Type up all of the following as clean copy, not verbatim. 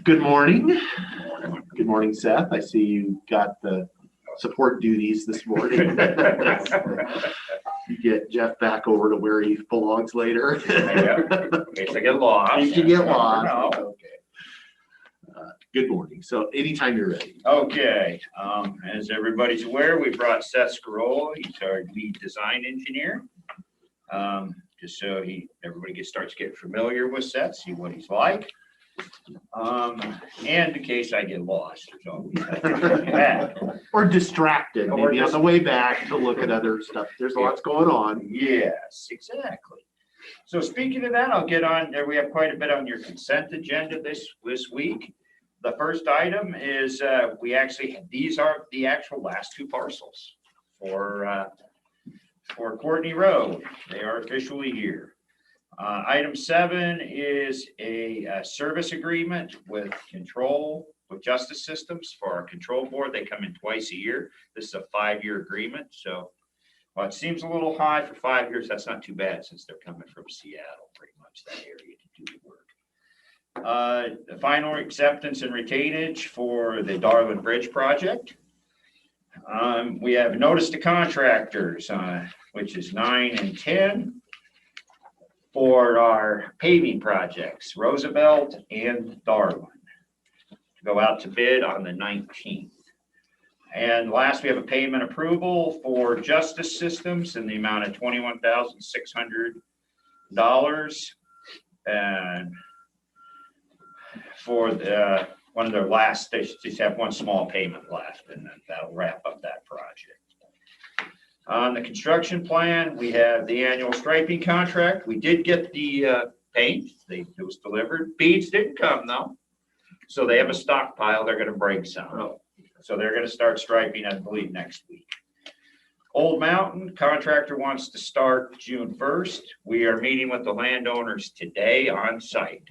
Good morning. Good morning, Seth. I see you got the support duties this morning. You get Jeff back over to where he belongs later. In case I get lost. In case you get lost. Okay. Good morning. So anytime you're ready. Okay. As everybody's aware, we brought Seth Scarola. He's our lead design engineer. Just so everybody starts getting familiar with Seth, see what he's like. And in case I get lost, there's always that. Or distracted, maybe on the way back to look at other stuff. There's lots going on. Yes, exactly. So speaking of that, I'll get on there. We have quite a bit on your consent agenda this week. The first item is these are the actual last two parcels for Courtney Road. They are officially here. Item 7 is a service agreement with Justice Systems for our control board. They come in twice a year. This is a 5-year agreement. So while it seems a little high for 5 years, that's not too bad since they're coming from Seattle, pretty much that area to do the work. The final acceptance and retainage for the Darwin Bridge project. We have notice to contractors, which is 9 and 10 for our paving projects, Roosevelt and Darwin, to go out to bid on the 19th. And last, we have a payment approval for Justice Systems in the amount of $21,600, and for one of their last, they just have one small payment left, and then that'll wrap up that project. On the construction plan, we have the annual striping contract. We did get the paint. It was delivered. Beads didn't come though. So they have a stockpile. They're going to break some. So they're going to start striping, I believe, next week. Old Mountain contractor wants to start June 1st. We are meeting with the landowners today on site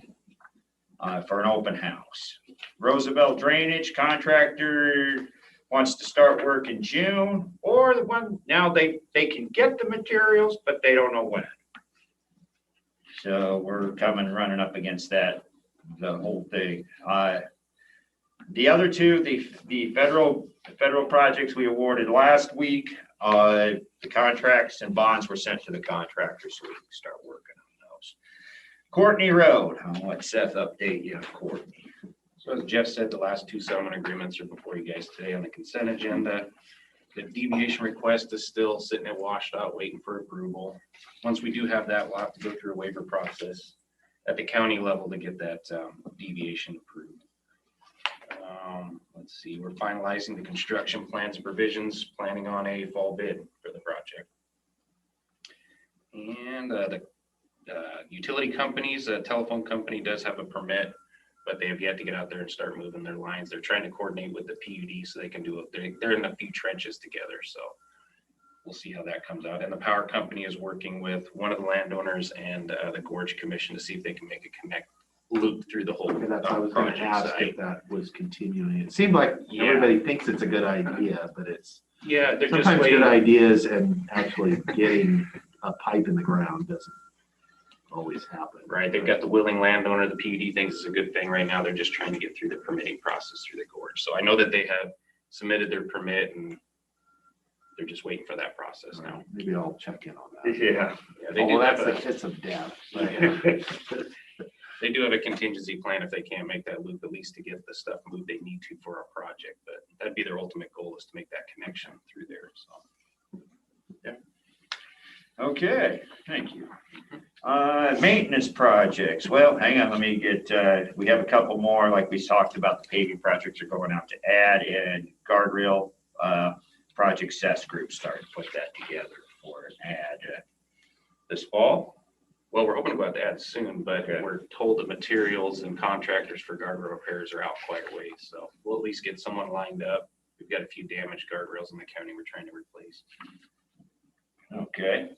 for an open house. Roosevelt Drainage contractor wants to start work in June, or the one now they can get the materials, but they don't know when. So we're running up against that, the whole thing. The other two, the federal projects we awarded last week, the contracts and bonds were sent to the contractors so we can start working on those. Courtney Road, I'll let Seth update you on Courtney. So as Jeff said, the last two settlement agreements are before you guys today on the consent agenda. The deviation request is still sitting at WashDOT waiting for approval. Once we do have that, we'll have to go through a waiver process at the county level to get that deviation approved. Let's see, we're finalizing the construction plans and provisions, planning on a fall bid for the project. And the utility companies, a telephone company does have a permit, but they have yet to get out there and start moving their lines. They're trying to coordinate with the PUD so they can do it. They're in a few trenches together, so we'll see how that comes out. And the power company is working with one of the landowners and the Gorge Commission to see if they can make a connect loop through the whole That's what I was going to ask if that was continuing. It seemed like everybody thinks it's a good idea, but it's they're sometimes just good ideas and actually getting a pipe in the ground doesn't always happen. Right, they've got the willing landowner. The PUD thinks it's a good thing right now. They're just trying to get through the permitting process through the gorge. So I know that they have submitted their permit and they're just waiting for that process now. Maybe I'll check in on that. Yeah, they do have it's a death. They do have a contingency plan if they can't make that loop, at least to get the stuff moved they need to for our project. But that'd be their ultimate goal, is to make that connection through there. So yeah. Okay, thank you. Maintenance projects. Well, hang on, let me get, we have a couple more, like we talked about. The paving projects are going out to add, and guardrail project SES group started to put that together for an ad this fall. Well, we're hoping to go out to add soon, but we're told that materials and contractors for guardrail repairs are out quite a ways. So we'll at least get someone lined up. We've got a few damaged guardrails in the county we're trying to replace. Okay.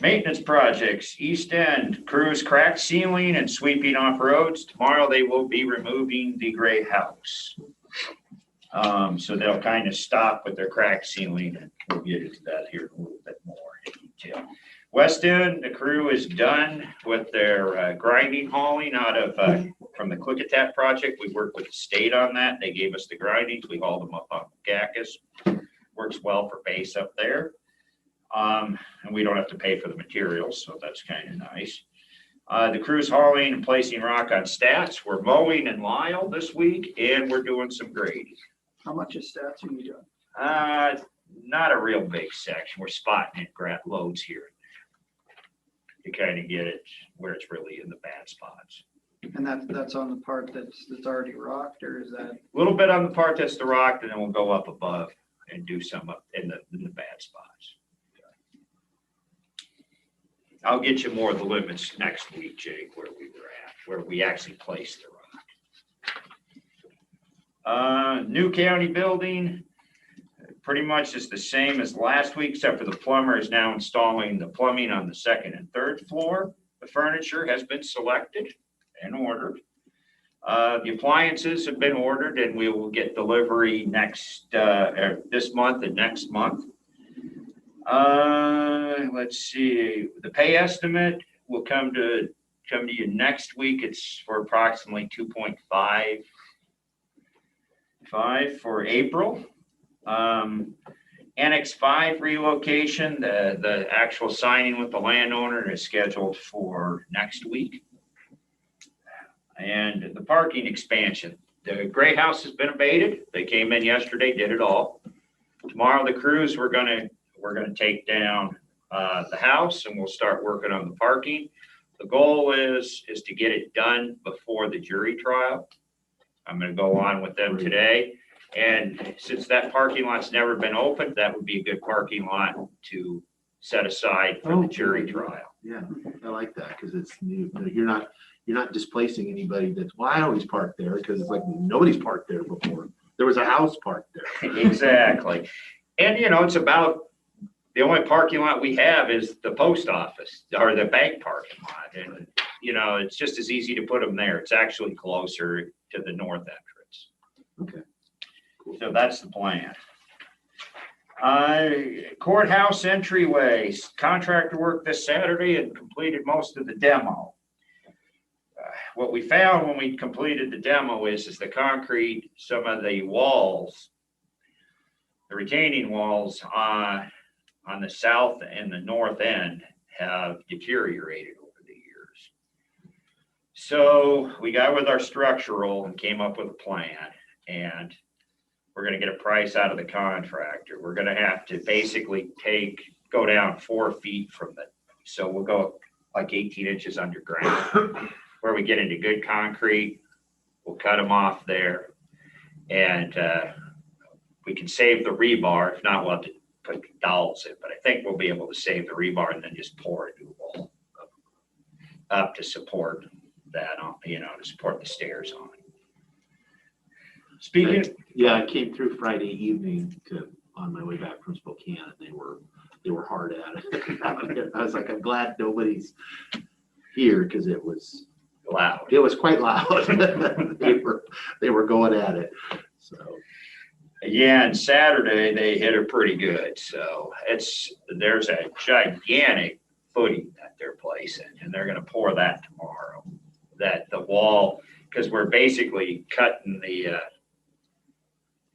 Maintenance projects, East End crews crack sealing and sweeping off roads. Tomorrow they will be removing the gray house. So they'll kind of stop with their crack sealing, and we'll get into that here a little bit more in detail. West End, the crew is done with their grinding hauling out of, from the Klickitat project. We worked with the state on that. They gave us the grindings. We hauled them up on Gackus. Works well for base up there. And we don't have to pay for the materials, so that's kind of nice. The crew's hauling and placing rock on Stats. We're mowing in Lyle this week, and we're doing some grading. How much is Stats are you doing? Not a real big section. We're spotting it, grab loads here and there to kind of get it where it's really in the bad spots. And that's on the part that's already rocked, or is that? A little bit on the part that's the rock, and then we'll go up above and do some up in the bad spots. I'll get you more of the limits next week, Jake, where we were at, where we actually placed the rock. New county building, pretty much is the same as last week, except for the plumber is now installing the plumbing on the second and third floor. The furniture has been selected and ordered. The appliances have been ordered, and we will get delivery this month and next month. Let's see, the pay estimate will come to you next week. It's for approximately 2.55 for April. Annex 5 relocation, the actual signing with the landowner is scheduled for next week. And the parking expansion, the gray house has been abated. They came in yesterday, did it all. Tomorrow, the crews, we're gonna take down the house, and we'll start working on the parking. The goal is to get it done before the jury trial. I'm gonna go on with them today. And since that parking lot's never been opened, that would be a good parking lot to set aside for the jury trial. Yeah, I like that, because it's new. You're not displacing anybody well, I always park there because it's like nobody's parked there before. There was a house parked there. Exactly. And it's about the only parking lot we have is the post office or the bank parking lot. And, it's just as easy to put them there. It's actually closer to the north entrance. Okay. Cool. So that's the plan. Courthouse entryway, contractor work this Saturday and completed most of the demo. What we found when we completed the demo is the concrete, some of the walls, the retaining walls on the south and the north end have deteriorated over the years. So we got with our structural and came up with a plan, and we're going to get a price out of the contractor. We're going to have to basically go down 4 feet from so we'll go like 18 inches underground. Where we get into good concrete, we'll cut them off there, and we can save the rebar. If not, we'll have to put dowels in, but I think we'll be able to save the rebar and then just pour a new wall up to support that, to support the stairs on it. Speaking. Yeah, I came through Friday evening on my way back from Spokane, and they were hard at it. I was like, I'm glad nobody's here, because it was loud. It was quite loud. they were going at it. So yeah, and Saturday they hit her pretty good. So there's a gigantic footing that they're placing, and they're going to pour that tomorrow. That the wall, because we're basically cutting the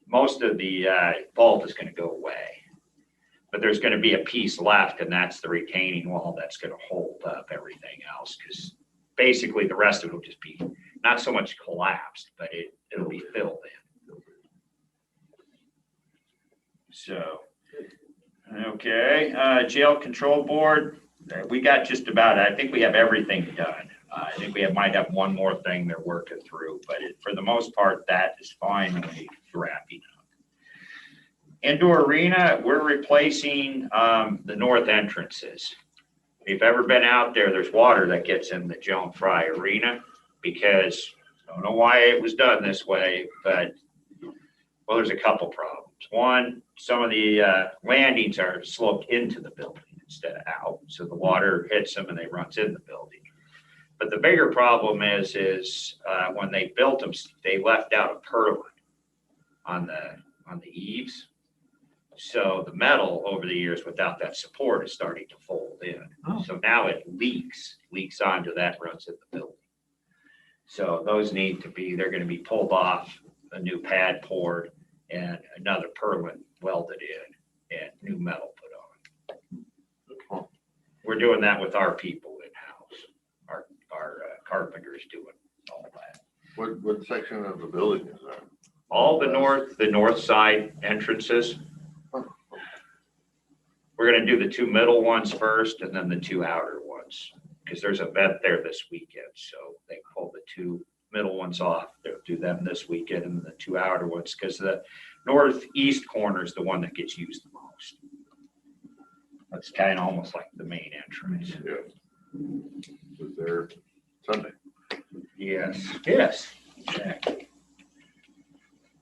most of the vault is going to go away, but there's going to be a piece left, and that's the retaining wall that's going to hold up everything else, because basically the rest of it will just be not so much collapsed, but it'll be filled in. So, okay, jail control board, we got just about, I think we have everything done. I think we might have one more thing they're working through, but for the most part, that is finally wrapping up. Indoor arena, we're replacing the north entrances. If you've ever been out there, there's water that gets in the Joan Fry Arena, because I don't know why it was done this way, but well, there's a couple problems. One, some of the landings are sloped into the building instead of out, so the water hits them and they runs in the building. But the bigger problem is when they built them, they left out a purlin on the eaves. So the metal over the years without that support is starting to fold in. Oh. So now it leaks onto that, runs in the building. So those need to be, they're gonna be pulled off, a new pad poured, and another purlin welded in, and new metal put on. We're doing that with our people in-house. Our carpenter's doing all that. What section of the building is that? All the north side entrances. We're gonna do the two middle ones first and then the two outer ones, because there's an event there this weekend, so they pull the two middle ones off. They'll do them this weekend and the two outer ones, because the northeast corner is the one that gets used the most. That's kind of almost like the main entrance. Yeah. Was there Sunday? Yes, exactly.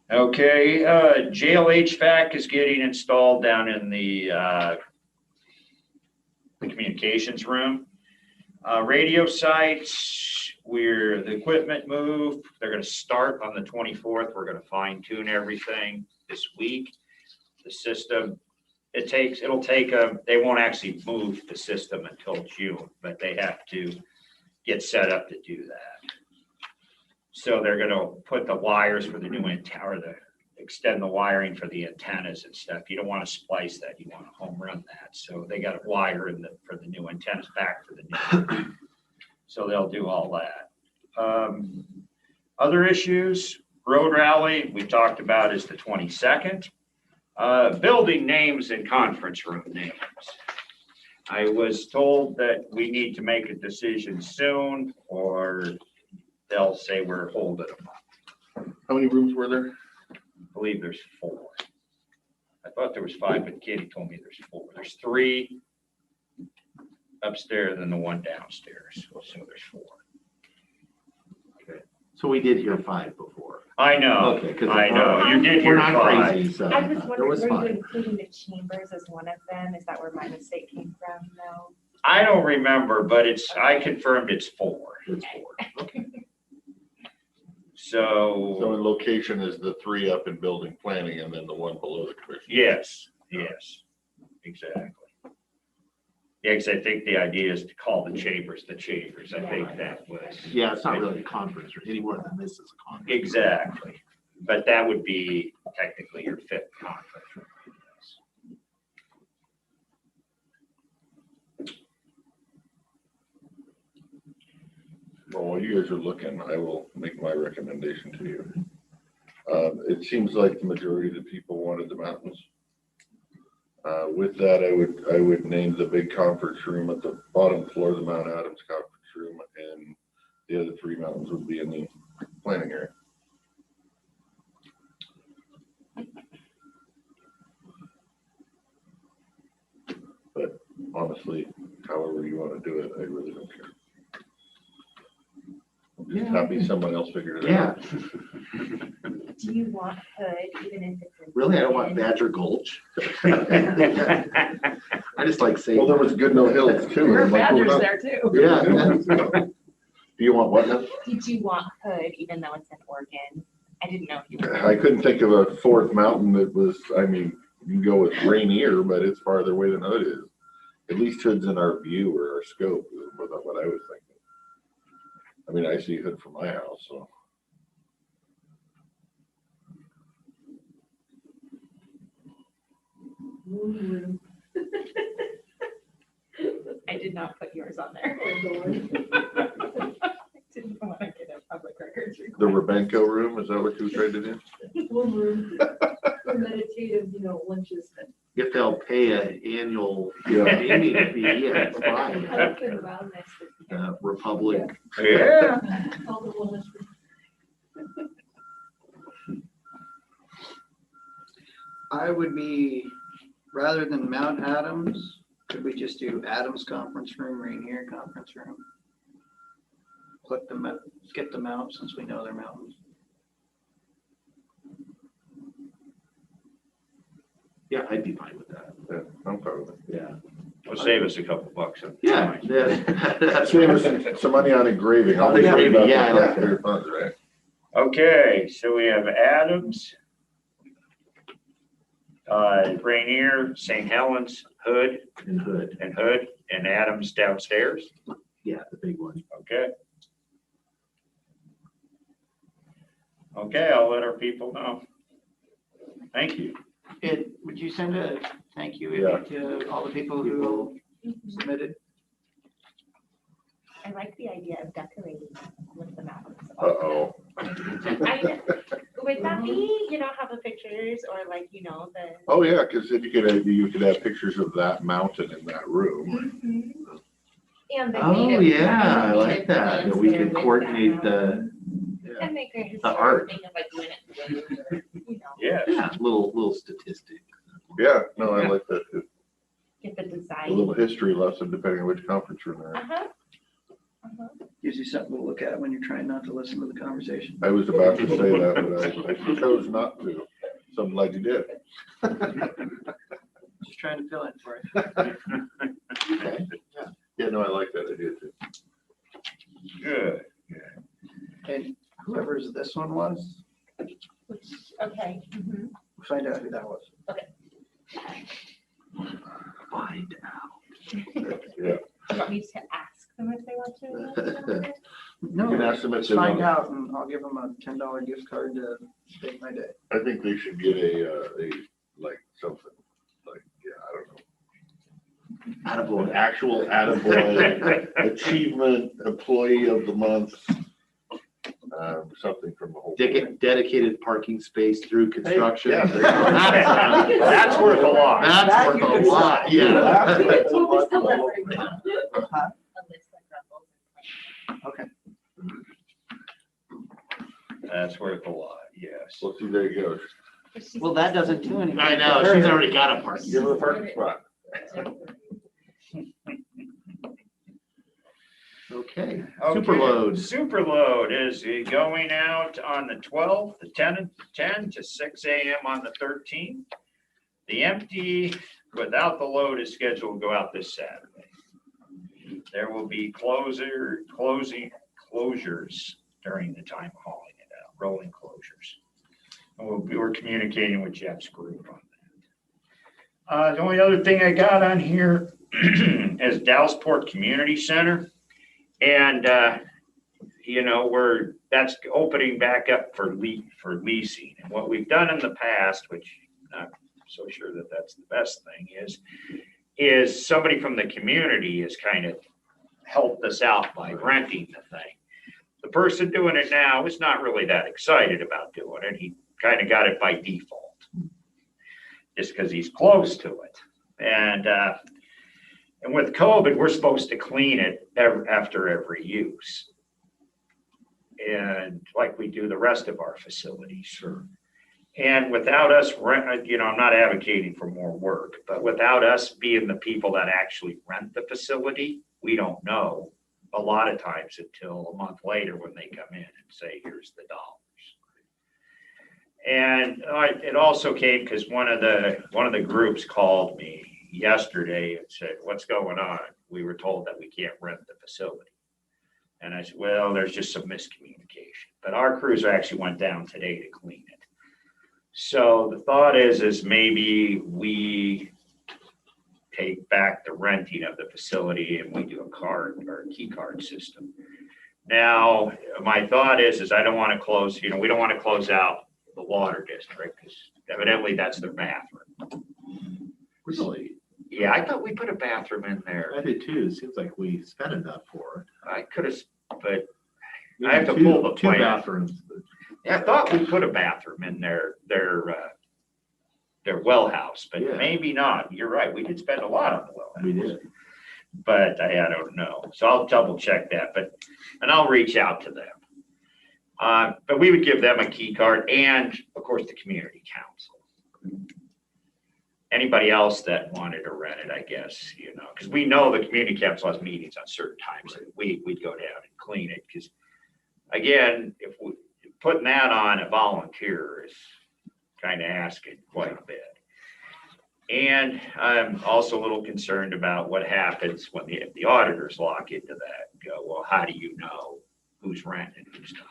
Okay, jail HVAC is getting installed down in the communications room. Radio sites, the equipment moved. They're gonna start on the 24th. We're gonna fine tune everything this week. The system, it'll take them, they won't actually move the system until June, but they have to get set up to do that. So they're gonna put the wires for the new antenna, or extend the wiring for the antennas and stuff. You don't want to splice that, you want to home run that. So they got a wire for the new antennas back for the new. So they'll do all that. Other issues, road rally we talked about is the 22nd. Building names and conference room names. I was told that we need to make a decision soon, or they'll say we're holding them. How many rooms were there? I believe there's 4. I thought there was 5, but Katie told me there's 4. There's 3 upstairs and the 1 downstairs, so there's 4. So we did hear 5 before. I know, Okay, 'cause I know, you did We're hear not 5. crazy, so I was there was wondering, were you 5. including the chambers as one of them? Is that where my mistake came from, though? I don't remember, but I confirmed it's 4. It's 4. Okay. So So, in location is the 3 up in building planning and then the 1 below the commission. yes, exactly. Yeah, because I think the idea is to call the chambers. I think that was. Yeah, it's not really a conference or any more than this is a conference. Exactly, but that would be technically your 5th conference. Well, while you guys are looking, I will make my recommendation to you. It seems like the majority of the people wanted the mountains. With that, I would name the big conference room at the bottom floor of the Mount Adams conference room, and the other 3 mountains would be in the planning area. But honestly, however you want to do it, I really don't care. I'm just happy someone else figured it Yeah, out. Do you want hood, even if it's in? really, I don't want Badger Gulch. I just like saying. Well, there was Goodnoe Hills too. There are I'm like, well, badgers no. there too. Yeah. Do you want what now? Did you want hood, even though it's in Oregon? I didn't know if you were. I couldn't think of a 4th mountain that was, I mean, you can go with Rainier, but it's farther away than Hood is. At least Hood's in our view or our scope, was what I was thinking. I mean, I see Hood from my house, so. I did not put yours on there. I didn't want to get a public records request. The Rebenko room, is that what you tried to do? One room for meditative, lunches. If they'll pay an annual Yeah. gaming fee, yeah, it's fine. I've been around next to Republic. Yeah. all the wellness. I would be, rather than Mount Adams, could we just do Adams Conference Room, Rainier Conference Room? Click them out, skip them out since we know they're mountains. Yeah, I'd be fine with that. Yeah, I'm fine with it. Yeah. It'll save us a couple bucks. Yeah, that's Save right. us some money on engraving. On I'll just engraving, worry about yeah, I the like taxpayer funds, right? Okay, so we have Adams, Rainier, St. Helens, Hood, And Hood, and Adams downstairs. yeah, the big one. Okay. Okay, I'll let our people know. Thank you. Would you send a thank you Yeah. to all the people who submitted? I like the idea of decorating with the mountains. Uh-oh. Would that be, have the pictures or like, the. Oh, yeah, because then you could have pictures of that mountain in that room. And the Oh, native- yeah, I the like native that. plants We there could with coordinate that. the, And make a art. historic thing of like when it, Yeah. yeah, little statistic. Yeah, no, I like that too. get the A design. little history lesson depending on which conference room they're in. Uh-huh. Uh-huh. Gives you something to look at when you're trying not to listen to the conversation. I was about to say that, but I chose not to. So I'm glad you did. Just trying to fill in for you. Okay. Yeah, no, I like that idea too. Good. And whoever's this one was, Okay. Mhm. find out who that was. Find out. Yeah. You want me to ask them if they want to? No, You can ask them if let's they find want. out and I'll give them a $10 gift card to make my day. I think they should get like something, like, yeah, I don't know. Attaboy. Actual attaboy, achievement, employee of the month, something from the whole. Dedicated parking space through construction. yeah, there you go. That's worth a lot. That's worth a lot, yeah. It's always the left. A list of rebels. Okay. That's worth a lot, yes. Well, see, there you go. Well, that doesn't do anything. I know, she's already got a parking. Give her a parking spot. Okay, Okay, Superload. Superload is going out on the 12th, the 10 to 6 a.m. on the 13th. The empty without the load is scheduled to go out this Saturday. There will be closures during the time of hauling it out, rolling closures. And we're communicating with Jeff's group on that. The only other thing I got on here is Dallasport Community Center. And, that's opening back up for leasing. And what we've done in the past, which I'm not so sure that that's the best thing, is somebody from the community has kind of helped us out by renting the thing. The person doing it now is not really that excited about doing it. He kind of got it by default, just because he's close to it. And with COVID, we're supposed to clean it after every use. And like we do the rest of our facilities. Sure. And without us, I'm not advocating for more work, but without us being the people that actually rent the facility, we don't know a lot of times until a month later when they come in and say, here's the dollars. And it also came because one of the groups called me yesterday and said, what's going on? We were told that we can't rent the facility. And I said, well, there's just some miscommunication. But our crews actually went down today to clean it. So the thought is maybe we take back the renting of the facility and we do a card or a key card system. Now, my thought is I don't want to close, we don't want to close out the water district because evidently that's their bathroom. Really? Yeah, I thought we put a bathroom in there. I did too. It seems like we spent enough for I could have, but it. I have to pull the Two plan. bathrooms. I thought we put a bathroom in their well house, but Yeah. maybe not. You're right. We did spend a lot on the well house. We did. But I don't know. So I'll double check that, and I'll reach out to them. But we would give them a key card and of course the community council. Anybody else that wanted to rent it, I guess, because we know the community council has meetings on certain times of the week. We'd go down and clean it because again, if we putting that on a volunteer is kind of asking quite a bit. And I'm also a little concerned about what happens when the auditors lock into that and go, well, how do you know who's renting and who's not?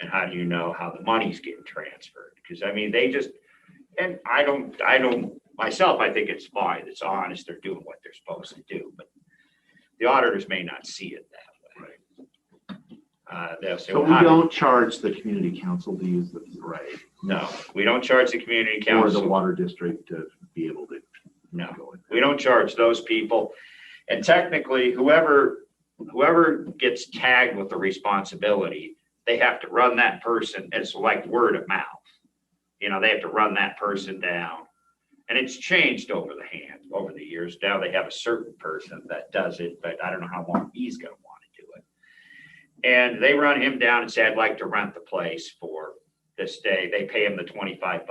And how do you know how the money's getting transferred? Because I mean, And myself, I think it's fine. It's honest. They're doing what they're supposed to do, but the auditors may not see it that way. They'll say, So well, we how did-" don't charge the community council to use the, right, No, we don't charge the community or the council. water district to be able to No, go in. we don't charge those people. And technically, whoever gets tagged with the responsibility, they have to run that person. It's like word of mouth. You know, they have to run that person down. And it's changed over the years. Now they have a certain person that does it, but I don't know how long he's gonna want to do it. And they run him down and say, I'd like to rent the place for this day. They pay him the $25.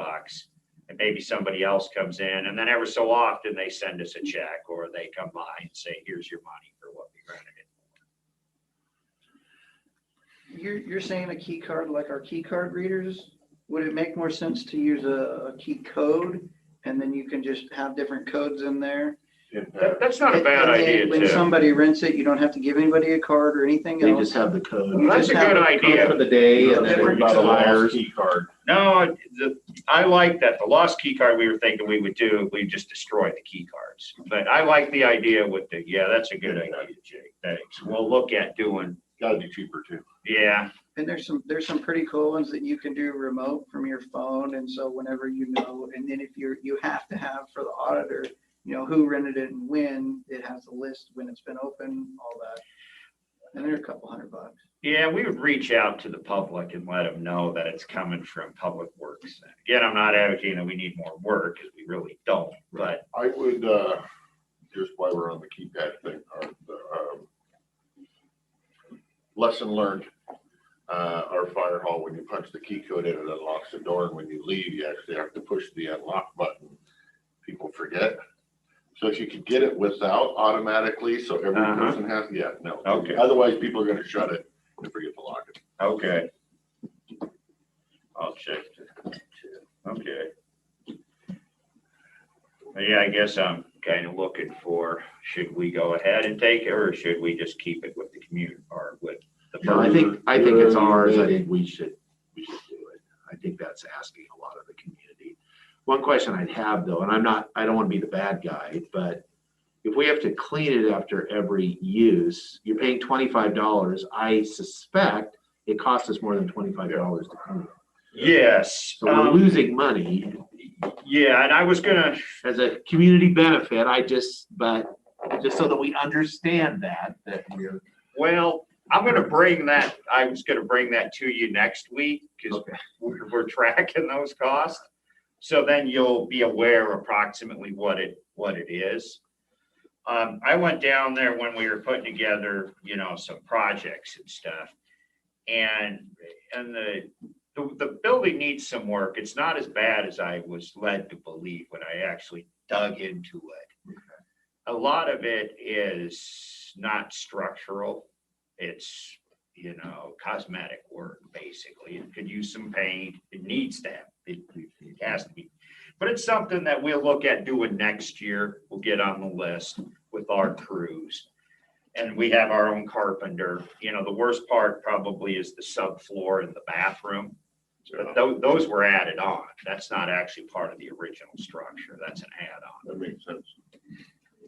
And maybe somebody else comes in, and then every so often they send us a check, or they come by and say, here's your money for what we rented it. You're saying a key card like our key card readers? Would it make more sense to use a key code and then you can just have different codes in there? That's not a bad And then idea when too. somebody rents it, you don't have to give anybody a card or anything They else? just have the code. Well, that's a just have good a idea. For the day and then Different about the Lost wires. key card. No, I like that. The lost key card we were thinking we would do, we just destroy the key cards. But I like the idea with yeah, that's a good idea, Jake. Thanks. We'll look at doing, Gotta be cheaper too. yeah. And there's some pretty cool ones that you can do remote from your phone. And so whenever you know, and then if you have to have for the auditor, you know, who rented it and when, it has a list when it's been open, all that. And they're a couple $100. Yeah, we would reach out to the public and let them know that it's coming from Public Works. Again, I'm not advocating that we need more work, because we really don't, but I would, just while we're on the keypad thing, lesson learned. Our fire hall, when you punch the key code in, it unlocks the door, and when you leave, you actually have to push the unlock button. People forget. So if you could get it without automatically, so every person has, no. Okay. Otherwise, people are gonna shut it and forget to lock it. okay. I'll check that too. Okay. Yeah, I guess I'm kind of looking for, should we go ahead and take it, or should we just keep it with the community or with the No, I person? think it's ours. I think we should do it. I think that's asking a lot of the community. One question I'd have though, and I don't want to be the bad guy, but if we have to clean it after every use, you're paying $25. I suspect it costs us more than $25 to clean it. Yes. So we're losing money Yeah, and I was gonna, as a community benefit. But just so that we understand that we're. well, I'm gonna bring that, I was gonna bring that to you next week, because Okay. we're tracking those costs. So then you'll be aware approximately what it is. I went down there when we were putting together, you know, some projects and stuff. And the building needs some work. It's not as bad as I was led to believe when I actually dug into it. Okay. A lot of it is not structural. It's, you know, cosmetic work, basically. It could use some paint. It needs to have, it has to be. But it's something that we'll look at doing next year. We'll get on the list with our crews. And we have our own carpenter. You know, the worst part probably is the subfloor in the bathroom. But those were added on. That's not actually part of the original structure. That's an add-on. That makes sense.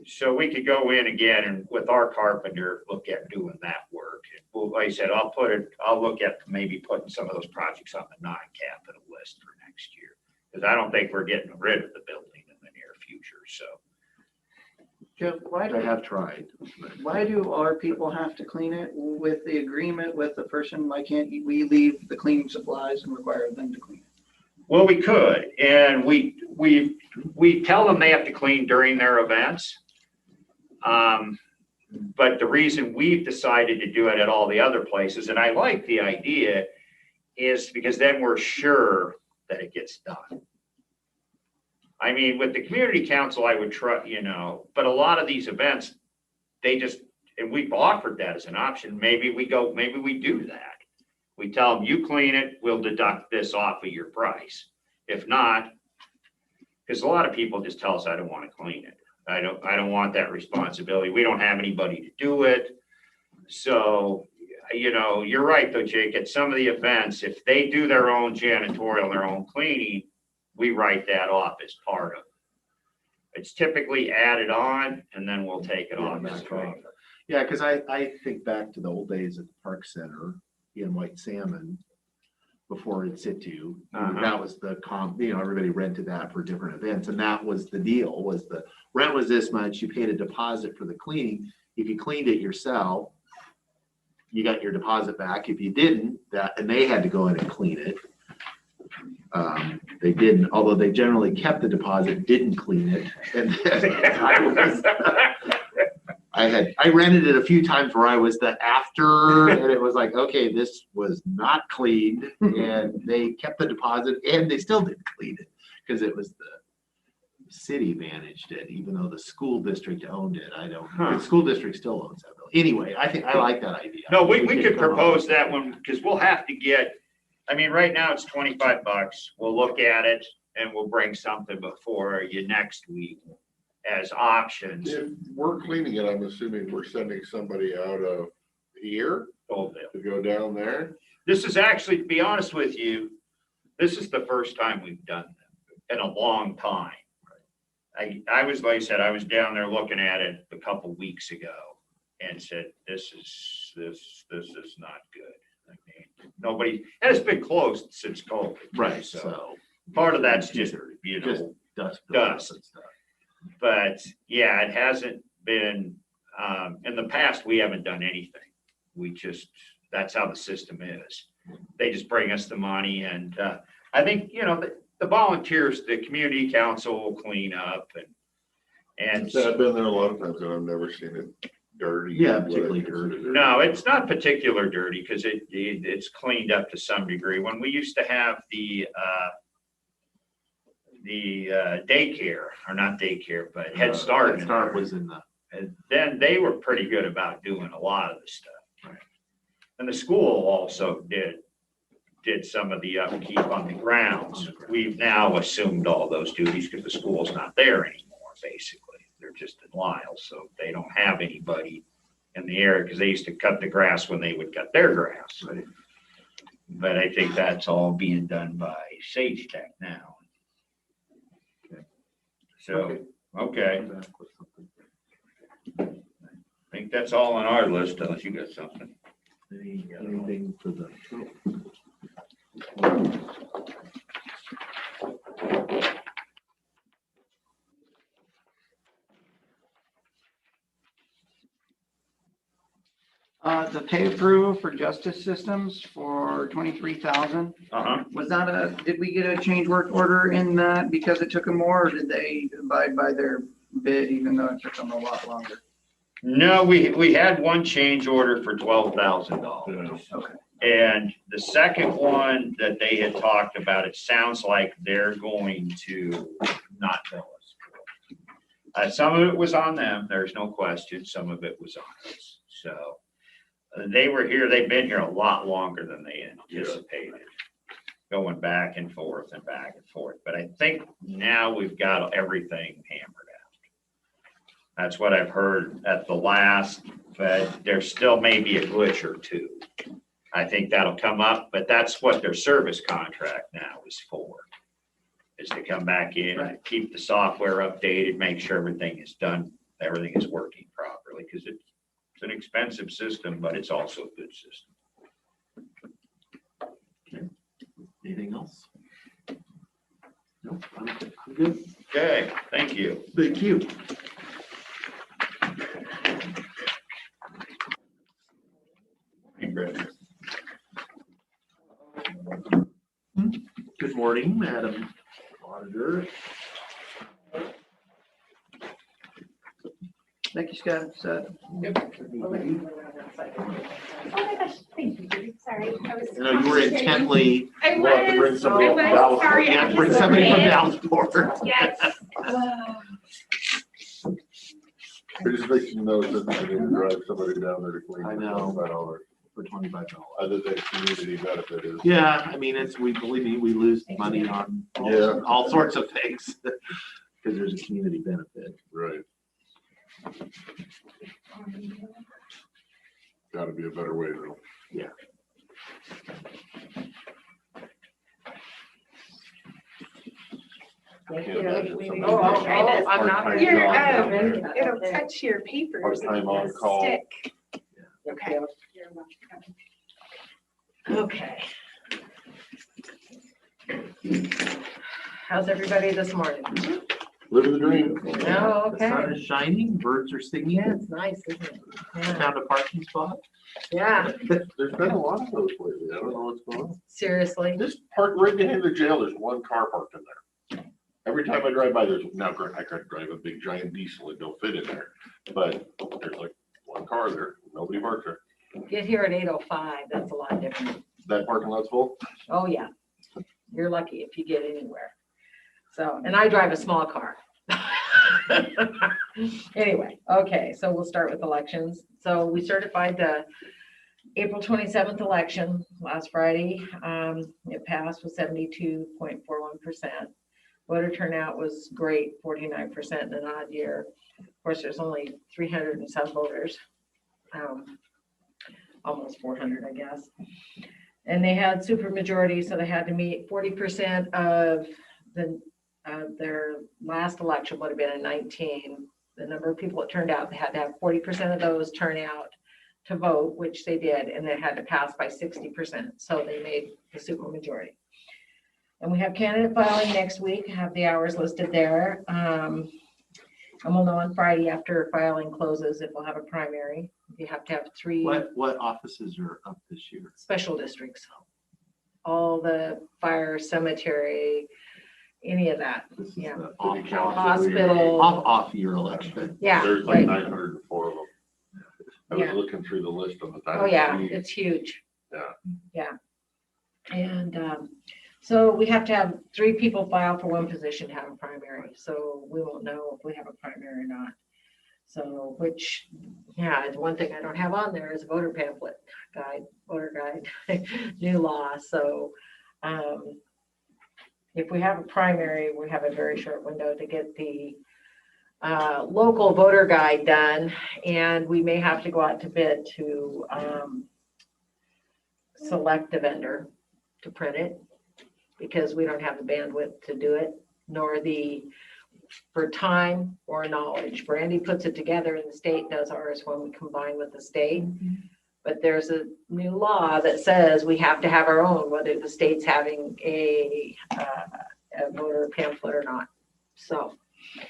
So we could go in again and with our carpenter, look at doing that work. Well, like I said, I'll look at maybe putting some of those projects on the non-capital list for next year. Because I don't think we're getting rid of the building in the near future, so. Jeff, I have tried. why do our people have to clean it with the agreement with the person? Why can't we leave the cleaning supplies and require them to clean it? Well, we could, and we tell them they have to clean during their events. But the reason we've decided to do it at all the other places, and I like the idea, is because then we're sure that it gets done. I mean, with the community council, I would try, you know, but a lot of these events, they just, and we've offered that as an option. Maybe we do that. We tell them, you clean it, we'll deduct this off of your price. If not, because a lot of people just tell us, I don't want to clean it. I don't want that responsibility. We don't have anybody to do it. So, you know, you're right though, Jake, at some of the events, if they do their own janitorial, their own cleaning, we write that off as part of it. It's typically added on and then we'll take it off. as well. Yeah, because I think back to the old days at the Park Center in White Salmon before in situ. Uh-huh. That was the everybody rented that for different events, and that was the deal, was the rent was this much, you paid a deposit for the cleaning. If you cleaned it yourself, you got your deposit back. If you didn't, and they had to go in and clean it. They didn't, although they generally kept the deposit, didn't clean it. And I rented it a few times where I was the after, and it was like, okay, this was not cleaned, and they kept the deposit, and they still didn't clean it because it was the city managed it, even though the school district owned it. I don't. The school district still owns that building. Anyway, I think I like that idea. No, we could propose that one because we'll have to get. I mean, right now it's $25. We'll look at it and we'll bring something before you next week as options. If we're cleaning it, I'm assuming we're sending somebody out of here Oldville. to go down there. This is actually, to be honest with you, this is the first time we've done them in a long time. I was, like I said, I was down there looking at it a couple weeks ago and said, this is not good. I mean, nobody, and it's been closed since COVID. Right. So So part of that's just, just dust. Dust. And stuff. but yeah, it hasn't been, in the past, we haven't done anything. We just, that's how the system is. They just bring us the money and, I think, the volunteers, the community council will clean up and So I've been there a lot of times and I've never seen it dirty. Yeah, particularly dirty. no, it's not particular dirty because it's cleaned up to some degree. When we used to have the daycare, or not daycare, but Head Start. Head Start was in the. And then they were pretty good about doing a lot of the stuff. Right. And the school also did some of the upkeep on the grounds. We've now assumed all those duties because the school's not there anymore, basically. They're just in Lyle, so they don't have anybody in the area because they used to cut the grass when they would cut their grass. Right. But I think that's all being done by Sage Tech now. Okay. So, okay, I think that's all on our list unless you got something. Anything for the. The pay approval for justice systems for 23,000. Uh-huh. Was that did we get a change work order in that because it took them more, or did they abide by their bid even though it took them a lot longer? No, we had one change order for $12,000. Okay. And the second one that they had talked about, it sounds like they're going to not bill us. Some of it was on them, there's no question. Some of it was on us. So they were here, they've been here a lot longer than they anticipated. Going back and forth and back and forth. But I think now we've got everything hammered out. That's what I've heard at the last, but there still may be a glitch or two. I think that'll come up, but that's what their service contract now is for, is to come back in and keep the software updated, make sure everything is done, everything is working properly, because it's an expensive system, but it's also a good system. Anything else? No, I'm good. Okay, thank you. Thank you. Hey, Brett. Good morning, Madam Auditor. Thank you, Scott. Oh my gosh, thank you, Judy. Sorry. I know you were intently. I We'll have to bring was, somebody I from was, Dallas. sorry. You have I'm to bring just somebody from saying. Dallas. Yes. We're just making notes that we need to drive somebody down there to clean. I know. $25. For $25. Other than community benefit is. Yeah, I mean, believe me, we lose money on all sorts of things because there's a community benefit. Right. Gotta be a better way though. Yeah. Thank Can't you. imagine We somebody need to doing try this. part-time not job You're, down there. it'll touch your papers. Part-time on call. Stick. Okay. Okay. How's everybody this morning? Living the dream. Oh, The sun okay. is shining, birds are singing. It's nice, isn't it? Yeah. Found a parking spot. Yeah, There's been a lot of those lately. I don't know what's going on. seriously. This park right behind the jail, there's one car parked in there. Every time I drive by, there's, now I could drive a big giant diesel, it don't fit in there. But there's like one car there, nobody parks there. Get here at 8:05, that's a lot different. That parking lot's full? Oh, yeah. You're lucky if you get anywhere. So, and I drive a small car. Anyway, okay, so we'll start with elections. So we certified the April 27th election last Friday. It passed with 72.41%. Voter turnout was great, 49% in an odd year. Of course, there's only 300 and some voters. Almost 400, I guess. And they had super majority, so they had to meet 40% of their last election would have been in 19. The number of people that turned out, they had to have 40% of those turn out to vote, which they did, and they had to pass by 60%. So they made the super majority. And we have candidate filing next week, have the hours listed there. And we'll know on Friday after filing closes if we'll have a primary. You have to have 3 What offices are up this year? special districts. All the fire, cemetery, any of that. This is Yeah. the City council. Hospital. off year election. Yeah, There's like right. 904 of them. I was Yeah. looking through the list on the time. Oh, yeah, it's huge. Yeah. Yeah. And so we have to have 3 people file for one position to have a primary. So we won't know if we have a primary or not. So, which, yeah, the one thing I don't have on there is a voter pamphlet guide, voter guide, new law. So if we have a primary, we have a very short window to get the local voter guide done, and we may have to go out to bid to select a vendor to print it because we don't have the bandwidth to do it, nor for time or knowledge. Brandy puts it together and the state does ours when we combine with the state. But there's a new law that says we have to have our own, whether the state's having a voter pamphlet or not. So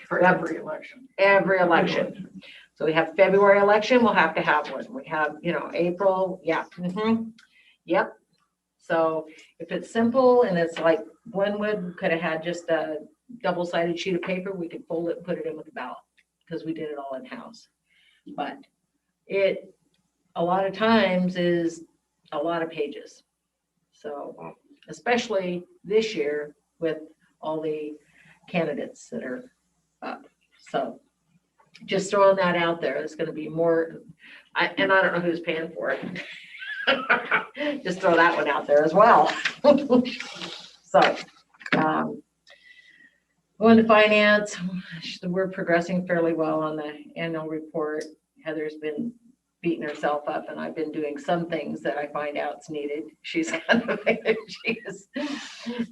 For every election. every election. So we have February election, we'll have to have one. We have, April, yeah. Yep. So if it's simple and it's like Glenwood could have had just a double-sided sheet of paper, we could fold it and put it in with the ballot because we did it all in-house. But it, a lot of times, is a lot of pages. So especially this year with all the candidates that are up. So just throwing that out there, it's going to be more, and I don't know who's paying for it. Just throw that one out there as well. So going to finance, we're progressing fairly well on the annual report. Heather's been beating herself up, and I've been doing some things that I find out's needed. She's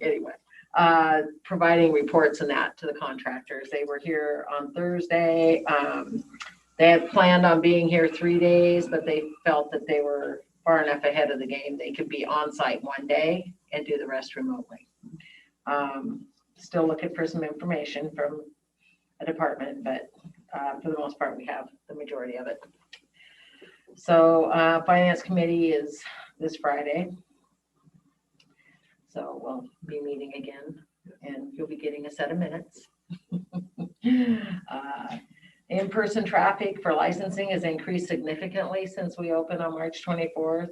anyway, providing reports and that to the contractors. They were here on Thursday. They had planned on being here 3 days, but they felt that they were far enough ahead of the game. They could be on site one day and do the rest remotely. Still looking for some information from a department, but for the most part, we have the majority of it. So finance committee is this Friday. So we'll be meeting again and you'll be getting a set of minutes. In-person traffic for licensing has increased significantly since we opened on March 24th.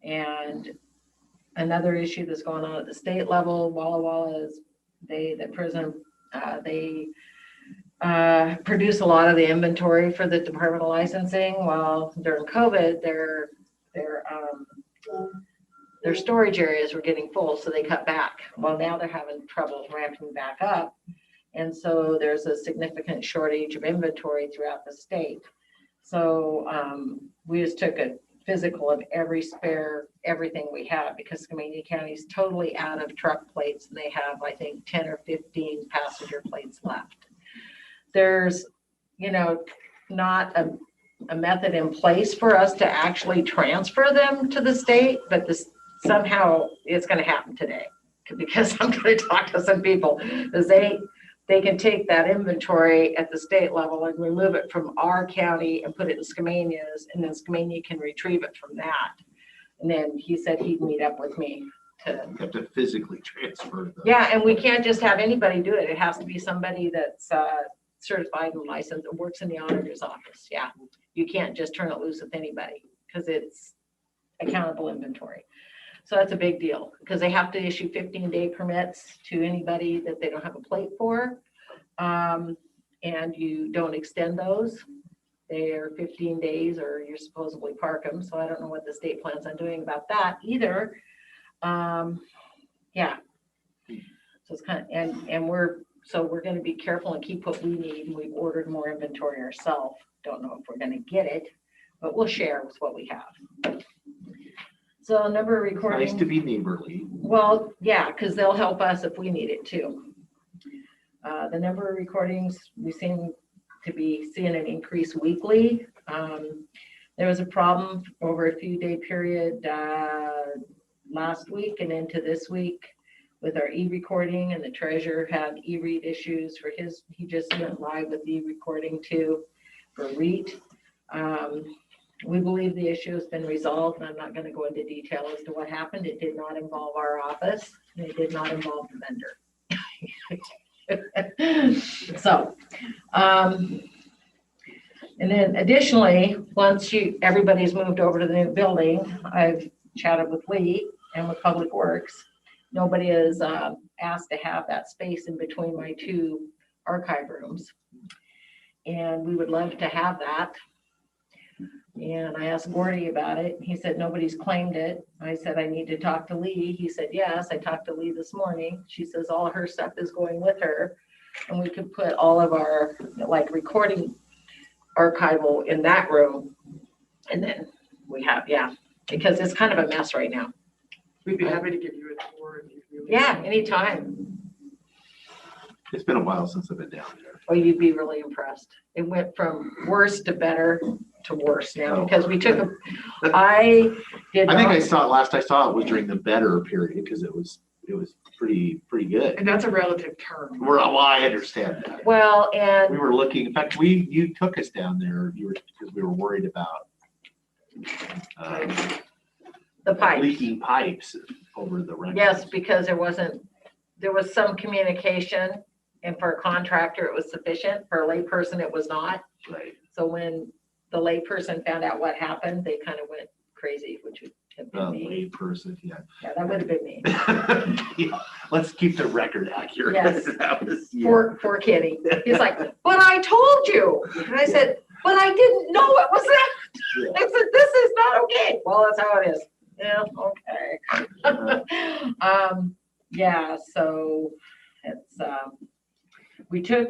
And another issue that's going on at the state level, Walla Walla, is the prison, they produce a lot of the inventory for the Department of Licensing. While during COVID, their storage areas were getting full, so they cut back. Well, now they're having trouble ramping back up. And so there's a significant shortage of inventory throughout the state. So we just took a physical of every spare, everything we have, because Skamania County is totally out of truck plates, and they have, I think, 10 or 15 passenger plates left. There's, not a method in place for us to actually transfer them to the state, but this, somehow it's gonna happen today, because I'm gonna talk to some people, because they can take that inventory at the state level and remove it from our county and put it in Skamania's, and then Skamania can retrieve it from that. And then he said he'd meet up with me to. You have to physically transfer them. Yeah, and we can't just have anybody do it. It has to be somebody that's certified and licensed and works in the auditor's office. Yeah, you can't just turn it loose with anybody because it's accountable inventory. So that's a big deal, because they have to issue 15-day permits to anybody that they don't have a plate for. And you don't extend those. They are 15 days or you're supposedly park them. So I don't know what the state plans on doing about that either. Yeah. So it's kind of, and we're going to be careful and keep what we need. We've ordered more inventory ourselves. Don't know if we're going to get it, but we'll share with what we have. So number of recordings. Nice to be neighborly. Well, yeah, because they'll help us if we need it too. The number of recordings, we seem to be seeing an increase weekly. There was a problem over a few day period last week and into this week with our e-recording, and the treasurer had e-read issues for his, he just went live with e-recording too for REIT. We believe the issue has been resolved, and I'm not going to go into detail as to what happened. It did not involve our office, and it did not involve the vendor. So, and then additionally, once everybody's moved over to the new building, I've chatted with Lee and with Public Works. Nobody is asked to have that space in between my two archive rooms, and we would love to have that. And I asked Gordy about it. He said nobody's claimed it. I said I need to talk to Lee. He said yes. I talked to Lee this morning. She says all her stuff is going with her, and we could put all of our recording archival in that room. And then we have, because it's kind of a mess right now. We'd be happy to give you a tour. Yeah, anytime. It's been a while since I've been down there. Oh, you'd be really impressed. It went from worse to better to worse now, because we took I think I saw it, last I saw it was during the better period, because it was pretty good. And that's a relative term. Well, I understand that. Well, and We were looking, in fact, you took us down there, because we were worried about the pipes. leaking pipes over the rent. Yes, because there was some communication, and for a contractor it was sufficient. For a layperson it was not. Right. So when the layperson found out what happened, they kind of went crazy, which would have been me. Lay person, yeah. Yeah, that would have been me. Yeah, let's keep the record accurate. Yes. That was, yeah. Poor Kitty. He's like, but I told you. And I said, but I didn't know it was that. Yeah. I said, this is not okay. Well, that's how it is. Yeah, okay. Yeah, so it's, because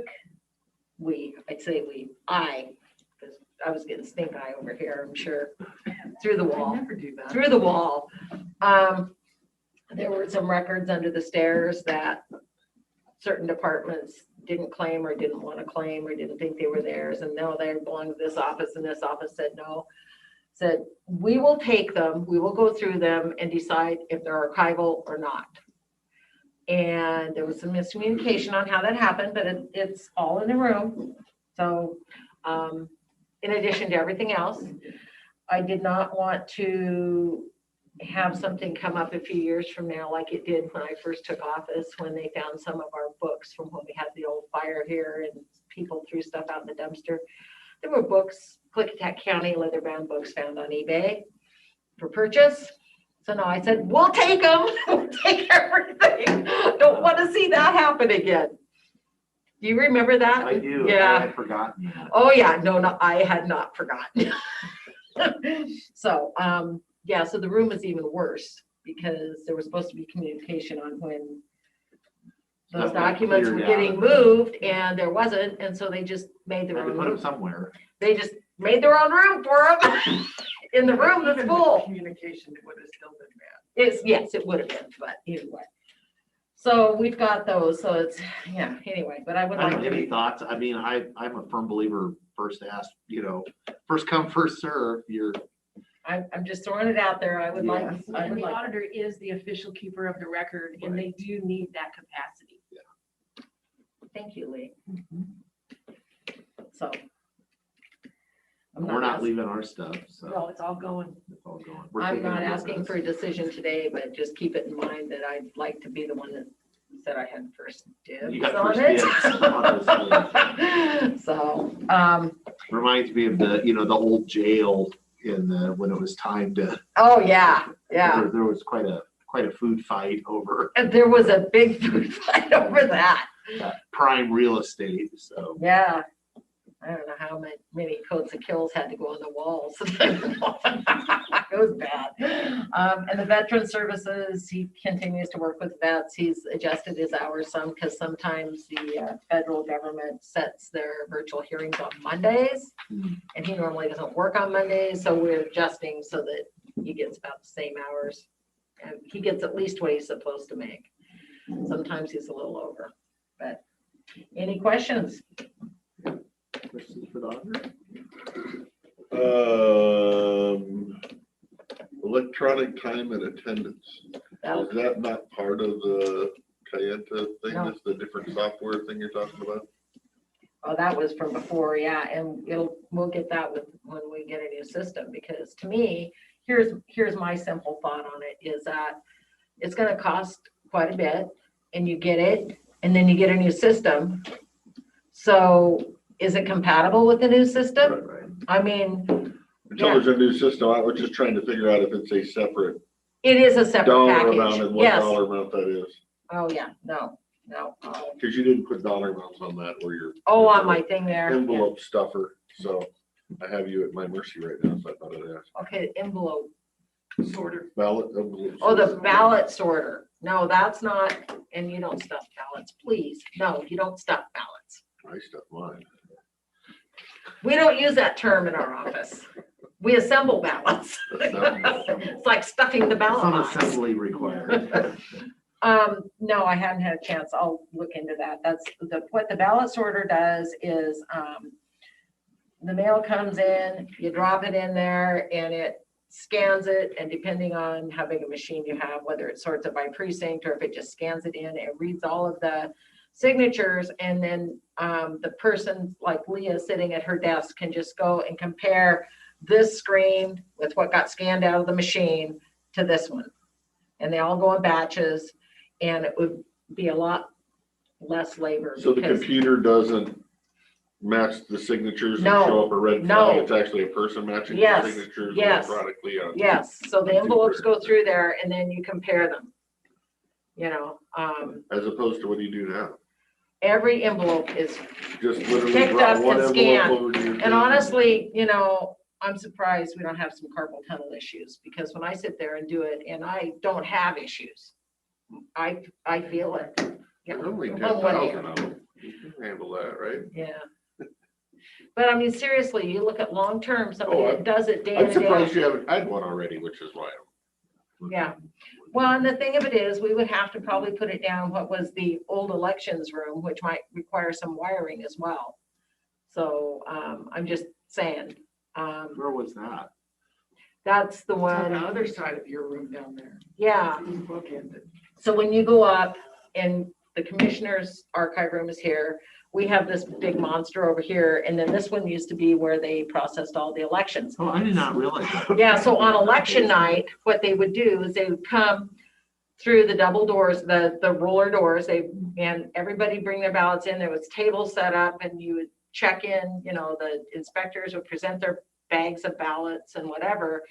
I was getting stink eye over here, I'm sure, through the wall. I never do that. Through the wall. There were some records under the stairs that certain departments didn't claim or didn't want to claim or didn't think they were theirs, and no, they belong to this office, and this office said no. Said, we will take them, we will go through them and decide if they're archival or not. And there was some miscommunication on how that happened, but it's all in the room. So in addition to everything else, I did not want to have something come up a few years from now like it did when I first took office, when they found some of our books from when we had the old fire here and people threw stuff out in the dumpster. There were books, Klickitat County leather-bound books found on eBay for purchase. So no, I said, we'll take them, we'll take everything. Don't want to see that happen again. Do you remember that? I do. Yeah. I had forgotten that. Oh yeah, no, I had not forgotten. So, yeah, so the room is even worse because there was supposed to be communication on when those Stuff got documents were cleared getting out. moved, and there wasn't, and so they just made their Had to own put them room. somewhere. They just made their own room for them. in the room that's Even with full. Communication, it would have still been bad. Yes, it would have been, but anyway. So we've got those, so it's, yeah, anyway, but I would I like don't have any to, thoughts. I mean, I'm a firm believer, first ask, first come, first serve. I'm just throwing it out there. I would like, Yes. I And would the like, auditor is the official keeper of the record, and they do need that capacity. thank you, Lee. So. We're not leaving our stuff, so No, it's all going. it's all going. We're I'm taking not it with asking us. for a decision today, but just keep it in mind that I'd like to be the one that said I had first dibs You got on first it. dibs on this. So, Reminds me of the old jail when it was time to. oh, yeah, yeah. There was quite a food fight over And there was a big food fight over that. prime real estate, so. Yeah. I don't know how many coats of kills had to go on the walls. It was bad. And the veteran services, he continues to work with vets. He's adjusted his hours some because sometimes the federal government sets their virtual hearings on Mondays. And he normally doesn't work on Mondays, so we're adjusting so that he gets about the same hours. And he gets at least what he's supposed to make. Sometimes he's a little over, but any questions? Questions for the auditor? Electronic time and attendance. That'll- Is that not part of the Klickitat thing? No. That's the different software thing you're talking about? Oh, that was from before, yeah, and we'll get that when we get a new system, because to me, here's my simple thought on it, is that it's gonna cost quite a bit, and you get it, and then you get a new system. So is it compatible with the new system? Right. I mean, Until there's a new system, I was just trying to figure out if it's a separate it is a separate dollar amount package, and what yes. dollar amount that is. Oh, yeah, no. Because you didn't put dollar amounts on that or your. Oh, on my thing there. yeah. Envelope stuffer, so I have you at my mercy right now, so I thought I'd ask. Okay, envelope. Sorter. Ballot envelope. Oh, the ballot sorter. No, that's not, and you don't stuff ballots, please. No, you don't stuff ballots. I stuff mine. We don't use that term in our office. We assemble ballots. Assemble. It's like stuffing the ballot Some box. assembly required. No, I haven't had a chance. I'll look into that. That's what the ballot sorter does is, the mail comes in, you drop it in there and it scans it, and depending on how big a machine you have, whether it sorts it by precinct or if it just scans it in, it reads all of the signatures, and then the person like Leah sitting at her desk can just go and compare this screen with what got scanned out of the machine to this one. And they all go in batches, and it would be a lot less labor. So the because- computer doesn't match the signatures and No, show up a red no. flag? It's actually a person matching the Yes, signatures yes. electronically on. Yes, so the envelopes go through there and then you compare them. You know, As opposed to what do you do now? every envelope is, Just literally Picked drop up one and envelope scanned. over to your. and honestly, you know, I'm surprised we don't have some carpal tunnel issues, because when I sit there and do it, and I don't have issues, I feel it. you know, Only on 10,000 one hand. of them. You can handle that, right? Yeah. But I mean, seriously, you look at long-term, somebody Oh, that does it day in I'm and day out. surprised you haven't had one already, which is why. Yeah. Well, and the thing of it is, we would have to probably put it down what was the old elections room, which might require some wiring as well. So I'm just saying, Where was that? that's the It's on the one, other side of your room down there. yeah. It's bookended. So when you go up and the commissioner's archive room is here, we have this big monster over here. And then this one used to be where they processed all the elections. Oh, I did not realize that. Yeah, so on election night, what they would do is they would come through the double doors, the roller doors, and everybody bring their ballots in. There was tables set up and you would check in, you know, the inspectors would present their bags of ballots and whatever.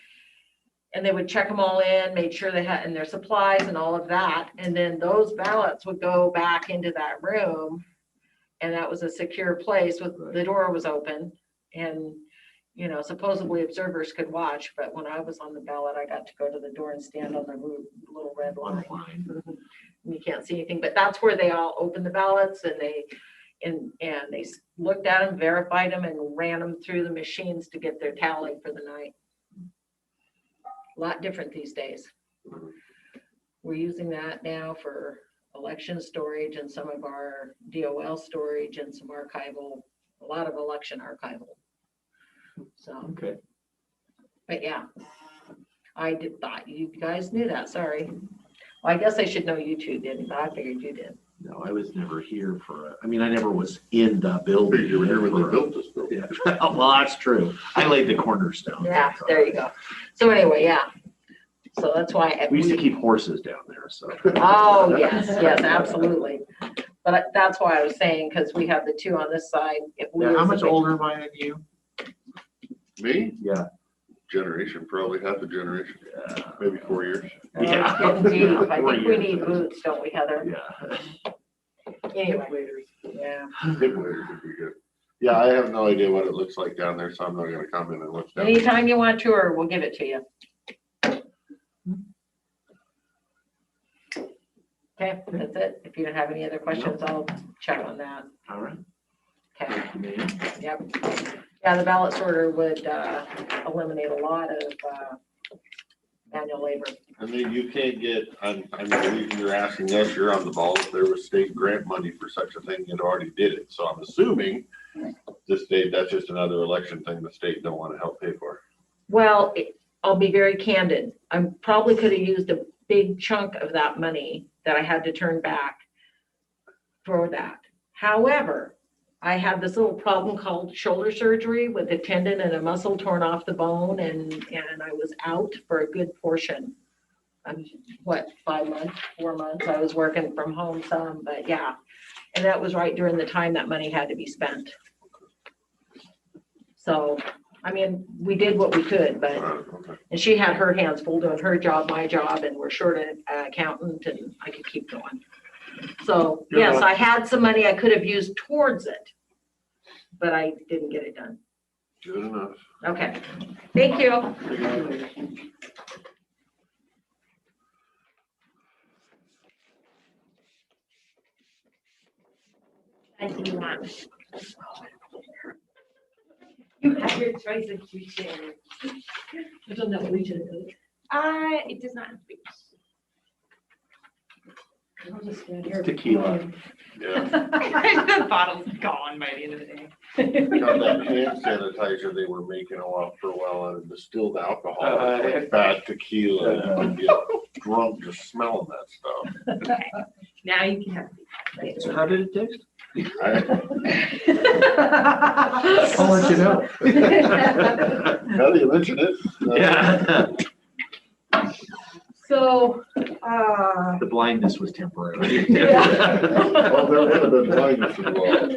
And they would check them all in, made sure they had, and their supplies and all of that. And then those ballots would go back into that room. And that was a secure place with, the door was open and, you know, supposedly observers could watch, but when I was on the ballot, I got to go to the door and stand on the little red line. And you can't see anything, but that's where they all opened the ballots and they looked at them, verified them, and ran them through the machines to get their tally for the night. a lot different these days. We're using that now for election storage and some of our DOL storage and some archival, a lot of election archival. So, Okay. but yeah, I thought you guys knew that, sorry. Well, I guess I should know you two didn't, but I figured you did. No, I was never here for, I mean, I never was in the building. You were here when they for a- built this building. Yeah. Well, that's true. I laid the cornerstone. Yeah, there you go. So anyway, yeah. So that's why. We used to keep horses down there, so. Oh, yes, yes, absolutely. But that's why I was saying, because we have the two on this side. If we Yeah, was how a much big- older am I than you? Me? Yeah. Generation, probably half a generation, maybe 4 years. Oh, it's Yeah. getting deep. I 4 think we years. need boots, don't we, Heather? Yeah. Anyway, yeah. Hip waders would be good. Yeah, I have no idea what it looks like down there, so I'm not gonna come in and look down. Anytime you want to, or we'll give it to you. Okay, that's it. If you don't have any other questions, I'll check on that. All right. Okay, Thank you, ma'am. yep. Yeah, the ballot sorter would eliminate a lot of manual labor. I mean, you can't get, the reason you're asking us, you're on the ball, if there was state grant money for such a thing, you'd already did it. So I'm assuming the state, that's just another election thing the state don't want to help pay for. Well, I'll be very candid. I probably could have used a big chunk of that money that I had to turn back for that. However, I had this little problem called shoulder surgery with a tendon and a muscle torn off the bone, and I was out for a good portion. 5 months, 4 months, I was working from home some, but yeah. And that was right during the time that money had to be spent. So, I mean, we did what we could, but, Okay. and she had her hands full doing her job, my job, and we're short an accountant, and I could keep going. So, yes, I had some money I could have used towards it, but I didn't get it done. Good enough. Okay, thank you. And you want. You have your choice of region. I don't know what region it is. It does not have to be. I'll just stand here. Tequila. Yeah. The bottle's gone by the end of the day. Got that hand sanitizer they were making a while out of distilled alcohol, it's like bad tequila, and you get drunk just smelling that stuff. Okay, now you can have. So how did it taste? I- I'll let you know. Now that you mention it. Yeah. So, The blindness was temporary. Well, there would have been blindness involved.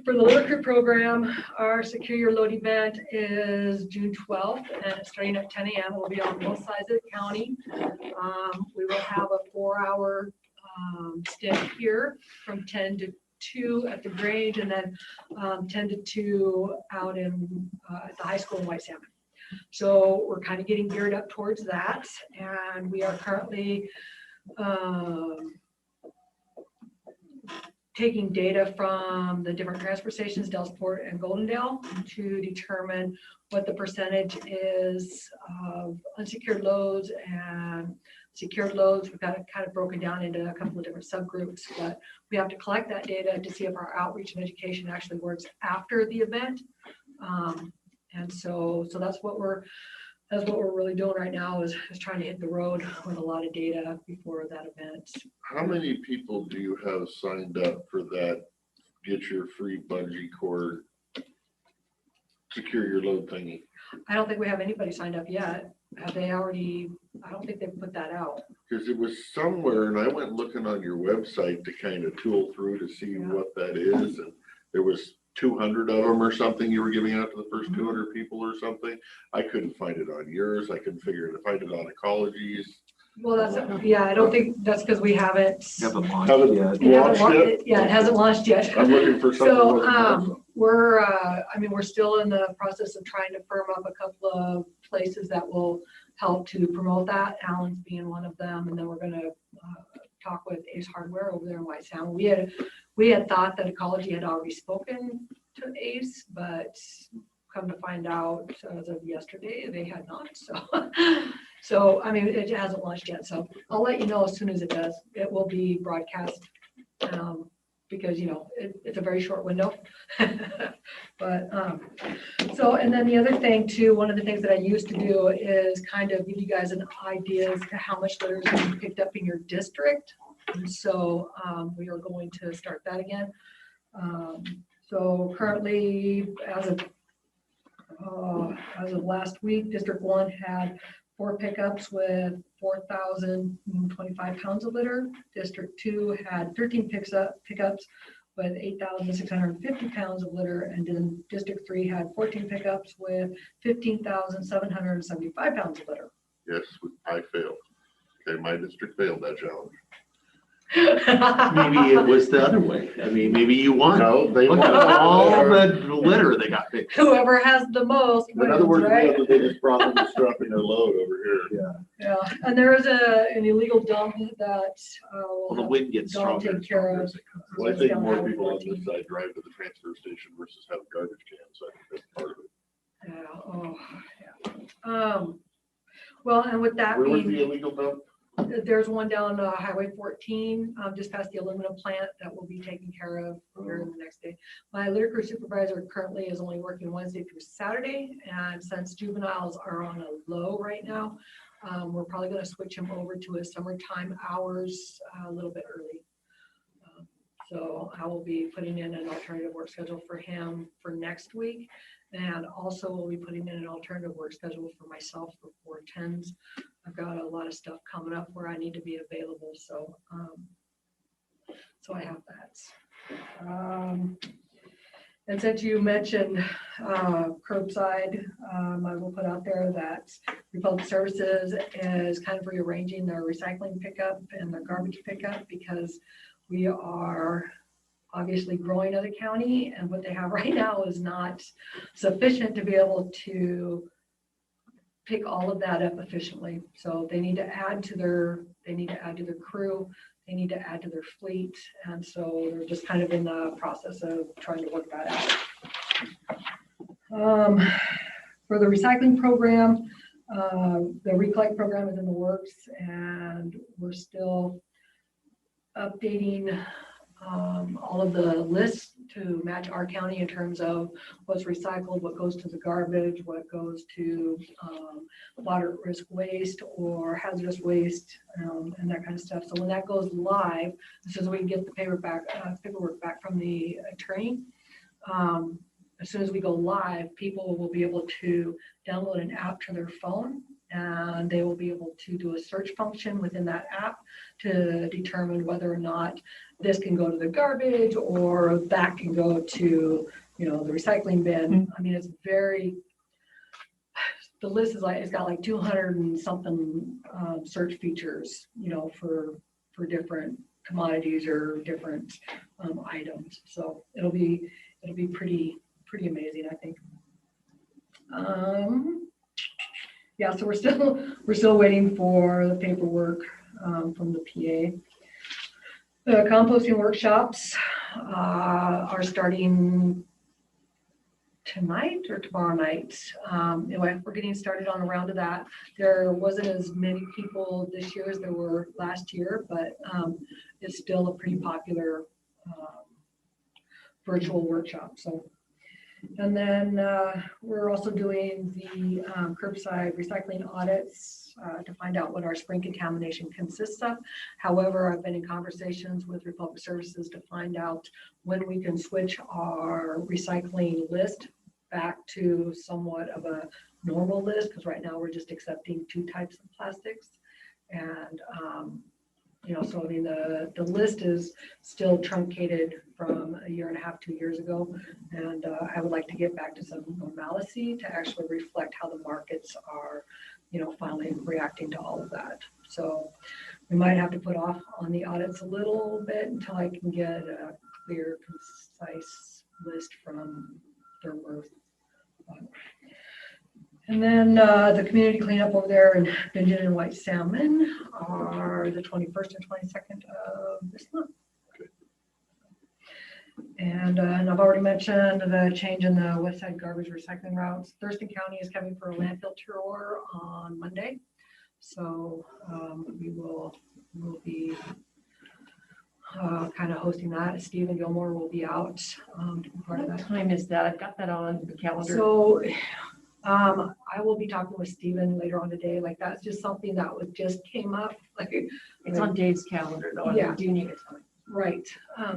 for the Litter Crew program, our Secure Your Load event is June 12th, and it's starting at 10 a.m. We'll be on both sides of the county. We will have a 4-hour stint here from 10 to 2 at the Grange, and then 10 to 2 out in at the high school in White Salmon. So we're kind of getting geared up towards that, and we are currently taking data from the different transfer stations, Delsport and Goldendale, to determine what the percentage is of unsecured loads and secured loads. We've got it kind of broken down into a couple of different subgroups, but we have to collect that data to see if our outreach and education actually works after the event. And so that's what we're really doing right now is trying to hit the road with a lot of data before that event. How many people do you have signed up for that, get your free bungee cord, secure your load thingy? I don't think we have anybody signed up yet. Have they already? I don't think they've put that out. Because it was somewhere, and I went looking on your website to kind of tool through to see what that is, and there was 200 of them or something you were giving out to the first 200 people or something. I couldn't find it on yours. I couldn't figure to find it on Ecology's. Well, I don't think that's because we haven't. Haven't launched Haven't yet. It hasn't launched lau- yet? Yeah, it hasn't launched yet. I'm looking for something. So, that wasn't we're still in the process of trying to firm up a couple of places that will help to promote that. Allen's being one of them, and then we're gonna talk with Ace Hardware over there in White Sound. We had thought that Ecology had already spoken to Ace, but come to find out as of yesterday, they had not, so. So, I mean, it hasn't launched yet, so I'll let you know as soon as it does. It will be broadcast, because, you know, it's a very short window. But, so, and then the other thing too, one of the things that I used to do is kind of give you guys an idea as to how much litter is being picked up in your district. And so, we are going to start that again. So currently, as of last week, District 1 had 4 pickups with 4,025 pounds of litter. District 2 had 13 pickups with 8,650 pounds of litter, and then District 3 had 14 pickups with 15,775 pounds of litter. Yes, I failed. Okay, my district failed that challenge. Maybe it was the other way. I mean, maybe you won. No, they Look at won. all the litter they got picked. Whoever has the most In other wins, words, right? the biggest problem is dropping their load over here. Yeah, and there is an illegal dump that Well, the will wind gets Don't stronger. take care of. Well, I It's think down more Highway people on 14. this side drive to the transfer station versus have garbage cans. I think that's part of it. Yeah, oh, yeah. Well, and with that Where was the being, illegal dump? there's one down Highway 14, just past the aluminum plant that will be taken care of here in the next day. My litter crew supervisor currently is only working Wednesday through Saturday, and since juveniles are on a low right now, we're probably going to switch him over to his summertime hours a little bit early. So I will be putting in an alternative work schedule for him for next week. And also we'll be putting in an alternative work schedule for myself for 410s. I've got a lot of stuff coming up where I need to be available. So, so I have that. And since you mentioned curbside, I will put out there that Republic Services is kind of rearranging their recycling pickup and their garbage pickup because we are obviously growing as a county, and what they have right now is not sufficient to be able to pick all of that up efficiently. So they need to add to their crew, they need to add to their fleet, and so they're just kind of in the process of trying to work that out. For the recycling program, the recollect program is in the works, and we're still updating all of the lists to match our county in terms of what's recycled, what goes to the garbage, what goes to water at risk waste or hazardous waste, and that kind of stuff. So when that goes live, as soon as we get the paperwork back from the attorney, as soon as we go live, people will be able to download an app to their phone, and they will be able to do a search function within that app to determine whether or not this can go to the garbage or that can go to, you know, the recycling bin. I mean, it's very, the list is like, it's got like 200 and something search features, you know, for different commodities or different items. So it'll be pretty amazing, I think. Yeah, so we're still waiting for the paperwork from the PA. The composting workshops are starting tonight or tomorrow night. Anyway, we're getting started on a round of that. There wasn't as many people this year as there were last year, but it's still a pretty popular virtual workshop. So. And then we're also doing the curbside recycling audits to find out what our spring contamination consists of. However, I've been in conversations with Republic Services to find out when we can switch our recycling list back to somewhat of a normal list, because right now we're just accepting 2 types of plastics. And you know, so I mean, the list is still truncated from a year and a half, 2 years ago. And I would like to get back to some normalcy to actually reflect how the markets are, you know, finally reacting to all of that. So we might have to put off on the audits a little bit until I can get a clear, concise list from Thurworth. And then the community cleanup over there in Bingen and White Salmon are the 21st and 22nd of this month. And I've already mentioned the change in the west side garbage recycling routes. Thurston County is coming for a landfill tour on Monday. So we'll be kind of hosting that. Stephen Gilmore will be out to be part of What that. time is that? I've got that on the calendar. So I will be talking with Stephen later on today. Like that's just something that just came up. Like It's on Dave's calendar though. and Yeah. I do need it. right.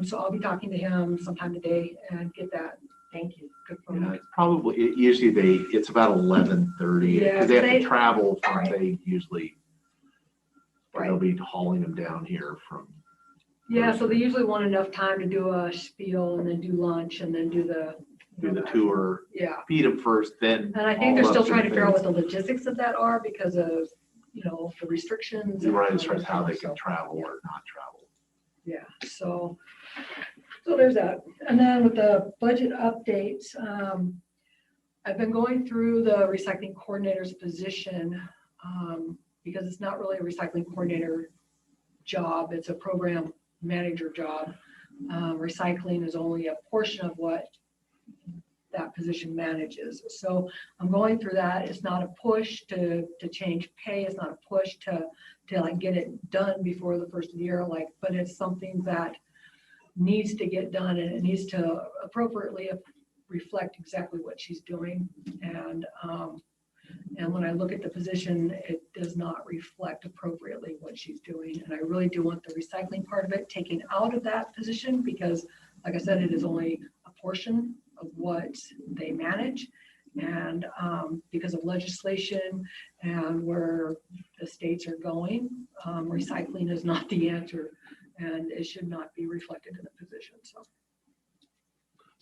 So I'll be talking to him sometime today and get that. Thank you. confirmed. Yeah, it's probably, usually it's about 11:30, Yeah, because they have they- to travel from, Right. they usually, they'll be hauling them down here from. Yeah, so they usually want enough time to do a spiel and then do lunch and then do the tour, Yeah. feed them first, then. And I think they're all still up trying to some figure out what things. the logistics of that are because of, the restrictions. and Right, as far as how they everything, can so, travel or not travel. Yeah, so there's that. And then with the budget updates, I've been going through the recycling coordinator's position because it's not really a recycling coordinator job, it's a program manager job. Recycling is only a portion of what that position manages. So I'm going through that. It's not a push to change pay. It's not a push to like get it done before the first of the year, but it's something that needs to get done and it needs to appropriately reflect exactly what she's doing. And when I look at the position, it does not reflect appropriately what she's doing. And I really do want the recycling part of it taken out of that position because, like I said, it is only a portion of what they manage. And because of legislation and where the states are going, recycling is not the answer and it should not be reflected in the position.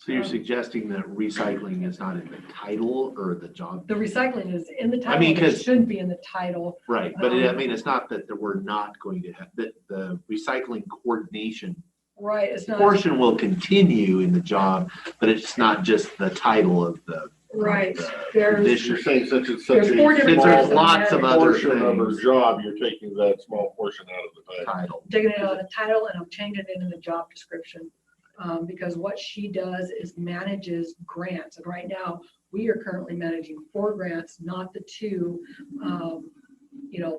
So you're suggesting that recycling is not in the title or the job? The recycling is in the title. mean, It 'cause- should be in the title. Right, but it's not that we're not going to have, that the recycling coordination Right, it's not. portion will continue in the job, but it's not just the title of the. Right, the there's, position. You're saying since it's such there's 4 a different Since types there's of lots of management. other portion of her things. job, you're taking that small portion out of the title. Title. Taking it out of the title and I'm changing it in the job description. Because what she does is manages grants. And right now, we are currently managing 4 grants, not the 2,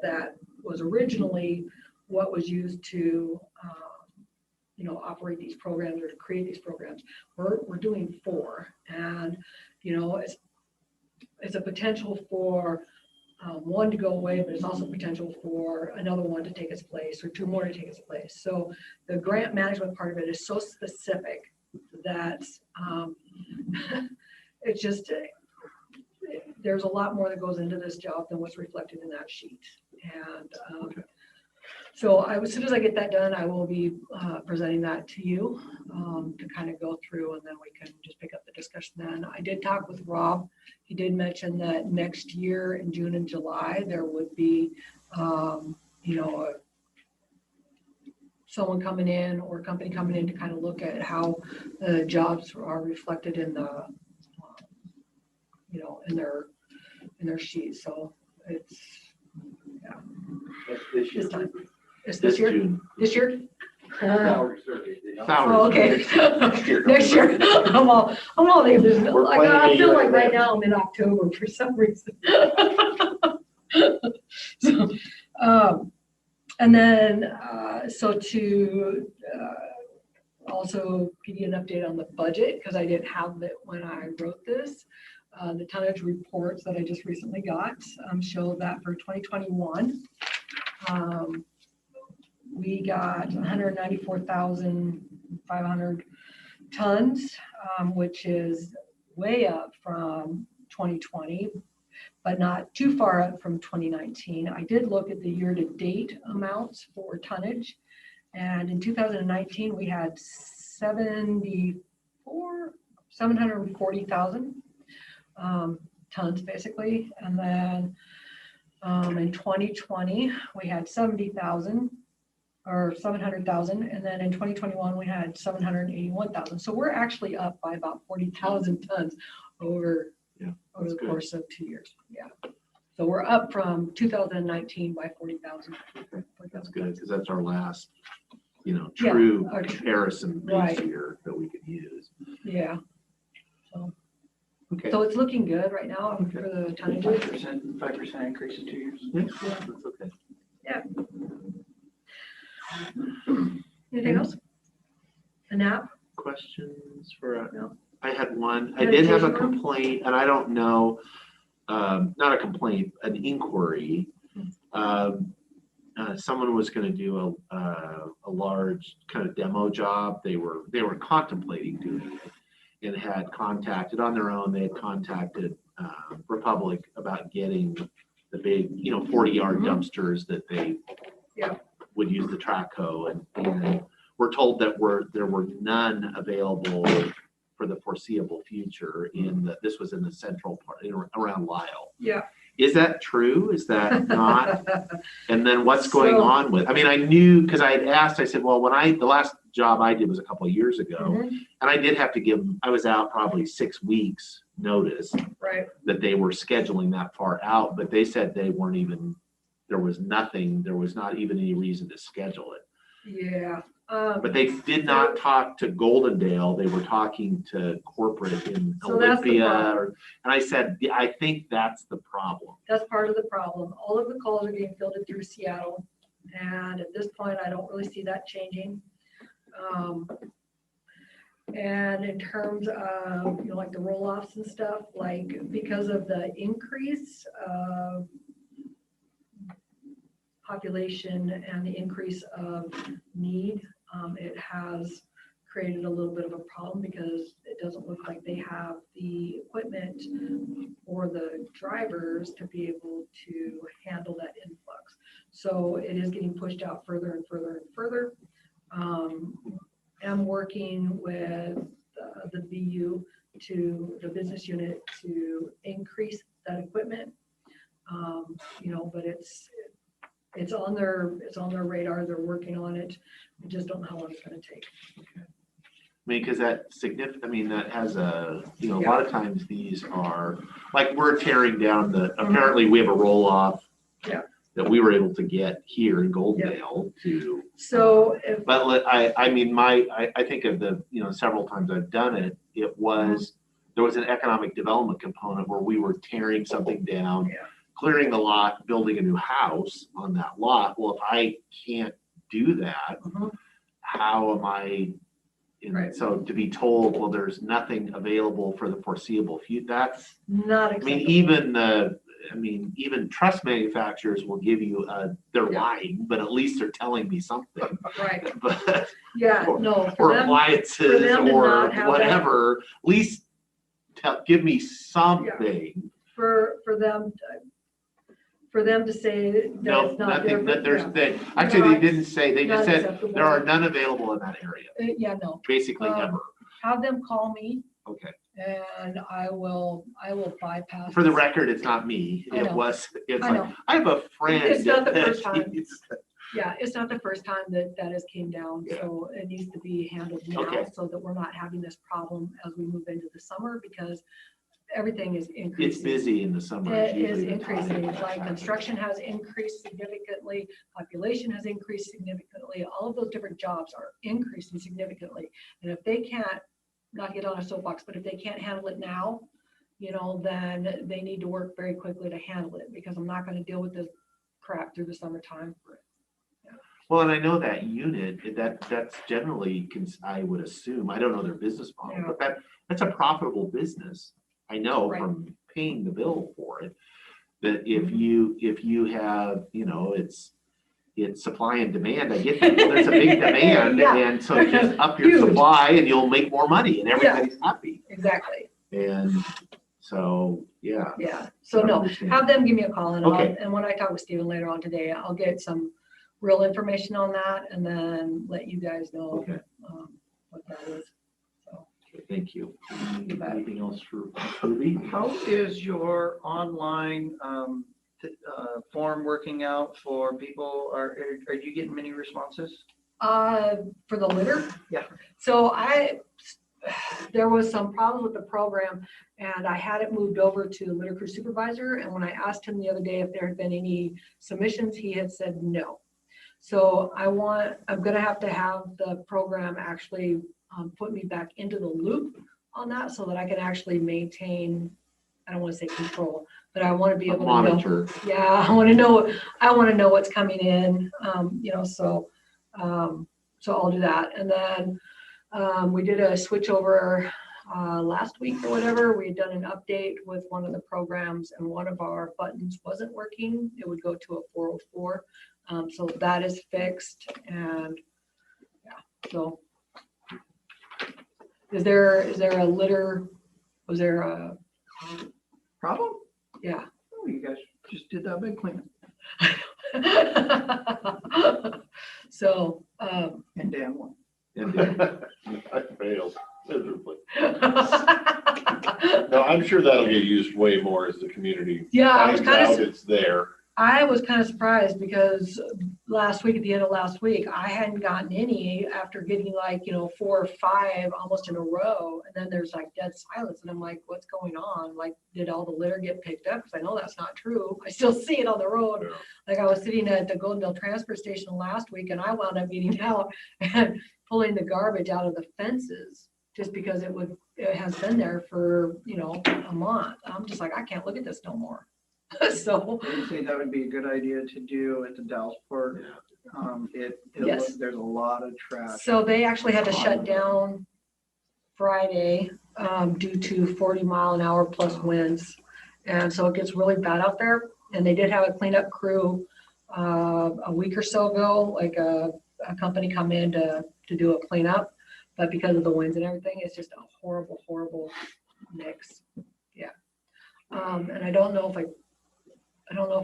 that was originally what was used to, operate these programs or to create these programs. We're doing 4 and, it's a potential for one to go away, but it's also potential for another one to take its place or 2 more to take its place. So the grant management part of it is so specific that it's just, there's a lot more that goes into this job than what's reflected in that sheet. And so as soon as I get that done, I will be presenting that to you to kind of go through and then we can just pick up the discussion then. I did talk with Rob. He did mention that next year in June and July, there would be, someone coming in or a company coming in to kind of look at how the jobs are reflected in the, in their sheets. So it's, this time. It's this year? June. This year? Salary. Oh, okay. Next year. Next year. I'm all like, We're I planning a feel year like right ahead. now I'm in October for some reason. So, and then, so to also give you an update on the budget, because I didn't have it when I wrote this. The tonnage reports that I just recently got show that for 2021, we got 194,500 tons, which is way up from 2020, but not too far up from 2019. I did look at the year-to-date amounts for tonnage, and in 2019 we had 740,000 tons basically, and then in 2020 we had 70,000 or 700,000, and then in 2021 we had 781,000. So we're actually up by about 40,000 tons over the good. course of 2 years. Yeah. So we're up from 2019 by 40,000. That's good, because that's our last, Yeah, true or- comparison base Right. here that we could use. Yeah. So, Okay. so it's looking good right now for the tonnages. 5% increase in 2 years. Yeah, that's okay. Anything else? A nap? Questions for, No. I had one, I did have a Meditation room? complaint, and I don't know, not a complaint, an inquiry. Someone was gonna do a large kind of demo job, they were contemplating doing it. And had contacted, on their own, they had contacted Republic about getting the big, 40-yard dumpsters that they Yeah. would use the track hoe, and we're told that there were none available for the foreseeable future this was in the central part, around Lyle. Yeah. Is that true? Is that not? And then what's going So- on with, I knew, because I had asked, I said, well, the last job I did was a couple of years ago, Mhm. and I did have to give, I was out probably 6 weeks notice Right. that they were scheduling that far out, but they said they weren't even, there was not even any reason to schedule it. Yeah. But they did not talk to Goldendale, they were talking to corporate in So that's the Olympia, problem. and I said, yeah, I think that's the problem. That's part of the problem. All of the calls are being filtered through Seattle. And at this point, I don't really see that changing. And in terms of, like the roll-offs and stuff, like because of the increase of population and the increase of need, it has created a little bit of a problem because it doesn't look like they have the equipment or the drivers to be able to handle that influx. So it is getting pushed out further and further and further. I'm working with the BU the business unit to increase that equipment. But it's on their radar. They're working on it. I just don't know how long it's going to take. Because that that has a lot of times these are, like, we're tearing down apparently we have a roll-off Yeah. that we were able to get here in Goldendale to. So if, But I think of the, several times I've done it, there was an economic development component where we were tearing something down, Yeah. clearing the lot, building a new house on that lot. Well, if I can't do that, Mhm. how am I? Right. So to be told, well, there's nothing available for the foreseeable future, that's, not acceptable. even truss manufacturers will give you, they're Yeah. lying, but at least they're telling me something. Right. But, Yeah, no, or appliances them to or not have that- whatever, at least give me something. for them to say that No, it's not nothing, that there's, yeah. actually, Not- they didn't say, they just not said, acceptable. there are none available in that area, Yeah, no. basically ever. Have them call me Okay. and I will bypass. For the record, it's not me. I know. It's I know. like, I have a friend. It's not the that first time. he's- Yeah, it's not the first time that has came down, so it needs to be handled now Okay. so that we're not having this problem as we move into the summer because everything is It's increasing. busy in the summer. It is usually the increasing. time. It's like construction has increased significantly, population has increased significantly. All of those different jobs are increasing significantly. And if they can't, not get on a soapbox, but if they can't handle it now, then they need to work very quickly to handle it because I'm not going to deal with this crap through the summertime. Well, and I know that unit, that's generally, I would assume, I don't know their business model, Yeah. but that's a profitable business. I know Right. from paying the bill for it, that if Mm-hmm. you have, it's supply and demand, I get that, there's a big demand, Yeah. and so just up your Huge. supply and you'll make more money and everybody's happy. Exactly. And so, yeah. Yeah. So I no, understand. have them give me a call and Okay. and when I talk with Stephen later on today, I'll get some real information on that and then let you guys know Okay, what that is. So, thank you. You bet. Anything else for Toby? How is your online form working out for people? Are you getting many responses? for the litter? Yeah. So there was some problems with the program and I had it moved over to the litter crew supervisor. And when I asked him the other day if there had been any submissions, he had said no. So I'm gonna have to have the program actually put me back into the loop on that so that I can actually maintain, I don't want to say control, but I want to be able to know. Monitor. Yeah, I want to know what's coming in, so I'll do that. And then we did a switch over last week or whatever. We had done an update with one of the programs and one of our buttons wasn't working. It would go to a 404. So that is fixed, and yeah, so. Is there a litter? Was there a Problem? Yeah. Oh, you guys just did that big cleanup. So, And Dan won. I failed miserably. No, I'm sure that'll get used way more as the community Yeah, I was finds kind out of, it's there. I was kind of surprised because last week, at the end of last week, I hadn't gotten any after getting like, 4 or 5 almost in a row. And then there's like dead silence. And I'm like, what's going on? Like, did all the litter get picked up? Because I know that's not true. I still see it on the road. Yeah. Like I was sitting at the Goldendale transfer station last week and I wound up getting out and pulling the garbage out of the fences just because it has been there for, a month. I'm just like, I can't look at this no more. So, I would say that would be a good idea to do at the Dallas Port. Yes. There's a lot of trash. so they actually had to shut down Friday due to 40-mile-an-hour plus winds. And so it gets really bad out there. And they did have a cleanup crew a week or so ago, like a company come in to do a cleanup. But because of the winds and everything, it's just a horrible, horrible mix. Yeah. And I don't know if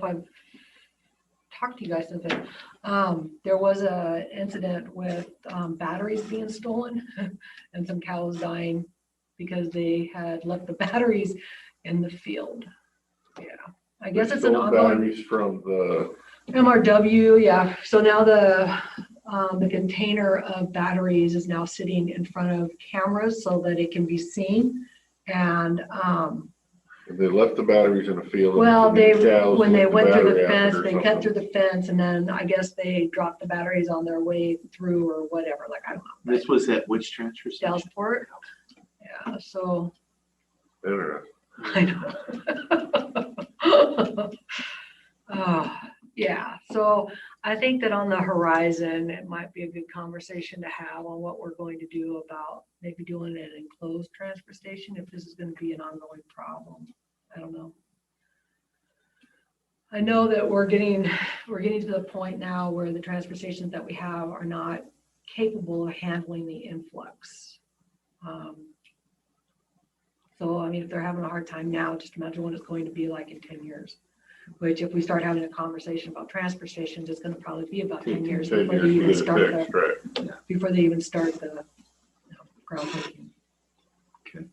I've talked to you guys since then. There was a incident with batteries being stolen and some cows dying because they had left the batteries in the field. Yeah, I guess They it's an stole ongoing batteries from the, MRW. Yeah, so now the container of batteries is now sitting in front of cameras so that it can be seen. And they left the batteries in a field. well, and the cows when they licked went through the battery fence, after they or cut through something. the fence, and then I guess they dropped the batteries on their way through or whatever, like, I don't know. This was at which transfer station? Dallasport. Yeah, so, Interesting. I know. Yeah, so I think that on the horizon, it might be a good conversation to have on what we're going to do about maybe doing an enclosed transfer station, if this is gonna be an ongoing problem. I don't know. I know that we're getting to the point now where the transfer stations that we have are not capable of handling the influx. So, I mean, if they're having a hard time now, just imagine what it's going to be like in 10 years. Which if we start having a conversation about transfer stations, it's gonna probably be about 10 years 10 before they years even to get start it fixed, the, right? before they even start the groundbreaking. Okay.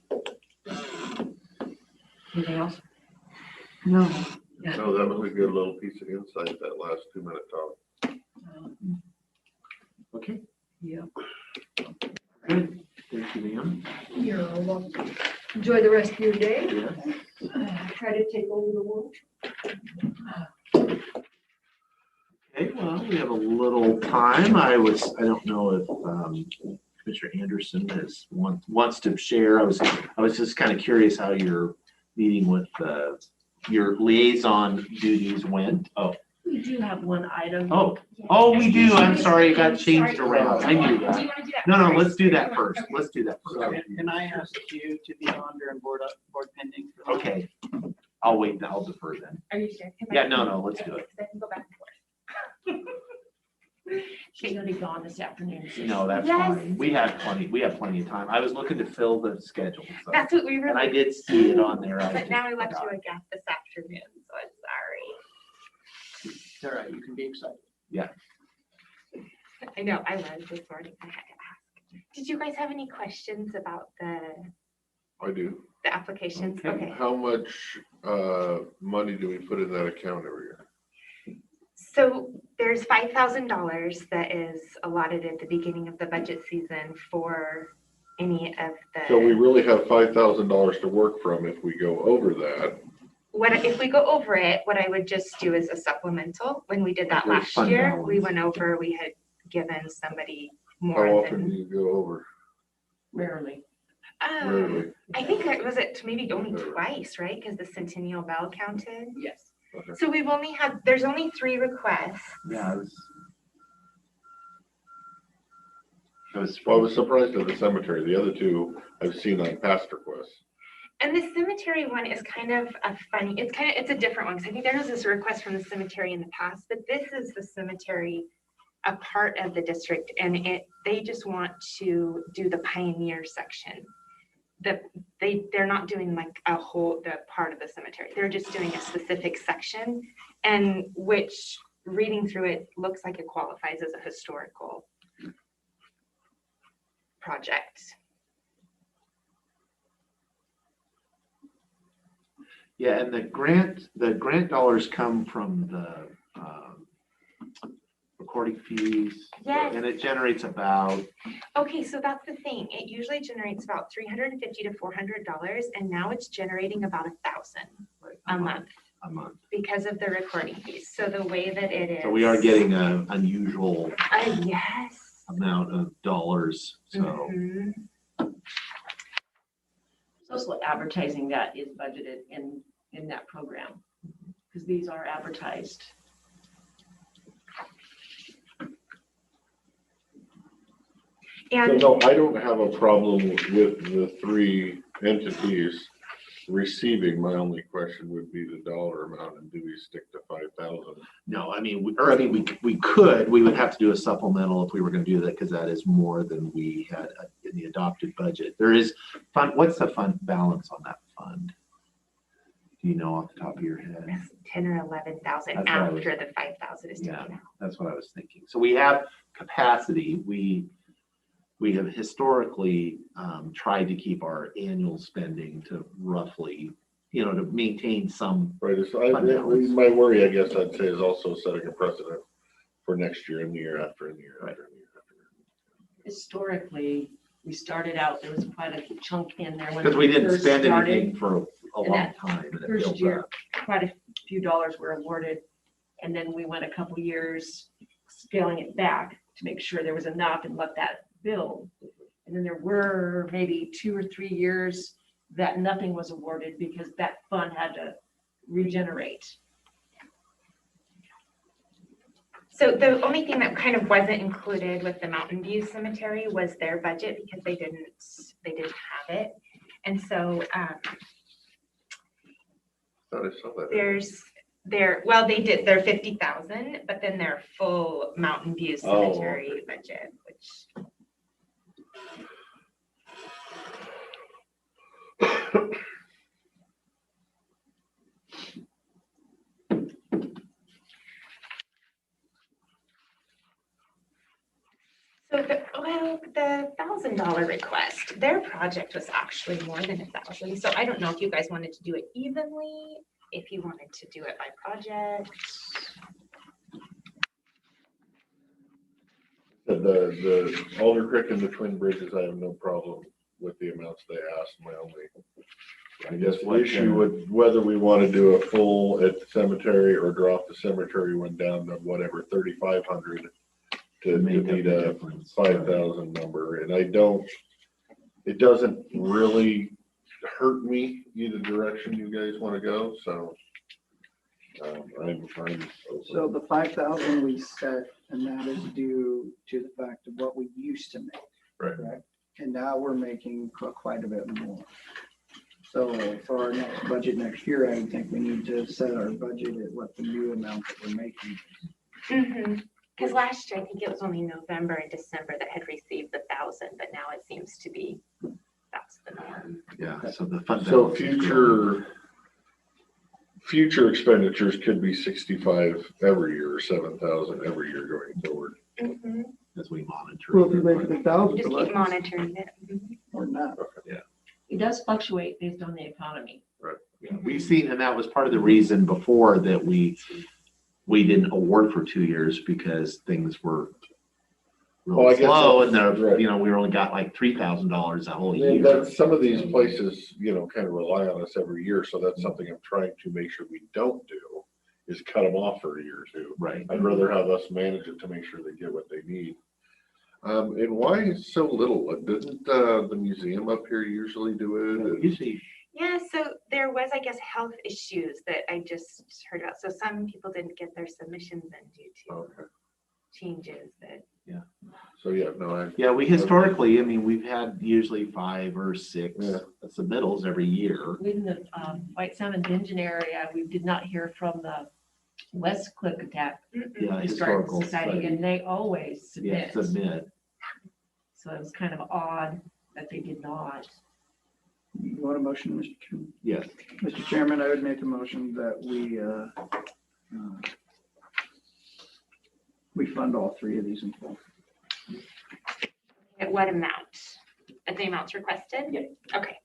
Anything else? No. Yeah. No, that was a good little piece of insight, that last 2-minute talk. Okay, Yeah. good. Thank you, ma'am. You're welcome. Enjoy the rest of your day. Yeah. Try to take over the world. Okay, well, we have a little time. I don't know if Commissioner Anderson wants to share. I was just kind of curious how your meeting with your liaison duties went. Oh, We do have one item. oh, we do. I'm sorry, it got changed around. I knew Do you that. want to do that? No, first? let's do that first. Let's do that first. Can I ask you to be on during board pending? for that? Okay, I'll wait. I'll defer then. Are you sure? 'Cause I Yeah, can- no, let's do it. 'cause I can go back and forth. She's gonna be gone this afternoon. No, that's Yes. fine. We have plenty of time. I was looking to fill the schedule. So. That's what we And I really, did see it on there. I but just now we left you forgot. a gap this afternoon, so I'm sorry. It's all right, you can be excited. I know, I was this morning. I had to ask. Did you guys have any questions about the I do. applications? Okay. Okay. How much money do we put in that account every year? So there's $5,000 that is allotted at the beginning of the budget season for any of the. So we really have $5,000 to work from if we go over that. if we go over it, what I would just do is a supplemental. When we did that Like last fund year, we balance. went over, we had given somebody How more often do than, you go over? Rarely. Rarely. I think that was it maybe only twice, right? Because the Centennial Bell counted. Yes. Okay. So we've only had, there's only 3 requests. Yeah, I was Well, I was surprised at the cemetery. The other two I've seen on past requests. And the cemetery one is kind of a funny, it's a different one, because I think there was this request from the cemetery in the past, but this is the cemetery, a part of the district, and they just want to do the pioneer section. They're not doing like the part of the cemetery, they're just doing a specific section, and which, reading through it, looks like it qualifies as a historical project. Yeah, and the grant dollars come from the recording fees. Yes. And it generates about, Okay, so that's the thing. It usually generates about $350 to $400, and now it's generating about $1,000 a month because of the recording fees. So the way that it is. So we are getting an unusual Yes. amount of dollars, so. Mhm. There's also advertising that is budgeted in that program, because these are advertised. So And no, I don't have a problem with the 3 entities receiving. My only question would be the dollar amount, and do we stick to 5,000? No, I mean, we would have to do a supplemental if we were gonna do that, because that is more than we had in the adopted budget. There is fund, what's the fund balance on that fund? Do you know off the top of your head? 10 or 11,000 That's what I was- after the 5,000 is taken Yeah. out. That's what I was thinking. So we have capacity. We have historically tried to keep our annual spending to roughly, to maintain some. Right, so Fund balance. my worry, I guess I'd say, is also setting a precedent for next year and the year after and the year after and the year after. Historically, we started out, there was quite a chunk in there. when Because we didn't first spend started. anything for a And long that time. And it First built year, up. quite a few dollars were awarded, and then we went a couple years scaling it back to make sure there was enough and let that build. And then there were maybe 2 or 3 years that nothing was awarded because that fund had to regenerate. So the only thing that kind of wasn't included with the Mountain View Cemetery was their budget, because they didn't have it. And so Thought I saw that. they did their 50,000, but then their full Mountain View Oh, Cemetery budget, which. So the $1,000 request, their project was actually more than 1,000. So I don't know if you guys wanted to do it evenly, if you wanted to do it by project. The Alder Creek and the Twin Bridges, I have no problem with the amounts they asked. My only, I guess, the issue with whether we want to do a full at the cemetery or drop the cemetery one down to whatever, 3,500 to Make up meet the a difference. 5,000 number. And it doesn't really hurt me either direction you guys want to go, so I'm open. So the 5,000 we set, and that is due to the fact of what we used to make. Right. Correct? And now we're making quite a bit more. So for our next budget next year, I think we need to set our budget at what the new amount that we're making. Because last year, I think it was only November and December that had received the 1,000, but now it seems to be, that's the norm. Yeah, so the fund. So balance is growing. future expenditures could be 65 every year or 7,000 every year going forward. As we monitor. Well, if you make it 1,000, Just keep monitoring it. or not. It does fluctuate based on the economy. Yeah, we've seen, and that was part of the reason before that we didn't award for 2 years, because things were Oh, I really guess slow and that's the, right. we only got like $3,000 a whole Yeah, year. but some of these places, kind of rely on us every year, so that's something I'm trying to make sure we don't do, is cut them off for a year or two. Right. I'd rather have us manage it to make sure they get what they need. And why is so little? Didn't the museum up here usually do it? Usually, Yeah, so there was, I guess, health issues that I just heard about. So some people didn't get their submissions in due to Okay, changes that. so yeah, no, yeah, we historically, I mean, we've had usually 5 or 6 Yeah. submittals every year. In the White Salmon Dungeon area, we did not hear from the West Klickitat Yeah, Historical historical Society, study. and they always Yeah, submit. submit. So it was kind of odd that they did not. You want a motion, Mr. Chairman? Yes. Mr. Chairman, I would make a motion that we fund all 3 of these in full. At what amount? At the amounts requested? Yeah. Okay.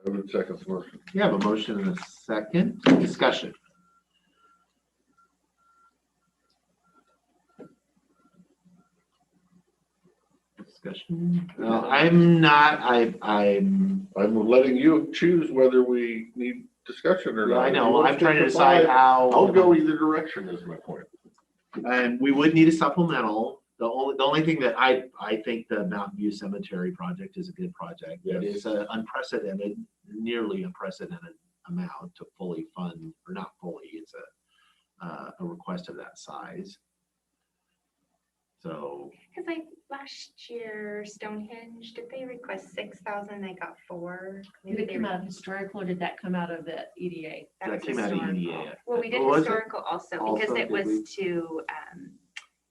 I would second the motion. You have a motion and a second. Discussion. Discussion. No, I'm not, I'm, I'm letting you choose whether we need discussion or yeah, not. I If you know, wanna I'm stick trying to to decide 5, how. I'll go either direction is my point. And we would need a supplemental. The only thing that I think the Mountain View Cemetery project is a good project. It Yes. is an unprecedented, nearly unprecedented amount to fully fund, or not fully, it's a request of that size. So, Because like last year, Stonehenge, did they request 6,000? They got 4. Did Maybe it they come out of historical or did that come out of the E EDA? that was came out of historical. EDA. Well, we did Oh, was it? historical also because Also, it did was we? to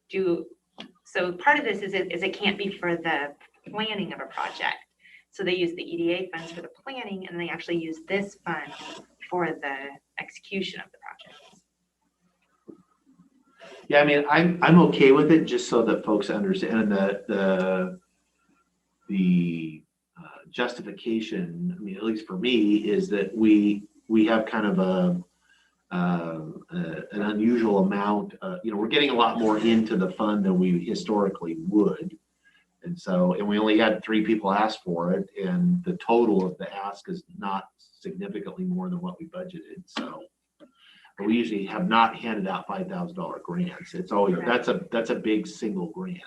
do, so part of this is it can't be for the planning of a project. So they use the EDA funds for the planning and they actually use this fund for the execution of the project. Yeah, I mean, I'm okay with it just so that folks understand and the justification, I mean, at least for me, is that we have kind of an unusual amount, we're getting a lot more into the fund than we historically would. And so, and we only had 3 people ask for it, and the total of the ask is not significantly more than what we budgeted, so. But we usually have not handed out $5,000 grants. It's always, that's a big single grant.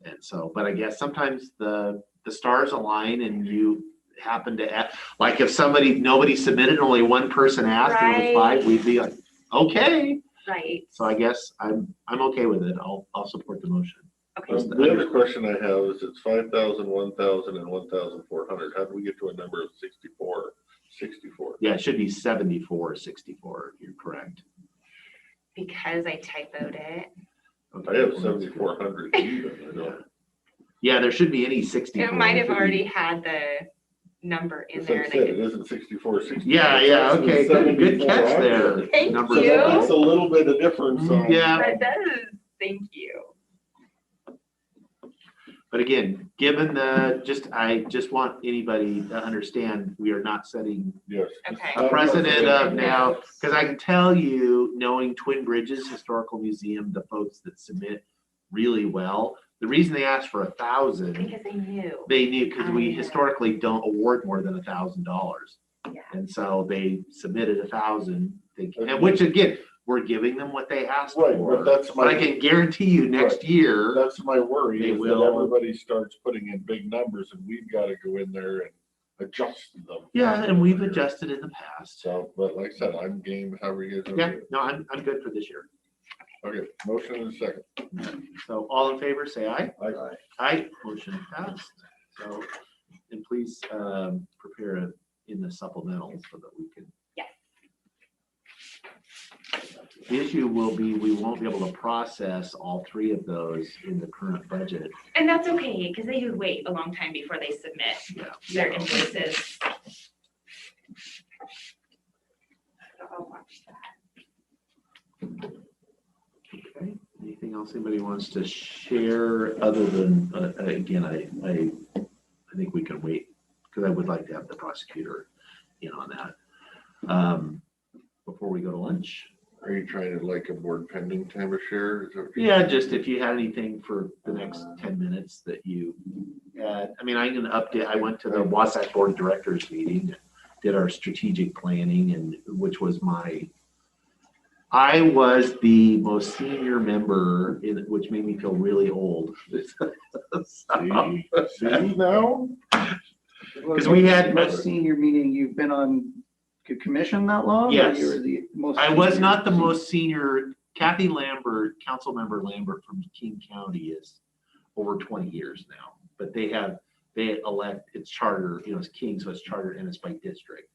And so, but I guess sometimes the stars align and you happen to, like if nobody submitted, only 1 person asked and it was 5, we'd be like, okay. Right. So I guess I'm okay with it. I'll support the motion. Okay. The other question I have is it's 5,000, 1,000, and 1,400. How do we get to a number of 64? Yeah, it should be 7464. You're correct. Because I typoed it. I have 7,400 even. I don't. Yeah, there should be any 64. It might have Should be- already had the number in As there. I and said, I it could- isn't 64, 60. Yeah, okay, good catch there. Thank Number you. seven. That's a little bit of difference. Yeah. That does. Thank you. But again, given I just want anybody to understand, we are not setting Yes. Okay. a precedent of now, because I can tell you, knowing Twin Bridges Historical Museum, the folks that submit really well, the reason they asked for 1,000, Because I knew. they knew, because we Yeah. historically don't award more than $1,000. Yeah. And so they submitted 1,000, and which again, we're giving them what they asked Right, for. but that's But I my, can guarantee you next year, that's my worry, They is that will. everybody starts putting in big numbers and we've got to go in there and adjust them. yeah, and we've adjusted in the past. So, but like I said, I'm game, however you guys. Yeah, no, I'm good for this year. Okay, motion and a second. So all in favor, say aye. Aye. Aye, motion passed. So, and please prepare it in the supplemental so that we can. Yes. The issue will be, we won't be able to process all 3 of those in the current budget. And that's okay, because they could wait a long time before they submit Yeah. their invoices. So I'll watch that. Okay, anything else anybody wants to share other than, again, I think we can wait, because I would like to have the prosecutor in on that. Before we go to lunch, Are you trying to like a board pending time of share? Is that what you- Yeah, just if you had anything for the next 10 minutes that you, I mean, I can update, I went to the Wasatch Board of Directors meeting, did our strategic planning and which was I was the most senior member which made me feel really old. See now? Because we had- Most senior meeting, you've been on commission that long? or Yes. You were the most. I was senior? not the most senior. Kathy Lambert, council member Lambert from King County is over 20 years now, but they elect, it's charter, it's King, so it's charter and it's by district.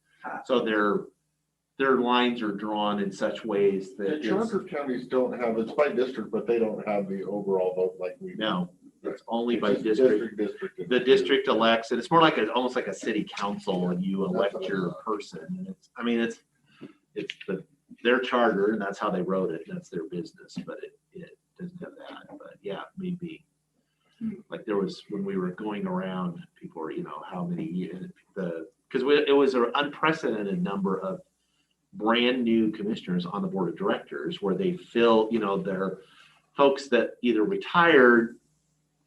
So their lines are drawn in such ways The that it's, charter counties don't have, it's by district, but they don't have the overall vote like we do. no, it's only It's by just district. district. The district elects, and it's more like almost like a city council, and you elect your person. And it's their charter, and that's how they wrote it, and that's their business, but it doesn't have that. But yeah, maybe like there was when we were going around, people were, how many years because it was an unprecedented number of brand new commissioners on the board of directors where they fill, their folks that either retired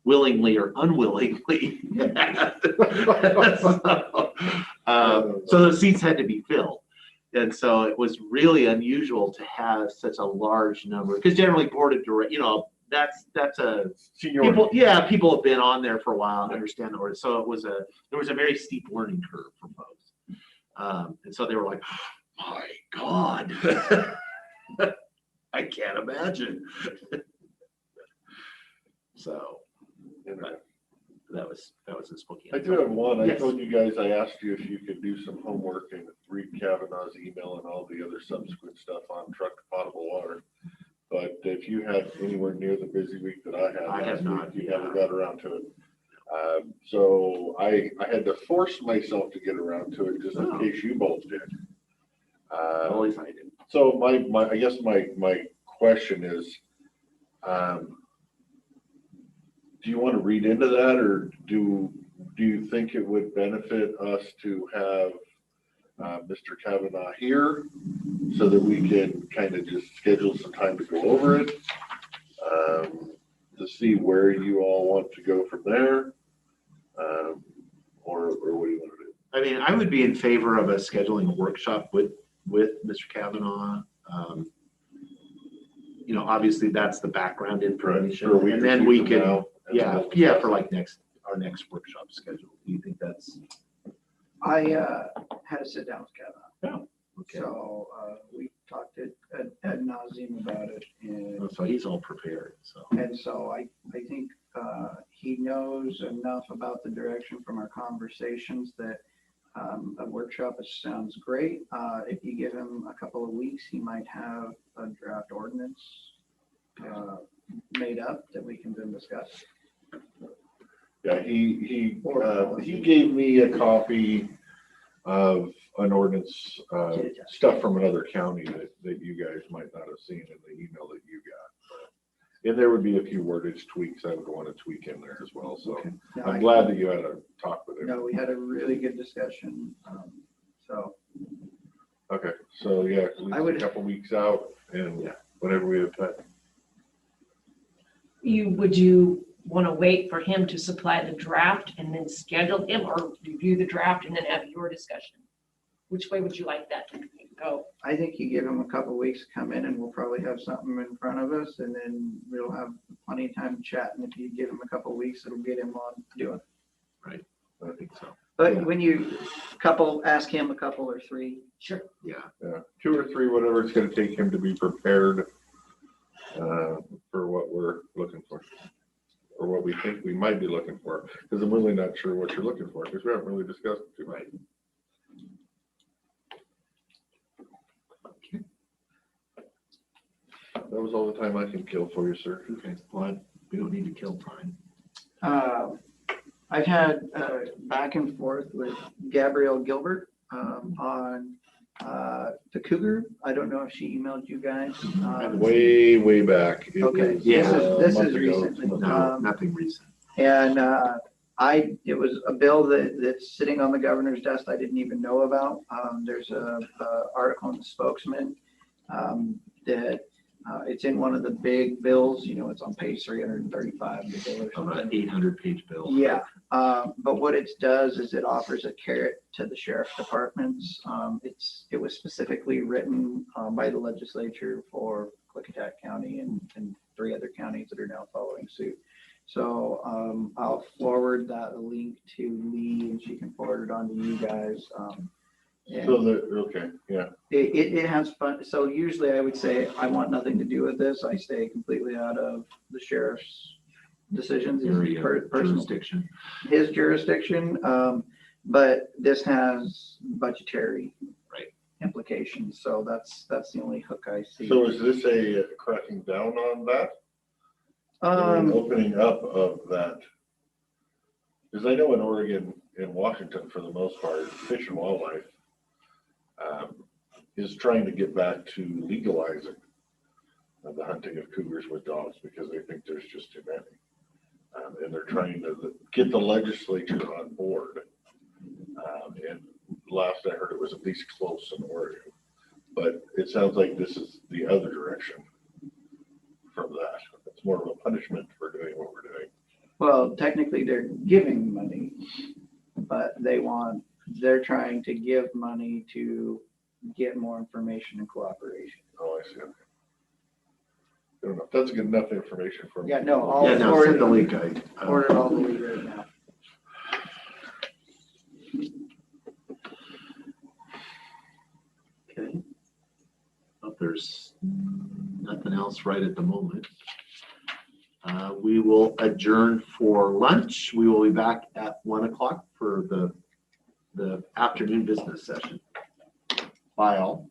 willingly or unwillingly. So the seats had to be filled. And so it was really unusual to have such a large number, because generally board of directors, that's a people have been on there for a while and understand the order. So there was a very steep learning curve for folks. And so they were like, oh, my God, I can't imagine. So that was in Spokane. I do have one. I Yes. told you guys, I asked you if you could do some homework and read Kavanaugh's email and all the other subsequent stuff on truck potable water. But if you had anywhere near the busy week that I have last not, week, you haven't got around to it. So I had to force myself to get around to it just in case you both did. Always I did. So I guess my question is, do you want to read into that, or do you think it would benefit us to have Mr. Kavanaugh here so that we can kind of just schedule some time to go over it, to see where you all want to go from there, or what do you want to do? I mean, I would be in favor of scheduling a workshop with Mr. Kavanaugh. Obviously that's the background information, For a week and or then two we from can, now, and yeah, we'll discuss for it. like our next workshop schedule. Do you think that's I had to sit down with Kevin. okay? So we talked ad nauseum about it, and So he's all prepared. So I think he knows enough about the direction from our conversations that a workshop sounds great. If you give him a couple of weeks, he might have a draft ordinance made up that we can then discuss. Yeah, he gave me a copy of an ordinance, stuff from another county that you guys might not have seen in the email that you got. And there would be a few wordage tweaks I would want to tweak in there as well. So No, I'm glad that you had a talk with him. No, we had a really good discussion. Okay, so yeah, at I least would- a couple weeks out and whenever we have time. Would you want to wait for him to supply the draft and then schedule him, or review the draft and then have your discussion? Which way would you like that to go? I think you give him a couple of weeks to come in and we'll probably have something in front of us, and then we'll have plenty of time to chat. And if you give him a couple of weeks, it'll get him on doing. I think so. But Yeah. when you ask him a couple or three. Sure. Yeah. Yeah, 2 or 3, whatever it's gonna take him to be prepared for what we're looking for. Or what we think we might be looking for, because I'm really not sure what you're looking for, because we haven't really discussed it too much. That was all the time I can kill for you, sir. Okay. Well, we don't need to kill time. I've had back and forth with Gabrielle Gilbert on the Cougar. I don't know if she emailed you guys. Way back. It Okay, was, yeah, this a month is ago. recently. No, nothing recent. And it was a bill that's sitting on the governor's desk I didn't even know about. There's a article in the Spokesman that it's in one of the big bills, it's on page 335 of the bill or About something. 800-page bill. Yeah, but what it does is it offers a carrot to the sheriff's departments. It was specifically written by the legislature for Klickitat County and 3 other counties that are now following suit. So I'll forward that link to Lee and she can forward it on to you guys. And So okay, yeah. it has fun. So usually I would say I want nothing to do with this. I stay completely out of the sheriff's decisions. It's personal Jurisdiction. his jurisdiction, but this has budgetary implications. So that's the only hook I see. So is this a cracking down on that? Or an opening up of that? Because I know in Oregon, in Washington, for the most part, Fish and Wildlife is trying to get back to legalizing the hunting of cougars with dogs because they think there's just too many. And they're trying to get the legislature on board. And last I heard, it was at least close in Oregon. But it sounds like this is the other direction from that. It's more of a punishment for doing what we're doing. Well, technically they're giving money, but they're trying to give money to get more information and cooperation. Oh, I see. Okay. I don't know if that's good enough information for me. Yeah, no, Yeah, I'll no, forward send the it, link. I forward it all the way right now. Okay. If there's nothing else right at the moment, we will adjourn for lunch. We will be back at 1 o'clock for the afternoon business session. Bye all.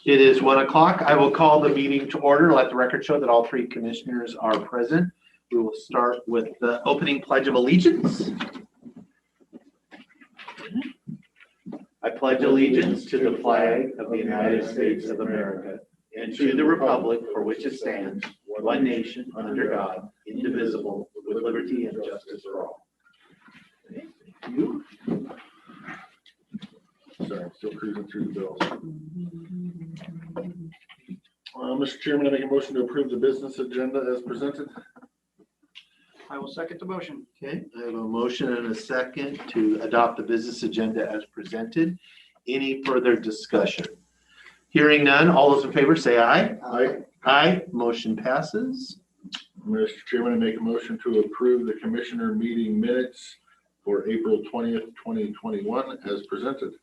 It is 1 o'clock. I will call the meeting to order. Let the record show that all 3 commissioners are present. We will start with the opening pledge of allegiance. I pledge allegiance to the flag of the United States of America and to the republic for which it stands, one nation, under God, indivisible, with liberty and justice for all. Thank you. Sorry, I'm still cruising through the bills. Mr. Chairman, I make a motion to approve the business agenda as presented. I will second the motion. Okay, I have a motion and a second to adopt the business agenda as presented. Any further discussion? Hearing none, all those in favor say aye. Aye. Aye, motion passes. Mr. Chairman, I make a motion to approve the commissioner meeting minutes for April 20th, 2021 as presented.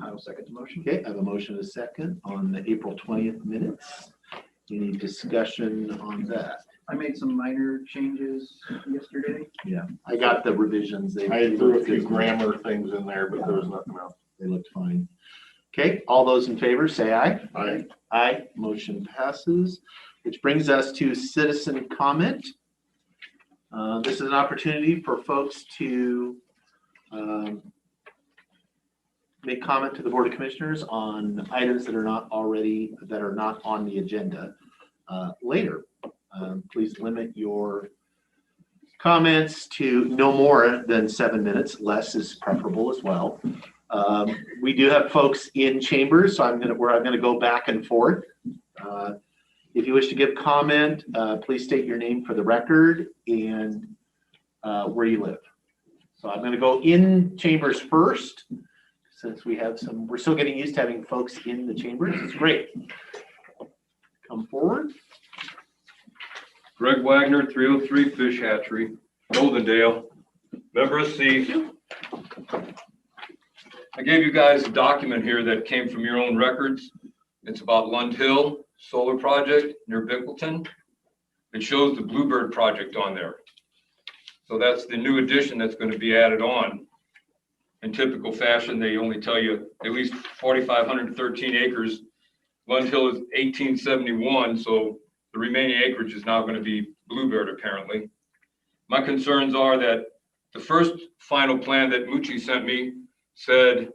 I will second the motion. Okay, I have a motion and a second on the April 20th minutes. Any discussion on that? I made some minor changes yesterday. Yeah, I got the revisions. They I threw a looked few good. grammar things in there, but there was nothing else. They looked fine. Okay, all those in favor say aye. Aye. Aye, motion passes, which brings us to citizen comment. This is an opportunity for folks to make comment to the Board of Commissioners on items that are not on the agenda later. Please limit your comments to no more than 7 minutes. Less is preferable as well. We do have folks in chambers, so I'm gonna go back and forth. If you wish to give comment, please state your name for the record and where you live. So I'm gonna go in chambers first, since we're still getting used to having folks in the chambers. It's great. Come forward. Greg Wagner, 303 Fish Hatchery, Goldendale, member of C. I gave you guys a document here that came from your own records. It's about Lund Hill Solar Project near Bickleton. It shows the Bluebird project on there. So that's the new addition that's going to be added on. In typical fashion, they only tell you at least 4,513 acres. Lund Hill is 1871, so the remaining acreage is now going to be Bluebird apparently. My concerns are that the first final plan that Mucci sent me said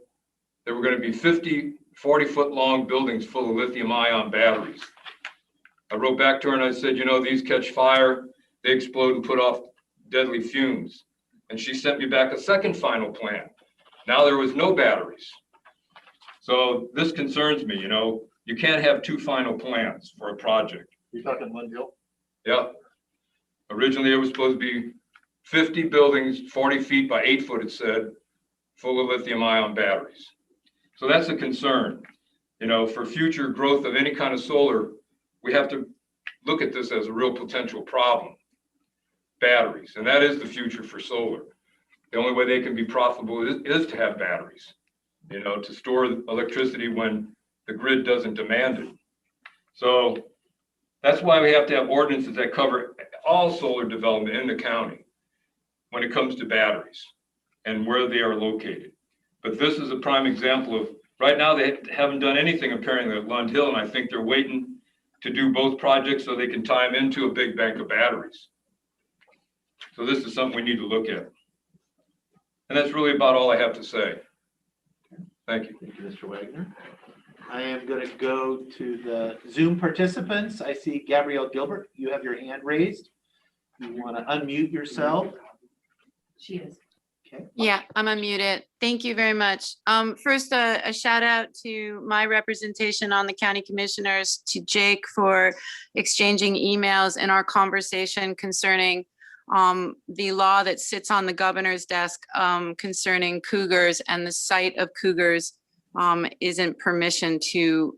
there were going to be 50 40-foot long buildings full of lithium ion batteries. I wrote back to her and I said, these catch fire, they explode and put off deadly fumes. And she sent me back a second final plan. Now there was no batteries. So this concerns me, you can't have two final plans for a project. You're talking Lund Hill? Yeah. Originally, it was supposed to be 50 buildings, 40 feet by 8 foot, it said, full of lithium ion batteries. So that's a concern. For future growth of any kind of solar, we have to look at this as a real potential problem. Batteries, and that is the future for solar. The only way they can be profitable is to have batteries, to store electricity when the grid doesn't demand it. So that's why we have to have ordinances that cover all solar development in the county when it comes to batteries and where they are located. But this is a prime example of, right now, they haven't done anything apparently at Lund Hill, and I think they're waiting to do both projects so they can tie them into a big bank of batteries. So this is something we need to look at. And that's really about all I have to say. Thank you. Thank you, Mr. Wagner. I am going to go to the Zoom participants. I see Gabrielle Gilbert. You have your hand raised. You want to unmute yourself? She is. Okay. Yeah, I'm unmuted. Thank you very much. First, a shout out to my representation on the county commissioners, to Jake for exchanging emails in our conversation concerning the law that sits on the governor's desk concerning cougars, and the site of cougars isn't permission to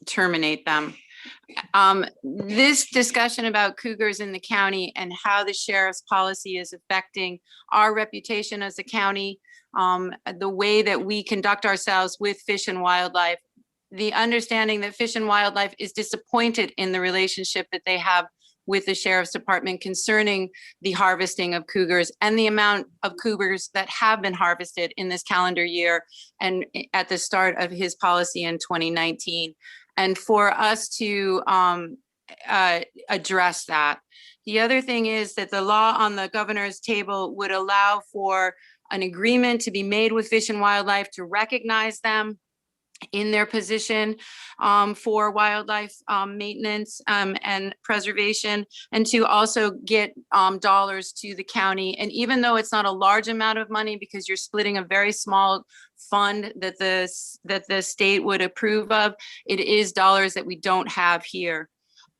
terminate them. This discussion about cougars in the county and how the sheriff's policy is affecting our reputation as a county, the way that we conduct ourselves with Fish and Wildlife, the understanding that Fish and Wildlife is disappointed in the relationship that they have with the sheriff's department concerning the harvesting of cougars and the amount of cougars that have been harvested in this calendar year and at the start of his policy in 2019. And for us to address that. The other thing is that the law on the governor's table would allow for an agreement to be made with Fish and Wildlife to recognize them in their position for wildlife maintenance and preservation, and to also get dollars to the county. And even though it's not a large amount of money, because you're splitting a very small fund that the state would approve of, it is dollars that we don't have here.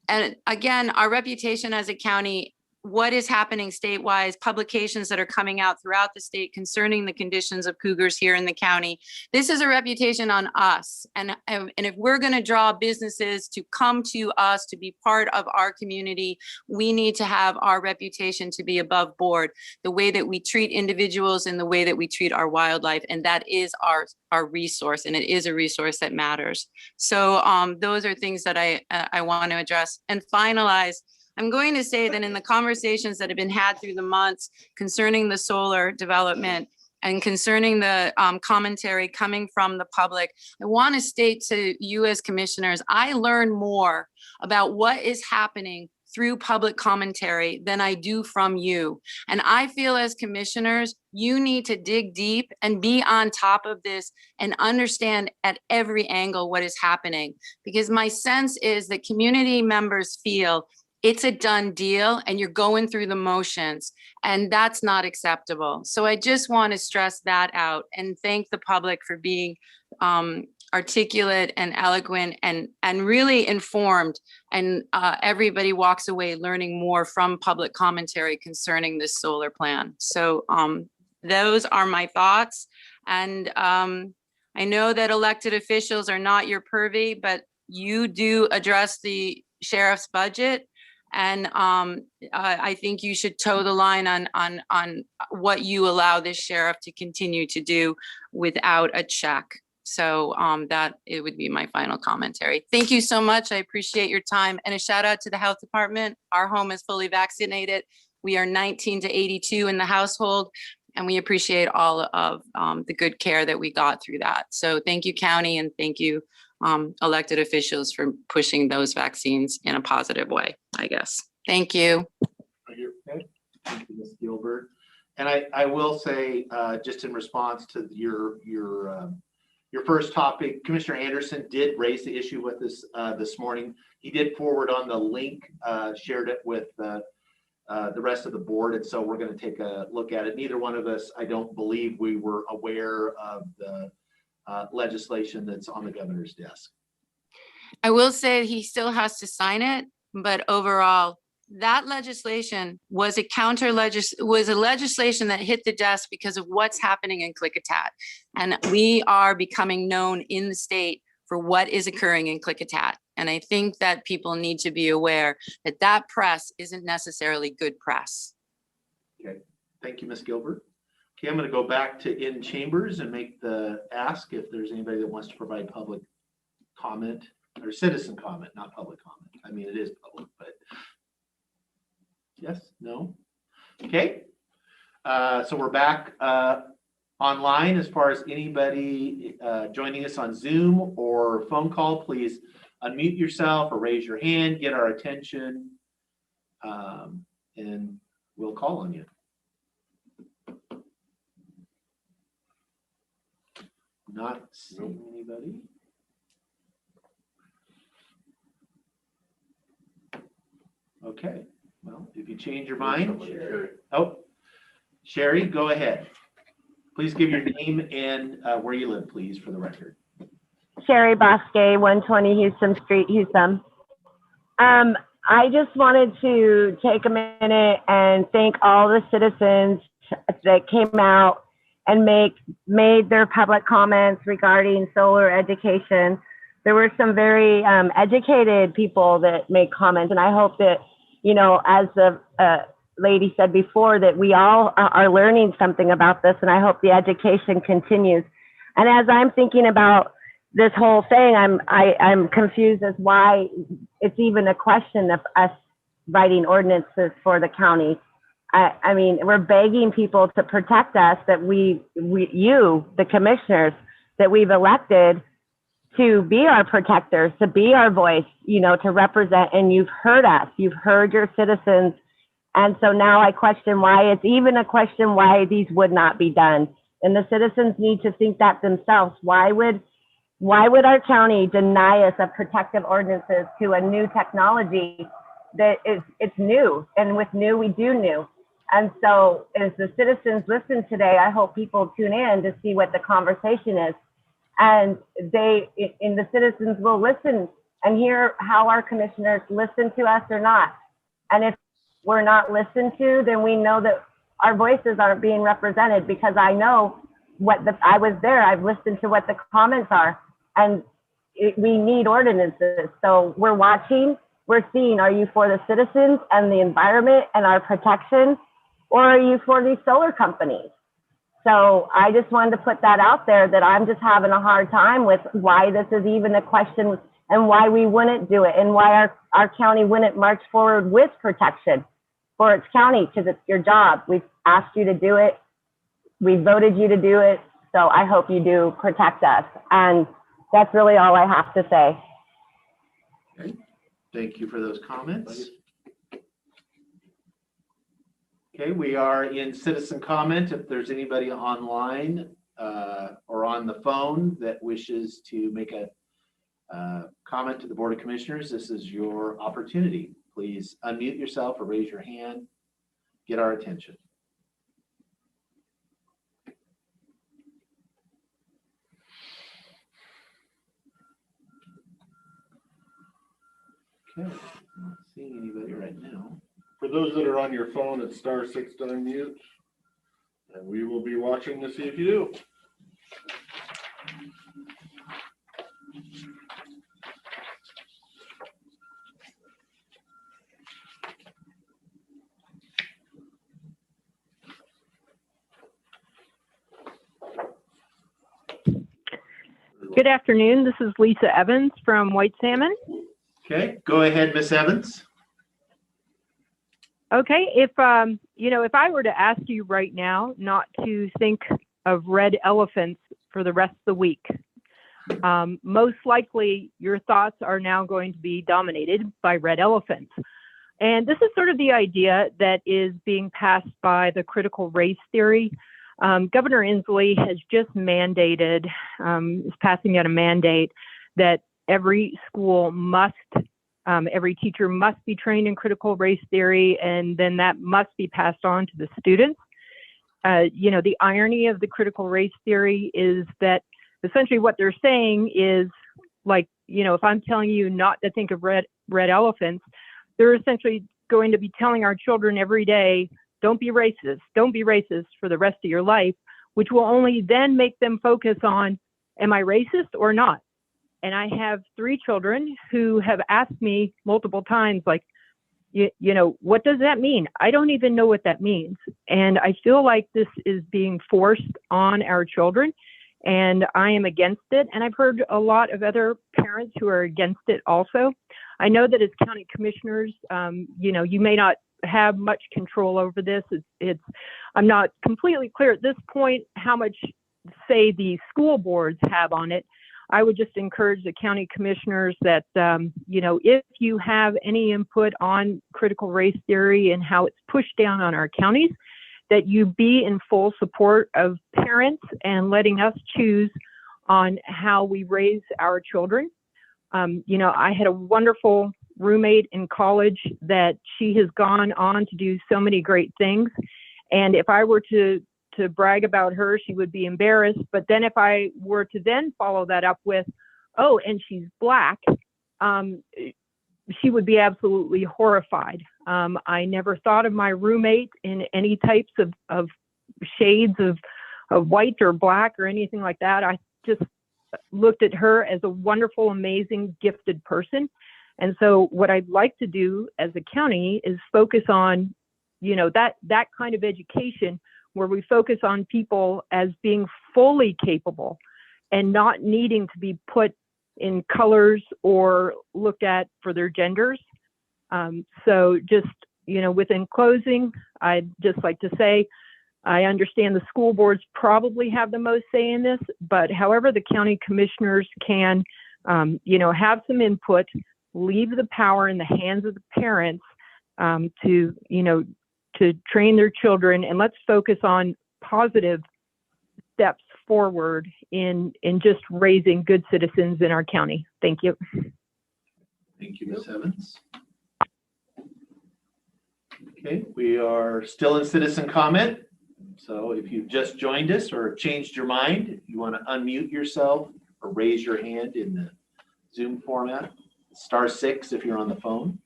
And again, our reputation as a county, what is happening statewide, publications that are coming out throughout the state concerning the conditions of cougars here in the county. This is a reputation on us. And if we're going to draw businesses to come to us to be part of our community, we need to have our reputation to be above board, the way that we treat individuals and the way that we treat our wildlife. And that is our resource, and it is a resource that matters. So those are things that I want to address and finalize. I'm going to say that in the conversations that have been had through the months concerning the solar development and concerning the commentary coming from the public, I want to state to you as commissioners, I learn more about what is happening through public commentary than I do from you. And I feel as commissioners, you need to dig deep and be on top of this and understand at every angle what is happening. Because my sense is that community members feel it's a done deal and you're going through the motions, and that's not acceptable. So I just want to stress that out and thank the public for being articulate and eloquent and really informed. And everybody walks away learning more from public commentary concerning this solar plan. So those are my thoughts. And I know that elected officials are not your purview, but you do address the sheriff's budget. And I think you should toe the line on what you allow this sheriff to continue to do without a check. So that it would be my final commentary. Thank you so much. I appreciate your time, and a shout out to the health department. Our home is fully vaccinated. We are 19 to 82 in the household, and we appreciate all of the good care that we got through that. So thank you, county, and thank you, elected officials, for pushing those vaccines in a positive way, I guess. Thank you. Okay. Thank you, Ms. Gilbert. And I will say, just in response to your first topic, Commissioner Anderson did raise the issue with us this morning. He did forward on the link, shared it with the rest of the board, and so we're going to take a look at it. Neither one of us, I don't believe, we were aware of legislation that's on the governor's desk. I will say he still has to sign it, but overall, that legislation was was a legislation that hit the desk because of what's happening in Klickitat. And we are becoming known in the state for what is occurring in Klickitat. And I think that people need to be aware that that press isn't necessarily good press. Okay, thank you, Ms. Gilbert. Okay, I'm going to go back to in chambers and make the ask if there's anybody that wants to provide public comment or citizen comment, not public comment. I mean, it is public, but yes, no? Okay, so we're back online. As far as anybody joining us on Zoom or phone call, please unmute yourself or raise your hand, get our attention, and we'll call on you. Not seeing anybody. Okay, well, if you change your mind. Oh, Sherry, go ahead. Please give your name and where you live, please, for the record. Sherry Bosque, 120 Houston Street, Houston. I just wanted to take a minute and thank all the citizens that came out and made their public comments regarding solar education. There were some very educated people that made comments, and I hope that, you know, as the lady said before, that we all are learning something about this, and I hope the education continues. And as I'm thinking about this whole thing, I'm confused as why it's even a question of us writing ordinances for the county. I mean, we're begging people to protect us, that you, the commissioners, that we've elected to be our protectors, to be our voice, you know, to represent, and you've heard us, you've heard your citizens. And so now I question why it's even a question why these would not be done. And the citizens need to think that themselves. Why would our county deny us of protective ordinances to a new technology that it's new, and with new, we do new. And so as the citizens listen today, I hope people tune in to see what the conversation is. And the citizens will listen and hear how our commissioners listen to us or not. And if we're not listened to, then we know that our voices aren't being represented, because I know I was there, I've listened to what the comments are, and we need ordinances. So we're watching, we're seeing, are you for the citizens and the environment and our protection, or are you for these solar companies? So I just wanted to put that out there, that I'm just having a hard time with why this is even a question, and why we wouldn't do it, and why our county wouldn't march forward with protection for its county, because it's your job. We've asked you to do it. We voted you to do it. So I hope you do protect us. And that's really all I have to say. Okay, thank you for those comments. Okay, we are in citizen comment. If there's anybody online or on the phone that wishes to make a comment to the Board of Commissioners, this is your opportunity. Please unmute yourself or raise your hand, get our attention. Okay, not seeing anybody right now. For those that are on your phone, it's *6 to unmute, and we will be watching to see if you do. Good afternoon. This is Lisa Evans from White Salmon. Okay, go ahead, Miss Evans. Okay, if I were to ask you right now not to think of red elephants for the rest of the week, most likely your thoughts are now going to be dominated by red elephants. And this is sort of the idea that is being passed by the critical race theory. Governor Inslee has just mandated, is passing out a mandate that every school must, every teacher must be trained in critical race theory, and then that must be passed on to the students. The irony of the critical race theory is that essentially what they're saying is like, you know, if I'm telling you not to think of red elephants, they're essentially going to be telling our children every day, don't be racist for the rest of your life, which will only then make them focus on, am I racist or not? And I have 3 children who have asked me multiple times, like, you know, what does that mean? I don't even know what that means. And I feel like this is being forced on our children, and I am against it. And I've heard a lot of other parents who are against it also. I know that as county commissioners, you know, you may not have much control over this. I'm not completely clear at this point how much say the school boards have on it. I would just encourage the county commissioners that, you know, if you have any input on critical race theory and how it's pushed down on our counties, that you be in full support of parents and letting us choose on how we raise our children. You know, I had a wonderful roommate in college that she has gone on to do so many great things. And if I were to brag about her, she would be embarrassed. But then if I were to then follow that up with, oh, and she's Black, she would be absolutely horrified. I never thought of my roommate in any types of shades of white or Black or anything like that. I just looked at her as a wonderful, amazing, gifted person. And so what I'd like to do as a county is focus on, you know, that kind of education where we focus on people as being fully capable and not needing to be put in colors or looked at for their genders. So just, you know, within closing, I'd just like to say, I understand the school boards probably have the most say in this, but however the county commissioners can, you know, have some input, leave the power in the hands of the parents to, you know, to train their children, and let's focus on positive steps forward in just raising good citizens in our county. Thank you. Thank you, Ms. Evans. Okay, we are still in citizen comment. So if you've just joined us or changed your mind, you want to unmute yourself or raise your hand in the Zoom format, *6 if you're on the phone.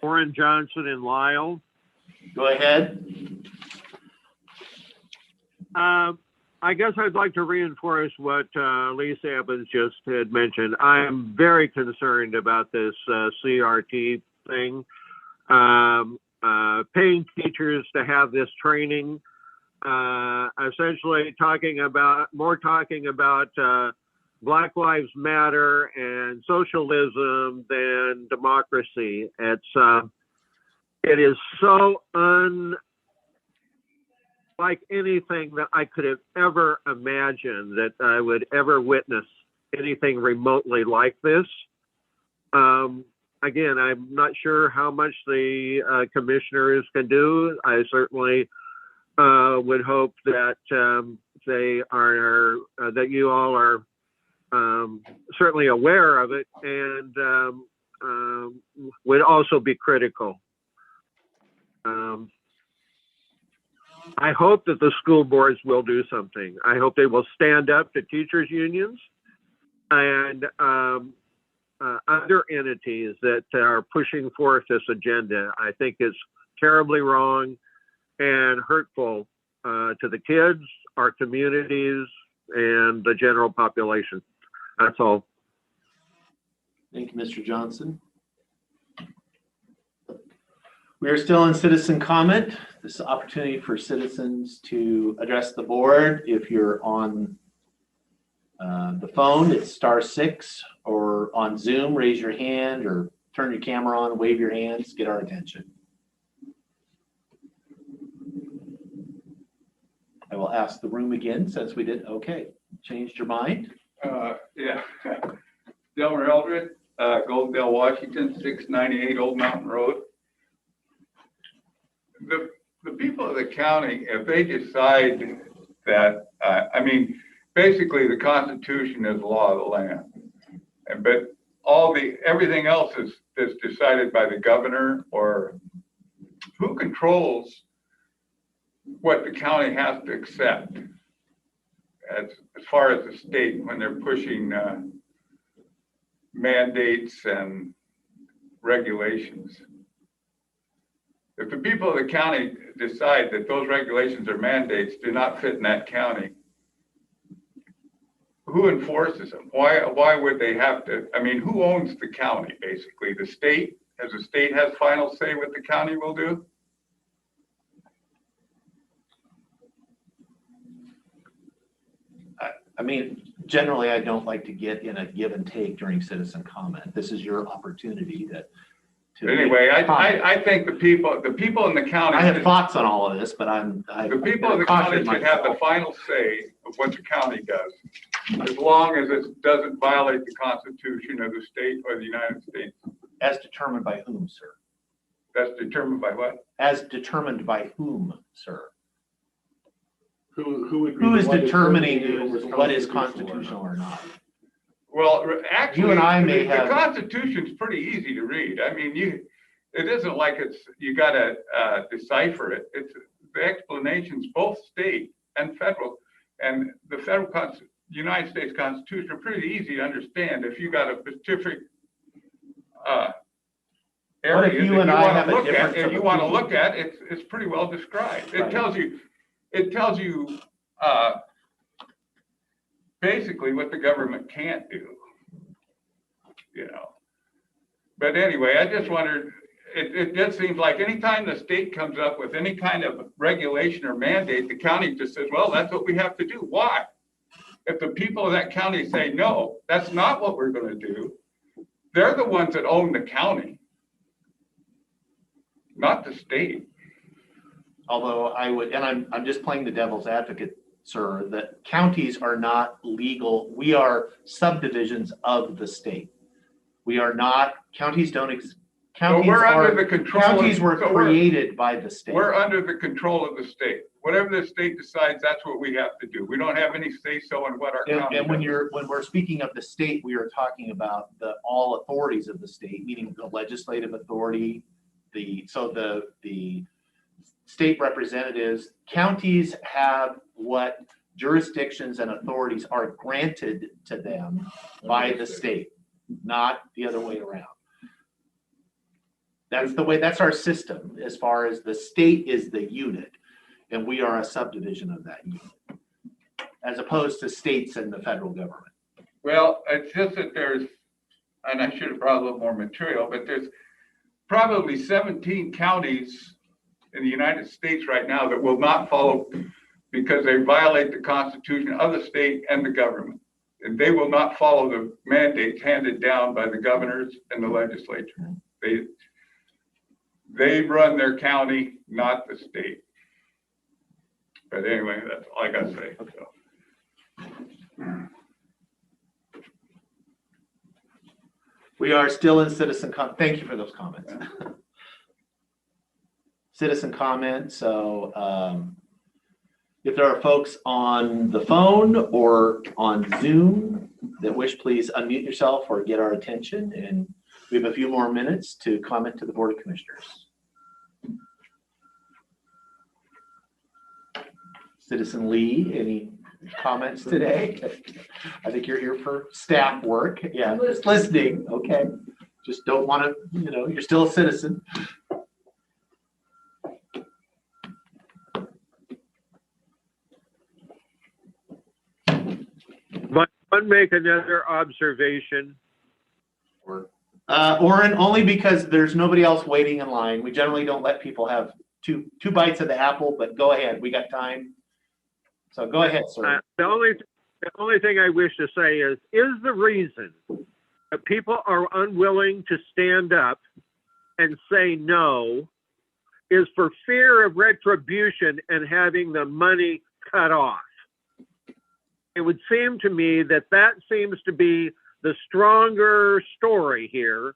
Warren Johnson in Lyle. Go ahead. I guess I'd like to reinforce what Lisa Evans just had mentioned. I am very concerned about this CRT thing. Paying teachers to have this training, essentially talking about Black Lives Matter and socialism than democracy. It is so unlike anything that I could have ever imagined that I would ever witness anything remotely like this. Again, I'm not sure how much the commissioners can do. I certainly would hope that that you all are certainly aware of it and would also be critical. I hope that the school boards will do something. I hope they will stand up to teachers unions and other entities that are pushing forth this agenda. I think it's terribly wrong and hurtful to the kids, our communities, and the general population. That's all. Thank you, Mr. Johnson. We are still in citizen comment. This is an opportunity for citizens to address the board. If you're on the phone, it's *6, or on Zoom, raise your hand or turn your camera on, wave your hands, get our attention. I will ask the room again since we did. Okay, changed your mind? Yeah. Delmer Eldred, Goldendale, Washington, 698 Old Mountain Road. The people of the county, if they decide that, I mean, basically the Constitution is the law of the land, but everything else is that's decided by the governor, or who controls what the county has to accept as far as the state when they're pushing mandates and regulations? If the people of the county decide that those regulations or mandates do not fit in that county, who enforces them? Why would they have to? I mean, who owns the county, basically? The state? As the state has final say what the county will do? I mean, generally, I don't like to get in a give and take during citizen comment. This is your opportunity to. Anyway, I think the people in the county. I have thoughts on all of this, but the people of the county should have the final say of what the county does, as long as it doesn't violate the Constitution of the state or the United States. As determined by whom, sir? That's determined by what? As determined by whom, sir? Who is determining what is constitutional or not? Well, actually, you and I may the have. Constitution's pretty easy to read. I mean, it isn't like you got to decipher it. It's the explanations, both state and federal, and the United States Constitution are pretty easy to understand if you got a specific area that you want to look at. It's pretty well described. It tells you basically what the government can't do, But anyway, I just wondered, it just seems like anytime the state comes up with any kind of regulation or mandate, the county just says, well, that's what we have to do. Why? If the people of that county say, no, that's not what we're going to do, they're the ones that own the county, not the state. Although I'm just playing the devil's advocate, sir, that counties are not legal. We are subdivisions of the state. We are not, counties were created by the state. We're under the control of the state. Whatever the state decides, that's what we have to do. We don't have any say-so in what our county does. And when we're speaking of the state, we are talking about all authorities of the state, meaning the legislative authority, the state representatives. Counties have what jurisdictions and authorities are granted to them by the state, not the other way around. That's our system, as far as the state is the unit, and we are a subdivision of that unit, as opposed to states and the federal government. Well, it's just that and I should have brought a little more material, but there's probably 17 counties in the United States right now that will not follow because they violate the Constitution of the state and the government. And they will not follow the mandates handed down by the governors and the legislature. They run their county, not the state. But anyway, that's all I got to say. So. We are still in citizen thank you for those comments. Citizen comment. So if there are folks on the phone or on Zoom that wish, please unmute yourself or get our attention. And we have a few more minutes to comment to the Board of Commissioners. Citizen Lee, any comments today? I think you're here for staff work. Yeah, just listening. Okay. Just don't want to, you're still a citizen. Might make another observation. Oren, only because there's nobody else waiting in line. We generally don't let people have two bites of the apple, but go ahead. We got time. So go ahead, sir. The only thing I wish to say is the reason that people are unwilling to stand up and say no is for fear of retribution and having the money cut off. It would seem to me that seems to be the stronger story here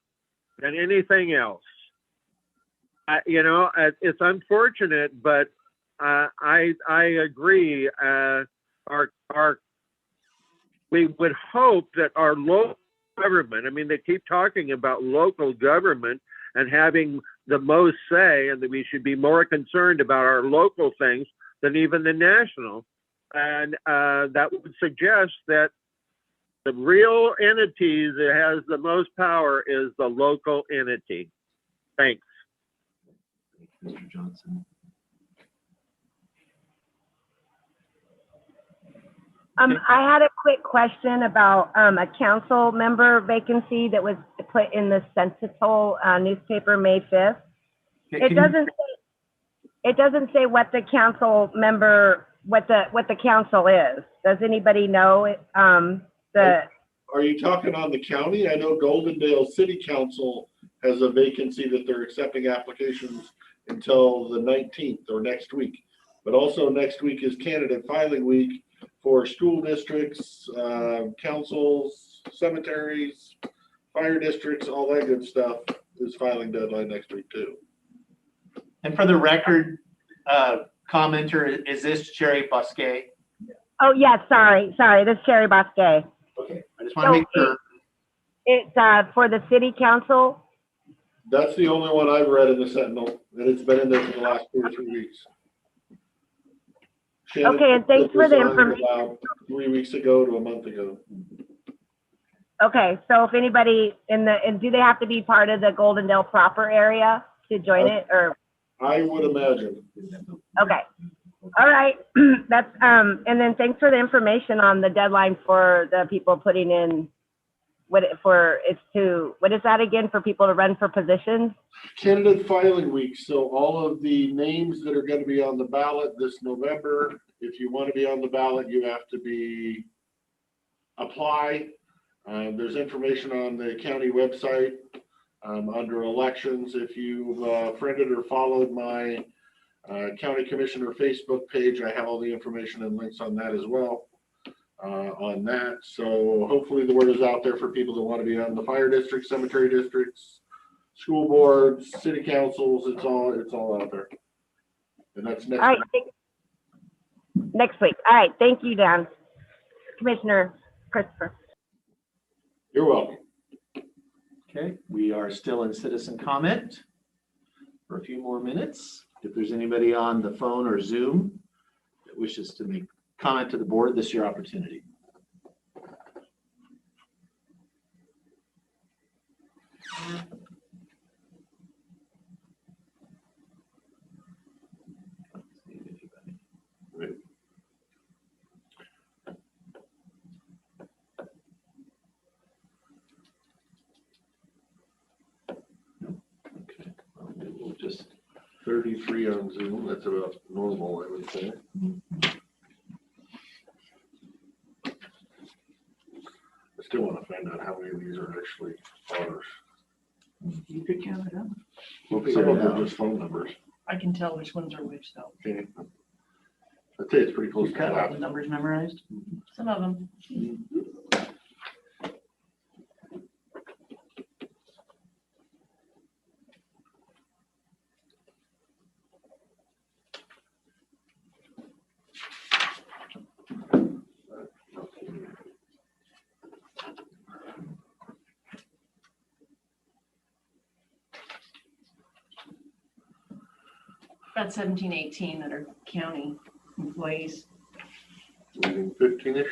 than anything else. It's unfortunate, but I agree. We would hope that our local government. I mean, they keep talking about local government and having the most say, and that we should be more concerned about our local things than even the national. And that would suggest that the real entity that has the most power is the local entity. Thanks. Mr. Johnson. I had a quick question about a council member vacancy that was put in the Sentinel newspaper May 5th. Okay, It doesn't say what the council member, what the council is. Does anybody know it? Are you talking on the county? I know Goldendale City Council has a vacancy that they're accepting applications until the 19th or next week. But also next week is candidate filing week for school districts, councils, cemeteries, fire districts, all that good stuff is filing deadline next week too. And for the record, commenter, is this Sherry Bosque? Oh, yeah, sorry. This is Sherry Bosque. Okay, I just want to make sure. It's for the city council. That's the only one I've read in the Sentinel, and it's been in there for the last 2 or 3 weeks. Shannon Okay, and thanks for the resigned information. about 3 weeks ago to a month ago. Okay, so if anybody and do they have to be part of the Goldendale proper area to join it, or? I would imagine. Okay. All right. That's, and then thanks for the information on the deadline for the people putting in what is that again, for people to run for positions? Candidate filing week, so all of the names that are going to be on the ballot this November, if you want to be on the ballot, you have to apply. There's information on the county website under elections. If you've friended or followed my county commissioner Facebook page, I have all the information and links on that as well. On that, so hopefully the word is out there for people that want to be on the fire districts, cemetery districts, school boards, city councils. It's all out there, and that's next. All right, next week. All right, thank you, Dan. Commissioner Christopher. You're welcome. Okay, we are still in citizen comment for a few more minutes. If there's anybody on the phone or Zoom that wishes to make comment to the board, this is your opportunity. Okay, we'll just 33 on Zoom. That's about normal, I would say. I still want to find out how many of these are actually ours. You could count it up. Well, some of them are just phone numbers. I can tell which ones are which though. Okay. I'd say it's pretty close You've to got all that. the numbers memorized? Some of them. About 17, 18 that are county employees. 15-ish.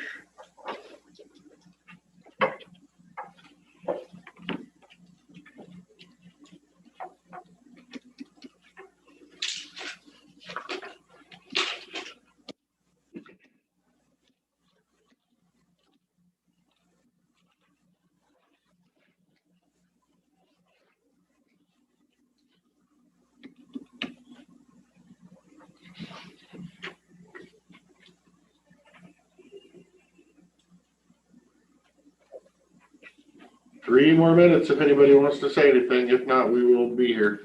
Three more minutes if anybody wants to say anything. If not, we will be here.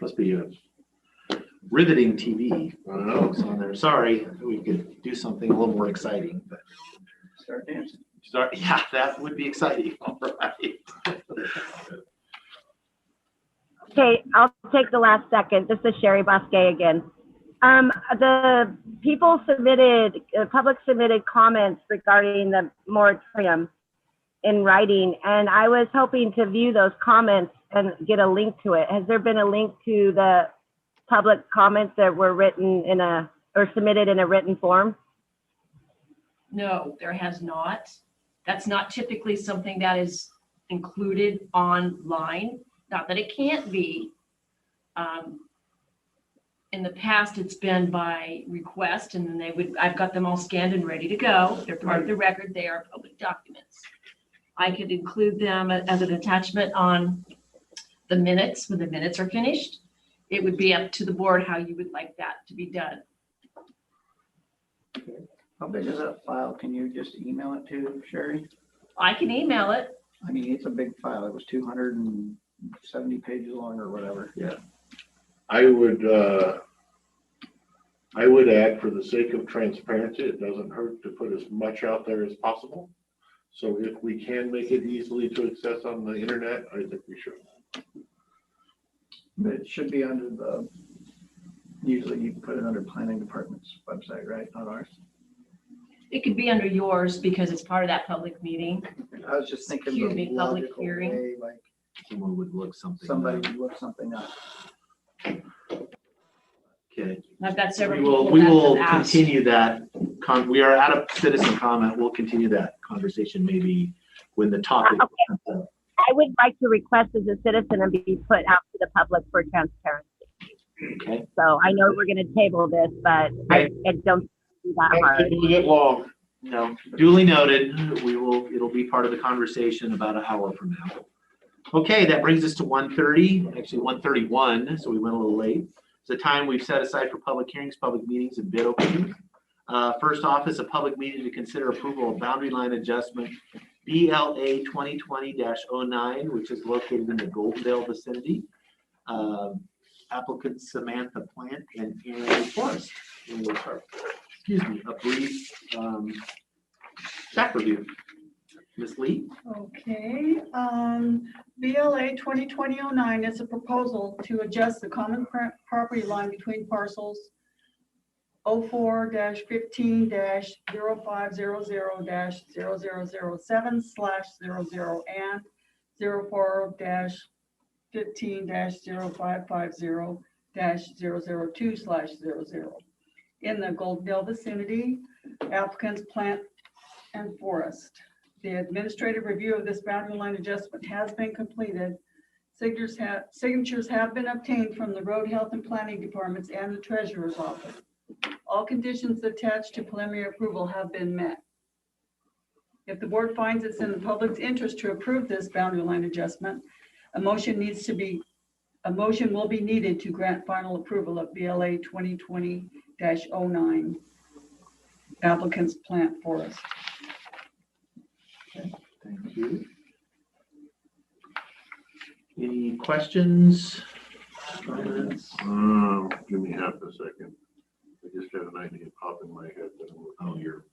must be a riveting TV. I don't know, it's on there. Sorry, we could do something a little more exciting, but. Start dancing. Yeah, that would be exciting. All right. Okay, I'll take the last second. This is Sherry Bosque again. The public submitted comments regarding the moratorium in writing, and I was hoping to view those comments and get a link to it. Has there been a link to the public comments that were written or submitted in a written form? No, there has not. That's not typically something that is included online. Not that it can't be. In the past, it's been by request, and then I've got them all scanned and ready to go. They're part of the record. They are public documents. I could include them as an attachment on the minutes when the minutes are finished. It would be up to the board how you would like that to be done. How big is that file? Can you just email it to Sherry? I can email it. I mean, it's a big file. It was 270 pages long or whatever. Yeah. I would add, for the sake of transparency, it doesn't hurt to put as much out there as possible. So if we can make it easily to access on the internet, I think we should. But it should be under usually you put it under planning department's website, right? Not ours. It could be under yours because it's part of that public meeting. I was just thinking Excuse the me, public logical hearing. way, like Someone would look something. somebody up. would look something up. Okay. I've got several We people will that have asked. continue that. We are out of citizen comment. We'll continue that conversation maybe when the topic. Okay. I would like to request as a citizen and be put out to the public for transparency. Okay. So I know we're going to table this, but I don't do that hard. It'll get long. No, duly noted. It'll be part of the conversation about an hour from now. Okay, that brings us to 1:30, actually 1:31, so we went a little late. It's the time we've set aside for public hearings, public meetings, and bid openings. First off is a public meeting to consider approval of boundary line adjustment BLA 2020-09, which is located in the Goldendale vicinity. Applicant Samantha Plant and Aaron Forrest. And we'll start, a brief staff review. Ms. Lee? Okay, BLA 2020-09 is a proposal to adjust the common property line between parcels 04-15-0500-0007/00 and 04-15-0550-002/00 in the Goldendale vicinity, applicants Plant and Forest. The administrative review of this boundary line adjustment has been completed. Signatures have been obtained from the Road Health and Planning Departments and the Treasurer's Office. All conditions attached to preliminary approval have been met. If the board finds it's in the public's interest to approve this boundary line adjustment, a motion will be needed to grant final approval of BLA 2020-09 applicants Plant Forest. Thank you. Any questions? Comments? Give me half a second. I just had an idea pop in my head. Oh, you're.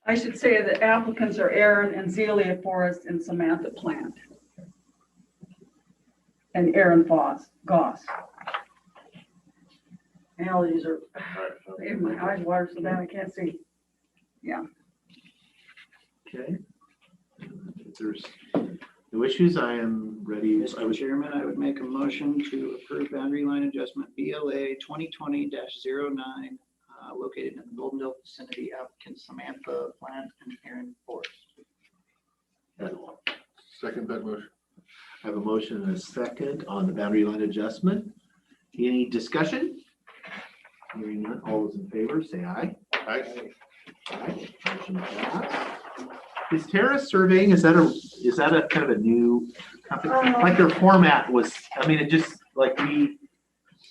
I should say the applicants are Aaron and Zelia Forrest and Samantha Plant. And Aaron Goss. Allergies are, my eyes water so bad I can't see. Yeah. Okay. If there's no issues, I am ready. Mr. Chairman, I would make a motion to approve boundary line adjustment BLA 2020-09 located in the Goldendale vicinity, applicant Samantha Plant and Aaron Forrest. Second that motion. I have a motion and a second on the boundary line adjustment. Any discussion? Hearing none, all those in favor, say aye. Aye. Aye. Motion passed. Is Terra Surveying, is that a kind of a new company? Like their format was, I mean, it just like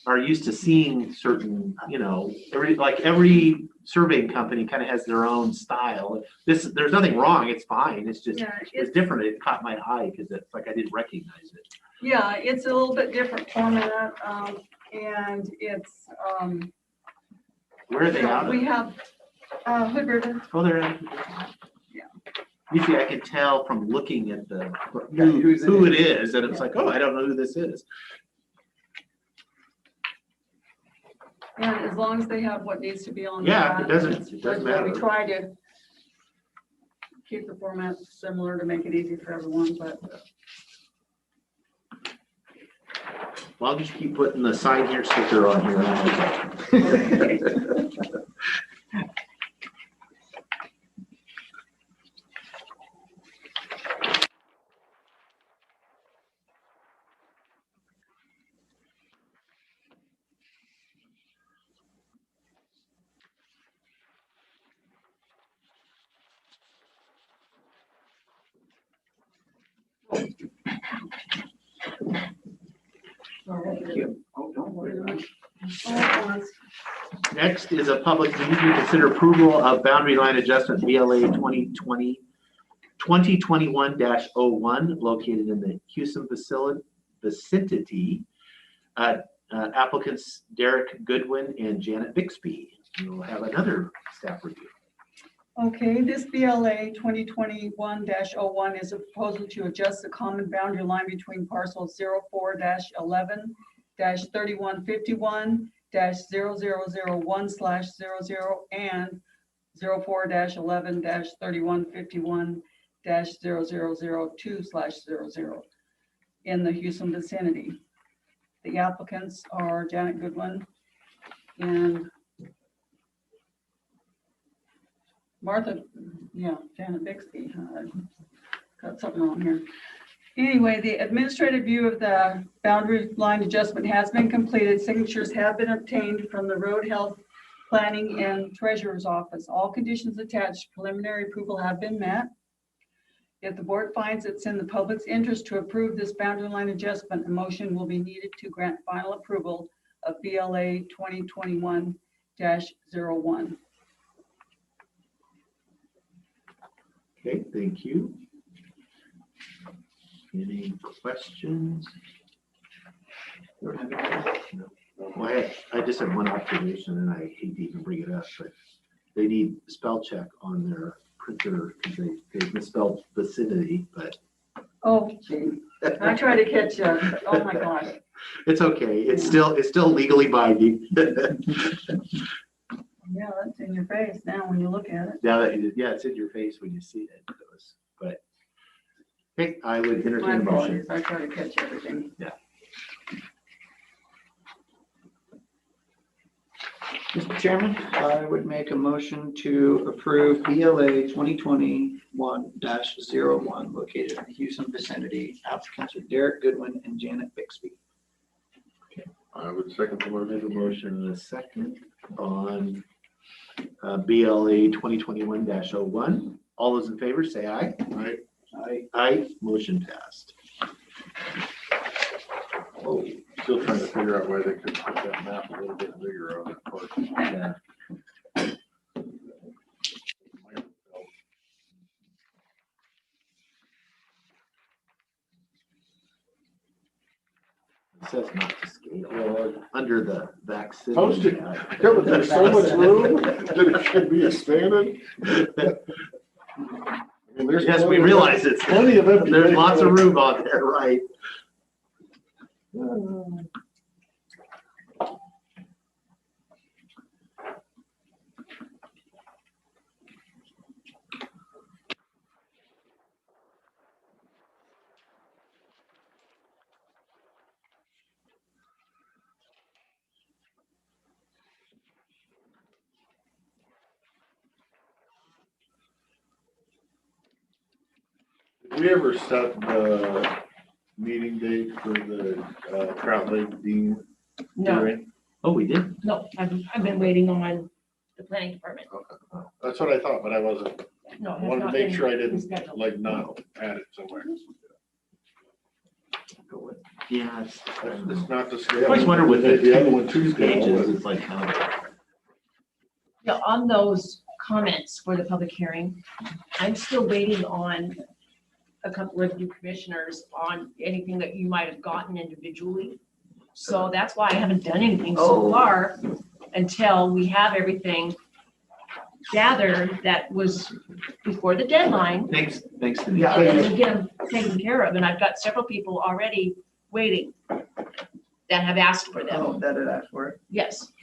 are used to seeing certain, you know, every surveying company kind of has their own style. There's nothing wrong, it's fine, it's just, Yeah, it's different, it caught my eye because it's like I didn't recognize it. Yeah, it's a little bit different format, and it's, Where are they out we of? have, Hood River. Oh, they're. Yeah. Usually I can tell from looking at the, who's who it it is, and it's like, oh, I don't know who this is. And as long as they have what needs to be on. the Yeah, it back, doesn't that's what matter. We try to keep the format similar to make it easy for everyone, but Well, I'll just keep putting the sign here sticker on here. Thank you. Oh, don't worry. Next is a public meeting to consider approval of boundary line adjustment BLA 2021-01 located in the Houston vicinity. Applicants Derek Goodwin and Janet Bixby. We'll have another staff review. okay, this BLA 2021-01 is a proposal to adjust the common boundary line between parcels 04-11-3151-0001/00 and 04-11-3151-0002/00 in the Houston vicinity. The applicants are Janet Goodwin and Martha, Janet Bixby. Got something wrong here. Anyway, the administrative view of the boundary line adjustment has been completed. Signatures have been obtained from the Road Health Planning and Treasurer's Office. All conditions attached, preliminary approval have been met. If the board finds it's in the public's interest to approve this boundary line adjustment, a motion will be needed to grant final approval of BLA 2021-01. Okay, thank you. Any questions? No. Well, I just have one observation, and I hate to even bring it up, but they need spell check on their printer because they misspelled vicinity, but. Oh, gee. I try to catch up. Oh, my gosh. It's okay. It's still legally binding. Yeah, that's in your face now when you look at it. Now that it's in your face when you see it. But okay, I would My entertain a motion. apologies. I try to catch everything. Yeah. Mr. Chairman, I would make a motion to approve BLA 2021-01 located in the Houston vicinity. Applicants are Derek Goodwin and Janet Bixby. I would second the motion. Make a motion in a second on BLA 2021-01. All those in favor say aye. Aye. Aye, motion passed. Oh, still trying to figure out why they could put that map a little bit bigger on that part. Yeah. It says not to scale, under the vaccine. Posted. Yeah, but there's so much room that it should be expanded. I mean, there's Yes, we plenty of- realize it's, Plenty of empty. there's lots of room on there, right? Did we ever set the meeting date for the Trout Lake Dean No, hearing? Oh, we did. no, I've been waiting on the planning department. That's what I thought, but I wasn't, No, it has wanted to not make been sure I didn't scheduled. like not add it somewhere. Go with. Yeah, It's not the I scale. always wonder with The other one too. pages, it's like, kind of- Yeah, on those comments for the public hearing, I'm still waiting on a couple of you commissioners on anything that you might have gotten individually. So that's why I haven't done anything so Oh. far until we have everything gathered that was before the deadline. Thanks, Denise. And then we get them taken care of. And I've got several people already waiting that have asked for them. Oh, that had asked for it. Yes.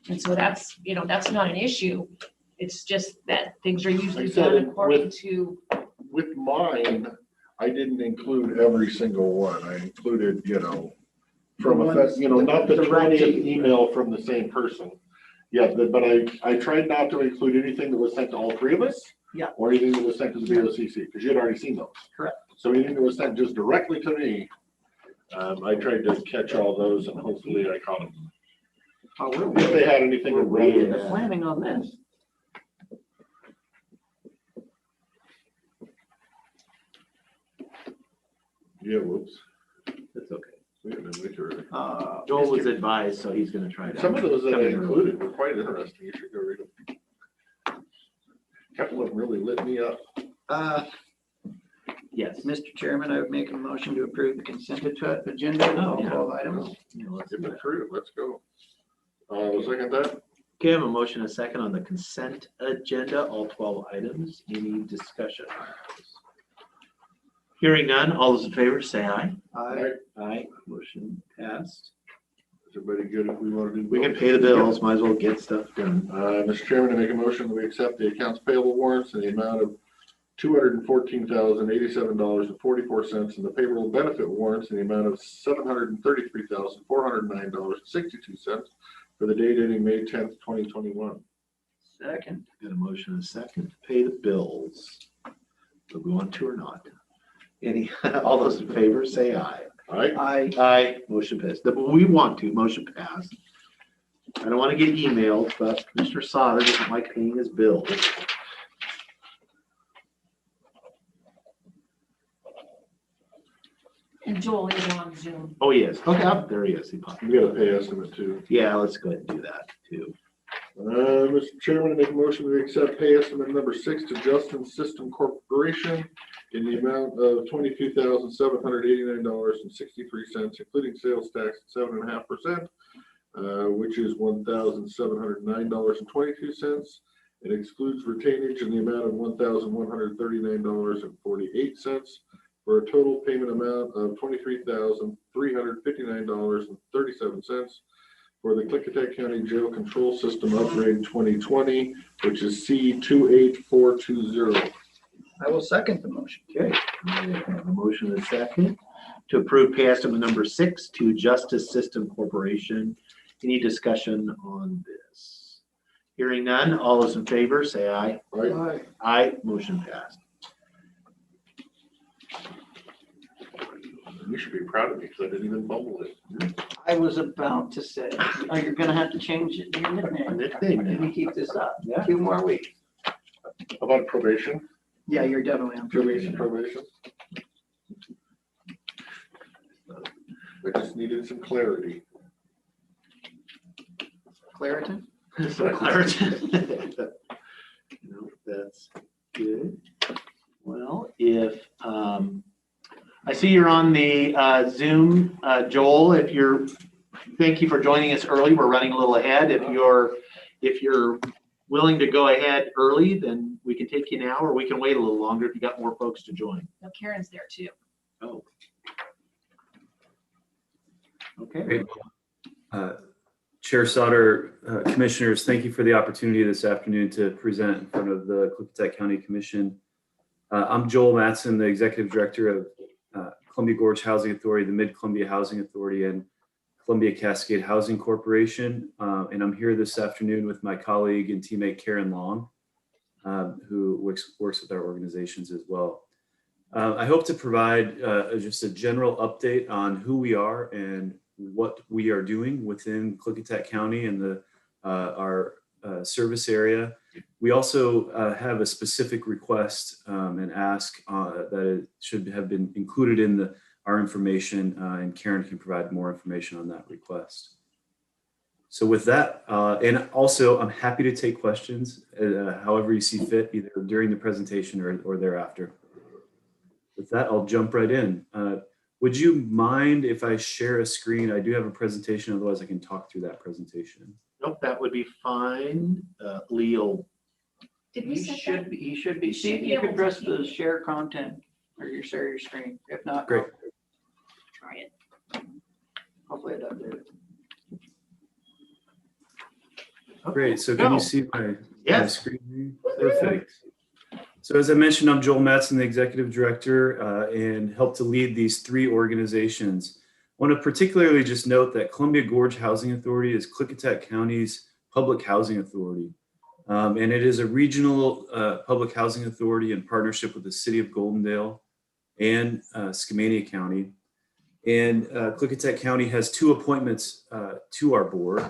And so that's, that's not an issue. It's just that things are usually Like I said, done according to, With mine, I didn't include every single one. I included, from The a, ones- not the the right 20th to- email from the same person. Yeah, but I tried not to include anything that was sent to all three of us. Yeah. Or anything that was sent to the BOCC, because you had already seen those. Correct. So anything that was sent just directly to me, I tried to catch all those and hopefully I caught them. If they had anything. We're that way really- into planning on this. Yeah, whoops. That's okay. Wait a minute, wait a minute. Joel was advised, so he's gonna try to. Some of those that I included were quite interesting. You should go read them. A couple of them really lit me up. Yes. Mr. Chairman, I would make a motion to approve the consent agenda, with all Oh, yeah. 12 items. Yeah, let's Get do me that. through it. Let's go. Second that. Okay, I have a motion, a second on the consent agenda, all 12 items. Any discussion? Hearing none, all those in favor, say aye. I Aye, motion passed. Is everybody good if we want to do? We can pay the bills, might as well get stuff done. Mr. Chairman, I make a motion that we accept the accounts payable warrants in the amount of $214,087.44 and the payroll benefit warrants in the amount of $733,409.62 for the date ending May 10th, 2021. second. Got a motion and a second to pay the bills. Do we want to or not? Any, all those in favor, say aye. All right? Aye, motion passed. We want to, motion passed. I don't want to get emailed, but Mr. Sauter doesn't like paying his bills. and Joel is on Zoom. Oh, yes. Okay, there he is. He popped. We got a pay estimate too. Yeah, let's go ahead and do that too. Mr. Chairman, I make a motion to accept pay estimate number 6 to Justin System Corporation in the amount of $22,789.63, including sales tax at 7.5%, which is $1,709.22. It excludes retainage in the amount of $1,139.48 for a total payment amount of $23,359.37 for the Klickitat County Jail Control System Upgrade 2020, which is C28420. I will second the motion. Okay, we have a motion and a second to approve pay estimate number 6 to Justice System Corporation. Any discussion on this? Hearing none, all those in favor, say aye. Aye. Aye, motion passed. You should be proud of me because I didn't even bumble it. I was about to say, oh, you're gonna have to change it, your nickname. If we keep this up, Yeah. 2 more weeks. How about probation? Yeah, you're definitely on probation. Probation. I just needed some clarity. Claritin? So Claritin. No, that's good. Well, if, I see you're on the Zoom, Joel, thank you for joining us early. We're running a little ahead. If you're willing to go ahead early, then we can take you now, or we can wait a little longer if you got more folks to join. No, Karen's there too. Oh. Okay. Great. Chair Sauter, Commissioners, thank you for the opportunity this afternoon to present in front of the Klickitat County Commission. I'm Joel Mattson, the Executive Director of Columbia Gorge Housing Authority, the Mid-Columbia Housing Authority, and Columbia Cascade Housing Corporation. And I'm here this afternoon with my colleague and teammate Karen Long, who works with our organizations as well. I hope to provide just a general update on who we are and what we are doing within Klickitat County and our service area. We also have a specific request and ask that it should have been included in the our information, and Karen can provide more information on that request. So with that, and also I'm happy to take questions however you see fit, either during the presentation or thereafter. With that, I'll jump right in. Would you mind if I share a screen? I do have a presentation, otherwise I can talk through that presentation. Nope, that would be fine. Leo. Did we He set should that? be, he should be, He see should if be you able could to press see. the share content or your share your screen. If not, Great. Try it. hopefully it does it. Great, so can Go. you see my Yes. screen? Perfect. So as I mentioned, I'm Joel Mattson, the Executive Director, and help to lead these 3 organizations. I want to particularly just note that Columbia Gorge Housing Authority is Klickitat County's public housing authority. And it is a regional public housing authority in partnership with the City of Goldendale and Skamania County. And Klickitat County has 2 appointments to our board,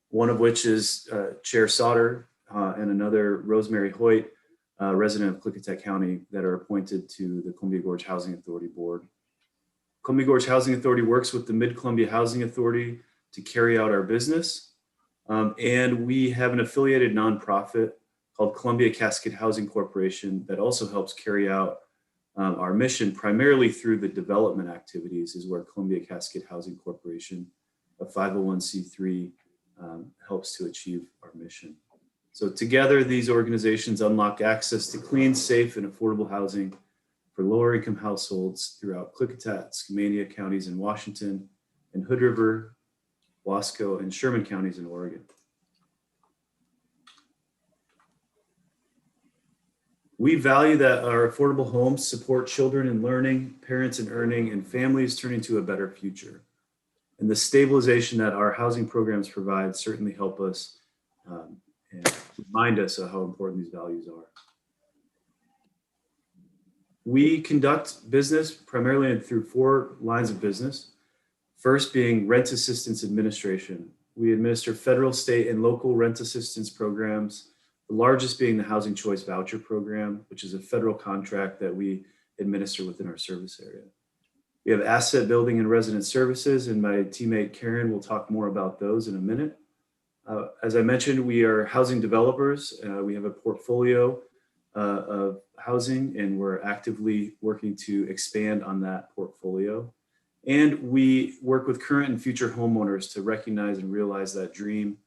one of which is Chair Sauter and another Rosemary Hoyt, resident of Klickitat County, that are appointed to the Columbia Gorge Housing Authority Board. Columbia Gorge Housing Authority works with the Mid-Columbia Housing Authority to carry out our business. And we have an affiliated nonprofit called Columbia Cascade Housing Corporation that also helps carry out our mission primarily through the development activities, is where Columbia Cascade Housing Corporation, a 501c3, helps to achieve our mission. So together, these organizations unlock access to clean, safe, and affordable housing for lower income households throughout Klickitat, Skamania counties in Washington, and Hood River, Wasco, and Sherman counties in Oregon. We value that our affordable homes support children in learning, parents in earning, and families turning to a better future. And the stabilization that our housing programs provide certainly help us and remind us of how important these values are. We conduct business primarily through 4 lines of business. First being rent assistance administration. We administer federal, state, and local rent assistance programs, the largest being the Housing Choice Voucher Program, which is a federal contract that we administer within our service area. We have asset building and resident services, and my teammate Karen will talk more about those in a minute. As I mentioned, we are housing developers. We have a portfolio of housing, and we're actively working to expand on that portfolio. And we work with current and future homeowners to recognize and realize that dream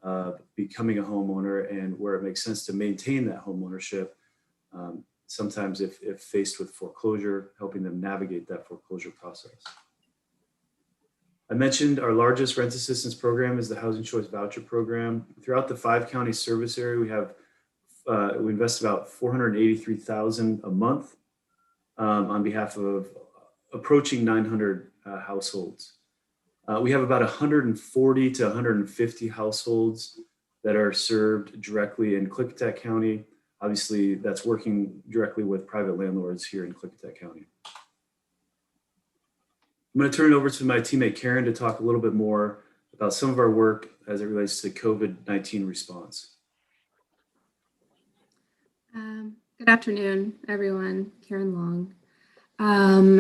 of becoming a homeowner, and where it makes sense to maintain that homeownership. Sometimes if faced with foreclosure, helping them navigate that foreclosure process. I mentioned our largest rent assistance program is the Housing Choice Voucher Program. Throughout the 5 county service area, we invest about $483,000 a month on behalf of approaching 900 households. We have about 140 to 150 households that are served directly in Klickitat County. Obviously, that's working directly with private landlords here in Klickitat County. I'm going to turn it over to my teammate Karen to talk a little bit more about some of our work as it relates to COVID-19 response. Good afternoon, everyone. Karen Long. On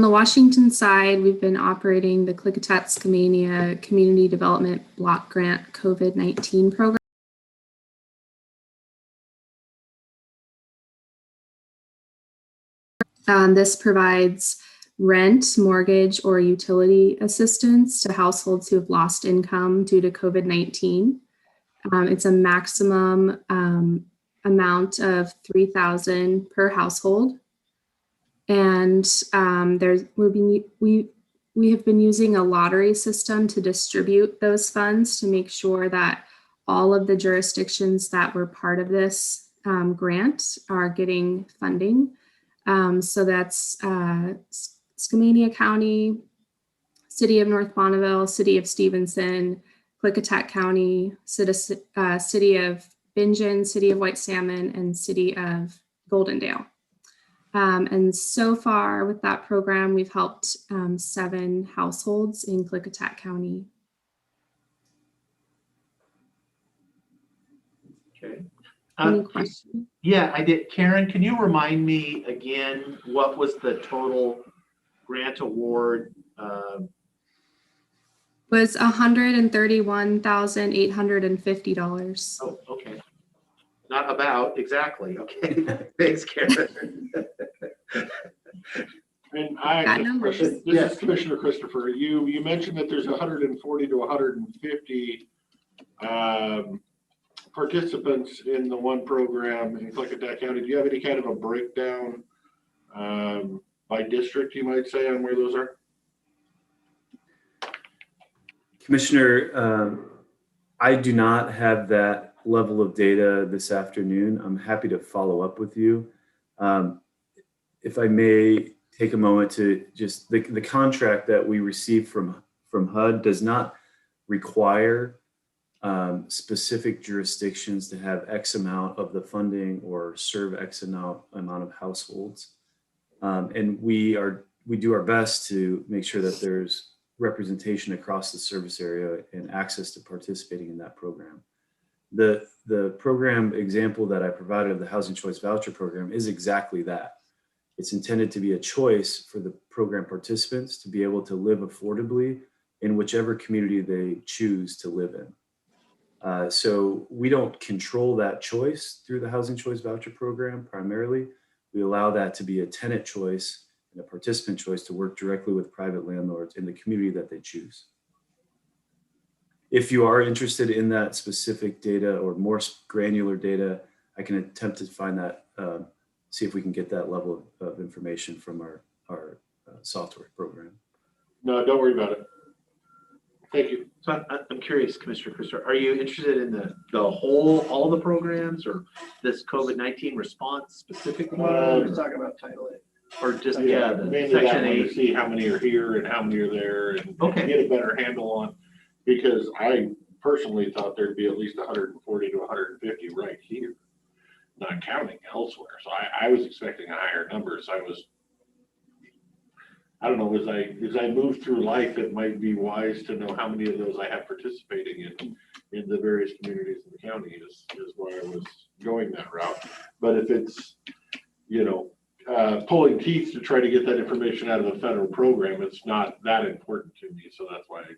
the Washington side, we've been operating the Klickitat Skamania Community Development Block Grant COVID-19 program. This provides rent, mortgage, or utility assistance to households who have lost income due to COVID-19. It's a maximum amount of $3,000 per household. And we have been using a lottery system to distribute those funds to make sure that all of the jurisdictions that were part of this grant are getting funding. So that's Skamania County, City of North Bonneville, City of Stevenson, Klickitat County, City of Bingen, City of White Salmon, and City of Goldendale. And so far with that program, we've helped 7 households in Klickitat County. Okay. Any questions? Yeah, I did. Karen, can you remind me again, what was the total grant award? Was $131,850. Oh, okay. Not about, exactly. Okay. Thanks, Karen. And I Got have a numbers. question. This Yes. is Commissioner Christopher. You mentioned that there's 140 to 150 participants in the one program in Klickitat County. Do you have any kind of a breakdown by district, you might say, on where those are? Commissioner, I do not have that level of data this afternoon. I'm happy to follow up with you. If I may take a moment to just, the contract that we received from HUD does not require specific jurisdictions to have X amount of the funding or serve X amount of households. And we do our best to make sure that there's representation across the service area and access to participating in that program. The program example that I provided of the Housing Choice Voucher Program is exactly that. It's intended to be a choice for the program participants to be able to live affordably in whichever community they choose to live in. So we don't control that choice through the Housing Choice Voucher Program primarily. We allow that to be a tenant choice and a participant choice to work directly with private landlords in the community that they choose. If you are interested in that specific data or more granular data, I can attempt to find that, see if we can get that level of information from our software program. No, don't worry about it. Thank you. So I'm curious, Commissioner Christopher, are you interested in all the programs, or this COVID-19 response specific one? Let's talk about Title 8. Or just, Mainly the that Section one, to 8? see how many are here and how many are there, and Okay. get a better handle on, because I personally thought there'd be at least 140 to 150 right here, not counting elsewhere. So I was expecting a higher number. So I don't know, as I move through life, it might be wise to know how many of those I have participating in the various communities in the county is why I was going that route. But if it's, pulling teeth to try to get that information out of the federal program, it's not that important to me. So that's why I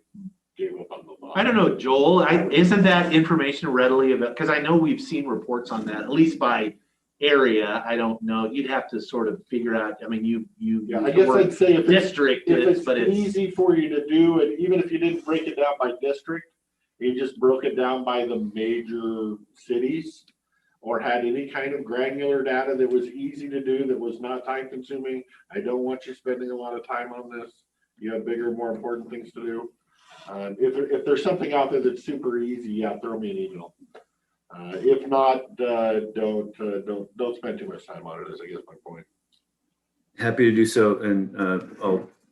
gave up on the law. I don't know, Joel, isn't that information readily available? Because I know we've seen reports on that, at least by area. I don't know. You'd have to sort of figure out, I mean, Yeah, I guess I'd say if district is, it's but it's easy for you to do, and even if you didn't break it down by district, you just broke it down by the major cities, or had any kind of granular data that was easy to do, that was not time consuming. I don't want you spending a lot of time on this. You have bigger, more important things to do. If there's something out there that's super easy, yeah, throw me an email. If not, don't spend too much time on it, is I guess my point. Happy to do so, and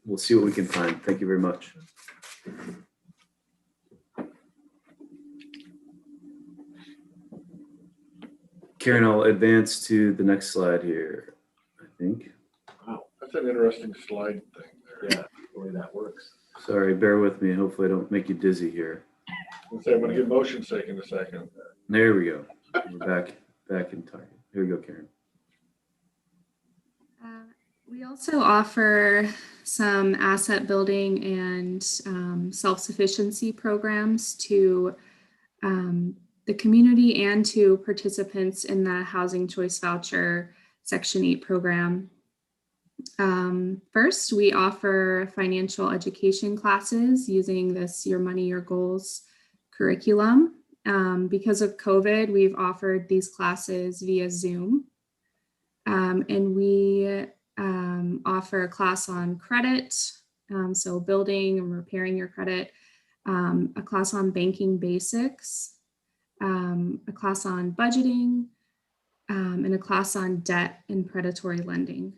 we'll see what we can find. Thank you very much. Karen, I'll advance to the next slide here, I think. Wow, that's an interesting slide thing there. yeah, the way that works. Sorry, bear with me. Hopefully I don't make you dizzy here. I'm gonna get motion sake in a second. There we go. We're back in target. Here we go, Karen. We also offer some asset building and self-sufficiency programs to the community and to participants in the Housing Choice Voucher Section 8 program. First, we offer financial education classes using this Your Money, Your Goals curriculum. Because of COVID, we've offered these classes via Zoom. And we offer a class on credit, so building and repairing your credit, a class on banking basics, a class on budgeting, and a class on debt and predatory lending.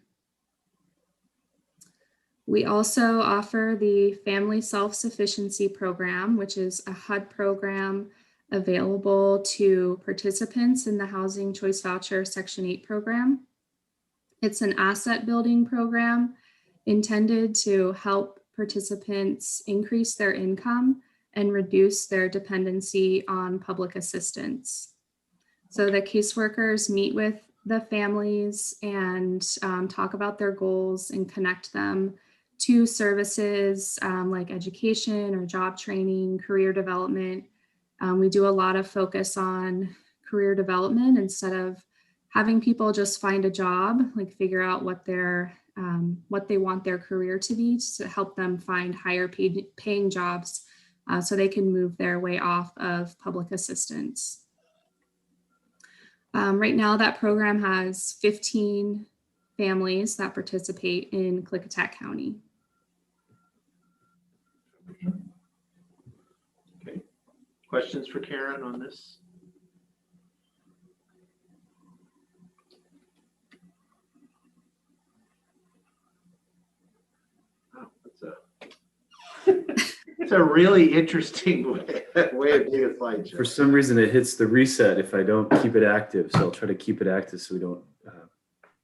We also offer the Family Self-Sufficiency Program, which is a HUD program available to participants in the Housing Choice Voucher Section 8 program. It's an asset building program intended to help participants increase their income and reduce their dependency on public assistance. So the caseworkers meet with the families and talk about their goals and connect them to services like education or job training, career development. We do a lot of focus on career development instead of having people just find a job, like figure out what they want their career to be, to help them find higher paying jobs so they can move their way off of public assistance. Right now, that program has 15 families that participate in Klickitat County. Okay. Questions for Karen on this? Oh, it's a really interesting way of doing a slideshow. For some reason, it hits the reset if I don't keep it active. So I'll try to keep it active so we don't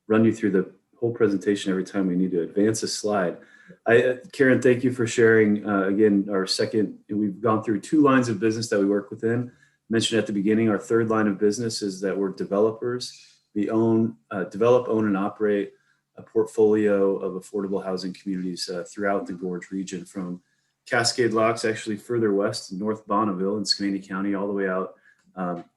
run you through the whole presentation every time we need to advance a slide. Karen, thank you for sharing. Again, our second, we've gone through 2 lines of business that we work within. Mentioned at the beginning, our 3rd line of business is that we're developers. We develop, own, and operate a portfolio of affordable housing communities throughout the Gorge region, from Cascade Locks, actually further west, North Bonneville in Skamania County, all the way out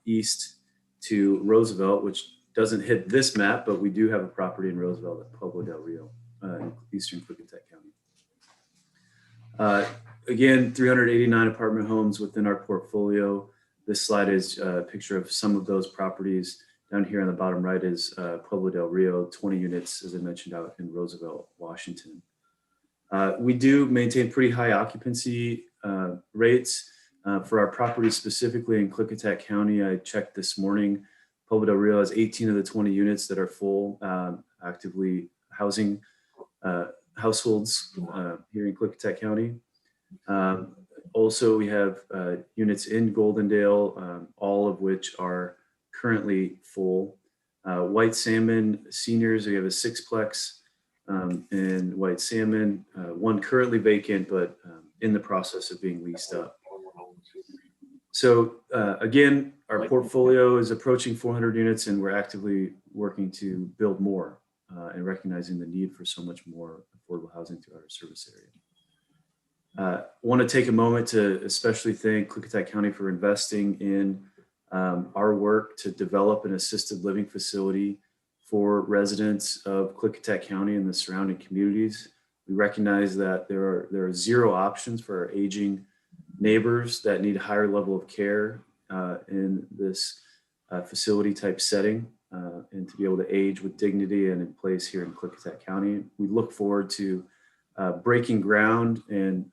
east to Roosevelt, which doesn't hit this map, but we do have a property in Roosevelt at Pueblo del Rio, in eastern Klickitat County. Again, 389 apartment homes within our portfolio. This slide is a picture of some of those properties. Down here on the bottom right is Pueblo del Rio, 20 units, as I mentioned, out in Roosevelt, Washington. We do maintain pretty high occupancy rates for our properties, specifically in Klickitat County. I checked this morning. Pueblo del Rio has 18 of the 20 units that are full, actively housing households here in Klickitat County. Also, we have units in Goldendale, all of which are currently full. White Salmon Seniors, we have a 6-plex in White Salmon, 1 currently vacant, but in the process of being leased up. So again, our portfolio is approaching 400 units, and we're actively working to build more and recognizing the need for so much more affordable housing through our service area. Want to take a moment to especially thank Klickitat County for investing in our work to develop an assisted living facility for residents of Klickitat County and the surrounding communities. We recognize that there are 0 options for our aging neighbors that need a higher level of care in this facility type setting, and to be able to age with dignity and in place here in Klickitat County. We look forward to breaking ground and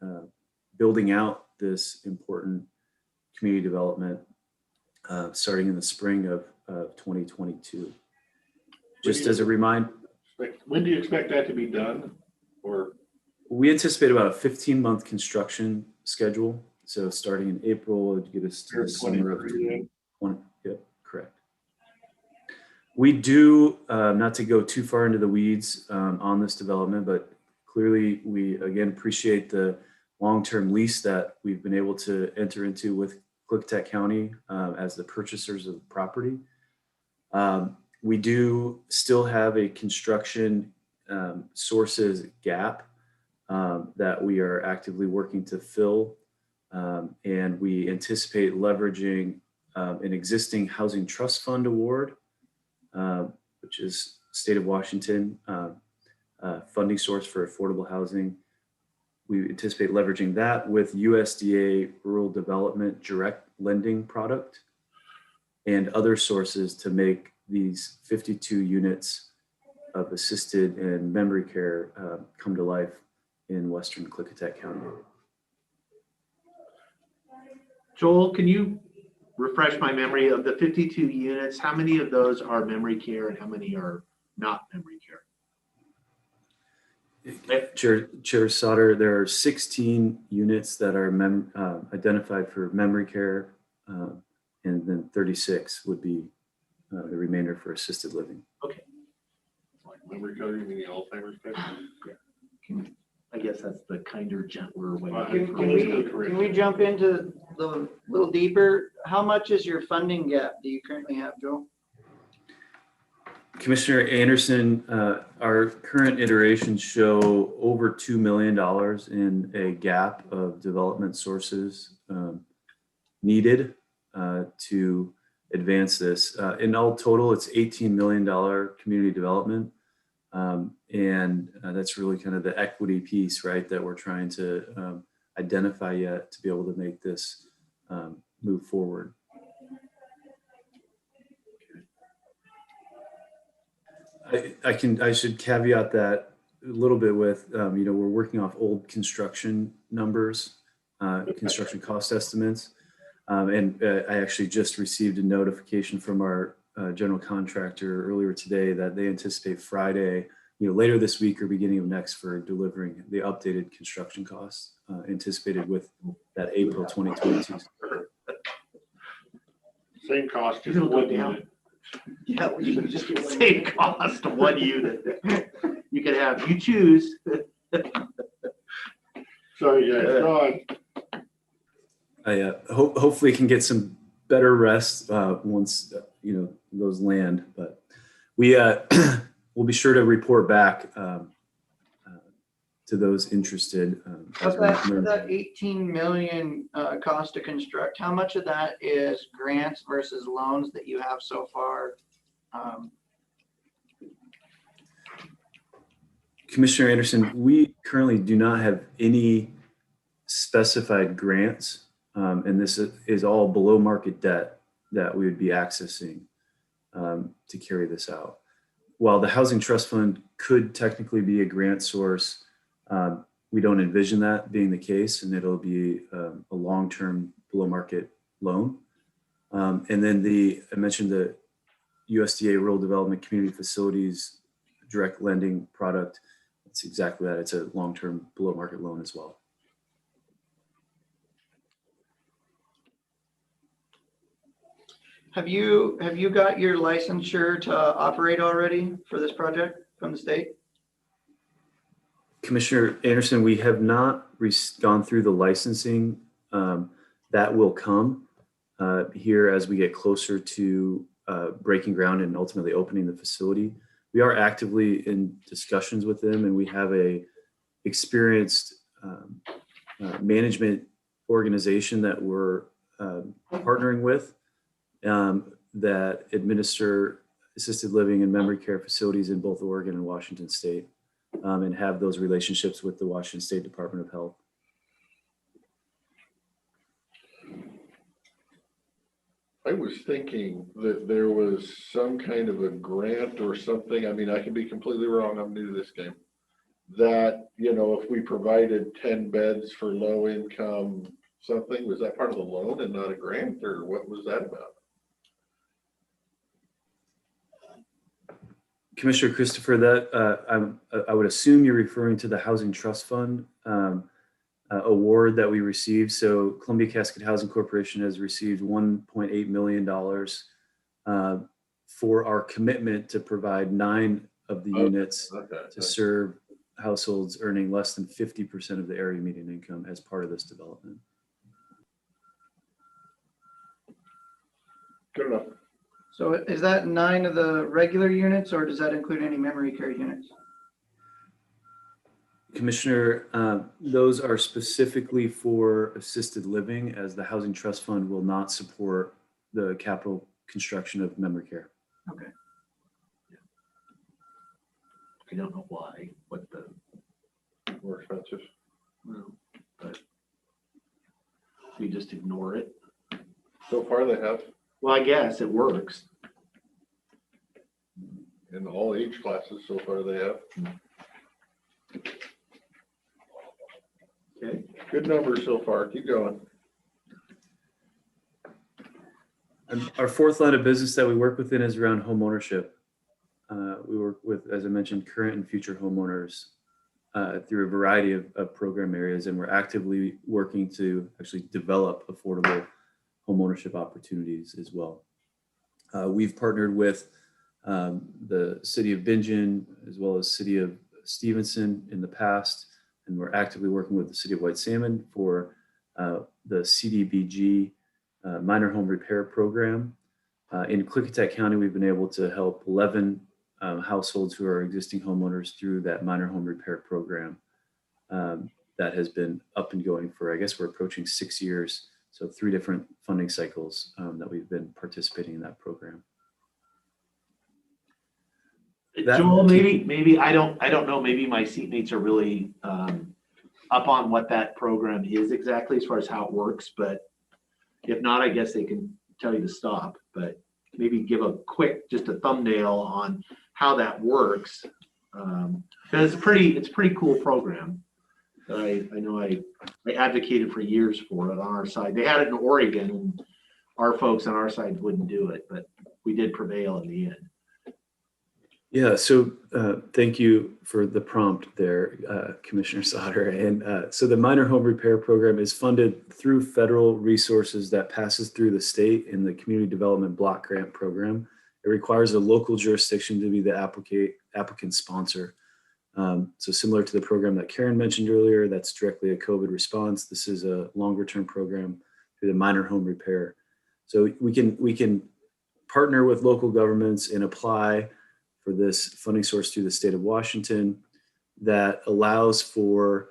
building out this important community development starting in the spring of 2022. Just as a reminder. When do you expect that to be done? Or we anticipate about a 15-month construction schedule. So starting in April, it would get us to the summer of 2021. Yep, correct. We do, not to go too far into the weeds on this development, but clearly we again appreciate the long-term lease that we've been able to enter into with Klickitat County as the purchasers of the property. We do still have a construction sources gap that we are actively working to fill. And we anticipate leveraging an existing housing trust fund award, which is state of Washington funding source for affordable housing. We anticipate leveraging that with USDA rural development direct lending product and other sources to make these 52 units of assisted and memory care come to life in Western Klickitat County. Joel, can you refresh my memory of the 52 units? How many of those are memory care and how many are not memory care? Chair Sauter, there are 16 units that are identified for memory care, and then 36 would be the remainder for assisted living. Okay. like memory care, you mean the Alzheimer's care? Yeah. I guess that's the kinder, gentler way. Can we jump into the little deeper? How much is your funding gap do you currently have, Joe? Commissioner Anderson, our current iterations show over $2 million in a gap of development sources needed to advance this. In all total, it's $18 million community development. And that's really kind of the equity piece, right, that we're trying to identify yet to be able to make this move forward. I should caveat that a little bit with, we're working off old construction numbers, construction cost estimates. And I actually just received a notification from our general contractor earlier today that they anticipate Friday, later this week or beginning of next for delivering the updated construction costs anticipated with that April 2022. Same cost, just It'll go one down. unit. Yeah, we should just same cost of one unit. You can have, you choose. Sorry, guys, go on. I hopefully can get some better rest once those land, but we we'll be sure to report back to those interested. Of that 18 million cost to construct, how much of that is grants versus loans that you have so far? Commissioner Anderson, we currently do not have any specified grants, and this is all below market debt that we would be accessing to carry this out. While the Housing Trust Fund could technically be a grant source, we don't envision that being the case, and it'll be a long-term below market loan. And then I mentioned the USDA Rural Development Community Facilities direct lending product. It's exactly that. It's a long-term below market loan as well. Have you got your licensure to operate already for this project from the state? Commissioner Anderson, we have not gone through the licensing. That will come here as we get closer to breaking ground and ultimately opening the facility. We are actively in discussions with them, and we have a experienced management organization that we're partnering with that administer assisted living and memory care facilities in both Oregon and Washington State, and have those relationships with the Washington State Department of Health. I was thinking that there was some kind of a grant or something. I mean, I can be completely wrong. I'm new to this game. That, if we provided 10 beds for low income something, was that part of the loan and not a grant, or what was that about? Commissioner Christopher, that I would assume you're referring to the Housing Trust Fund award that we received. So Columbia Cascade Housing Corporation has received $1.8 million for our commitment to provide 9 of the units to serve households earning less than 50% of the area median income as part of this development. Good enough. So is that 9 of the regular units, or does that include any memory care units? Commissioner, those are specifically for assisted living, as the Housing Trust Fund will not support the capital construction of memory care. Okay. I don't know why, what the, More expensive. but we just ignore it. So far they have Well, I guess it works. in all age classes. So far they have. Okay. Good numbers so far. Keep going. And our fourth line of business that we work within is around home ownership. We work with, as I mentioned, current and future homeowners through a variety of program areas, and we're actively working to actually develop affordable home ownership opportunities as well. We've partnered with the city of Bingen as well as city of Stevenson in the past, and we're actively working with the City of White Salmon for the CDBG minor home repair program. In Klickitat County, we've been able to help 11 households who are existing homeowners through that minor home repair program that has been up and going for, I guess we're approaching 6 years. So 3 different funding cycles that we've been participating in that program. Joel, maybe I don't know. Maybe my seatmates are really up on what that program is exactly as far as how it works. But if not, I guess they can tell you to stop. But maybe give a quick, just a thumbnail on how that works. Because it's a pretty cool program. I know I advocated for years for it on our side. They had it in Oregon, and our folks on our side wouldn't do it, but we did prevail in the end. Yeah, so thank you for the prompt there, Commissioner Sauter. And so the minor home repair program is funded through federal resources that passes through the state in the Community Development Block Grant Program. It requires a local jurisdiction to be the applicant sponsor. So similar to the program that Karen mentioned earlier, that's directly a COVID response. This is a longer term program through the minor home repair. So we can partner with local governments and apply for this funding source through the state of Washington that allows for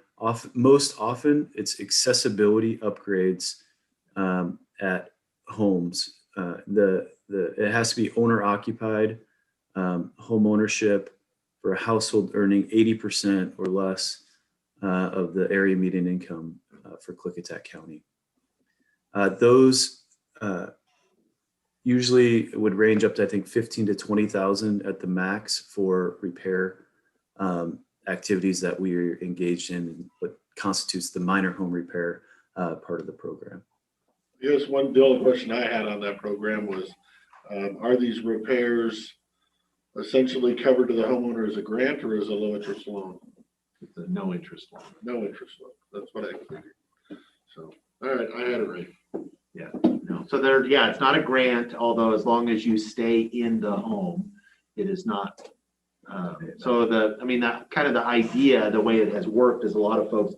most often it's accessibility upgrades at homes. It has to be owner occupied home ownership for a household earning 80% or less of the area median income for Klickitat County. Those usually would range up to, I think, 15 to 20,000 at the max for repair activities that we are engaged in, and what constitutes the minor home repair part of the program. Yes, the only question I had on that program was, are these repairs essentially covered to the homeowner as a grant or as a low interest loan? It's a no interest loan. No interest loan. That's what I figured. So, all right, I had it right. Yeah, no. So it's not a grant, although as long as you stay in the home, it is not. That kind of the idea, the way it has worked is a lot of folks,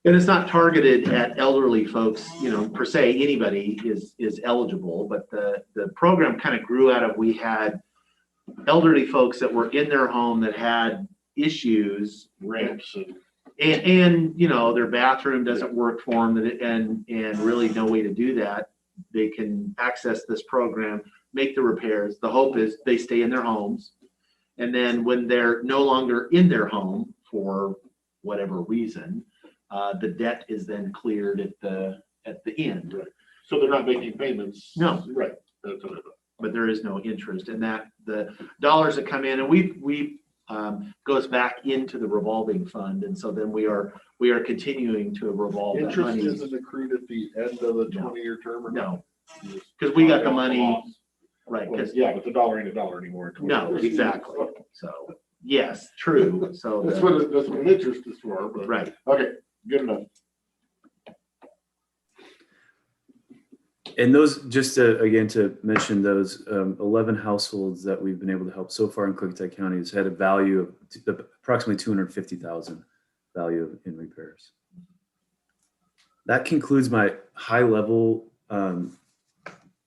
and it's not targeted at elderly folks, per se, anybody is eligible, but the program kind of grew out of, we had elderly folks that were in their home that had issues, ramps and their bathroom doesn't work for them, and really no way to do that. They can access this program, make the repairs. The hope is they stay in their homes, and then when they're no longer in their home for whatever reason, the debt is then cleared at the end. Right. So they're not making payments. No. Right. That's what I thought. But there is no interest, and that the dollars that come in, and we goes back into the revolving fund, and so then we are continuing to revolve that Interest money. isn't accrued at the end of the 20-year term, or No, because we got the money, right? Well, Because yeah, but the dollar ain't a dollar anymore. no, exactly. So yes, true. So That's what interest is for. But, right. Okay, good enough. And those, just to mention those 11 households that we've been able to help so far in Klickitat County has had a value of approximately $250,000 value in repairs. That concludes my high level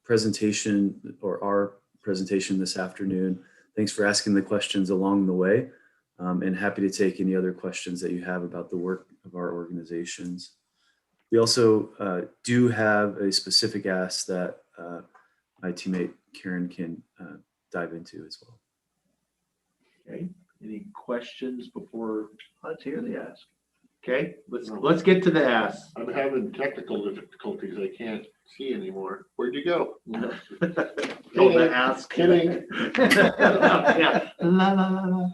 presentation, or our presentation this afternoon. Thanks for asking the questions along the way, and happy to take any other questions that you have about the work of our organizations. We also do have a specific ask that my teammate Karen can dive into as well. Okay. Any questions before? Let's hear the ask. Okay, let's get to the ask. I'm having technical difficulties. I can't see anymore. Where'd you go? Oh, the ask. Kidding. Yeah. La, la, la, la.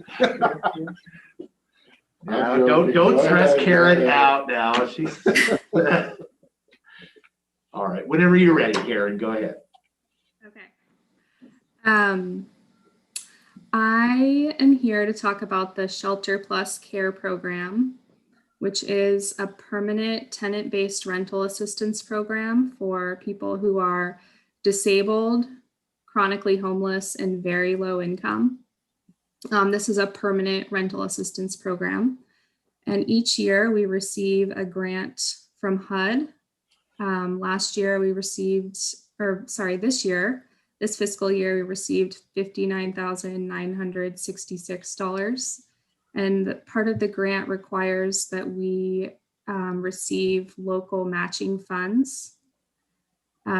Now, I'm don't joking. Go stress ahead. Karen out now. She's all right. Whenever you're ready, Karen, go ahead. Okay. I am here to talk about the Shelter Plus Care Program, which is a permanent tenant-based rental assistance program for people who are disabled, chronically homeless, and very low income. This is a permanent rental assistance program. And each year we receive a grant from HUD. Last year we received, this fiscal year, we received $59,966. And part of the grant requires that we receive local matching funds.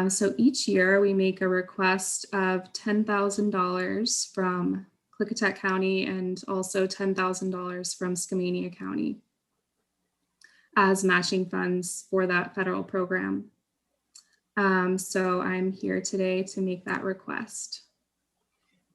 So each year we make a request of $10,000 from Klickitat County and also $10,000 from Skamania County as matching funds for that federal program. So I'm here today to make that request.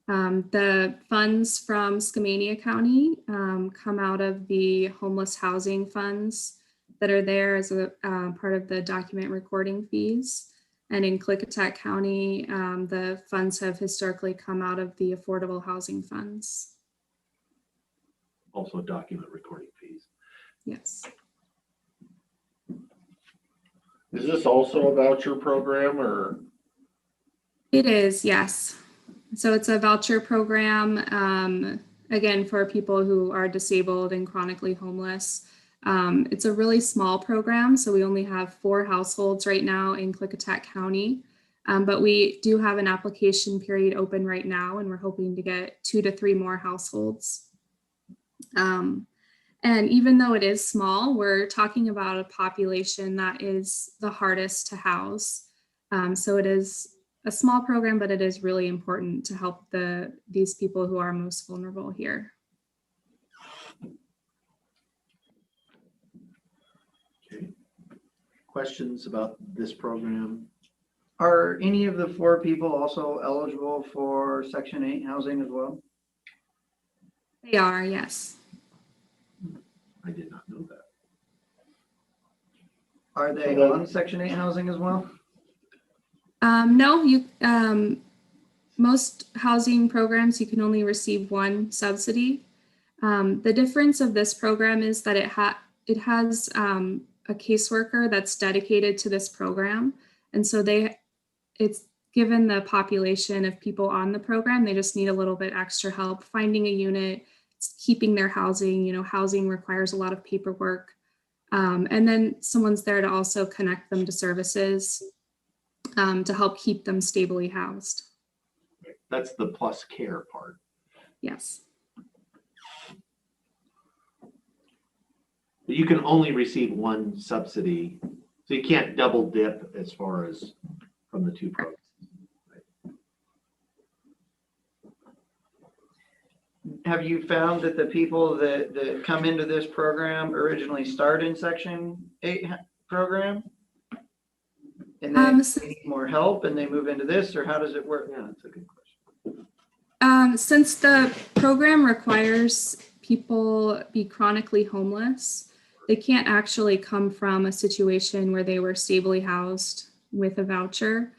The funds from Skamania County come out of the homeless housing funds that are there as a part of the document recording fees. And in Klickitat County, the funds have historically come out of the affordable housing funds. Also document recording fees. Yes. Is this also a voucher program or? It is, yes. So it's a voucher program, again, for people who are disabled and chronically homeless. It's a really small program, so we only have 4 households right now in Klickitat County, but we do have an application period open right now, and we're hoping to get 2 to 3 more households. And even though it is small, we're talking about a population that is the hardest to house. So it is a small program, but it is really important to help these people who are most vulnerable here. Okay. Questions about this program? Are any of the 4 people also eligible for Section 8 housing as well? They are, yes. I did not know that. Are they on Section 8 housing as well? No, most housing programs, you can only receive 1 subsidy. The difference of this program is that it has a caseworker that's dedicated to this program. And so it's given the population of people on the program, they just need a little bit extra help finding a unit, keeping their housing. Housing requires a lot of paperwork. And then someone's there to also connect them to services to help keep them stably housed. That's the plus care part. Yes. But you can only receive 1 subsidy, so you can't double dip as far as from the 2 programs. Have you found that the people that come into this program originally start in Section 8 program? And then they need more help and they move into this, or how does it work? Yeah, that's a good question. Since the program requires people be chronically homeless, they can't actually come from a situation where they were stably housed with a voucher.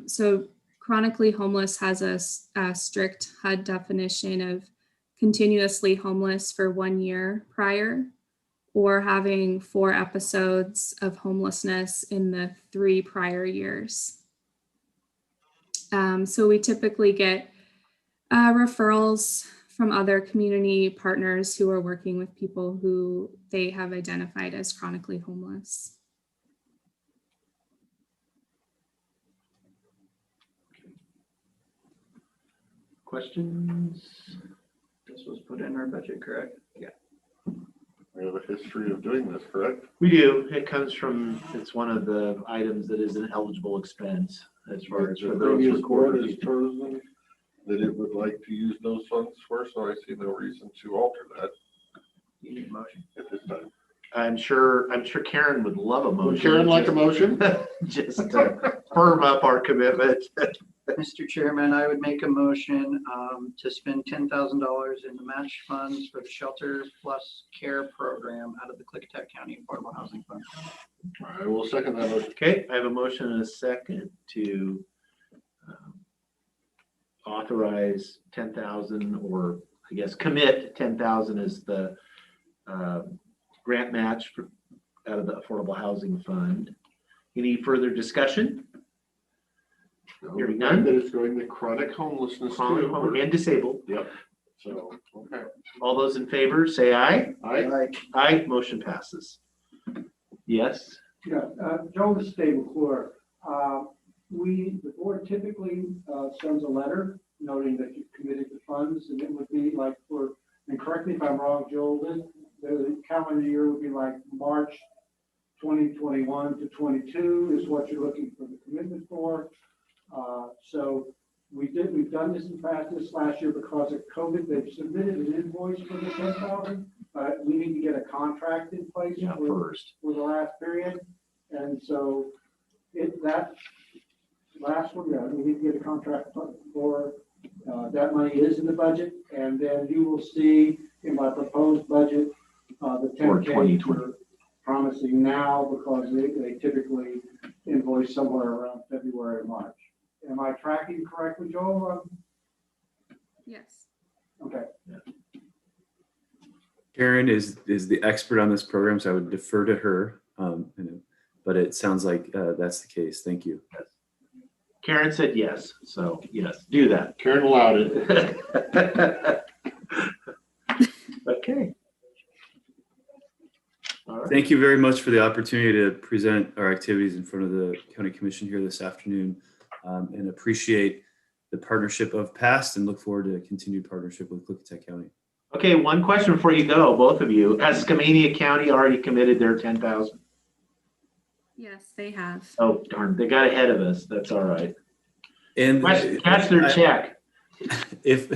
So chronically homeless has a strict HUD definition of continuously homeless for 1 year prior, or having 4 episodes of homelessness in the 3 prior years. So we typically get referrals from other community partners who are working with people who they have identified as chronically homeless. Questions? This was put in our budget, correct? Yeah. We have a history of doing this, correct? We do. It comes from, it's one of the items that is an eligible expense as far as The for those previous board recorded. has chosen that it would like to use those funds for, so I see no reason to alter that You need a motion. at this time. I'm sure Karen would love a motion. Would Karen like a motion? Just to firm up our commitment. Mr. Chairman, I would make a motion to spend $10,000 in the match funds for the Shelter Plus Care Program out of the Klickitat County Affordable Housing Fund. I will second that motion. Okay, I have a motion and a second to authorize 10,000, or I guess commit 10,000 as the grant match out of the Affordable Housing Fund. Any further discussion? Hearing none. That is going to chronic homelessness too. And disabled. Yep. So, okay. All those in favor, say aye. I, Aye, motion passes. Yes, Yeah, Joe, the stable clerk. The board typically sends a letter noting that you've committed the funds, and it would be like and correct me if I'm wrong, Joel, the calendar year would be like March 2021 to 22 is what you're looking for the commitment for. So we've done this in practice last year because of COVID. They've submitted an invoice for the 10,000, but we need to get a contract in place for the last period. And so that last one, we need to get a contract for that money is in the budget. And then you will see in my proposed budget, the 10K we're promising now because they typically invoice somewhere around February or March. Am I tracking correctly, Joel? Yes. Okay. Karen is the expert on this program, so I would defer to her. But it sounds like that's the case. Thank you. Karen said yes, so yes, do that. Karen allowed it. Okay. All right. Thank you very much for the opportunity to present our activities in front of the County Commission here this afternoon, and appreciate the partnership of past and look forward to a continued partnership with Klickitat County. Okay, one question before you go, both of you. Has Skamania County already committed their 10,000? Yes, they have. Oh, darn, they got ahead of us. That's all right. And Catch their check. If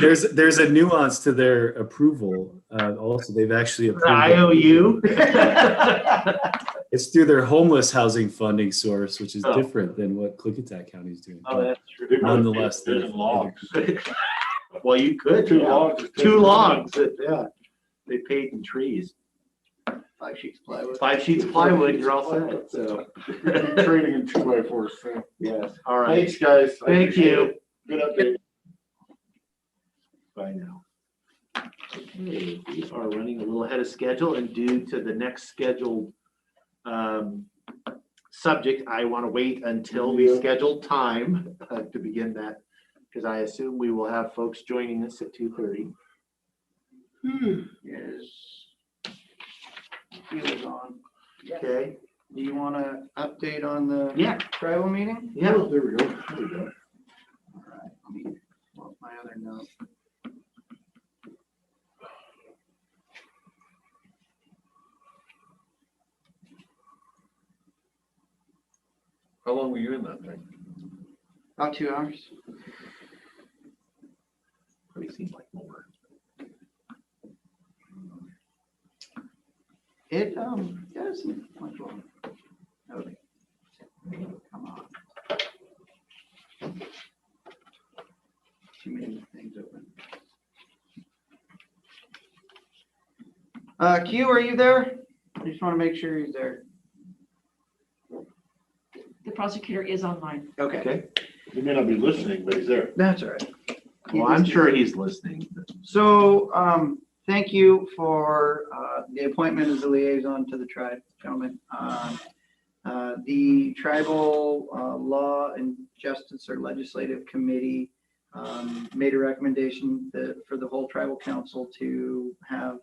there's a nuance to their approval, also they've actually approved the IOU. It's through their homeless housing funding source, which is different than what Klickitat County is doing. Oh, that's true. Nonetheless, Well, you could. Two logs. Yeah, they paid in trees. 5 sheets of plywood. 5 sheets of plywood. You're all set. So Trading in 2x4s. So. Yes. All right. Thanks, guys. Thank you. Good update. Bye now. Okay, we are running a little ahead of schedule, and due to the next scheduled subject, I want to wait until we schedule time to begin that, because I assume we will have folks joining us at 2:30. Yes. Feelers on. Okay. Do you want to update on the tribal meeting? Yeah. Oh, there we go. There we go. All right. Let me pull up my other note. How long were you in that thing? About 2 hours. Probably seems like more. It does much long. Okay. Come on. Too many things open. Q, are you there? I just want to make sure he's there. The prosecutor is online. Okay. He may not be listening, but he's there. That's all right. Well, I'm sure he's listening. So, thank you for the appointment as a liaison to the tribe, gentlemen. The Tribal Law and Justice or Legislative Committee made a recommendation for the whole tribal council to have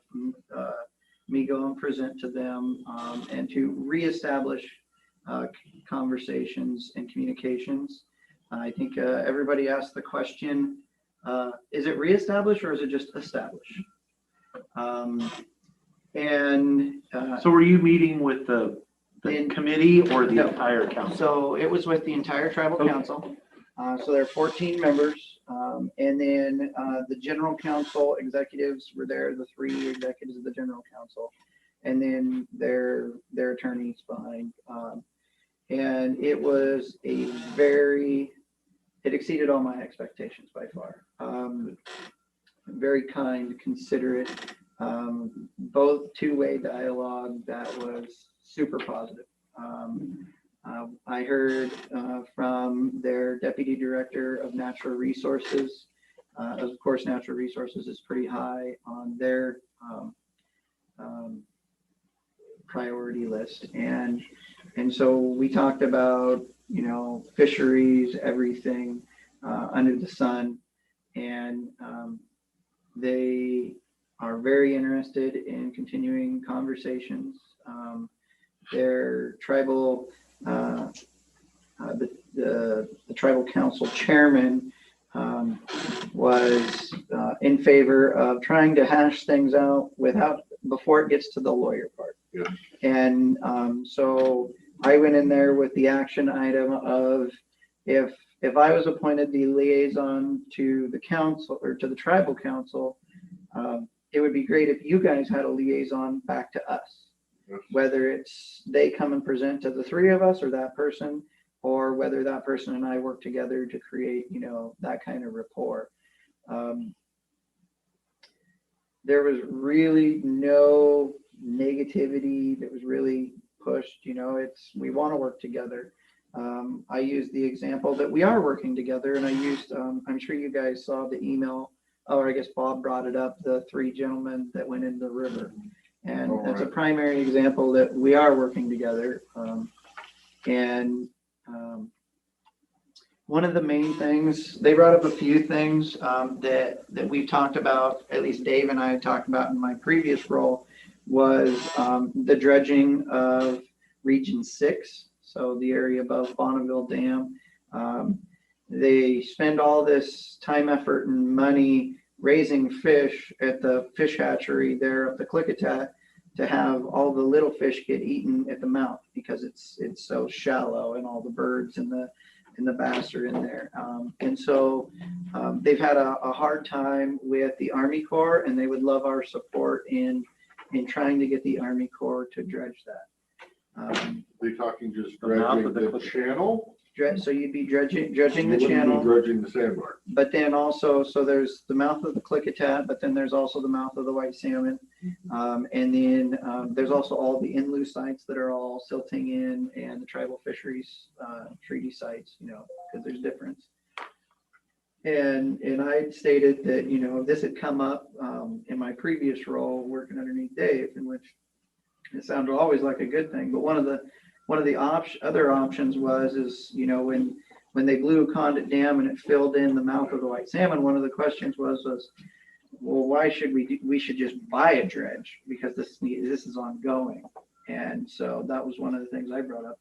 me go and present to them and to reestablish conversations and communications. I think everybody asked the question, is it reestablished or is it just established? So were you meeting with the committee or the entire council? So it was with the entire tribal council. So there are 14 members. And then the general council executives were there, the 3 executives of the general council, and then their attorneys behind. And it was it exceeded all my expectations by far. Very kind, considerate, both two-way dialogue that was super positive. I heard from their deputy director of natural resources. Of course, natural resources is pretty high on their priority list. And so we talked about, fisheries, everything under the sun. And they are very interested in continuing conversations. Their tribal, the tribal council chairman was in favor of trying to hash things out before it gets to the lawyer part. Yeah. And so I went in there with the action item of if I was appointed the liaison to the council or to the tribal council, it would be great if you guys had a liaison back to us. Whether it's they come and present to the three of us or that person, or whether that person and I work together to create, that kind of rapport. There was really no negativity that was really pushed. We want to work together. I used the example that we are working together, and I used, I'm sure you guys saw the email, or I guess Bob brought it up, the three gentlemen that went in the river. And that's a primary example that we are working together. One of the main things, they brought up a few things that we talked about, at least Dave and I had talked about in my previous role, was the dredging of Region 6, so the area above Bonneville Dam. They spend all this time, effort, and money raising fish at the fish hatchery there at the Klickitat to have all the little fish get eaten at the mouth because it's so shallow and all the birds and the bass are in there. And so they've had a hard time with the Army Corps, and they would love our support in trying to get the Army Corps to dredge that. They're talking just The mouth dredging of the channel? So you'd be dredging You the wouldn't be channel. dredging the sandbar. But then also, so there's the mouth of the Klickitat, but then there's also the mouth of the White Salmon. And then there's also all the in-lieu sites that are all silting in, and the tribal fisheries treaty sites, because there's difference. And I stated that, this had come up in my previous role working underneath Dave, in which it sounded always like a good thing. But one of the other options is, when they blew Condit Dam and it filled in the mouth of the White Salmon, one of the questions was, well, why should we should just buy a dredge, because this is ongoing. And so that was one of the things I brought up,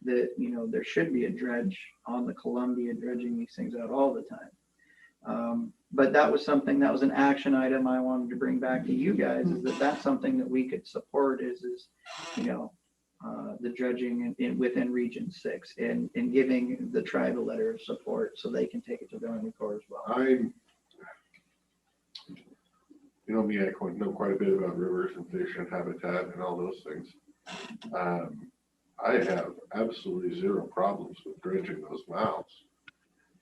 that, there should be a dredge on the Columbia dredging these things out all the time. But that was an action item I wanted to bring back to you guys, is that's something that we could support is the dredging within Region 6 and giving the tribe a letter of support so they can take it to the Army Corps as well. You know me, I know quite a bit about rivers and fish and habitat and all those things. I have absolutely zero problems with dredging those mouths.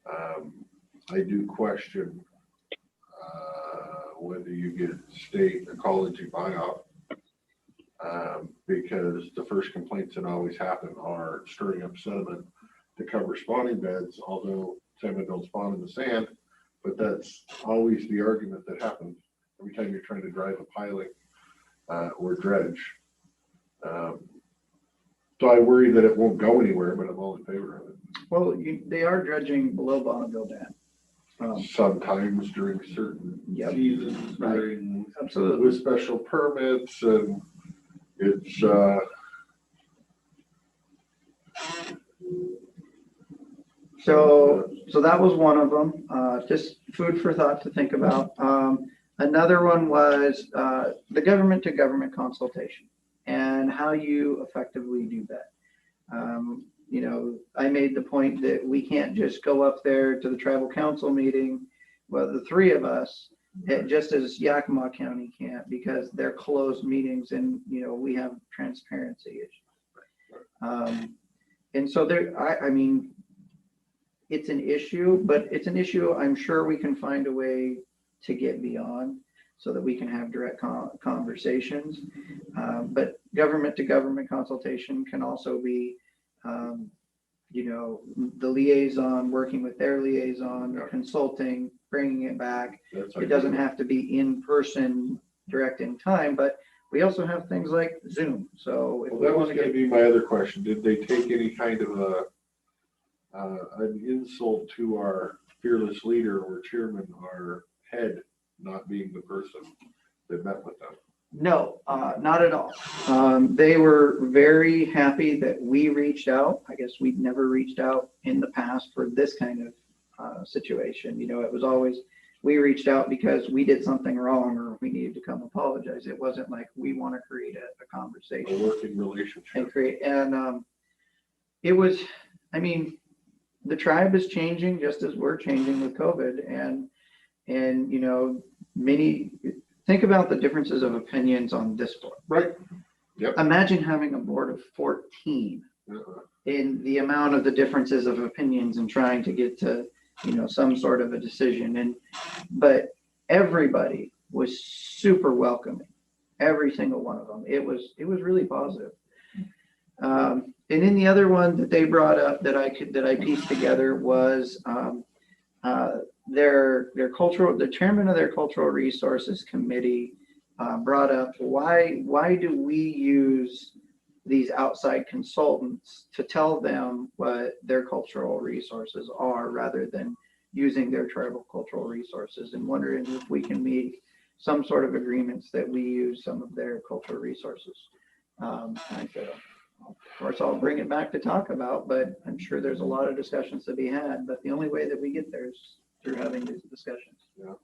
I do question whether you get state ecology buy-off, because the first complaints that always happen are stirring up sediment to cover spawning beds, although salmon don't spawn in the sand. But that's always the argument that happens every time you're trying to drive a piling or dredge. So I worry that it won't go anywhere, but I'm all in favor of it. Well, they are dredging below Bonneville Dam. Sometimes during certain seasons, during absolutely with special permits, and it's so that was one of them. Just food for thought to think about. Another one was the government to government consultation and how you effectively do that. I made the point that we can't just go up there to the tribal council meeting, well, the three of us, just as Yakima County can't, because they're closed meetings and, we have transparency issues. And so it's an issue, but it's an issue I'm sure we can find a way to get beyond so that we can have direct conversations. But government to government consultation can also be, the liaison working with their liaison, consulting, bringing it back. It doesn't have to be in person, direct in time, but we also have things like Zoom. So if that was going to be my other question. Did they take any kind of an insult to our fearless leader or chairman or head not being the person that met with them. No, not at all. They were very happy that we reached out. I guess we'd never reached out in the past for this kind of situation. You know, it was always, we reached out because we did something wrong or we needed to come apologize. It wasn't like we want to create a conversation. A working relationship. And it was, I mean, the tribe is changing just as we're changing with COVID. And you know, think about the differences of opinions on this board. Right. Yep. Imagine having a board of 14 in the amount of the differences of opinions and trying to get to, you know, some sort of a decision. But everybody was super welcoming, every single one of them. It was really positive. And then the other one that they brought up that I pieced together was the chairman of their cultural resources committee brought up, why do we use these outside consultants to tell them what their cultural resources are rather than using their tribal cultural resources, and wondering if we can make some sort of agreements that we use some of their cultural resources. I said, of course, I'll bring it back to talk about, but I'm sure there's a lot of discussions to be had, but the only way that we get there is through having these discussions. Yeah.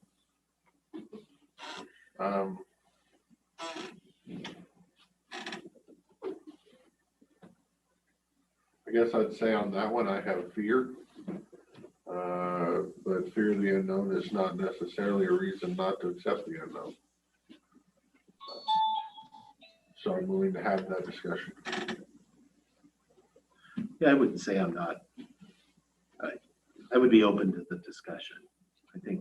I guess I'd say on that one, I have fear. But fear of the unknown is not necessarily a reason not to accept the unknown. So I'm willing to have that discussion. Yeah, I wouldn't say I'm not. I would be open to the discussion. I think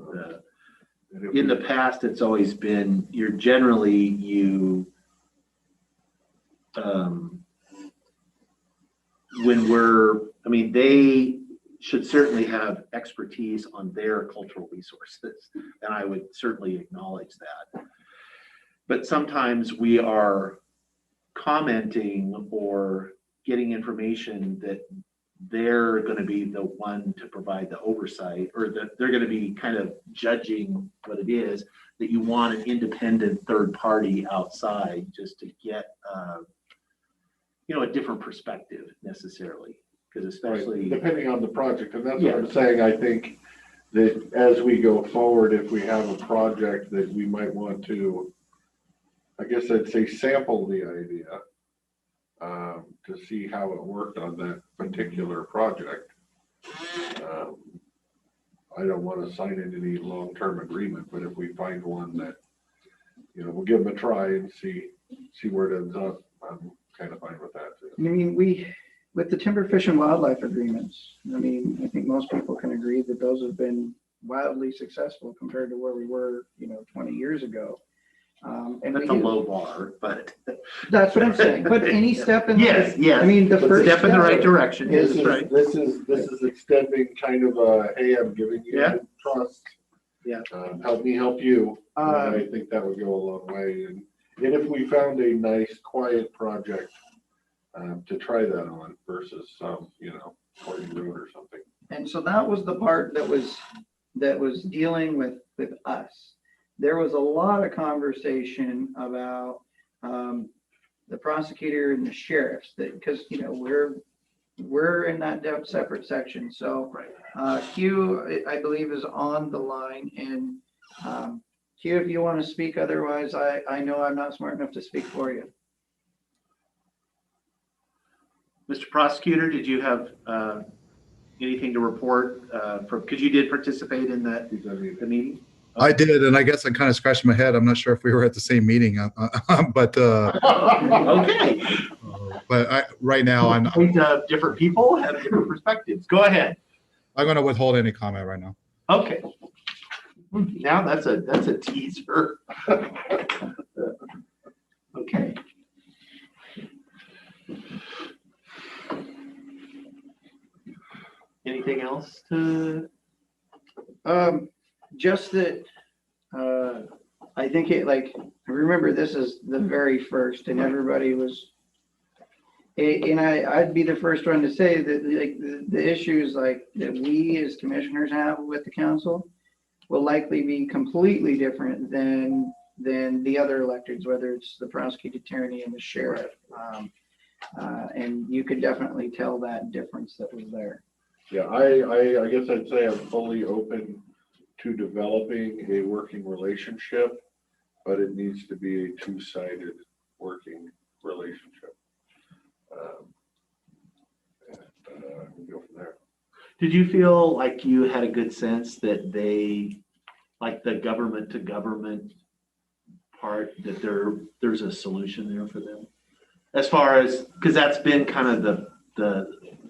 in the past, it's always been, they should certainly have expertise on their cultural resources, and I would certainly acknowledge that. But sometimes we are commenting or getting information that they're going to be the one to provide the oversight, or that they're going to be kind of judging what it is, that you want an independent third party outside just to get a different perspective necessarily, because especially right. Depending on the project, and that's what I'm saying. I think that as we go forward, if we have a project that we might want to, I guess I'd say, sample the idea to see how it worked on that particular project. I don't want to sign into any long-term agreement, but if we find one that, we'll give them a try and see where it ends up, I'm kind of fine with that too. I mean, with the timber, fish, and wildlife agreements, I mean, I think most people can agree that those have been wildly successful compared to where we were, 20 years ago. And that's a low bar, but that's what I'm saying. But any step in yes. I mean, the first step in the right direction. This is extending kind of a, hey, I'm giving you trust. Yeah. Help me help you. I think that would go a long way. And if we found a nice, quiet project to try that on versus some, Cordy Road or something. And so that was the part that was dealing with us. There was a lot of conversation about the prosecutor and the sheriffs, because we're in that separate section. So Q, I believe, is on the line, and Q, if you want to speak, otherwise I know I'm not smart enough to speak for you. Mr. Prosecutor, did you have anything to report because you did participate in the meeting? I did, and I guess I kind of scratched my head. I'm not sure if we were at the same meeting, but okay. But right now, I'm different people have different perspectives. Go ahead. I'm going to withhold any comment right now. Okay. Now that's a teaser. Okay. Anything else to? Just that I think I remember this is the very first, and everybody was And I'd be the first one to say that like the issues like that we as commissioners have with the council will likely be completely different than the other electeds, whether it's the prosecuting attorney and the sheriff. And you could definitely tell that difference that was there. Yeah, I guess I'd say I'm fully open to developing a working relationship, but it needs to be a two-sided working relationship. We go from there. Did you feel like you had a good sense that they, like the government to government part, that there's a solution there for them? As far as, because that's been kind of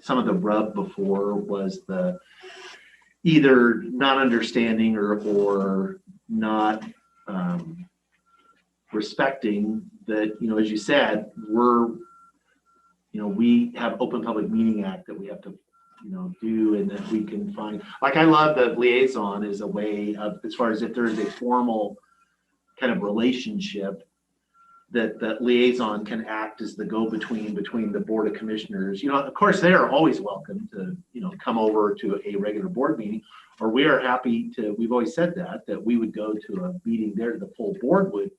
some of the rub before was the either not understanding or not respecting that, as you said, we have Open Public Meeting Act that we have to, do, and that we can find, like, I love the liaison as a way of, as far as if there's a formal kind of relationship, that the liaison can act as the go-between between the Board of Commissioners. Of course, they are always welcome to, come over to a regular board meeting, or we are happy to, we've always said that we would go to a meeting there, the full board would,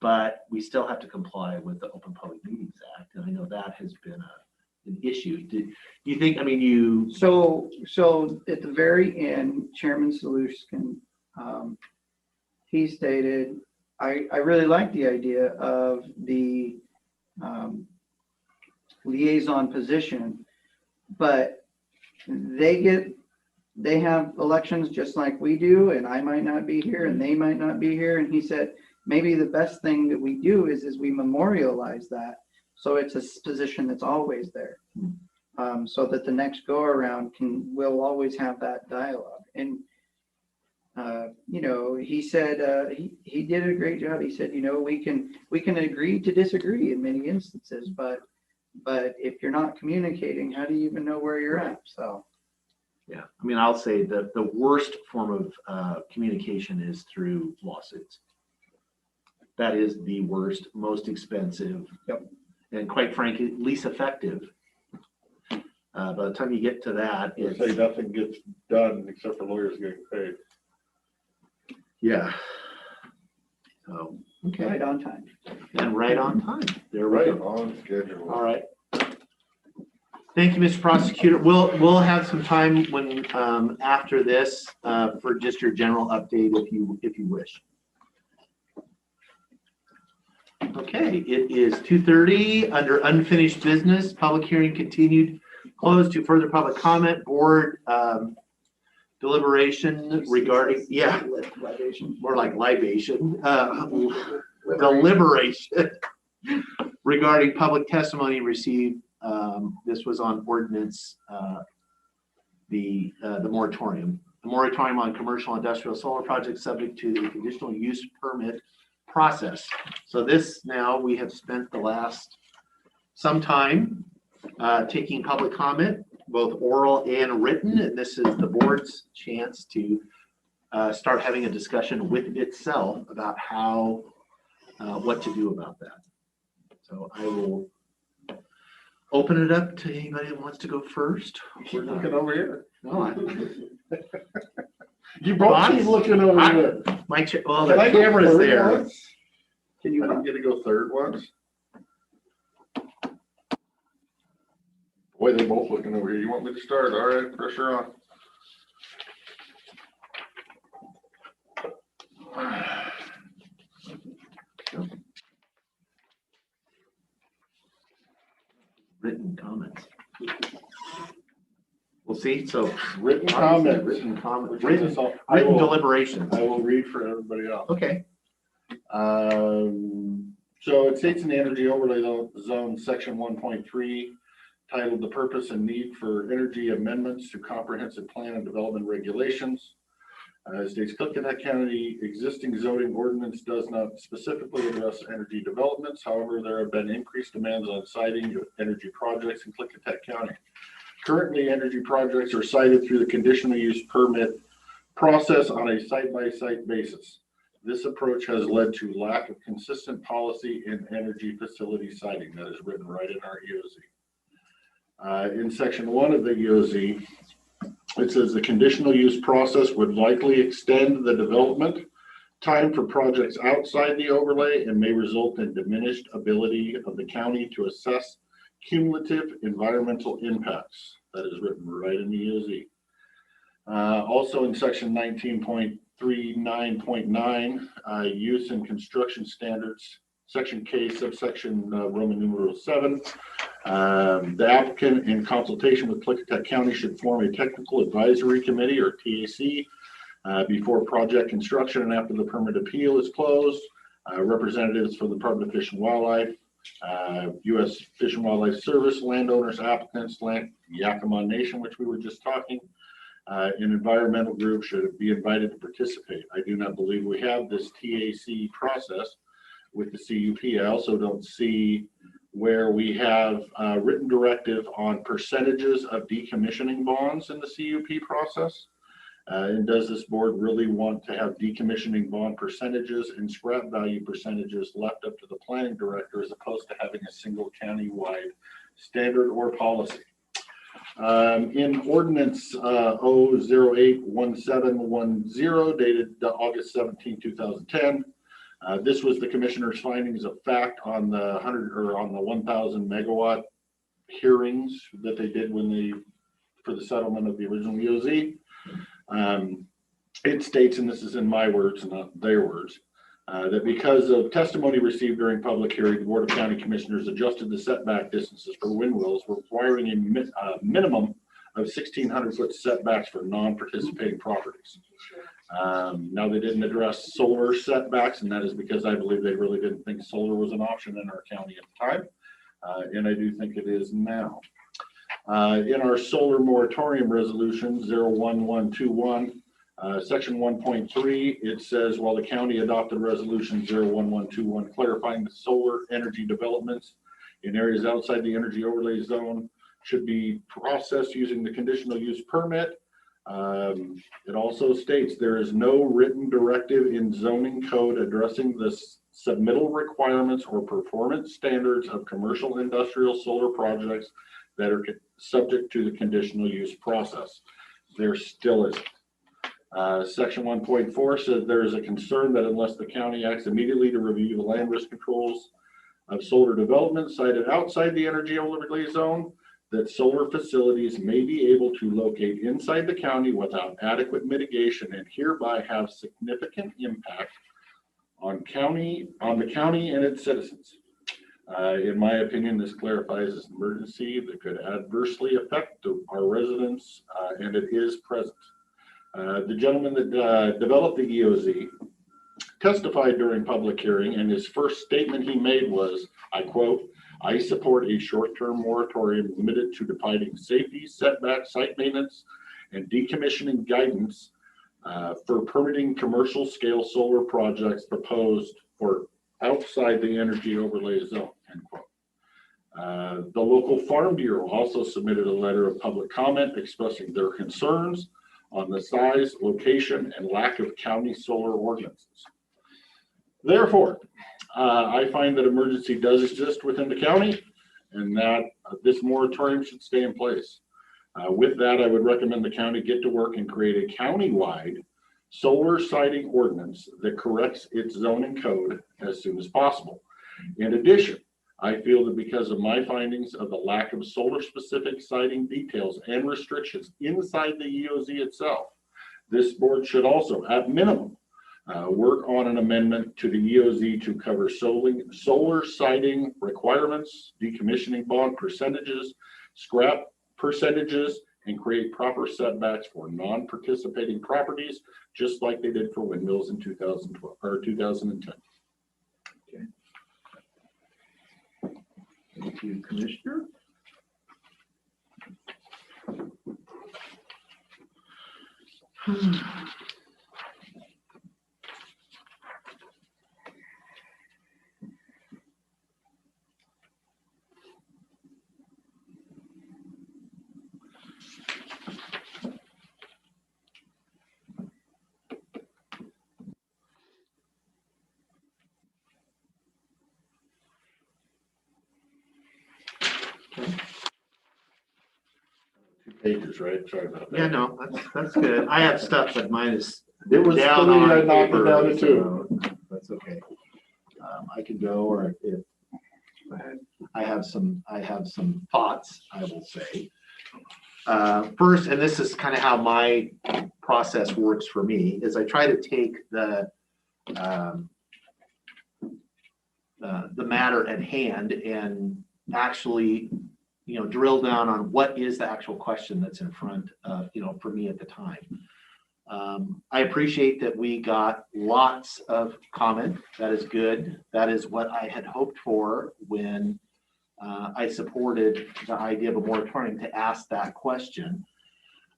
but we still have to comply with the Open Public Meetings Act. And I know that has been an issue. Do you think, So at the very end, Chairman Saluskin, he stated, I really like the idea of the liaison position, but they have elections just like we do, and I might not be here and they might not be here. And he said, maybe the best thing that we do is we memorialize that. So it's a position that's always there. So that the next go around we'll always have that dialogue. And he said he did a great job. He said, we can agree to disagree in many instances, but if you're not communicating, how do you even know where you're at? So yeah, I'll say that the worst form of communication is through lawsuits. That is the worst, most expensive, and quite frankly, least effective. By the time you get to that, They say nothing gets done except for lawyers getting paid. Yeah. So, okay. Right on time. And right on time. They're Right right. on schedule. All right. Thank you, Mr. Prosecutor. We'll have some time when after this for just your general update if you wish. Okay, it is 2:30 under unfinished business. Public hearing continued. Closed to further public comment. Board deliberation regarding, more like libation, deliberation regarding public testimony received. This was on ordinance, the moratorium. The moratorium on commercial industrial solar projects subject to the conditional use permit process. So this, now we have spent the last some time taking public comment, both oral and written, and this is the board's chance to start having a discussion with itself about how, what to do about that. So I will open it up to anybody that wants to go first. We're looking over here. No, You both keep looking over here. Well, the camera's there. Can you get to go third once? Boy, they're both looking over here. You want me to start? All right, pressure on. Written comments. We'll see. So Written comments. Written comments. Written Deliberations. I will read for everybody else. Okay. So it states in the energy overlay zone section 1.3 titled the purpose and need for energy amendments to comprehensive plan and development regulations. States Klickitat County existing zoning ordinance does not specifically address energy developments. However, there have been increased demands on siting of energy projects in Klickitat County. Currently, energy projects are cited through the conditional use permit process on a site-by-site basis. This approach has led to lack of consistent policy in energy facility siting. That is written right in our EOZ. In section 1 of the EOZ, it says the conditional use process would likely extend the development time for projects outside the overlay and may result in diminished ability of the county to assess cumulative environmental impacts. That is written right in the EOZ. Also in section 19.39.9, use and construction standards, section K, subsection Roman numeral 7. The applicant, in consultation with Klickitat County, should form a technical advisory committee, or TAC, before project construction and after the permit appeal is closed. Representatives from the Department of Fish and Wildlife, U.S. Fish and Wildlife Service, landowners, applicants, Yakima Nation, which we were just talking, an environmental group should be invited to participate. I do not believe we have this TAC process with the CUP. I also don't see where we have written directive on percentages of decommissioning bonds in the CUP process. And does this board really want to have decommissioning bond percentages and scrap value percentages left up to the planning director as opposed to having a single county-wide standard or policy? In ordinance 0081710 dated August 17, 2010, this was the commissioner's findings of fact on the 1,000 megawatt hearings that they did for the settlement of the original EOZ. It states, and this is in my words, not their words, that because of testimony received during public hearing, the Board of County Commissioners adjusted the setback distances for windmills, requiring a minimum of 1,600 foot setbacks for non-participating properties. Now, they didn't address solar setbacks, and that is because I believe they really didn't think solar was an option in our county at the time, and I do think it is now. In our solar moratorium resolution 01121, section 1.3, it says, while the county adopted resolution 01121 clarifying the solar energy developments in areas outside the energy overlay zone should be processed using the conditional use permit. It also states there is no written directive in zoning code addressing the submittal requirements or performance standards of commercial industrial solar projects that are subject to the conditional use process. There still isn't. Section 1.4 says there is a concern that unless the county acts immediately to review the land risk controls of solar development sited outside the energy overlay zone, that solar facilities may be able to locate inside the county without adequate mitigation and hereby have significant impact on the county and its citizens. In my opinion, this clarifies an emergency that could adversely affect our residents, and it is present. The gentleman that developed the EOZ testified during public hearing, and his first statement he made was, I quote, "I support a short-term moratorium limited to defining safety, setback, site maintenance, and decommissioning guidance for permitting commercial scale solar projects proposed for outside the energy overlay zone," end quote. The local farm bureau also submitted a letter of public comment expressing their concerns on the size, location, and lack of county solar ordinances. Therefore, I find that emergency does exist within the county and that this moratorium should stay in place. With that, I would recommend the county get to work and create a county-wide solar siting ordinance that corrects its zoning code as soon as possible. In addition, I feel that because of my findings of the lack of solar-specific siting details and restrictions inside the EOZ itself, this board should also, at minimum, work on an amendment to the EOZ to cover solar siting requirements, decommissioning bond percentages, scrap percentages, and create proper setbacks for non-participating properties, just like they did for windmills in 2012 or 2010. Okay. Thank you, Commissioner. Pages, right? Sorry about that. Yeah, no, that's good. I have stuff, but mine is It was down 3, I on knocked it down paper, to 2. so that's okay. I can go, or if I have some thoughts, I will say. First, and this is kind of how my process works for me, is I try to take the matter at hand and actually, drill down on what is the actual question that's in front of, for me at the time. I appreciate that we got lots of comment. That is good. That is what I had hoped for when I supported the idea of a moratorium, to ask that question.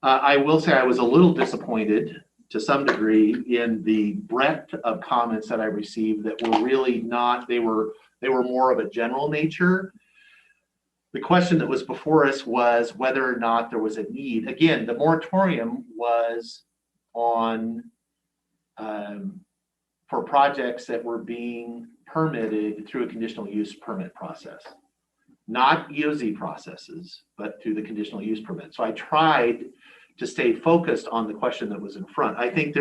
I will say I was a little disappointed to some degree in the breadth of comments that I received that were really not, they were more of a general nature. The question that was before us was whether or not there was a need. Again, the moratorium was on for projects that were being permitted through a conditional use permit process, not EOZ processes, but through the conditional use permit. So I tried to stay focused on the question that was in front. I think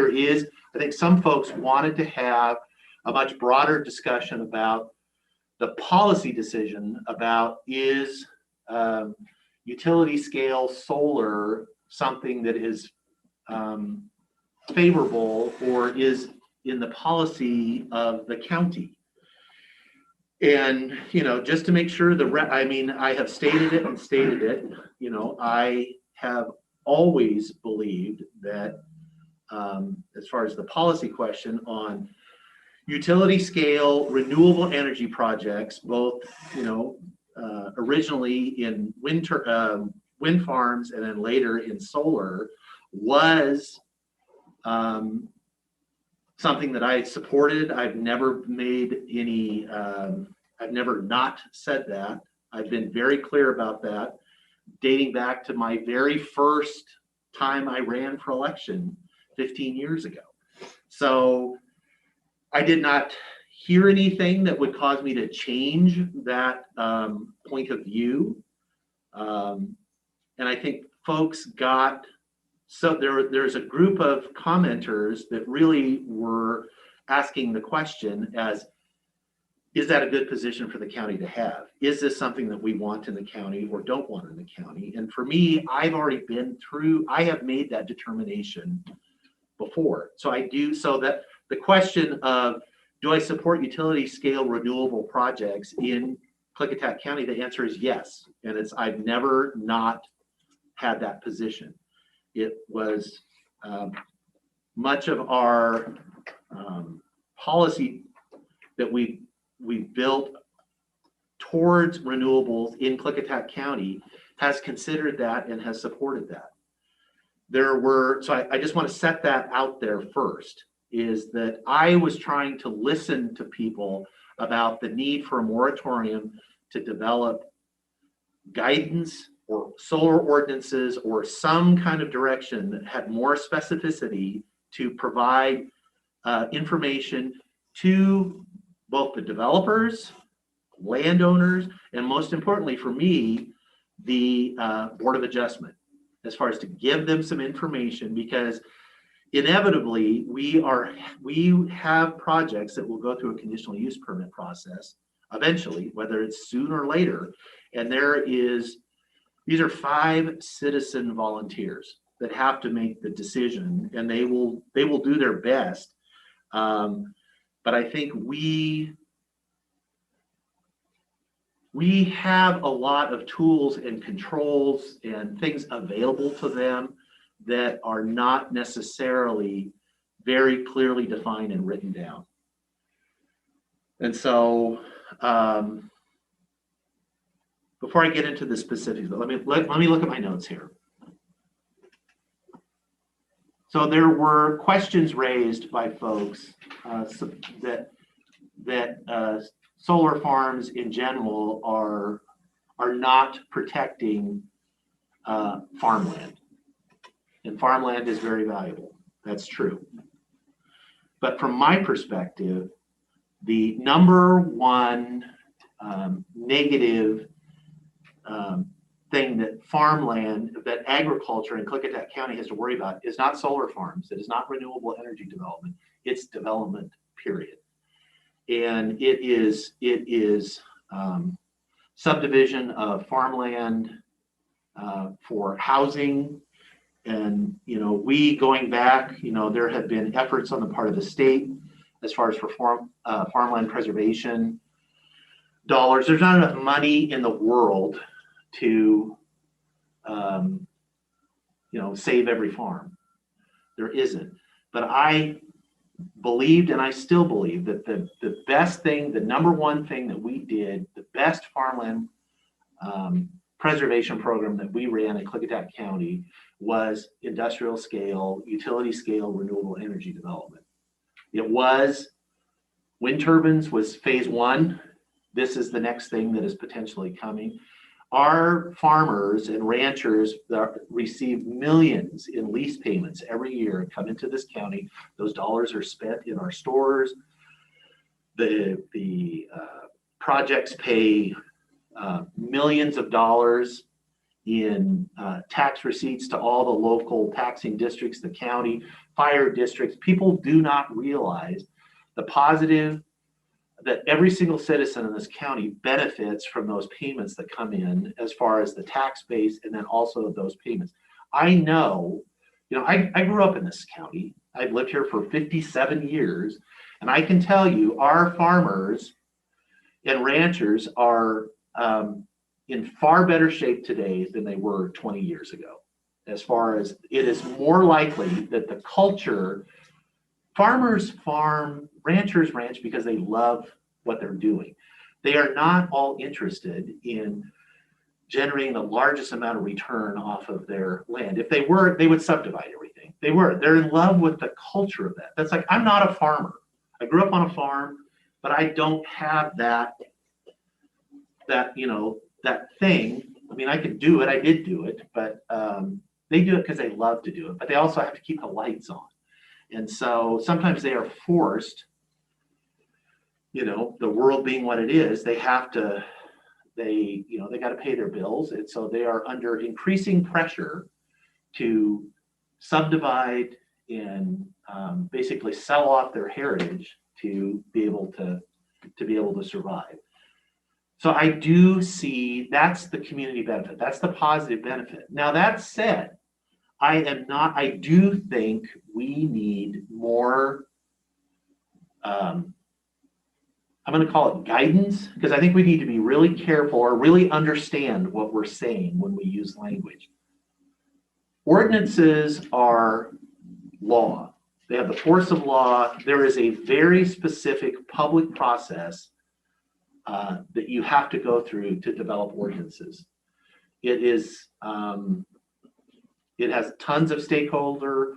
some folks wanted to have a much broader discussion about the policy decision about, is utility scale solar something that is favorable or is in the policy of the county? And, just to make sure I have stated it and stated it, I have always believed that as far as the policy question on utility scale renewable energy projects, both, originally in wind farms and then later in solar, was something that I supported. I've never made any, I've never not said that. I've been very clear about that, dating back to my very first time I ran for election 15 years ago. So I did not hear anything that would cause me to change that point of view. And I think folks got, so there's a group of commenters that really were asking the question as, is that a good position for the county to have? Is this something that we want in the county or don't want in the county? And for me, I have made that determination before. So that the question of, do I support utility scale renewable projects in Klickitat County? The answer is yes. And I've never not had that position. It was much of our policy that we built towards renewables in Klickitat County has considered that and has supported that. So I just want to set that out there first, is that I was trying to listen to people about the need for a moratorium to develop guidance or solar ordinances or some kind of direction that had more specificity to provide information to both the developers, landowners, and most importantly for me, the Board of Adjustment, as far as to give them some information, because inevitably we have projects that will go through a conditional use permit process eventually, whether it's soon or later. And these are 5 citizen volunteers that have to make the decision, and they will do their best. But I think we have a lot of tools and controls and things available to them that are not necessarily very clearly defined and written down. And so before I get into the specifics, let me look at my notes here. So there were questions raised by folks that solar farms in general are not protecting farmland. And farmland is very valuable. That's true. But from my perspective, the number one negative thing that farmland, that agriculture in Klickitat County has to worry about is not solar farms. It is not renewable energy development. It's development, period. And it is subdivision of farmland for housing. And, you know, we going back, you know, there have been efforts on the part of the state as far as for farmland preservation dollars. There's not enough money in the world to, you know, save every farm. There isn't. But I believed, and I still believe, that the best thing, the number one thing that we did, the best farmland preservation program that we ran in Klickitat County was industrial scale, utility scale, renewable energy development. It was, wind turbines was phase one. This is the next thing that is potentially coming. Our farmers and ranchers that receive millions in lease payments every year come into this county. Those dollars are spent in our stores. The projects pay millions of dollars in tax receipts to all the local taxing districts, the county, fire districts. People do not realize the positive that every single citizen in this county benefits from those payments that come in as far as the tax base and then also those payments. I know, you know, I grew up in this county. I've lived here for 57 years, and I can tell you our farmers and ranchers are in far better shape today than they were 20 years ago. As far as it is more likely that the culture, farmers farm, ranchers ranch because they love what they're doing. They are not all interested in generating the largest amount of return off of their land. If they were, they would subdivide everything. They're in love with the culture of that. That's like, I'm not a farmer. I grew up on a farm, but I don't have that, you know, that thing. I mean, I could do it. I did do it, but they do it because they love to do it, but they also have to keep the lights on. And so sometimes they are forced, you know, the world being what it is, they have to, you know, they got to pay their bills. And so they are under increasing pressure to subdivide and basically sell off their heritage to be able to survive. So I do see that's the community benefit. That's the positive benefit. Now that said, I do think we need more, I'm going to call it guidance, because I think we need to be really careful or really understand what we're saying when we use language. Ordinances are law. They have the force of law. There is a very specific public process that you have to go through to develop ordinances. It is, it has tons of stakeholder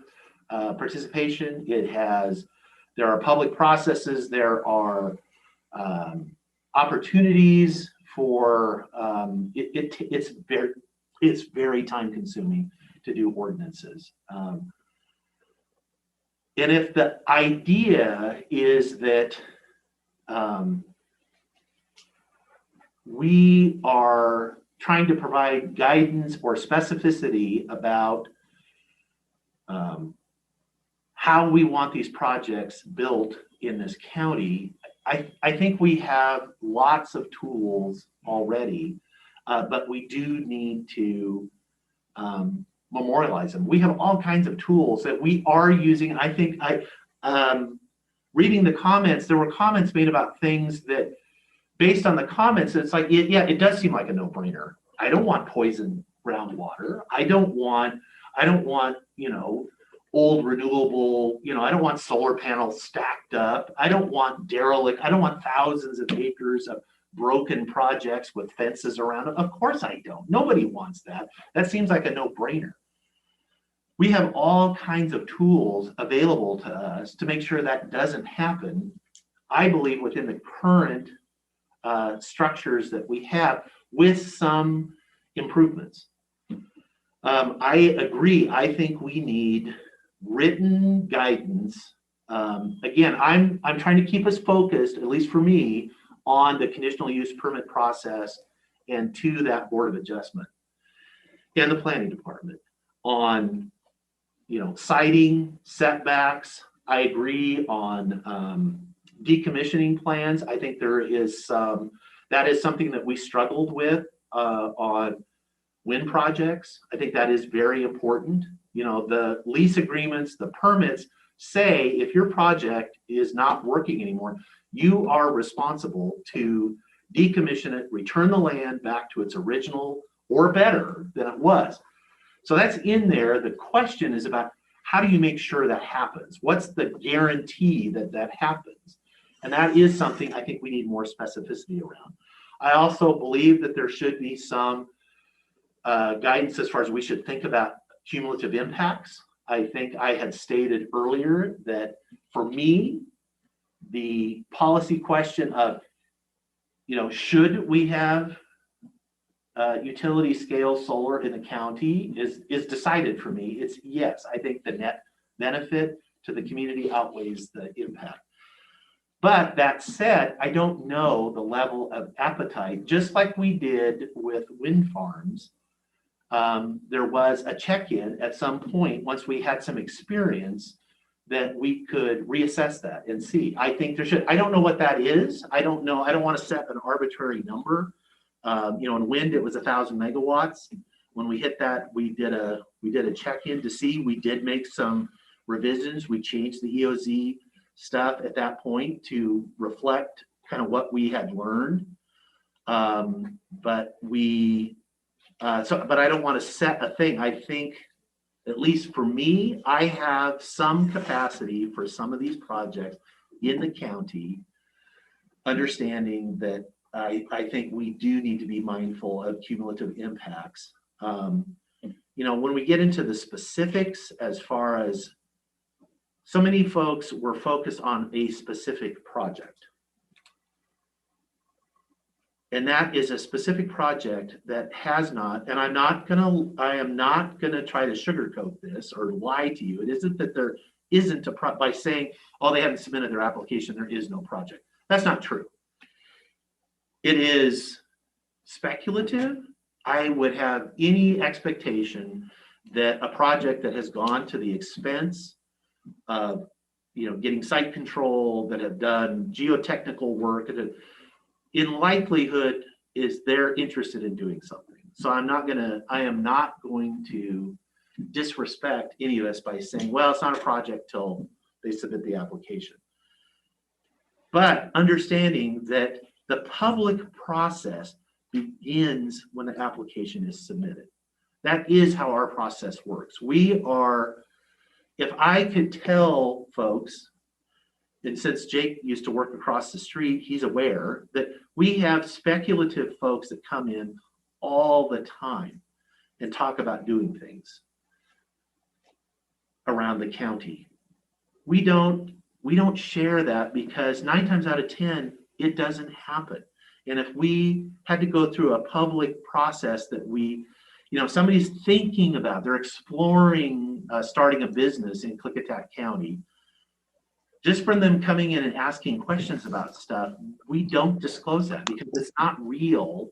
participation. There are public processes. There are opportunities for, it's very time consuming to do ordinances. And if the idea is that we are trying to provide guidance or specificity about how we want these projects built in this county, I think we have lots of tools already, but we do need to memorialize them. We have all kinds of tools that we are using. I think reading the comments, there were comments made about things that, based on the comments, it's like, yeah, it does seem like a no-brainer. I don't want poison groundwater. I don't want, you know, old renewable, you know, I don't want solar panels stacked up. I don't want derelict. I don't want thousands of acres of broken projects with fences around them. Of course I don't. Nobody wants that. That seems like a no-brainer. We have all kinds of tools available to us to make sure that doesn't happen. I believe within the current structures that we have, with some improvements. I agree. I think we need written guidance. Again, I'm trying to keep us focused, at least for me, on the conditional use permit process and to that Board of Adjustment. and the planning department on, siting, setbacks. I agree on decommissioning plans. I think there is that is something that we struggled with on wind projects. I think that is very important. The lease agreements, the permits say if your project is not working anymore, you are responsible to decommission it, return the land back to its original or better than it was. So that's in there. The question is about how do you make sure that happens? What's the guarantee that that happens? And that is something I think we need more specificity around. I also believe that there should be some guidance as far as we should think about cumulative impacts. I think I had stated earlier that for me, the policy question of, should we have utility scale solar in the county is decided for me. It's yes, I think the net benefit to the community outweighs the impact. But that said, I don't know the level of appetite, just like we did with wind farms. There was a check-in at some point once we had some experience that we could reassess that and see. I think there should, I don't know what that is. I don't know. I don't want to set an arbitrary number. In wind, it was 1,000 megawatts. When we hit that, we did a check-in to see. We did make some revisions. We changed the EOZ stuff at that point to reflect kind of what we had learned. But I don't want to set a thing. I think, at least for me, I have some capacity for some of these projects in the county, understanding that I think we do need to be mindful of cumulative impacts. When we get into the specifics, as far as so many folks were focused on a specific project. And that is a specific project that has not, and I am not gonna try to sugarcoat this or lie to you. It isn't that there isn't by saying, oh, they haven't submitted their application, there is no project. That's not true. It is speculative. I would have any expectation that a project that has gone to the expense of, getting site control, that have done geotechnical work, in likelihood is they're interested in doing something. So I am not going to disrespect any of us by saying, well, it's not a project till they submit the application. But understanding that the public process begins when the application is submitted. That is how our process works. If I could tell folks, and since Jake used to work across the street, he's aware that we have speculative folks that come in all the time and talk about doing things around the county. We don't share that because 9 times out of 10, it doesn't happen. And if we had to go through a public process that somebody's thinking about, they're exploring starting a business in Klickitat County, just from them coming in and asking questions about stuff, we don't disclose that because it's not real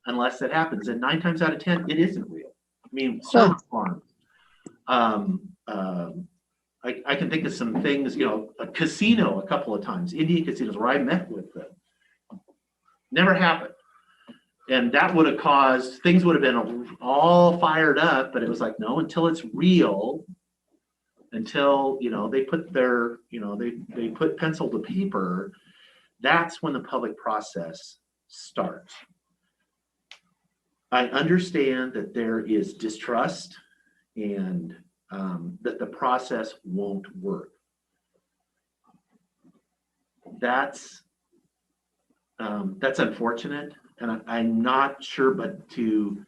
unless it happens. And 9 times out of 10, it isn't real. I mean, server farms. I can think of some things, a casino a couple of times, Indian casinos where I met with them. Never happened. And that would have caused, things would have been all fired up, but it was like, no, until it's real, until, they put their, they put pencil to paper, that's when the public process starts. I understand that there is distrust and that the process won't work. That's unfortunate, and I'm not sure, but to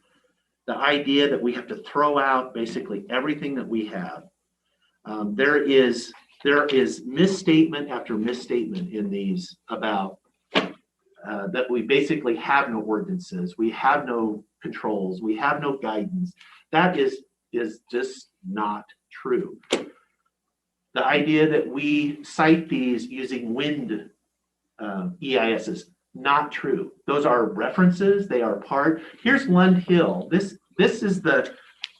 the idea that we have to throw out basically everything that we have. There is misstatement after misstatement in these about that we basically have no ordinances, we have no controls, we have no guidance. That is just not true. The idea that we cite these using wind EISs, not true. Those are references, they are part. Here's Lund Hill. This This is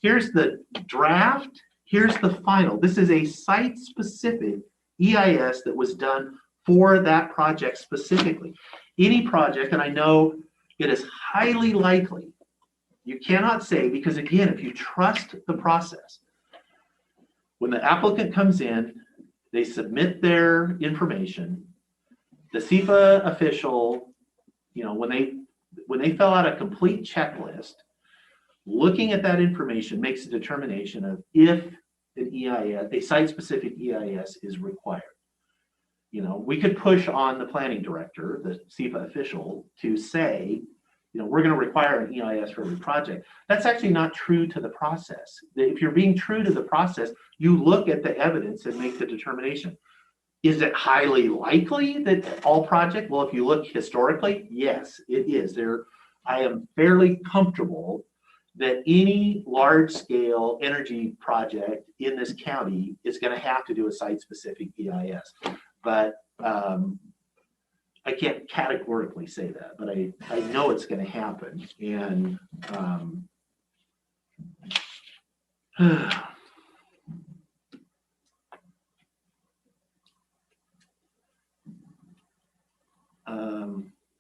here's the draft, here's the final. This is a site-specific EIS that was done for that project specifically. Any project, and I know it is highly likely, you cannot say, because again, if you trust the process, when the applicant comes in, they submit their information, the SEPA official, you know, when they fill out a complete checklist, looking at that information makes a determination of if an EIS, a site-specific EIS is required. You know, we could push on the planning director, the SEPA official, to say, you know, we're going to require an EIS for every project. That's actually not true to the process. If you're being true to the process, you look at the evidence and make the determination. Is it highly likely that all projects? Well, if you look historically, yes, it is. I am fairly comfortable that any large-scale energy project in this county is going to have to do a site-specific EIS. But I can't categorically say that, but I know it's going to happen. And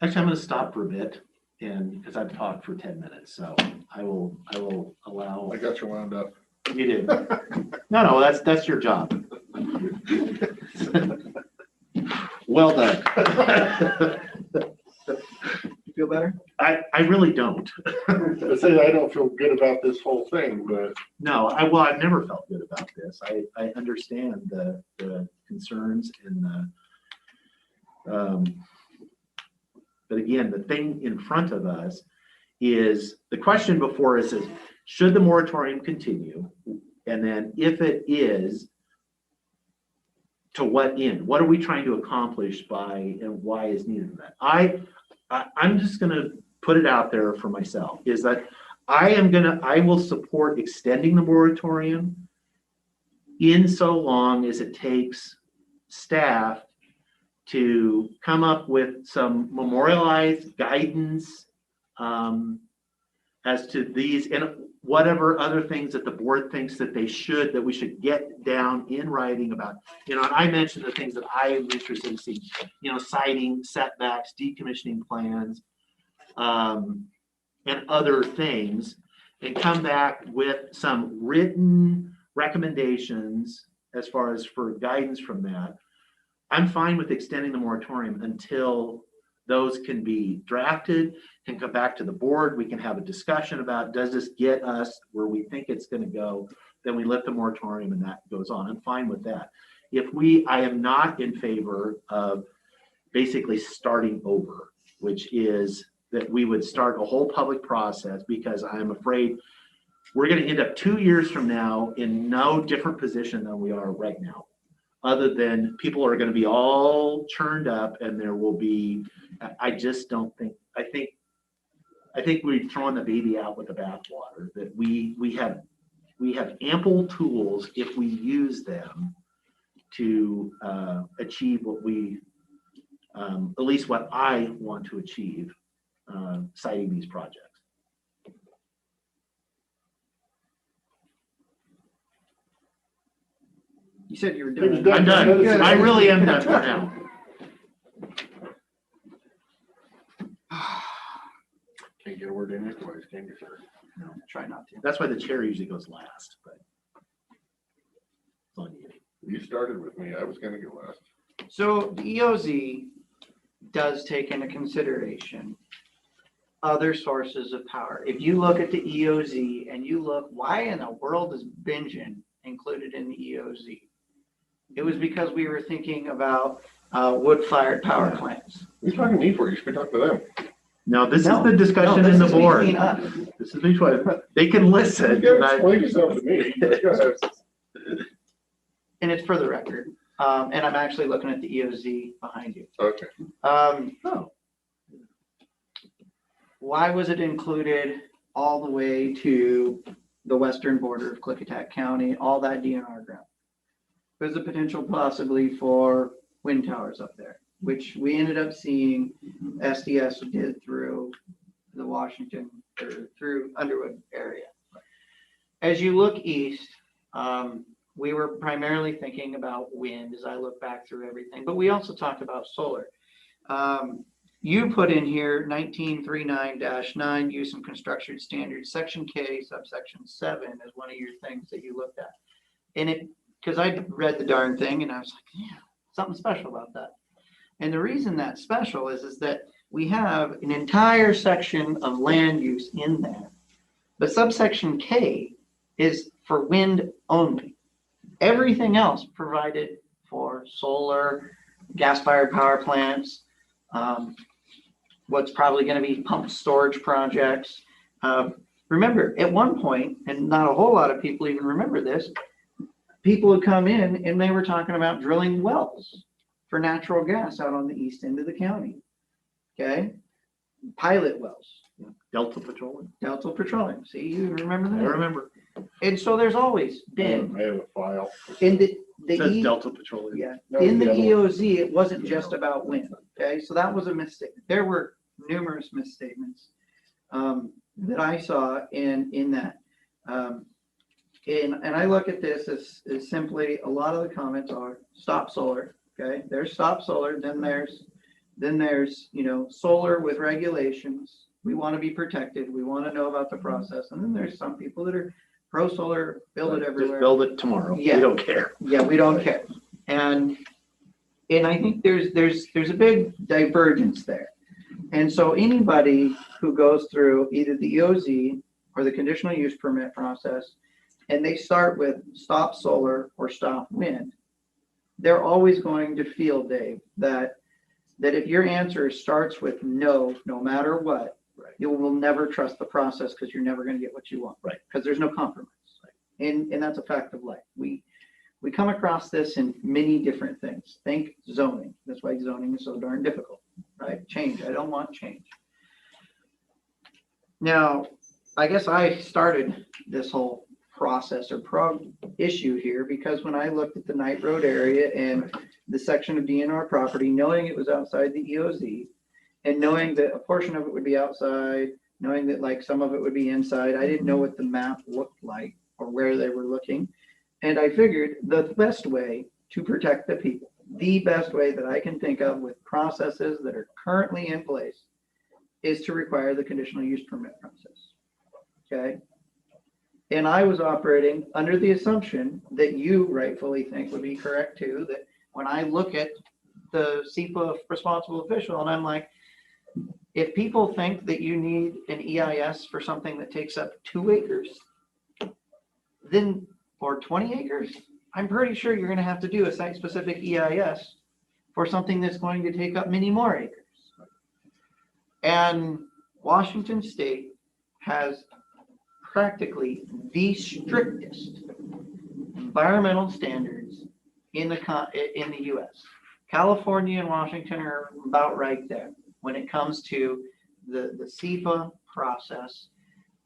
actually, I'm going to stop for a bit, and because I've talked for 10 minutes, so I will allow. I got you wound up. You did. No, that's your job. Well done. You feel better? I really don't. I say I don't feel good about this whole thing, but. No, I've never felt good about this. I understand the concerns and but again, the thing in front of us is, the question before us is, should the moratorium continue? And then if it is, to what end? What are we trying to accomplish by, and why is needed that? I'm just going to put it out there for myself, is that I will support extending the moratorium in so long as it takes staff to come up with some memorialized guidance as to these and whatever other things that the board thinks that we should get down in writing about. You know, and I mentioned the things that I am interested in seeing, you know, siting, setbacks, decommissioning plans, and other things, and come back with some written recommendations as far as for guidance from that. I'm fine with extending the moratorium until those can be drafted, can come back to the board. We can have a discussion about, does this get us where we think it's going to go? Then we lift the moratorium and that goes on. I'm fine with that. I am not in favor of basically starting over, which is that we would start a whole public process, because I'm afraid we're going to end up 2 years from now in no different position than we are right now, other than people are going to be all churned up and there will be, I just don't think, I think we've thrown the baby out with the bathwater, that we have ample tools if we use them to achieve what we, at least what I want to achieve, citing these projects. You said you were He was done. done. I'm done. I really am done for now. Can't get a word in edgewise, can you, sir? No, try not to. That's why the chair usually goes last, but it's on you. You started with me. I was gonna go last. So the EOZ does take into consideration other sources of power. If you look at the EOZ and you look, why in the world is binging included in the EOZ? It was because we were thinking about wood-fired power plants. You're talking to me for, you should be talking to them. No, this is the discussion in the board. Between us. This is between, they can listen. You gotta explain yourself to me. And it's for the record. And I'm actually looking at the EOZ behind you. Okay. Why was it included all the way to the western border of Klickitat County, all that DNR ground? There's a potential possibly for wind towers up there, which we ended up seeing SDS did through the Washington or through Underwood area. As you look east, we were primarily thinking about wind as I look back through everything, but we also talked about solar. You put in here 1939-9, use and construction standards, section K, subsection 7 is one of your things that you looked at. And it, because I read the darn thing and I was like, yeah, something special about that. And the reason that's special is that we have an entire section of land use in there. But subsection K is for wind only. Everything else provided for solar, gas-fired power plants, what's probably going to be pumped storage projects. Remember, at one point, and not a whole lot of people even remember this, people would come in and they were talking about drilling wells for natural gas out on the east end of the county. Okay? Pilot wells. Delta Petroleum. Delta Petroleum. See, you remember that? I remember. And so there's always been. I have a file. In the It says E- Delta Petroleum. Yeah, That was in the the other EOZ, it wasn't just about wind, okay? So that was a mistake. There were numerous misstatements that I saw in that. And I look at this as simply, a lot of the comments are stop solar, okay? There's stop solar, then there's, you know, solar with regulations. We want to be protected. We want to know about the process. And then there's some people that are pro solar, build it everywhere. Just build it tomorrow. Yeah. We don't care. Yeah, we don't care. And I think there's a big divergence there. And so anybody who goes through either the EOZ or the conditional use permit process, and they start with stop solar or stop wind, they're always going to feel, Dave, that if your answer starts with no matter what, right, you will never trust the process because you're never going to get what you want. Right. Because there's no compromise. Right. And that's a fact of life. We come across this in many different things. Think zoning. That's why zoning is so darn difficult, right? Change. I don't want change. Now, I guess I started this whole process or issue here because when I looked at the Knight Road area and the section of DNR property, knowing it was outside the EOZ and knowing that a portion of it would be outside, knowing that like some of it would be inside, I didn't know what the map looked like or where they were looking. And I figured the best way to protect the people, the best way that I can think of with processes that are currently in place is to require the conditional use permit process. Okay. And I was operating under the assumption that you rightfully think would be correct too, that when I look at the SEPA responsible official and I'm like, if people think that you need an EIS for something that takes up 2 acres, then, or 20 acres, I'm pretty sure you're going to have to do a site-specific EIS for something that's going to take up many more acres. And Washington State has practically the strictest environmental standards in the U.S. California and Washington are about right there when it comes to the SEPA process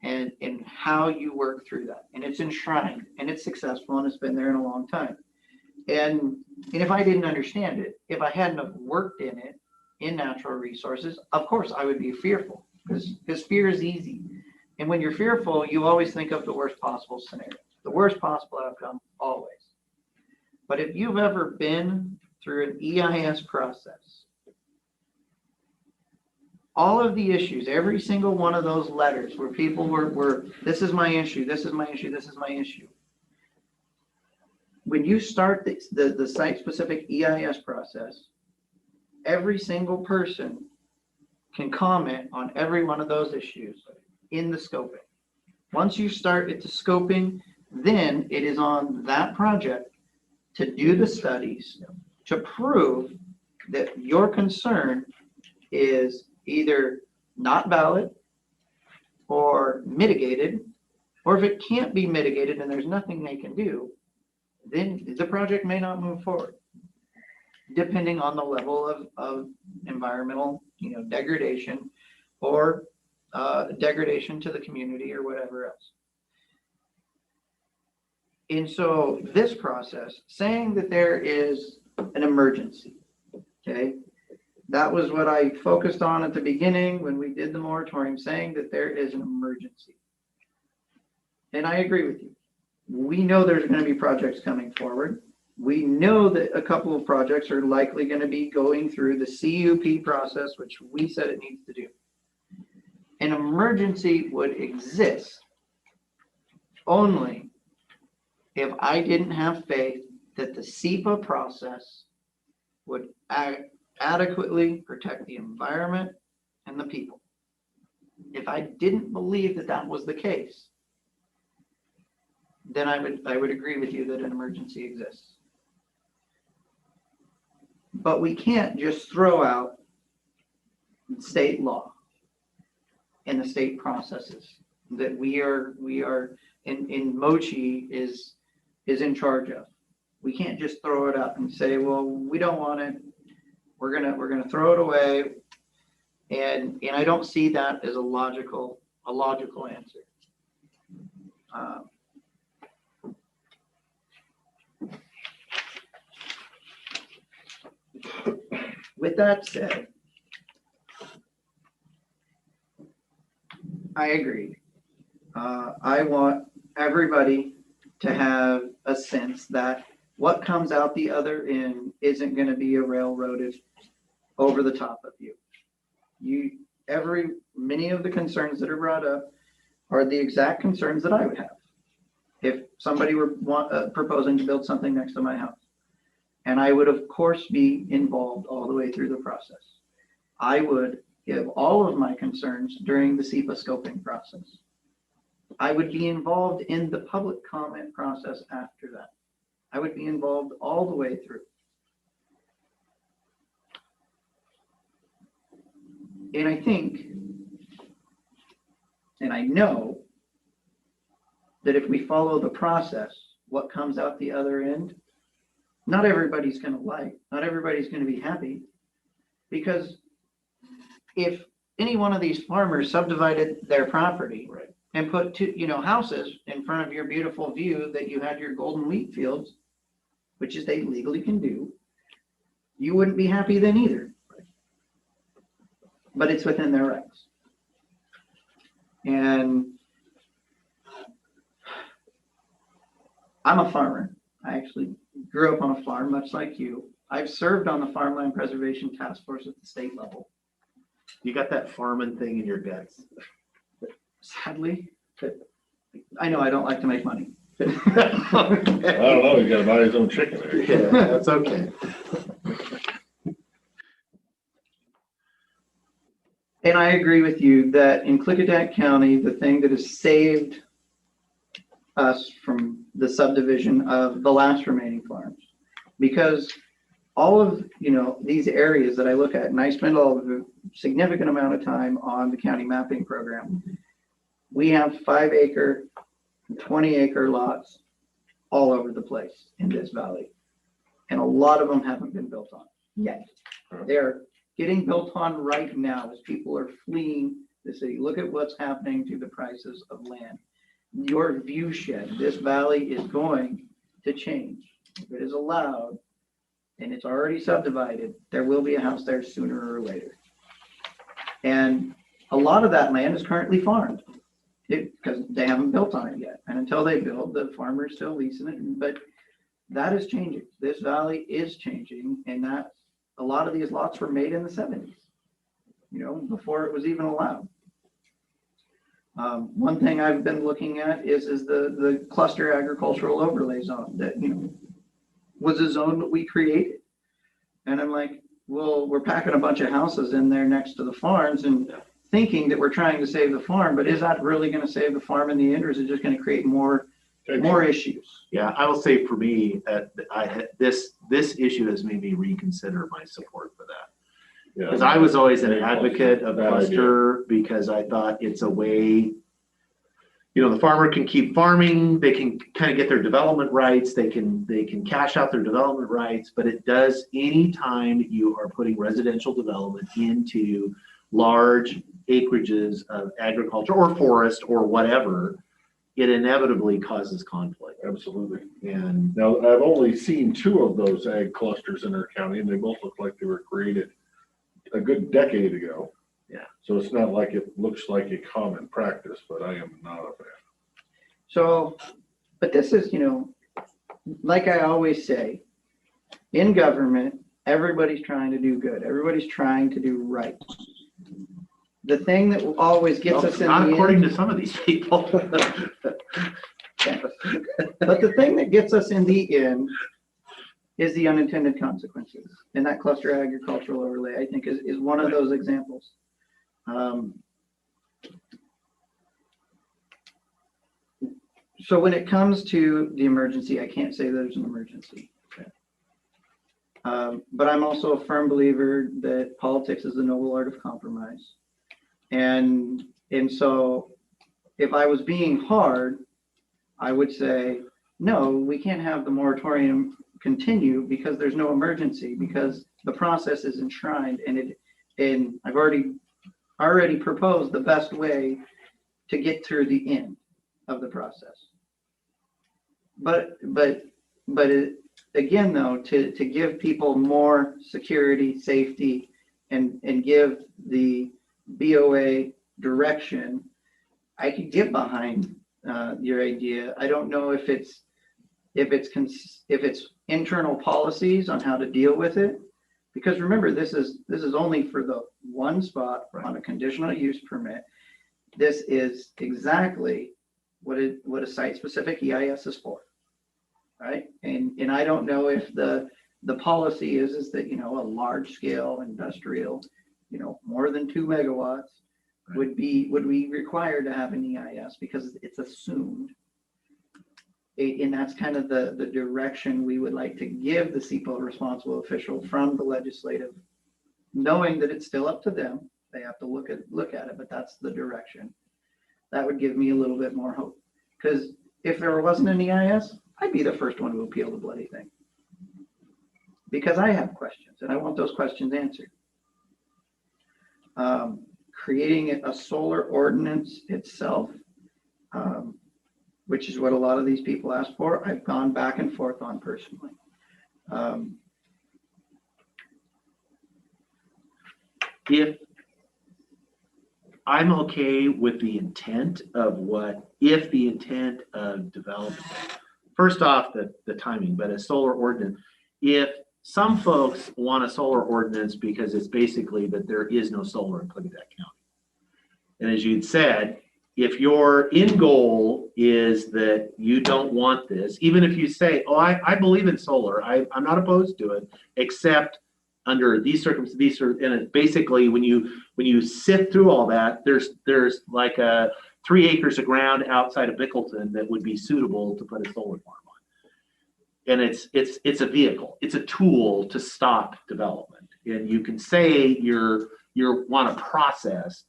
and how you work through that. And it's enshrined and it's successful and it's been there in a long time. And if I didn't understand it, if I hadn't have worked in it, in natural resources, of course I would be fearful because fear is easy. And when you're fearful, you always think of the worst possible scenario, the worst possible outcome, always. But if you've ever been through an EIS process, all of the issues, every single one of those letters where people were this is my issue, this is my issue, this is my issue. When you start the site-specific EIS process, every single person can comment on every one of those issues in the scoping. Once you start at the scoping, then it is on that project to do the studies to prove that your concern is either not valid or mitigated, or if it can't be mitigated and there's nothing they can do, then the project may not move forward, depending on the level of environmental, degradation or degradation to the community or whatever else. And so this process, saying that there is an emergency, okay, That was what I focused on at the beginning when we did the moratorium, saying that there is an emergency. And I agree with you. We know there's going to be projects coming forward. We know that a couple of projects are likely going to be going through the CUP process, which we said it needs to do. An emergency would exist only if I didn't have faith that the SEPA process would adequately protect the environment and the people. If I didn't believe that that was the case, then I would agree with you that an emergency exists. But we can't just throw out state law and the state processes that we are in Mochi is in charge of. We can't just throw it up and say, well, we don't want it. We're gonna throw it away. And I don't see that as a logical answer. With that said, I agree. I want everybody to have a sense that what comes out the other end isn't going to be a railroaded over the top of you. Many of the concerns that are brought up are the exact concerns that I would have if somebody were proposing to build something next to my house. And I would, of course, be involved all the way through the process. I would give all of my concerns during the SEPA scoping process. I would be involved in the public comment process after that. I would be involved all the way through. And I think, and I know, that if we follow the process, what comes out the other end, not everybody's going to like, not everybody's going to be happy, because if any one of these farmers subdivided their property and put two, houses in front of your beautiful view that you had your golden wheat fields, which is they legally can do, you wouldn't be happy then either. But it's within their rights. And I'm a farmer. I actually grew up on a farm, much like you. I've served on the Farmland Preservation Task Force at the state level. You got that farming thing in your guts. Sadly, I know I don't like to make money. I don't know, he's gotta buy his own chicken. Yeah, that's okay. And I agree with you that in Klickitat County, the thing that has saved us from the subdivision of the last remaining farms, because all of these areas that I look at, and I spend a significant amount of time on the county mapping program, we have 5 acre, 20 acre lots all over the place in this valley. And a lot of them haven't been built on yet. They're getting built on right now as people are fleeing the city. Look at what's happening to the prices of land. Your view shed, this valley is going to change. If it is allowed and it's already subdivided, there will be a house there sooner or later. And a lot of that land is currently farmed because they haven't built on it yet. And until they build, the farmer is still leasing it. But that is changing. This valley is changing, and that a lot of these lots were made in the 70s, before it was even allowed. One thing I've been looking at is the cluster agricultural overlay zone that, was a zone that we created. And I'm like, well, we're packing a bunch of houses in there next to the farms and thinking that we're trying to save the farm, but is that really going to save the farm in the end, or is it just going to create more issues? Yeah, I will say for me, this issue has made me reconsider my support for that. Because I was always an advocate of cluster because I thought it's a way, the farmer can keep farming, they can kind of get their development rights, they can cash out their development rights, but it does anytime you are putting residential development into large acreages of agriculture or forest or whatever, it inevitably causes conflict. Absolutely. And now I've only seen 2 of those ag clusters in our county, and they both look like they were created a good decade ago. Yeah. So it's not like it looks like a common practice, but I am not a fan. So, but this is, like I always say, in government, everybody's trying to do good. Everybody's trying to do right. The thing that always gets us in the Not according end, to some of these people. yeah. But the thing that gets us in the end is the unintended consequences. And that cluster agricultural overlay, I think, is one of those examples. So when it comes to the emergency, I can't say there's an emergency. But I'm also a firm believer that politics is the noble art of compromise. And so if I was being hard, I would say, no, we can't have the moratorium continue because there's no emergency, because the process is enshrined and I've already proposed the best way to get through the end of the process. But again, though, to give people more security, safety, and give the BOA direction, I could get behind your idea. I don't know if it's internal policies on how to deal with it, because remember, this is only for the one spot on a conditional use permit. This is exactly what a site-specific EIS is for, right? And I don't know if the policy is that, a large-scale industrial, more than 2 megawatts would be required to have an EIS because it's assumed. And that's kind of the direction we would like to give the CEPO responsible official from the legislative, knowing that it's still up to them. They have to look at it, but that's the direction. That would give me a little bit more hope. Because if there wasn't an EIS, I'd be the first one to appeal the bloody thing. Because I have questions and I want those questions answered. Creating a solar ordinance itself, which is what a lot of these people ask for, I've gone back and forth on personally. If I'm okay with the intent of if the intent of development, first off, the timing, but a solar ordinance, if some folks want a solar ordinance because it's basically that there is no solar in Klickitat County. And as you'd said, if your end goal is that you don't want this, even if you say, oh, I believe in solar, I'm not opposed to it, except under these circumstances, and it basically when you sift through all that, there's like 3 acres of ground outside of Bickleton that would be suitable to put a solar farm on. And it's a vehicle, it's a tool to stop development. And you can say you want a process.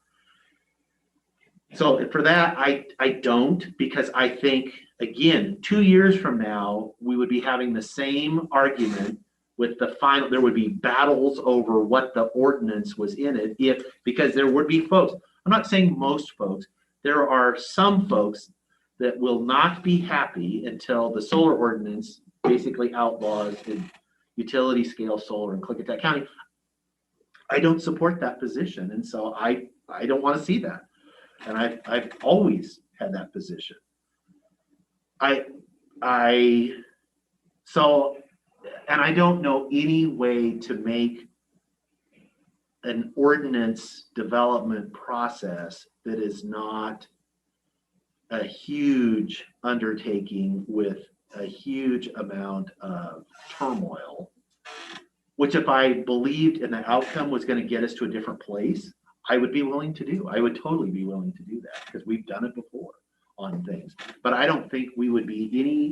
So for that, I don't, because I think, again, 2 years from now, we would be having the same argument with there would be battles over what the ordinance was in it, because there would be folks, I'm not saying most folks, there are some folks that will not be happy until the solar ordinance basically outlaws the utility scale solar in Klickitat County. I don't support that position. And so I don't want to see that. And I've always had that position. And I don't know any way to make an ordinance development process that is not a huge undertaking with a huge amount of turmoil, which if I believed in the outcome was going to get us to a different place, I would be willing to do. I would totally be willing to do that because we've done it before on things. But I don't think we would be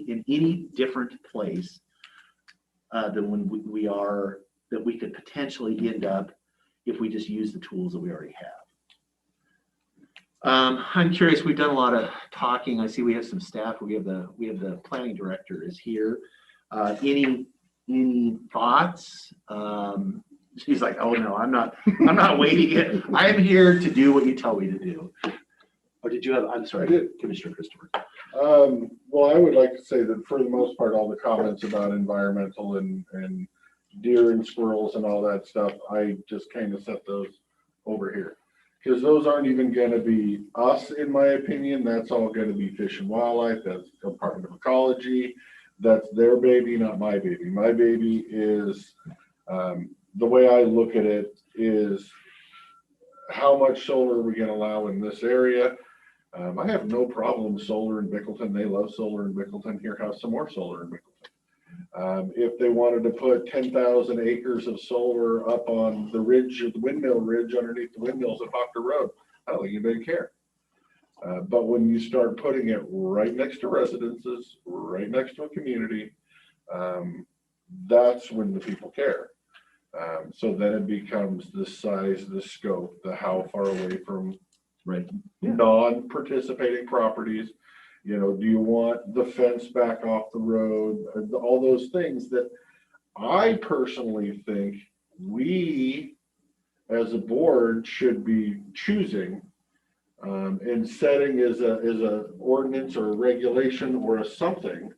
in any different place than when we are, that we could potentially end up if we just use the tools that we already have. I'm curious, we've done a lot of talking. I see we have some staff. We have the planning director is here. Any thoughts? She's like, oh no, I'm not waiting. I am here to do what you tell me to do. Or did you have, I'm sorry, Commissioner Christopher. Well, I would like to say that for the most part, all the comments about environmental and deer and squirrels and all that stuff, I just kind of set those over here. Because those aren't even gonna be us, in my opinion. That's all gonna be Fish and Wildlife, that's Department of Ecology. That's their baby, not my baby. My baby is, the way I look at it is, how much solar are we gonna allow in this area? I have no problem with solar in Bickleton. They love solar in Bickleton. Here, have some more solar in Bickleton. If they wanted to put 10,000 acres of solar up on the ridge, the windmill ridge underneath the windmills at Hawker Road, I don't think anybody care. But when you start putting it right next to residences, right next to a community, that's when the people care. So then it becomes the size, the scope, the how far away from non-participating properties. You know, do you want the fence back off the road? All those things that I personally think we as a board should be choosing and setting as a ordinance or a regulation or a something,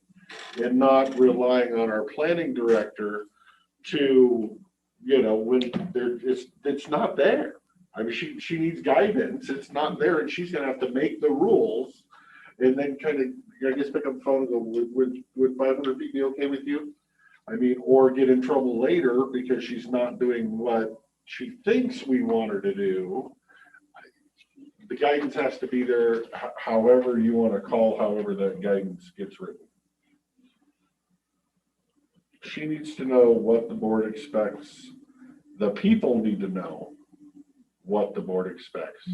and not relying on our planning director to, you know, when it's not there. I mean, she needs guidance. It's not there, and she's gonna have to make the rules and then kind of, I guess, pick up the phone and go, would 500 feet be okay with you? I mean, or get in trouble later because she's not doing what she thinks we want her to do. The guidance has to be there, however you want to call, however that guidance gets written. She needs to know what the board expects. The people need to know what the board expects.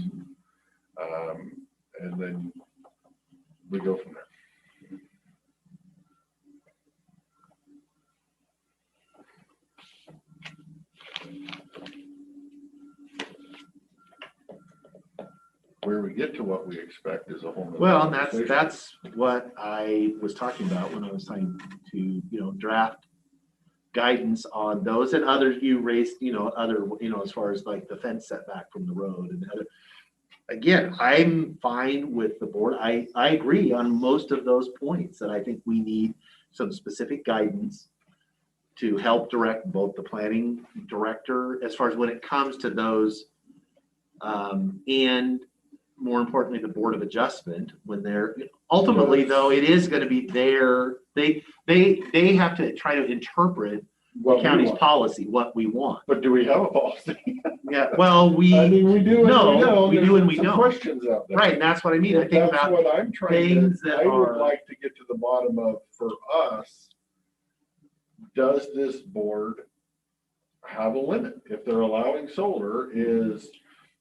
And then we go from there. Where we get to what we expect is a whole nother Well, and conversation. that's what I was talking about when I was trying to, you know, draft guidance on those and others you raised, you know, other, you know, as far as like the fence setback from the road and other. Again, I'm fine with the board. I agree on most of those points, that I think we need some specific guidance to help direct both the planning director as far as when it comes to those, and more importantly, the Board of Adjustment, when they're ultimately, though, it is going to be their, they have to try to interpret the county's policy, what we want. But do we have a policy? Yeah, well, I mean, we do and we don't. we do and we There's some don't. questions out there. Right, and that's what I mean. I think That's about what I'm trying things to, that I would are, like to get to the bottom of, for us, does this board have a limit? If they're allowing solar, is,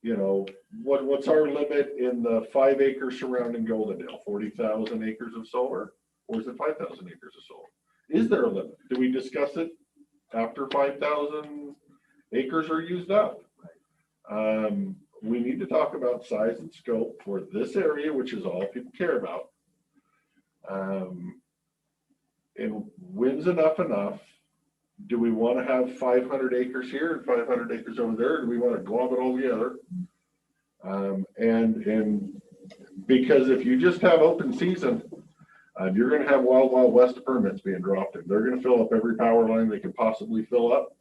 you know, what's our limit in the 5 acres surrounding Goldendale? 40,000 acres of solar, or is it 5,000 acres of solar? Is there a limit? Do we discuss it after 5,000 acres are used up? We need to talk about size and scope for this area, which is all people care about. And when's enough? Do we want to have 500 acres here and 500 acres over there? Or do we want to glob it all together? And because if you just have open season, you're going to have wild west permits being dropped in. They're going to fill up every power line they can possibly fill up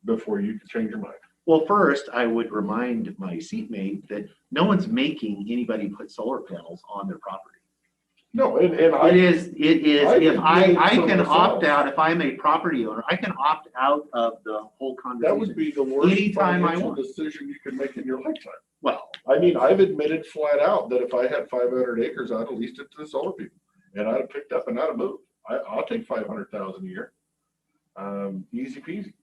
before you can change your mind. well, first, I would remind my seatmate that no one's making anybody put solar panels on their property. No, and It is, if I for can opt myself. out, if I'm a property owner, I can opt out of the whole That conversation. would be the worst Anytime I financial want. decision you could make in your lifetime. Well, I mean, I've admitted flat out that if I had 500 acres, I'd have leased it to the solar people, and I'd have picked up and I'd have moved. I'll take 500,000 a year, easy peasy.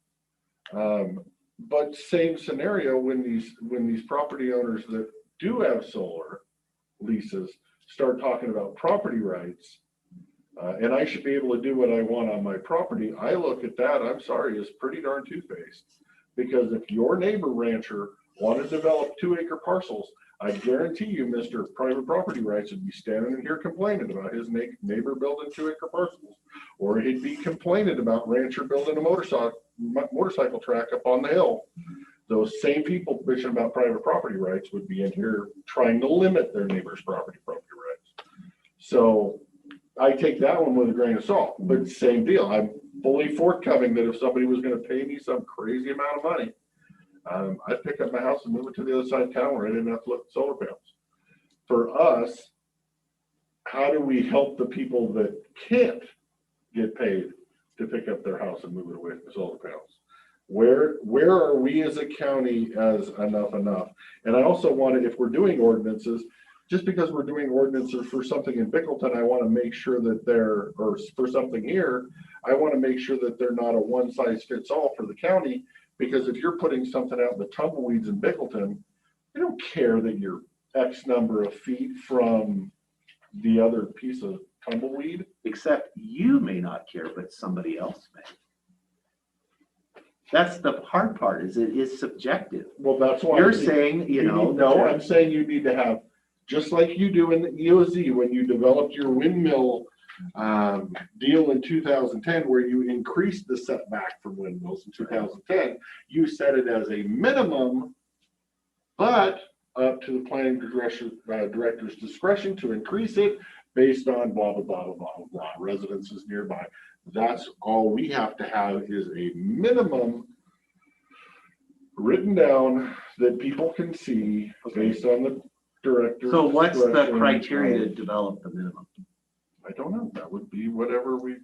But same scenario when these property owners that do have solar leases start talking about property rights, and I should be able to do what I want on my property. I look at that, I'm sorry, as pretty darn two-faced, because if your neighbor rancher wanted to develop 2-acre parcels, I guarantee you, Mr. Private Property Rights would be standing in here complaining about his neighbor building 2-acre parcels, or he'd be complaining about rancher building a motorcycle track up on the hill. Those same people bitching about private property rights would be in here trying to limit their neighbor's property rights. So I take that one with a grain of salt, but same deal. fully forthcoming that if somebody was gonna pay me some crazy amount of money, I'd pick up my house and move it to the other side of town where I didn't have to look at solar panels. For us, how do we help the people that can't get paid to pick up their house and move it away from solar panels? Where are we as a county as enough? And I also wanted, if we're doing ordinances, just because we're doing ordinances for something in Bickleton, I want to make sure that they're, or for something here, I want to make sure that they're not a one size fits all for the county. Because if you're putting something out in the tumbleweeds in Bickleton, they don't care that you're X number of feet from the other piece of tumbleweed. Except you may not care, but somebody else may. That's the hard part, is it is subjective. Well, that's why. You're saying, No, I'm saying you need to have, just like you do in the EOZ, when you developed your windmill deal in 2010, where you increased the setback for windmills in 2010, you set it as a minimum, but up to the planning director's discretion to increase it based on blah, blah, blah, blah, blah, blah, residences nearby. That's all we have to have is a minimum written down that people can see based on the director. So what's the criteria to develop the minimum? I don't know. That would be whatever we.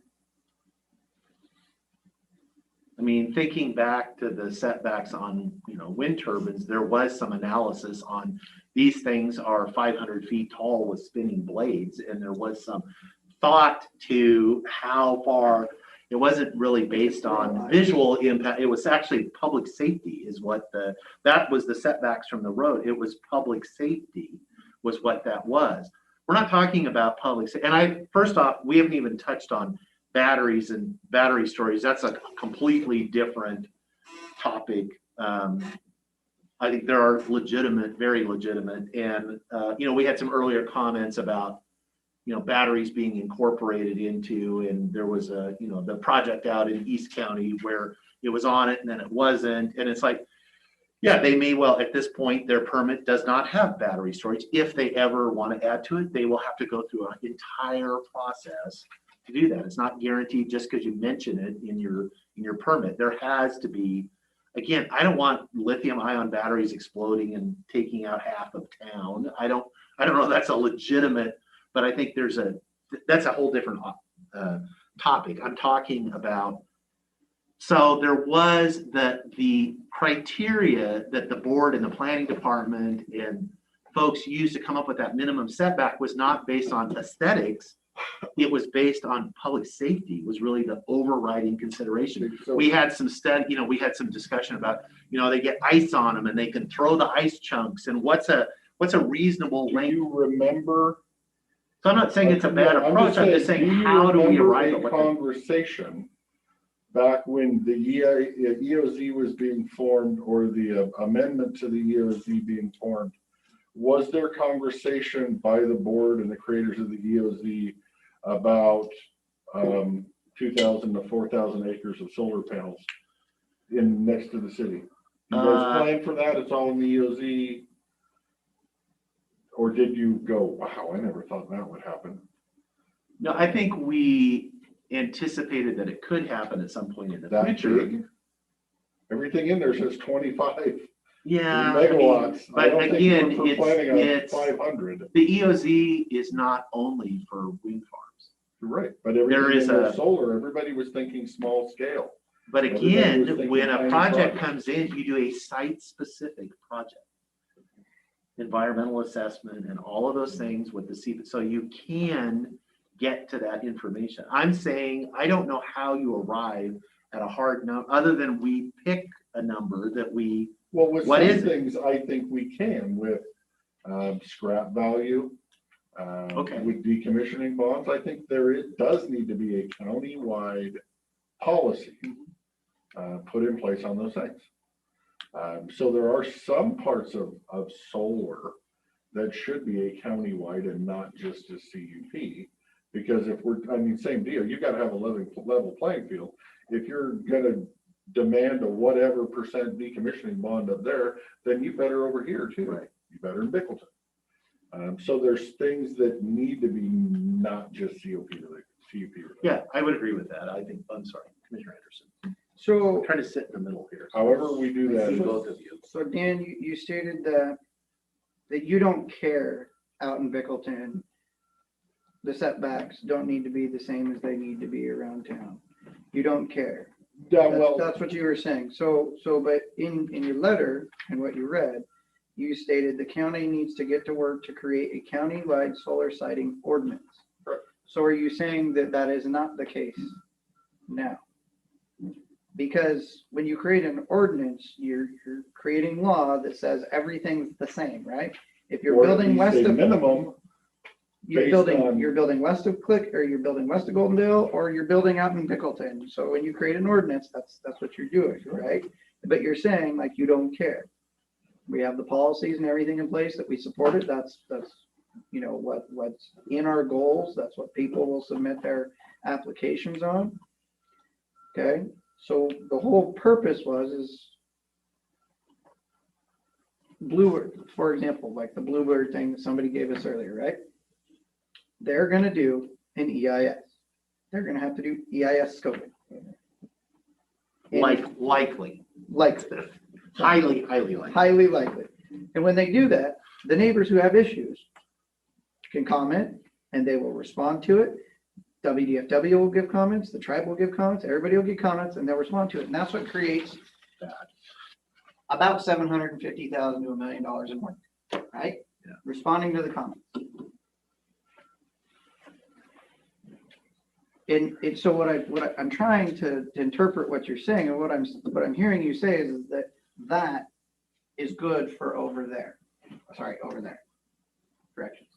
I mean, thinking back to the setbacks on, wind turbines, there was some analysis on these things are 500 feet tall with spinning blades. And there was some thought to how far, it wasn't really based on visual impact. It was actually public safety is what that was the setbacks from the road. It was public safety was what that was. We're not talking about public safety. And first off, we haven't even touched on batteries and battery storage. That's a completely different topic. I think there are legitimate, very legitimate. And, we had some earlier comments about, batteries being incorporated into, and there was the project out in East County where it was on it and then it wasn't. And it's like, yeah, they may well, at this point, their permit does not have battery storage. If they ever want to add to it, they will have to go through an entire process to do that. It's not guaranteed just because you mention it in your permit. There has to be, again, I don't want lithium ion batteries exploding and taking out half of town. I don't know if that's a legitimate, but I think that's a whole different topic. I'm talking about, so there was the criteria that the board and the planning department and folks used to come up with that minimum setback was not based on aesthetics. It was based on public safety was really the overriding consideration. We had some we had some discussion about, they get ice on them and they can throw the ice chunks and what's a reasonable length. Do you remember? So I'm not saying it's a bad approach. I'm just saying, how do we arrive at what conversation back when the EOZ was being formed or the amendment to the EOZ being formed? Was there conversation by the board and the creators of the EOZ about 2,000 to 4,000 acres of solar panels next to the city? You guys plan for that? It's all in the EOZ? Or did you go, wow, I never thought that would happen? No, I think we anticipated that it could happen at some point in the future. Big? Everything in there says 25 I megawatts. mean, but again, it's 500. The EOZ is not only for wind farms. Right, but everything in there solar, everybody was thinking small scale. But again, when a project comes in, you do a site-specific project. Environmental assessment and all of those things with the so you can get to that information. I'm saying, I don't know how you arrive at a hard number, other than we pick a number that we, well, with some things, I think we can with scrap value, with decommissioning bonds. I think does need to be a county-wide policy put in place on those things. So there are some parts of solar that should be a countywide and not just a CUP, because same deal, you got to have a level playing field. If you're going to demand a whatever percent decommissioning bond up there, then you better over here too. Right. You better in Bickleton. So there's things that need to be not just CUP related. Yeah, I would agree with that. I think, I'm sorry. Commissioner Anderson. So, I'm trying to sit in the middle here. However we do I see that, both of you. so Dan, you stated that you don't care out in Bickleton. The setbacks don't need to be the same as they need to be around town. You don't care. yeah, well, That's what you were saying. So, but in your letter and what you read, you stated the county needs to get to work to create a county-wide solar siting ordinance. Correct. So are you saying that that is not the case now? Because when you create an ordinance, you're creating law that says everything's the same, right? If you're or at building least west a of, minimum, you're based on- building west of or you're building west of Goldendale, or you're building out in Bickleton. So when you create an ordinance, that's what you're doing, right? But you're saying like you don't care. We have the policies and everything in place that we support it. That's you know what's in our goals. That's what people will submit their applications on. Okay, so the whole purpose is Bluebird, for example, like the Bluebird thing that somebody gave us earlier, right? They're gonna do an EIS. They're gonna have to do EIS scoping. Likely. Highly likely. Highly likely. And when they do that, the neighbors who have issues can comment and they will respond to it. WDFW will give comments, the tribe will give comments, everybody will give comments and they'll respond to it. And that's what creates about $750,000 to $1 million in work, right? Yeah. Responding to the comments. And so what I'm trying to interpret what you're saying and what I'm hearing you say is that is good for over there. Sorry, over there. Corrections.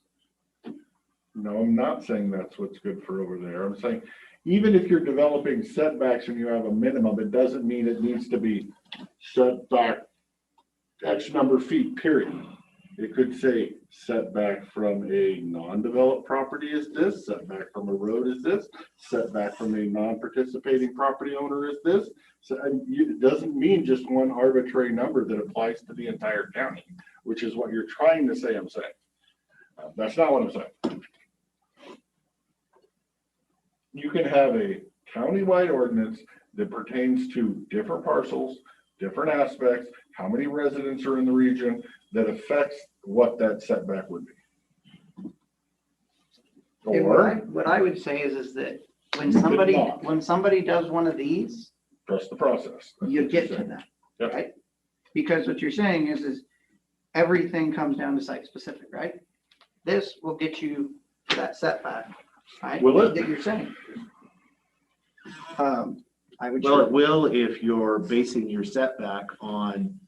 no, I'm not saying that's what's good for over there. I'm saying, even if you're developing setbacks and you have a minimum, it doesn't mean it needs to be set back X number of feet, period. It could say setback from a non-developed property is this, setback from a road is this, setback from a non-participating property owner is this. So it doesn't mean just one arbitrary number that applies to the entire county, which is what you're trying to say I'm saying. That's not what I'm saying. You can have a countywide ordinance that pertains to different parcels, different aspects, how many residents are in the region, that affects what that setback would be. Okay, Or what I would say is that when You could somebody, not. when somebody does one of these, trust the process. you get to that, Yep. right? Because what you're saying is everything comes down to site specific, right? This will get you to that setback, right? Will it? That you're saying. I would. Well, it will if you're basing your setback on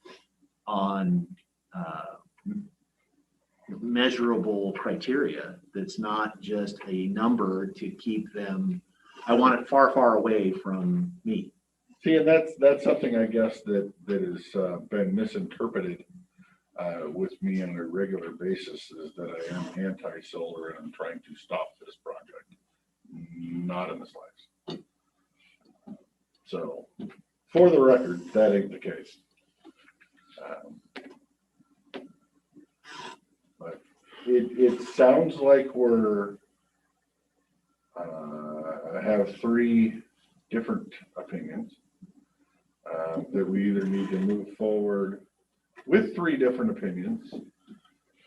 measurable criteria. That's not just a number to keep them, I want it far, far away from me. See, and that's something I guess that has been misinterpreted with me on a regular basis, is that I am anti-solar and I'm trying to stop this project. Not in the slightest. So, for the record, that ain't the case. But it sounds like we're have three different opinions that we either need to move forward with three different opinions,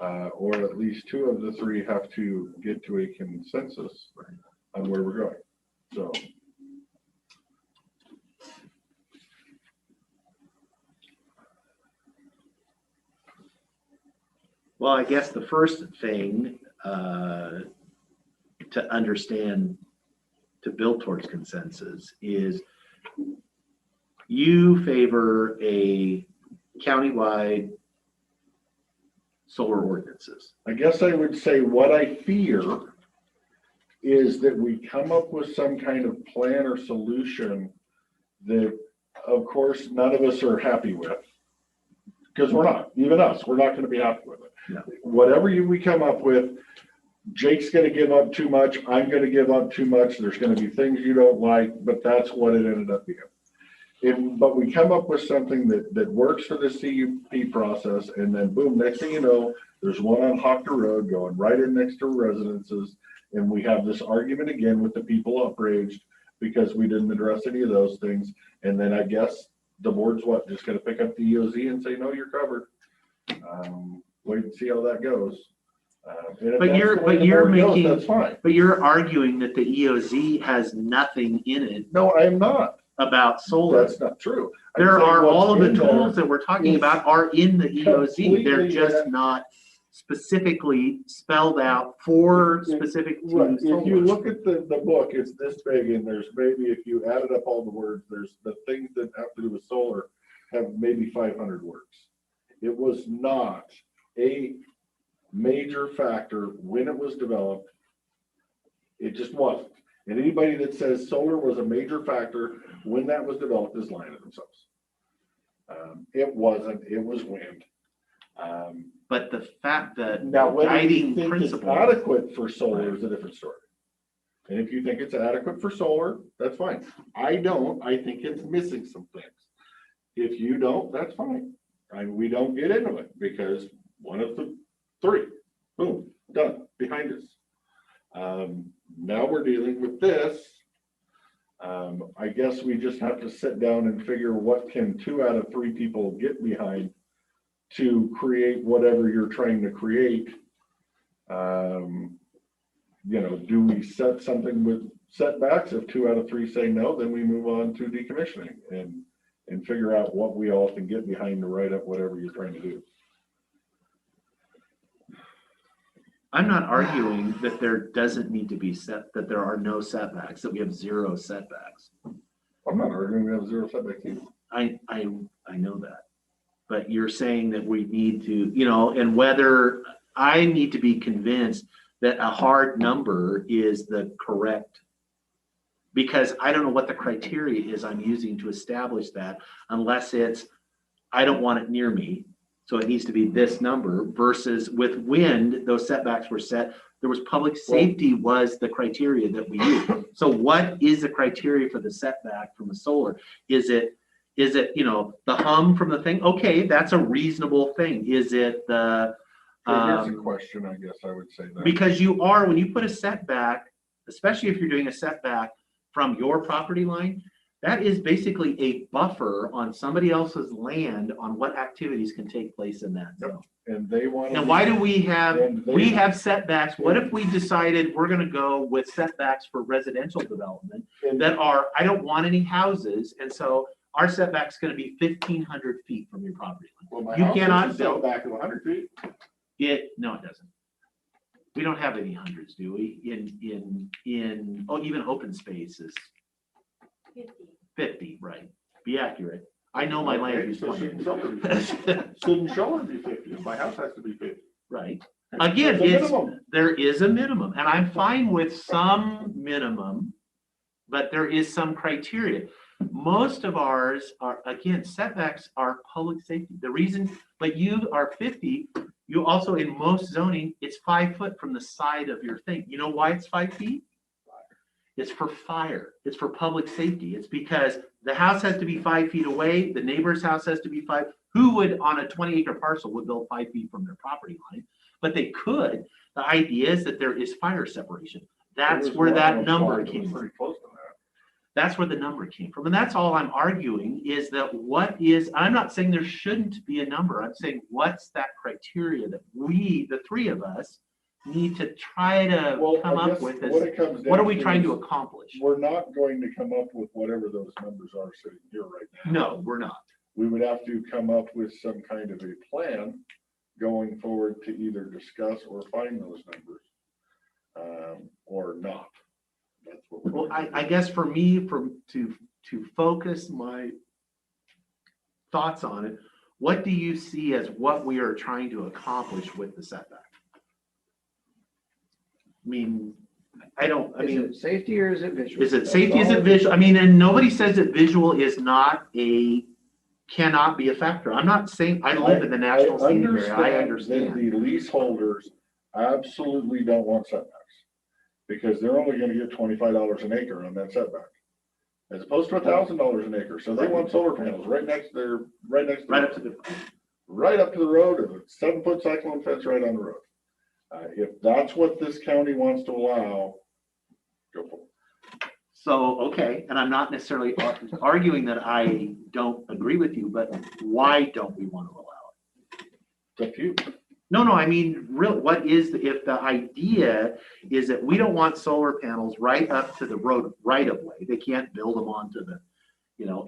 or at least two of the three have to get to a consensus on where we're going. So. Well, I guess the first thing to understand, to build towards consensus, is you favor a countywide solar ordinances. I guess I would say what I fear is that we come up with some kind of plan or solution that, of course, none of us are happy with. Because we're not, even us, we're not going to be happy with it. No. Whatever we come up with, Jake's going to give up too much, I'm going to give up too much, there's going to be things you don't like, but that's what it ended up being. But we come up with something that works for the CUP process, and then boom, next thing you know, there's one on Hocker Road going right in next to residences, and we have this argument again with the people outraged because we didn't address any of those things. And then I guess the board's what, just gonna pick up the EOZ and say, no, you're covered. Wait and see how that goes. And if But that's you're, the way but the you're board goes, making, that's fine. but you're arguing that the EOZ has nothing in it No, I'm not. about solar. That's not true. I'm There saying are, what's all of the in there tools that we're talking is about are in the EOZ. They're completely just not specifically spelled out for specific Right, to if you solar. look at the book, it's this big, and there's maybe, if you added up all the words, there's the things that have to do with solar have maybe 500 words. It was not a major factor when it was developed. It just wasn't. And anybody that says solar was a major factor when that was developed is lying to themselves. It wasn't, it was wind. But the fact that Now, whether you guiding think it's principle. adequate for solar is a different story. And if you think it's adequate for solar, that's fine. I don't, I think it's missing some things. If you don't, that's fine. And we don't get into it because one of the three, boom, done, behind us. Now we're dealing with this. I guess we just have to sit down and figure what can 2 out of 3 people get behind to create whatever you're trying to create. You know, do we set something with setbacks? If 2 out of 3 say no, then we move on to decommissioning and figure out what we all can get behind to write up whatever you're trying to do. I'm not arguing that there doesn't need to be that there are no setbacks, that we have 0 setbacks. I'm not arguing we have 0 setbacks either. I know that. But you're saying that we need to, you know, and whether I need to be convinced that a hard number is the correct, because I don't know what the criteria is I'm using to establish that, unless it's, I don't want it near me, so it needs to be this number, versus with wind, those setbacks were set. There was public safety was the criteria that we used. So what is the criteria for the setback from the solar? Is it, you know, the hum from the thing? Okay, that's a reasonable thing. Is it the, So here's a question, I guess I would say that. because you are, when you put a setback, especially if you're doing a setback from your property line, that is basically a buffer on somebody else's land on what activities can take place in that zone. And they want. Now, why do we have setbacks? What if we decided we're gonna go with setbacks for residential development that are, I don't want any houses, and so our setback's gonna be 1,500 feet from your property line. Well, my You house cannot is a build. setback of 100 feet. No, it doesn't. We don't have any hundreds, do we? Even open space is 50, right? Be accurate. I know my land use So plan. shouldn't show be 50. My house has to be 50. Right. Again, there is a minimum, and I'm fine with some minimum, but there is some criteria. Most of ours are, again, setbacks are public safety. The reason, but you are 50, you also, in most zoning, it's 5 foot from the side of your thing. You know why it's 5 feet? It's for fire. It's for public safety. It's because the house has to be 5 feet away. The neighbor's house has to be 5. Who would, on a 20-acre parcel, would build 5 feet from their property line? But they could. The idea is that there is fire separation. That's where that number came from. That's where the number came from. And that's all I'm arguing is that what is, I'm not saying there shouldn't be a number. I'm saying what's that criteria that we, the 3 of us, need to try to come up with. What are we trying to accomplish? We're not going to come up with whatever those numbers are sitting here right now. No, we're not. We would have to come up with some kind of a plan going forward to either discuss or find those numbers or not. That's what we're Well, I guess for me, to focus my thoughts on it, what do you see as what we are trying to accomplish with the setback? I mean, Is it safety or is it visual? Is it safety? Is it visual? I mean, and nobody says that visual is cannot be a factor. I'm not saying, I live in the national scenic area. I understand. That the leaseholders absolutely don't want setbacks because they're only going to get $25 an acre on that setback, as opposed to $1,000 an acre. So they want solar panels right up to the road, and a 7-foot cyclone fence right on the road. If that's what this county wants to allow, go for it. So, okay, and I'm not necessarily arguing that I don't agree with you, but why don't we want to allow it? It's up to you. No, I mean, real, what is, if the idea is that we don't want solar panels right up to the road right of way, they can't build them onto the,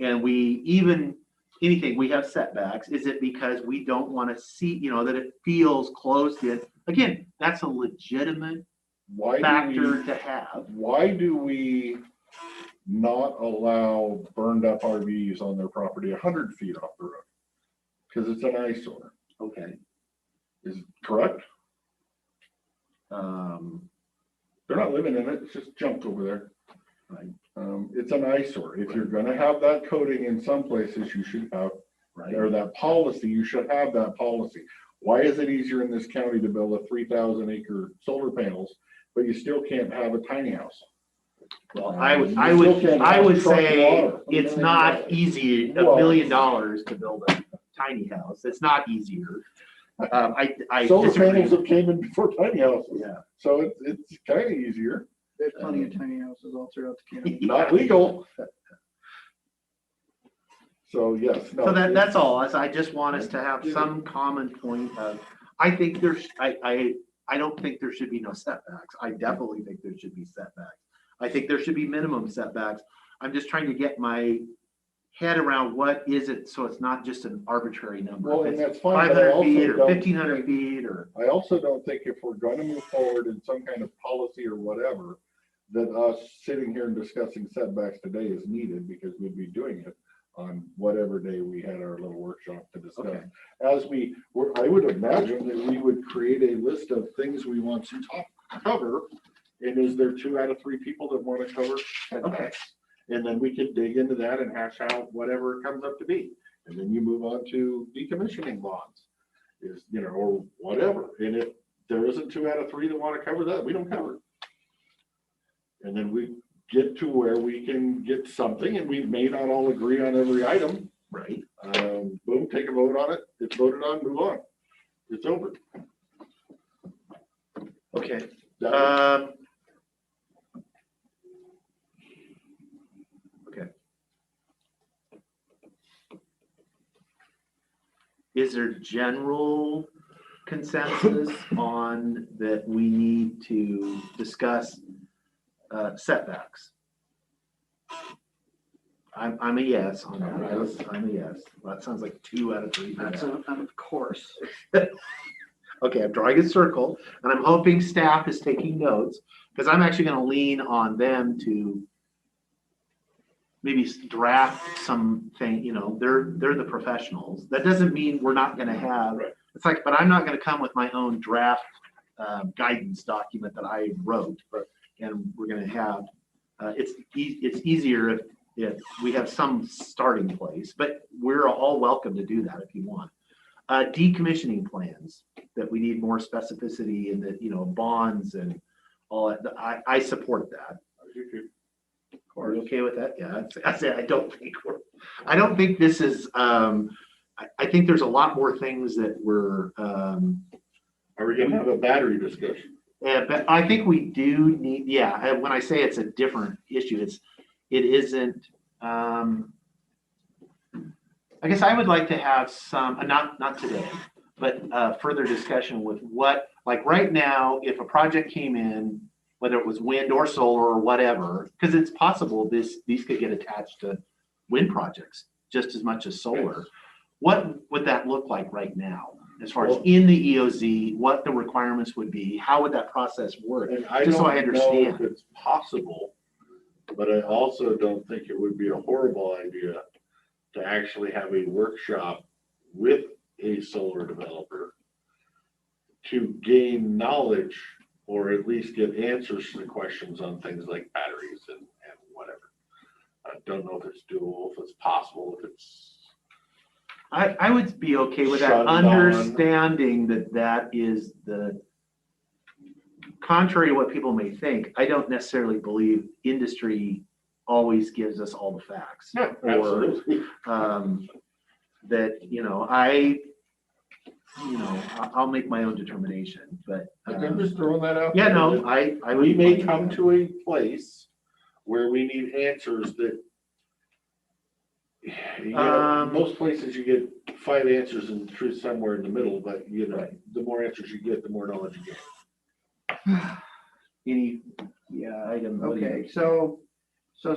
and we even, anything, we have setbacks, is it because we don't want to see, that it feels closed in? Again, that's a legitimate factor to have. Why do we not allow burned up RVs on their property 100 feet off the road? Because it's an eyesore. Okay. Is it correct? They're not living in it, it's just junk over there. Right. It's an eyesore. If you're gonna have that coating in some places, you should have, Right. or that policy, you should have that policy. Why is it easier in this county to build a 3,000 acre solar panels, but you still can't have a tiny house? Well, I would say it's not easy, $1 million to build a tiny house. It's not easier. I Solar disagree. panels have came in before tiny houses. Yeah. So it's kind of easier. There's plenty of tiny houses all throughout the county. Not legal. So yes. No, So that's all. I just want us to have some common point of, I think I don't think there should be no setbacks. I definitely think there should be setbacks. I think there should be minimum setbacks. I'm just trying to get my head around what is it, so it's not just an arbitrary number. Well, If and it's that's fine, but I 500 also feet or don't 1,500 feet or. I also don't think if we're going to move forward in some kind of policy or whatever, that us sitting here and discussing setbacks today is needed, because we'd be doing it on whatever day we had our little workshop to discuss. Okay. As I would imagine that we would create a list of things we want to cover. And is there 2 out of 3 people that want to cover setbacks? Okay. And then we can dig into that and hash out whatever it comes up to be. And then you move on to decommissioning bonds, or whatever. And if there isn't 2 out of 3 that want to cover that, we don't cover it. And then we get to where we can get something, and we may not all agree on every item. Right. Boom, take a vote on it. It's voted on, move on. It's over. Okay. Okay. Is there general consensus on that we need to discuss setbacks? I'm a yes on that. I'm a yes. Well, that sounds like 2 out of 3. That's of course. Okay, I'm drawing a circle, and I'm hoping staff is taking notes, because I'm actually going to lean on them to maybe draft something. They're the professionals. That doesn't mean we're not going to have. Right. It's like, but I'm not going to come with my own draft guidance document that I wrote, and we're going to have. It's easier if we have some starting place, but we're all welcome to do that if you want. Decommissioning plans, that we need more specificity in the, bonds and all that. I support that. Are you okay with that? Yeah, I say I don't think this is, I think there's a lot more things that we're. Are we gonna have a battery discussion? Yeah, but I think we do need, when I say it's a different issue, it isn't, I guess I would like to have some, not today, but further discussion with what, like right now, if a project came in, whether it was wind or solar or whatever, because it's possible these could get attached to wind projects just as much as solar. What would that look like right now? As far as in the EOZ, what the requirements would be, how would that process work? And I Just so I don't know understand. if it's possible, but I also don't think it would be a horrible idea to actually have a workshop with a solar developer to gain knowledge, or at least get answers to the questions on things like batteries and whatever. I don't know if it's doable, if it's possible, if it's. I would be okay with that, Shut down. understanding that is the, contrary to what people may think, I don't necessarily believe industry always gives us all the facts. Yeah, absolutely. That, I'll make my own determination, but. I'm just throwing that out. Yeah, there, no, that I we would may like come that. to a place where we need answers that, you know, most places you get 5 answers and truth somewhere in the middle, but you know, the more answers you get, the more knowledge you get. Any Yeah, item? what do you- okay, so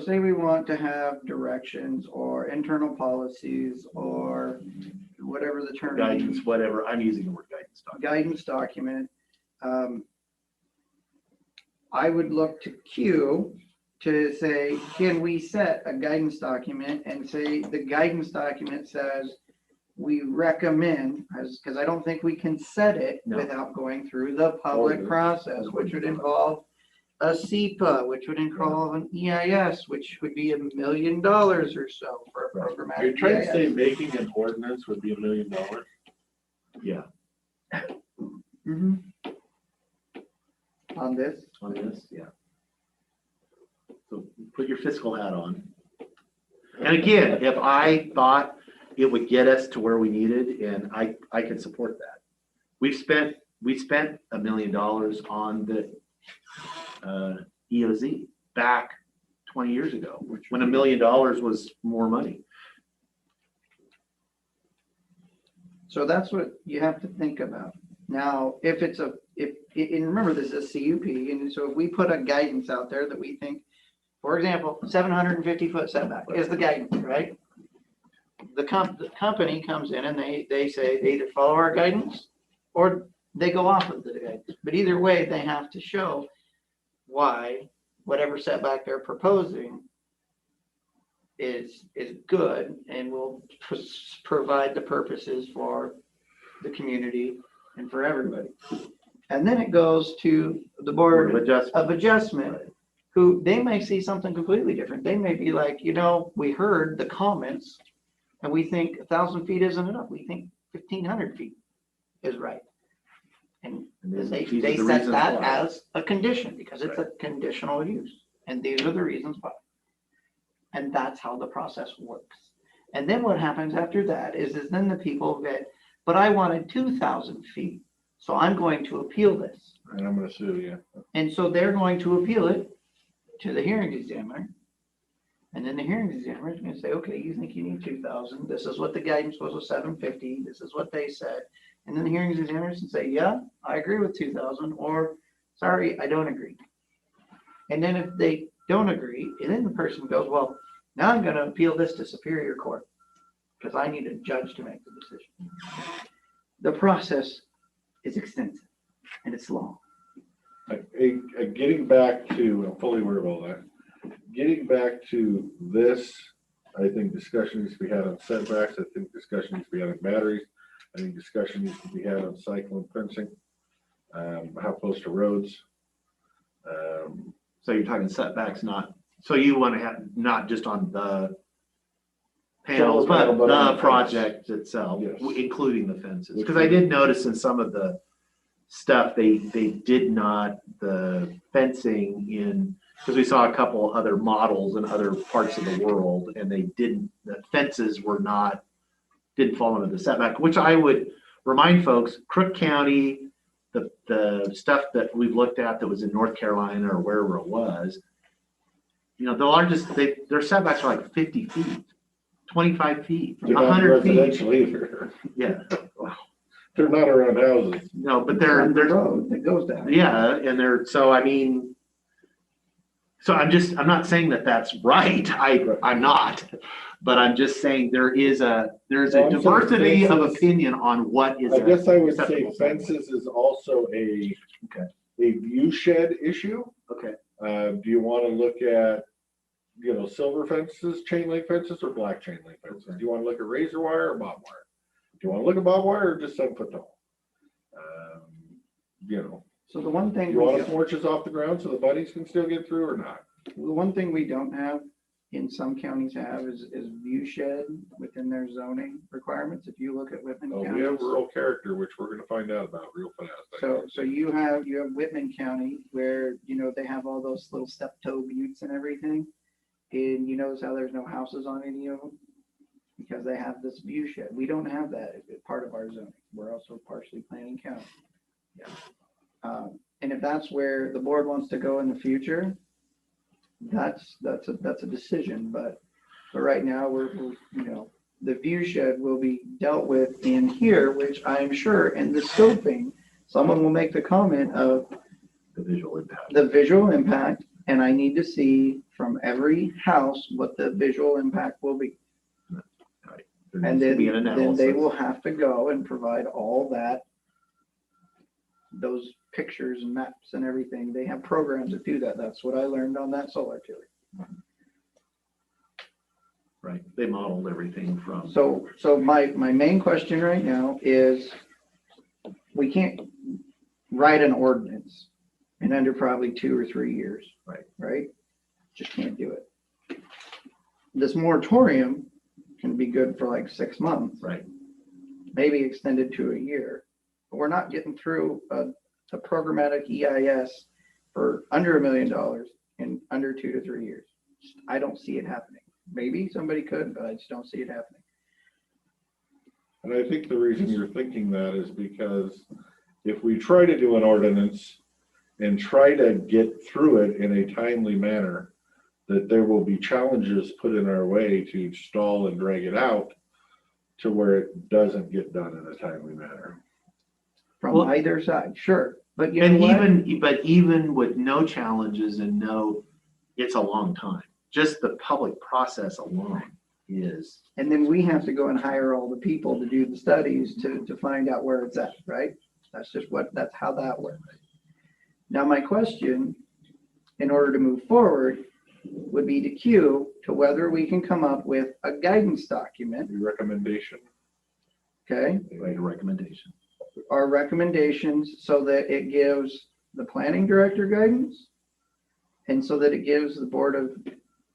say we want to have directions or internal policies or whatever the term. Guidance, whatever, I'm using the word guidance document. I would look to Q to say, can we set a guidance document and say the guidance document says we recommend, because I don't think we can set it without going through the public process, which would involve a SEPA, which would involve an EIS, which would be $1 million or so for a programmatic. Are you trying to say EIS. making an ordinance would be $1 million? Yeah. Mhm. On this? On this, yeah. So put your fiscal hat on. And again, if I thought it would get us to where we needed, and I can support that. We spent $1 million on the EOZ back 20 years ago, when $1 million was more money. So that's what you have to think about. Now, if it's and remember, this is a CUP, and so if we put a guidance out there that we think, for example, 750-foot setback is the guidance, right? The company comes in and they say they either follow our guidance or they go off of the guidance. But either way, they have to show why whatever setback they're proposing is good and will provide the purposes for the community and for everybody. And then it goes to the Board of Adjustment, who they may see something completely different. They may be like, you know, we heard the comments and we think 1,000 feet isn't enough. We think 1,500 feet is right. And they set that as a condition because it's a conditional use. And these are the reasons why. And that's how the process works. And then what happens after that is then the people get, but I wanted 2,000 feet. So I'm going to appeal this. And I'm gonna sue you. And so they're going to appeal it to the hearing examiner. And then the hearing examiner is gonna say, okay, you think you need 2,000. This is what the guidance was 750. This is what they said. And then the hearing examiner can say, yeah, I agree with 2,000, or sorry, I don't agree. And then if they don't agree, and then the person goes, well, now I'm gonna appeal this to Superior Court because I need a judge to make the decision. The process is extensive and it's long. Getting back to, I'm fully aware of all that. Getting back to this, I think discussion needs to be had on setbacks. I think discussion needs to be had on batteries. I think discussion needs to be had on cyclone fencing, how close to roads. So you're talking setbacks, so you want to have, not just on the panels, but on the the fence. project itself, Yes. including the fences. Because I did notice in some of the stuff, they did not, the fencing in, because we saw a couple other models in other parts of the world, and the fences were didn't fall under the setback, which I would remind folks, Crook County, the stuff that we've looked at that was in North Carolina or wherever it was, you know, the largest, their setbacks are like 50 feet, 25 feet, They're not 100 feet. residential either. Yeah. They're not around houses. No, but they're road that goes down. Yeah, and so I mean, so I'm not saying that that's right. I'm not, but I'm just saying there's a diversity of opinion on what is. I guess I would say acceptable setback. fences is also a view shed issue. Okay. Do you want to look at, you know, silver fences, chain link fences, or black chain link fences? Do you want to look at razor wire or barbed wire? Do you want to look at barbed wire or just 7 foot tall? You know. So the one thing. You want to torches off the ground so the bunnies can still get through or not? The one thing we don't have, in some counties have, is view shed within their zoning requirements. If you look at Whitman Oh, County. we have rural character, which we're going to find out about real fast. So you have Whitman County where, you know, they have all those little step-toe buttes and everything. And you notice how there's no houses on any of them? Because they have this view shed. We don't have that as part of our zoning. We're also partially planning county. And if that's where the board wants to go in the future, that's a decision, but right now we're, you know, the view shed will be dealt with in here, which I'm sure in the scoping, someone will make the comment of The visual impact. the visual impact, and I need to see from every house what the visual impact will be. There And needs to then, be an then they analysis. will have to go and provide all that, those pictures and maps and everything. They have programs that do that. That's what I learned on that solar artillery. Right, they modeled everything from. So my main question right now is, we can't write an ordinance in under probably 2 or 3 years. Right? Just can't do it. This moratorium can be good for like 6 months. Right. Maybe extended to a year. But we're not getting through a programmatic EIS for under $1 million in under 2 to 3 years. I don't see it happening. Maybe somebody could, but I just don't see it happening. And I think the reason you're thinking that is because if we try to do an ordinance and try to get through it in a timely manner, that there will be challenges put in our way to stall and drag it out to where it doesn't get done in a timely manner. From either side, sure. But you know what? even with no challenges and it's a long time. Just the public process alone is. And then we have to go and hire all the people to do the studies to find out where it's at, right? That's how that works. Now, my question, in order to move forward, would be to Q to whether we can come up with a guidance document. Recommendation. Okay. Write a recommendation. Our recommendations so that it gives the planning director guidance and so that it gives the board of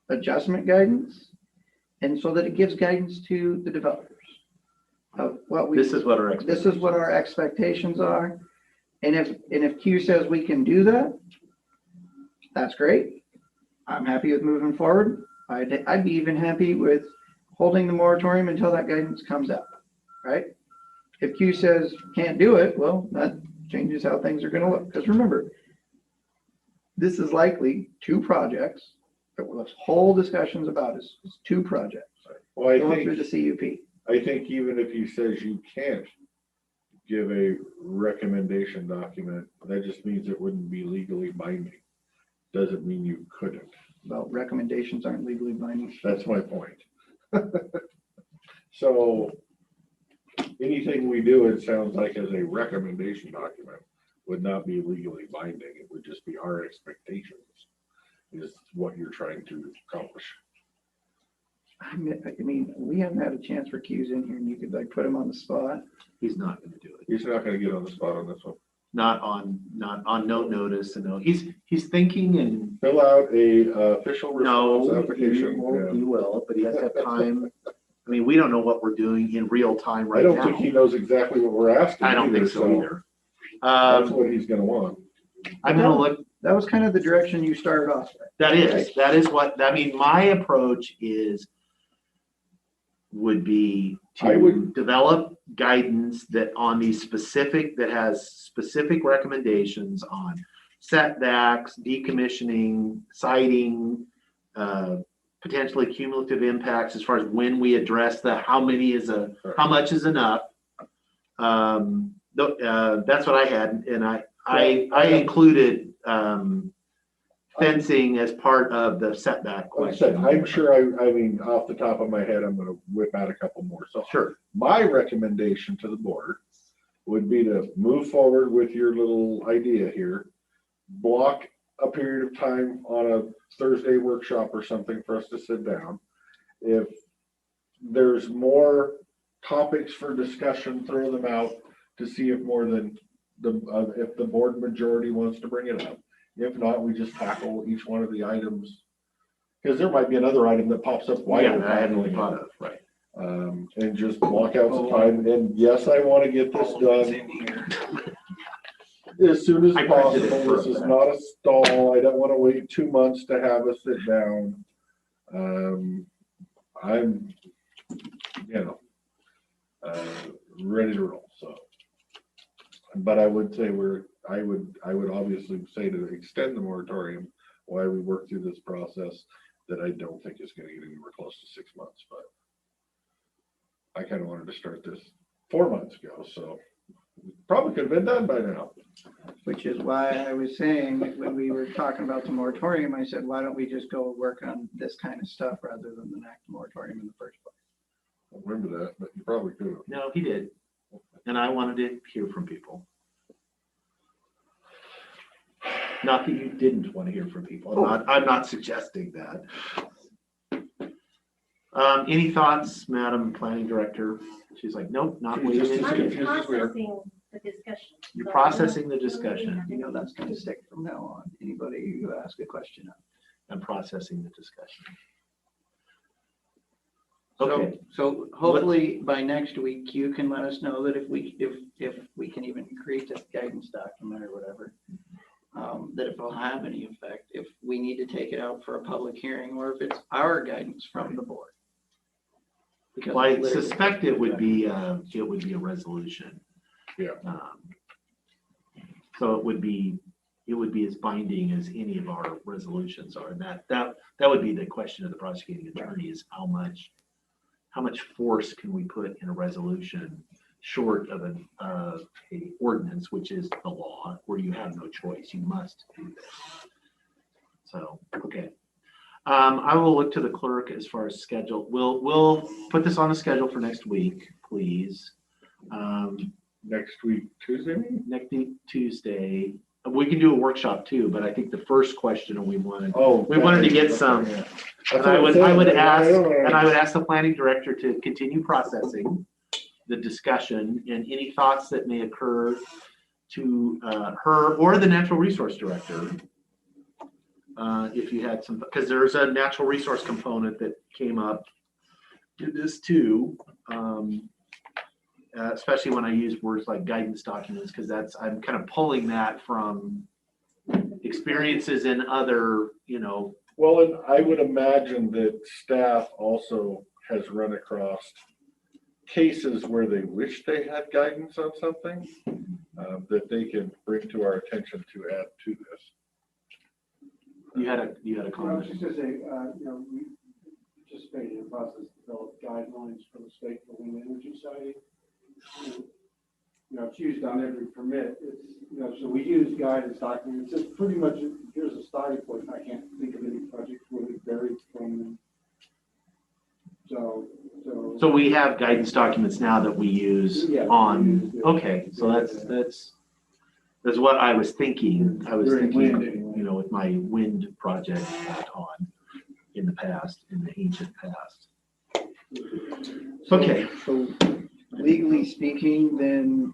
adjustment guidance and so that it gives guidance to the developers of what we. This is what our expectations are. And if Q says we can do that, that's great. I'm happy with moving forward. I'd be even happy with holding the moratorium until that guidance comes out, right? If Q says can't do it, well, that changes how things are going to look. Because remember, this is likely 2 projects that we'll have whole discussions about is 2 projects. Well, I going think through the CUP. I think even if he says you can't give a recommendation document, that just means it wouldn't be legally binding. Doesn't mean you couldn't. Well, recommendations aren't legally binding. That's my point. So anything we do, it sounds like as a recommendation document would not be legally binding. It would just be our expectations is what you're trying to accomplish. I mean, we haven't had a chance for Q's in here and you could like put him on the spot. He's not going to do it. He's not going to get on the spot on this one. Not on no notice and no. He's thinking and. Fill out a official response No, application. he will, but he has to have time. I mean, we don't know what we're doing in real time right I now. don't think he knows exactly what we're asking. I don't think so either. That's what he's going to want. I'm going to look. That was kind of the direction you started off with. That is what, I mean, my approach would be to develop guidance that on these specific, that has specific recommendations on setbacks, decommissioning, siting, potentially cumulative impacts as far as when we address how much is enough. That's what I had, and I included fencing as part of the setback Like I said, question. I'm sure, I mean, off the top of my head, I'm going to whip out a couple more. So sure. My recommendation to the board would be to move forward with your little idea here. Block a period of time on a Thursday workshop or something for us to sit down. If there's more topics for discussion, throw them out to see if more than if the board majority wants to bring it up. If not, we just tackle each one of the items, because there might be another item that pops up. I hadn't really thought of, right. And just block out some time. And yes, I want to get this done as soon as possible. This is not a stall. I don't want to wait 2 months to have us sit down. I'm, ready to roll. So, but I would say I would obviously say to extend the moratorium why we work through this process that I don't think is gonna get anywhere close to 6 months, but I kind of wanted to start this 4 months ago, so probably could have been done by now. Which is why I was saying, when we were talking about the moratorium, I said, why don't we just go work on this kind of stuff rather than enact the moratorium in the first place? I remember that, but you probably could have. No, he did. And I wanted to hear from people. Not that you didn't want to hear from people. I'm not suggesting that. Any thoughts, Madam Planning Director? She's like, nope, not waiting. Just as in- confused as we are. The discussion. You're processing the discussion. You know, that's going to stick from now on. Anybody who asks a question. And processing the discussion. So, Okay. so hopefully by next week, you can let us know that if we can even create a guidance document or whatever, that if it'll have any effect, if we need to take it out for a public hearing, or if it's our guidance from the board. Because Well, I literally- suspect it would be a resolution. Yeah. So it would be as binding as any of our resolutions are. And that would be the question of the prosecuting attorney is how much force can we put in a resolution short of a ordinance, which is the law, where you have no choice. You must do this. So, okay. I will look to the clerk as far as schedule. We'll put this on the schedule for next week, please. Next week, Tuesday? Next week, Tuesday. We can do a workshop too, but I think the first question we wanted to get some. And I would ask the planning director to continue processing the discussion and any thoughts that may occur to her or the natural resource director. If you had some, because there's a natural resource component that came up in this too. Especially when I use words like guidance documents, because I'm kind of pulling that from experiences in other, Well, and I would imagine that staff also has run across cases where they wish they had guidance on something that they can bring to our attention to add to this. You had a I was comment. just gonna say, we participated in the process to develop guidelines for the state for wind energy siting. It's used on every permit. It's, so we use guidance documents. It's pretty much, here's a starting point. I can't think of any project where it varied from them. So we have guidance documents now that we use on, okay, so that's what I was thinking. I was thinking, with my wind project on in the past, in the ancient past. Okay. So legally speaking, then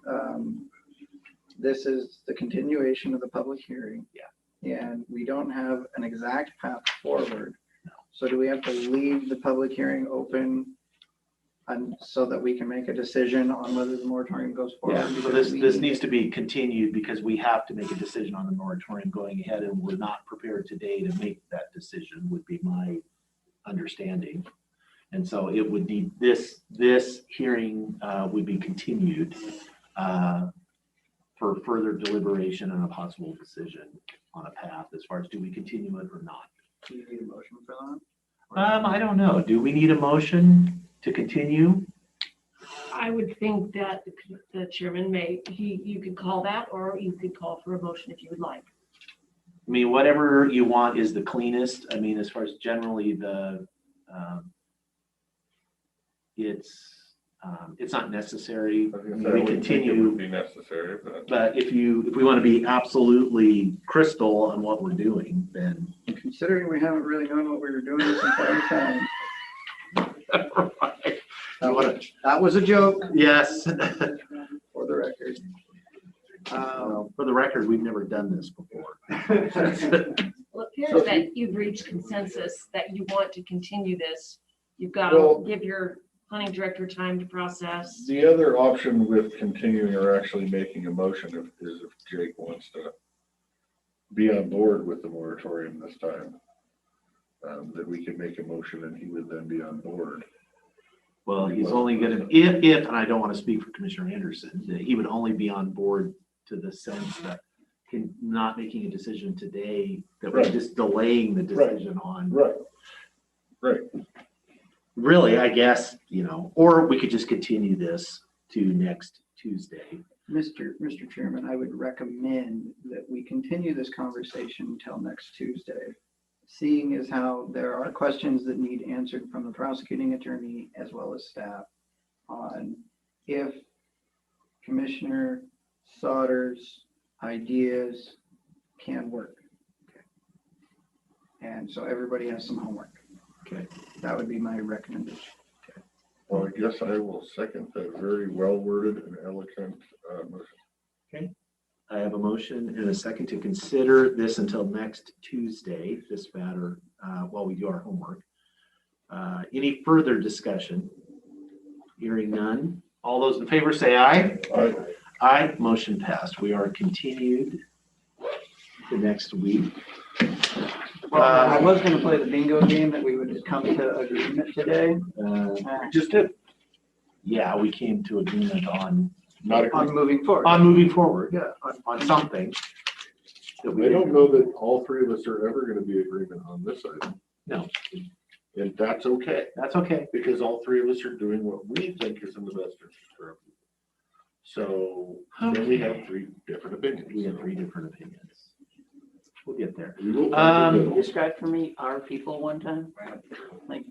this is the continuation of the public hearing. Yeah. And we don't have an exact path forward. So do we have to leave the public hearing open so that we can make a decision on whether the moratorium goes forward? Yeah, so this needs to be continued because we have to make a decision on the moratorium going ahead, and we're not prepared today to make that decision, would be my understanding. And so it would be, this hearing would be continued for further deliberation and a possible decision on a path as far as do we continue it or not. Do you need a motion for that? I don't know. Do we need a motion to continue? I would think that the chairman you could call that, or you could call for a motion if you would like. I mean, whatever you want is the cleanest. I mean, as far as generally it's not necessary. We continue. Would be necessary, But if we want to be absolutely crystal on what we're doing, then. Considering we haven't really known what we were doing this entire time. That was a joke. Yes. For the record. For the record, we've never done this before. Well, it appears that you've reached consensus that you want to continue this. You've got to give your planning director time to process. The other option with continuing or actually making a motion is if Jake wants to be on board with the moratorium this time, that we can make a motion and he would then be on board. Well, he's only going to, if, and I don't want to speak for Commissioner Anderson, that he would only be on board to the sense that not making a decision today, that we're just delaying the decision on. Right. Really, I guess, or we could just continue this to next Tuesday. Mr. Chairman, I would recommend that we continue this conversation until next Tuesday. Seeing as how there are questions that need answered from the prosecuting attorney as well as staff on if Commissioner Sauter's ideas can work. And so everybody has some homework. Okay. That would be my recommendation. Well, I guess I will second that very well worded and eloquent motion. Okay. I have a motion and a second to consider this until next Tuesday, this matter, while we do our homework. Any further discussion? Hearing none. All those in favor say aye. Aye. Aye. Motion passed. We are continued to next week. Well, I was going to play the bingo game that we would come to agreement today. We just did. Yeah, we came to agreement on moving forward. On moving forward, yeah, on something. That we I don't know that all three of us are ever going to be in agreement on this item. No. And that's okay. That's okay. Because all three of us are doing what we think is in the best interest for everyone. So then we have three different opinions. We have three different opinions. We'll get there. We will find a good one. Describe for me our people one time. Like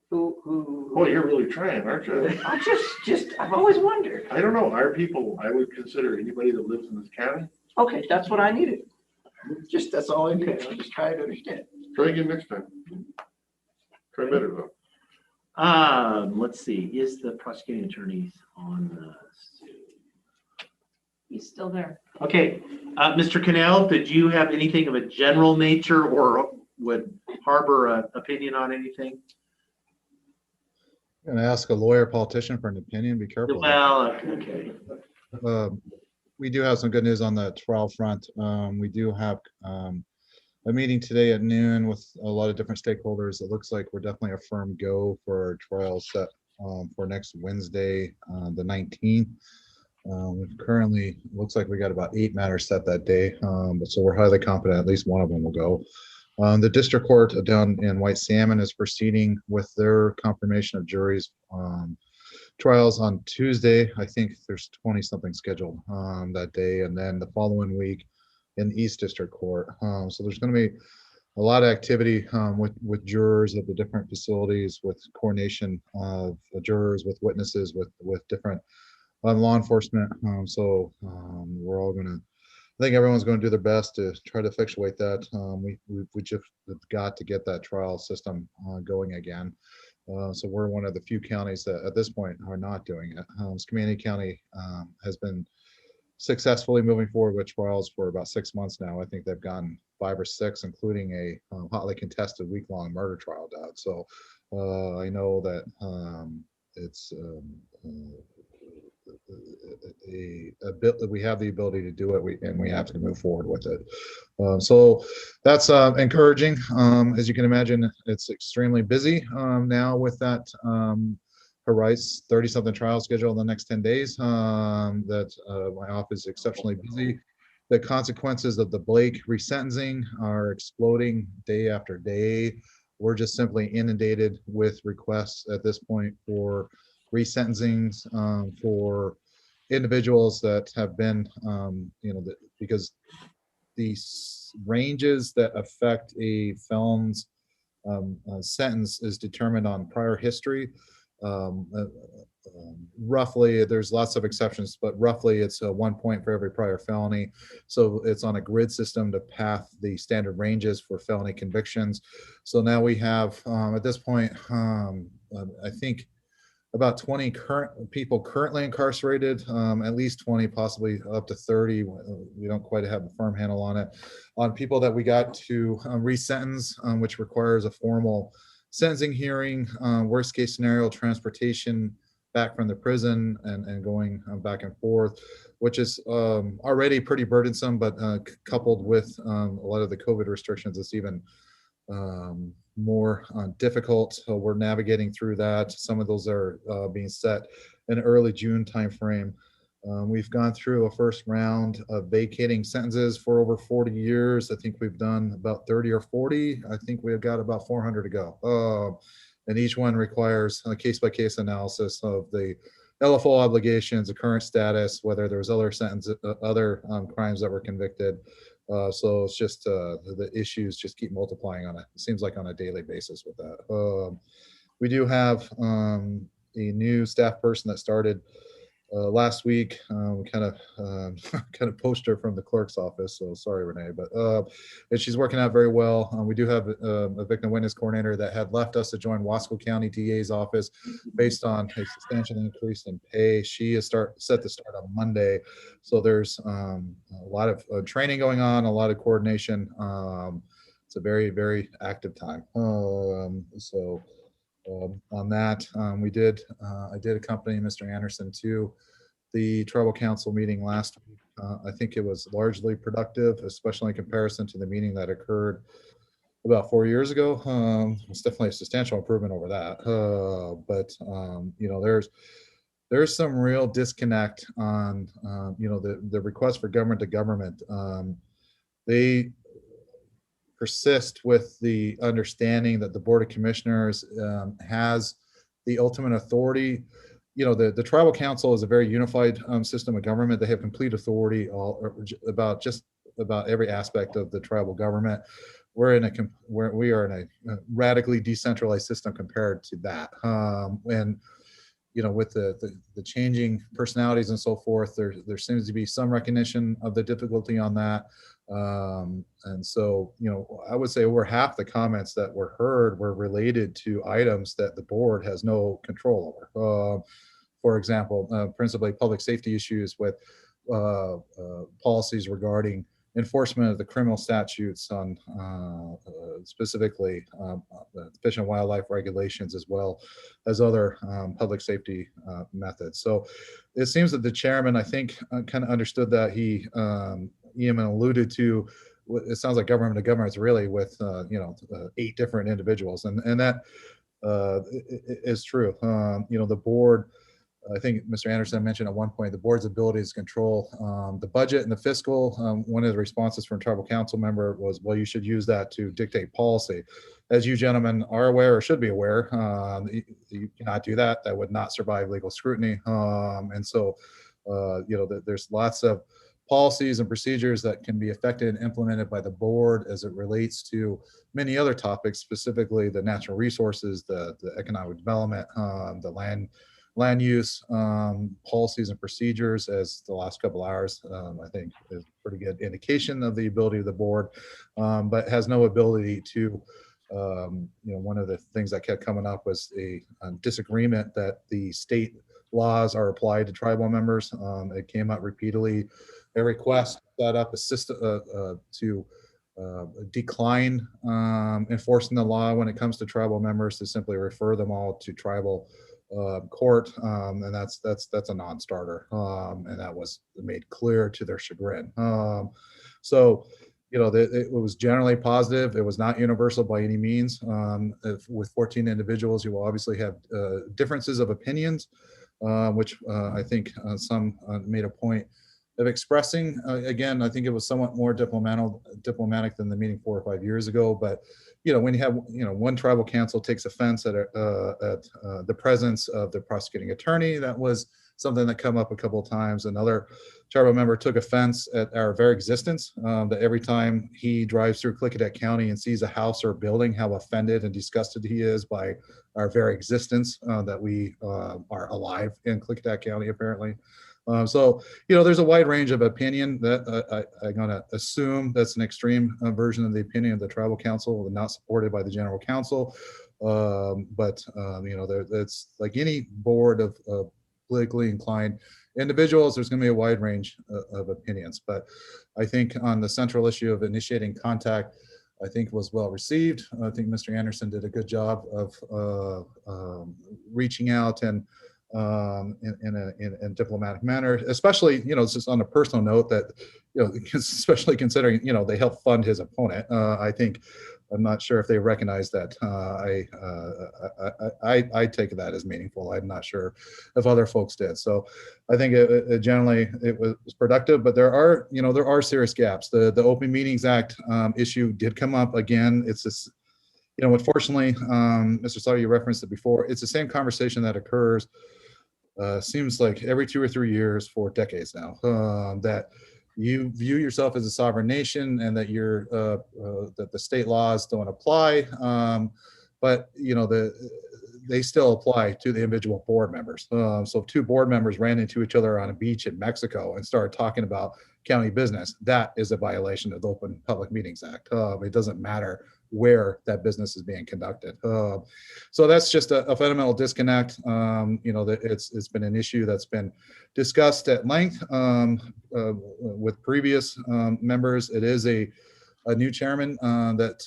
who? Oh, you're really trying, aren't you? I just I've always wondered. I don't know. Our people, I would consider anybody that lives in this county. Okay, that's what I needed. That's all I needed. I'm just trying to understand. Try again next time. Try better though. Let's see, is the prosecuting attorney on this? He's still there. Okay, Mr. Cannell, did you have anything of a general nature or would harbor an opinion on anything? Gonna ask a lawyer politician for an opinion, be careful. Well, okay. We do have some good news on the trial front. We do have a meeting today at noon with a lot of different stakeholders. It looks like we're definitely a firm go for our trial set for next Wednesday, the 19th. We've currently, looks like we got about 8 matters set that day, but so we're highly confident at least one of them will go. The district court down in White Salmon is proceeding with their confirmation of juries trials on Tuesday. I think there's 20 something scheduled that day, and then the following week in East District Court. So there's going to be a lot of activity with jurors at the different facilities, with coordination of jurors, with witnesses, with different law enforcement. So we're all going to, I think everyone's going to do their best to try to effectuate that. We just got to get that trial system going again. So we're one of the few counties that at this point are not doing it. Skamania County has been successfully moving forward with trials for about 6 months now. I think they've gotten 5 or 6, including a hotly contested week-long murder trial done. So I know that it's we have the ability to do it, and we have to move forward with it. So that's encouraging. As you can imagine, it's extremely busy now with that Horizon 30-something trial schedule in the next 10 days. That my office is exceptionally busy. The consequences of the Blake resentencing are exploding day after day. We're just simply inundated with requests at this point for resentencings for individuals that have been, because these ranges that affect a felon's sentence is determined on prior history. Roughly, there's lots of exceptions, but roughly it's 1 point for every prior felony. So it's on a grid system to path the standard ranges for felony convictions. So now we have, at this point, I think about 20 current people currently incarcerated, at least 20, possibly up to 30. We don't quite have a firm handle on it. On people that we got to resentence, which requires a formal sentencing hearing, worst case scenario, transportation back from the prison and going back and forth, which is already pretty burdensome, but coupled with a lot of the COVID restrictions, it's even more difficult. So we're navigating through that. Some of those are being set in early June timeframe. We've gone through a first round of vacating sentences for over 40 years. I think we've done about 30 or 40. I think we've got about 400 to go. And each one requires a case-by-case analysis of the LFO obligations, the current status, whether there was other sentences, other crimes that were convicted. So it's just the issues just keep multiplying on it seems like on a daily basis with that. We do have a new staff person that started last week. We kind of poached her from the clerk's office, so sorry, Renee, but and she's working out very well. We do have a victim witness coordinator that had left us to join Wasco County DA's office based on a substantial increase in pay. She is set to start on Monday, so there's a lot of training going on, a lot of coordination. It's a very, very active time. On that, I did accompany Mr. Anderson to the tribal council meeting last week. I think it was largely productive, especially in comparison to the meeting that occurred about 4 years ago. It's definitely a substantial improvement over that. But you know, there's some real disconnect on you know, the request for government to government. They persist with the understanding that the Board of Commissioners has the ultimate authority. You know, the tribal council is a very unified system of government. They have complete authority about just about every aspect of the tribal government. We are in a radically decentralized system compared to that. And you know, with the changing personalities and so forth, there seems to be some recognition of the difficulty on that. And so, you know, I would say over half the comments that were heard were related to items that the board has no control over. For example, principally public safety issues with policies regarding enforcement of the criminal statutes on specifically fish and wildlife regulations, as well as other public safety methods. So it seems that the chairman, I think, kind of understood that. He even alluded to, it sounds like government to government is really with you know, 8 different individuals, and that is true. You know, the board, I think Mr. Anderson mentioned at one point, the board's ability to control the budget and the fiscal. One of the responses from a tribal council member was, well, you should use that to dictate policy. As you gentlemen are aware, or should be aware, you cannot do that. That would not survive legal scrutiny. And so, you know, there's lots of policies and procedures that can be affected and implemented by the board as it relates to many other topics, specifically the natural resources, the economic development, the land use policies and procedures, as the last couple hours, I think, is a pretty good indication of the ability of the board, but has no ability to, you know, one of the things that kept coming up was a disagreement that the state laws are applied to tribal members. It came up repeatedly. A request set up a system to decline enforcing the law when it comes to tribal members, to simply refer them all to tribal court, and that's a non-starter, and that was made clear to their chagrin. So, you know, it was generally positive. It was not universal by any means. With 14 individuals, you will obviously have differences of opinions, which I think some made a point of expressing. Again, I think it was somewhat more diplomatic than the meeting 4 or 5 years ago. But you know, when you have, you know, one tribal council takes offense at the presence of the prosecuting attorney, that was something that come up a couple of times. Another tribal member took offense at our very existence, that every time he drives through Klickitat County and sees a house or a building, how offended and disgusted he is by our very existence, that we are alive in Klickitat County, apparently. So, you know, there's a wide range of opinion that I'm going to assume that's an extreme version of the opinion of the tribal council, not supported by the general council. But, you know, it's like any board of politically inclined individuals, there's going to be a wide range of opinions. But I think on the central issue of initiating contact, I think was well received. I think Mr. Anderson did a good job of reaching out and in a diplomatic manner, especially, you know, just on a personal note that, you know, especially considering, you know, they helped fund his opponent. I think I'm not sure if they recognize that. I take that as meaningful. I'm not sure if other folks did. So I think generally it was productive, but there are serious gaps. The Open Meetings Act issue did come up again. It's this, unfortunately, Mr. Sawyer, you referenced it before. It's the same conversation that occurs, seems like every 2 or 3 years for decades now, that you view yourself as a sovereign nation and that that the state laws don't apply, but they still apply to the individual board members. So if 2 board members ran into each other on a beach in Mexico and started talking about county business, that is a violation of the Open Public Meetings Act. It doesn't matter where that business is being conducted. So that's just a fundamental disconnect. That it's been an issue that's been discussed at length with previous members. It is a new chairman that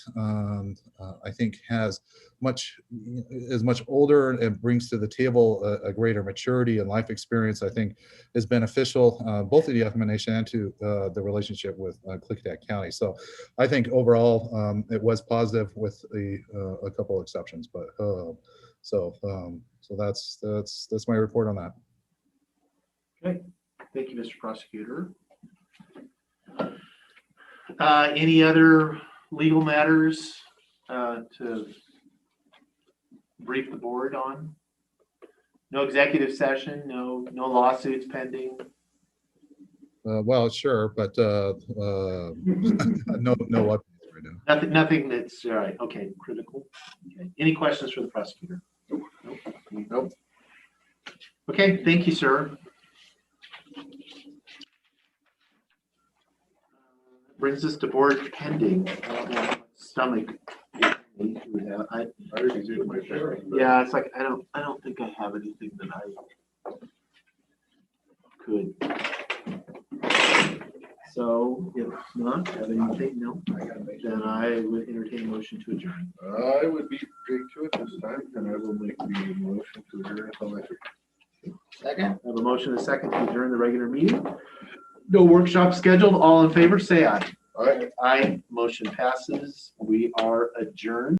I think is much older and brings to the table a greater maturity and life experience. I think is beneficial both to the Yakima Nation and to the relationship with Klickitat County. So I think overall it was positive with a couple of exceptions, but so that's my report on that. Okay, thank you, Mr. Prosecutor. Any other legal matters to brief the board on? No executive session, no lawsuits pending. Well, sure, but no updates right now. Nothing that's, all right, okay, critical. Okay. Any questions for the prosecutor? Nope. Okay, thank you, sir. Brings us to board pending. Stomach. Yeah, it's like I don't think I have anything that I could. So if not, have anything, no, then I would entertain a motion to adjourn. I would be big to it this time, and I will make the motion to adjourn. Second. I have a motion and a second to adjourn the regular meeting. No workshop scheduled. All in favor, say aye. Aye. Aye. Motion passes. We are adjourned.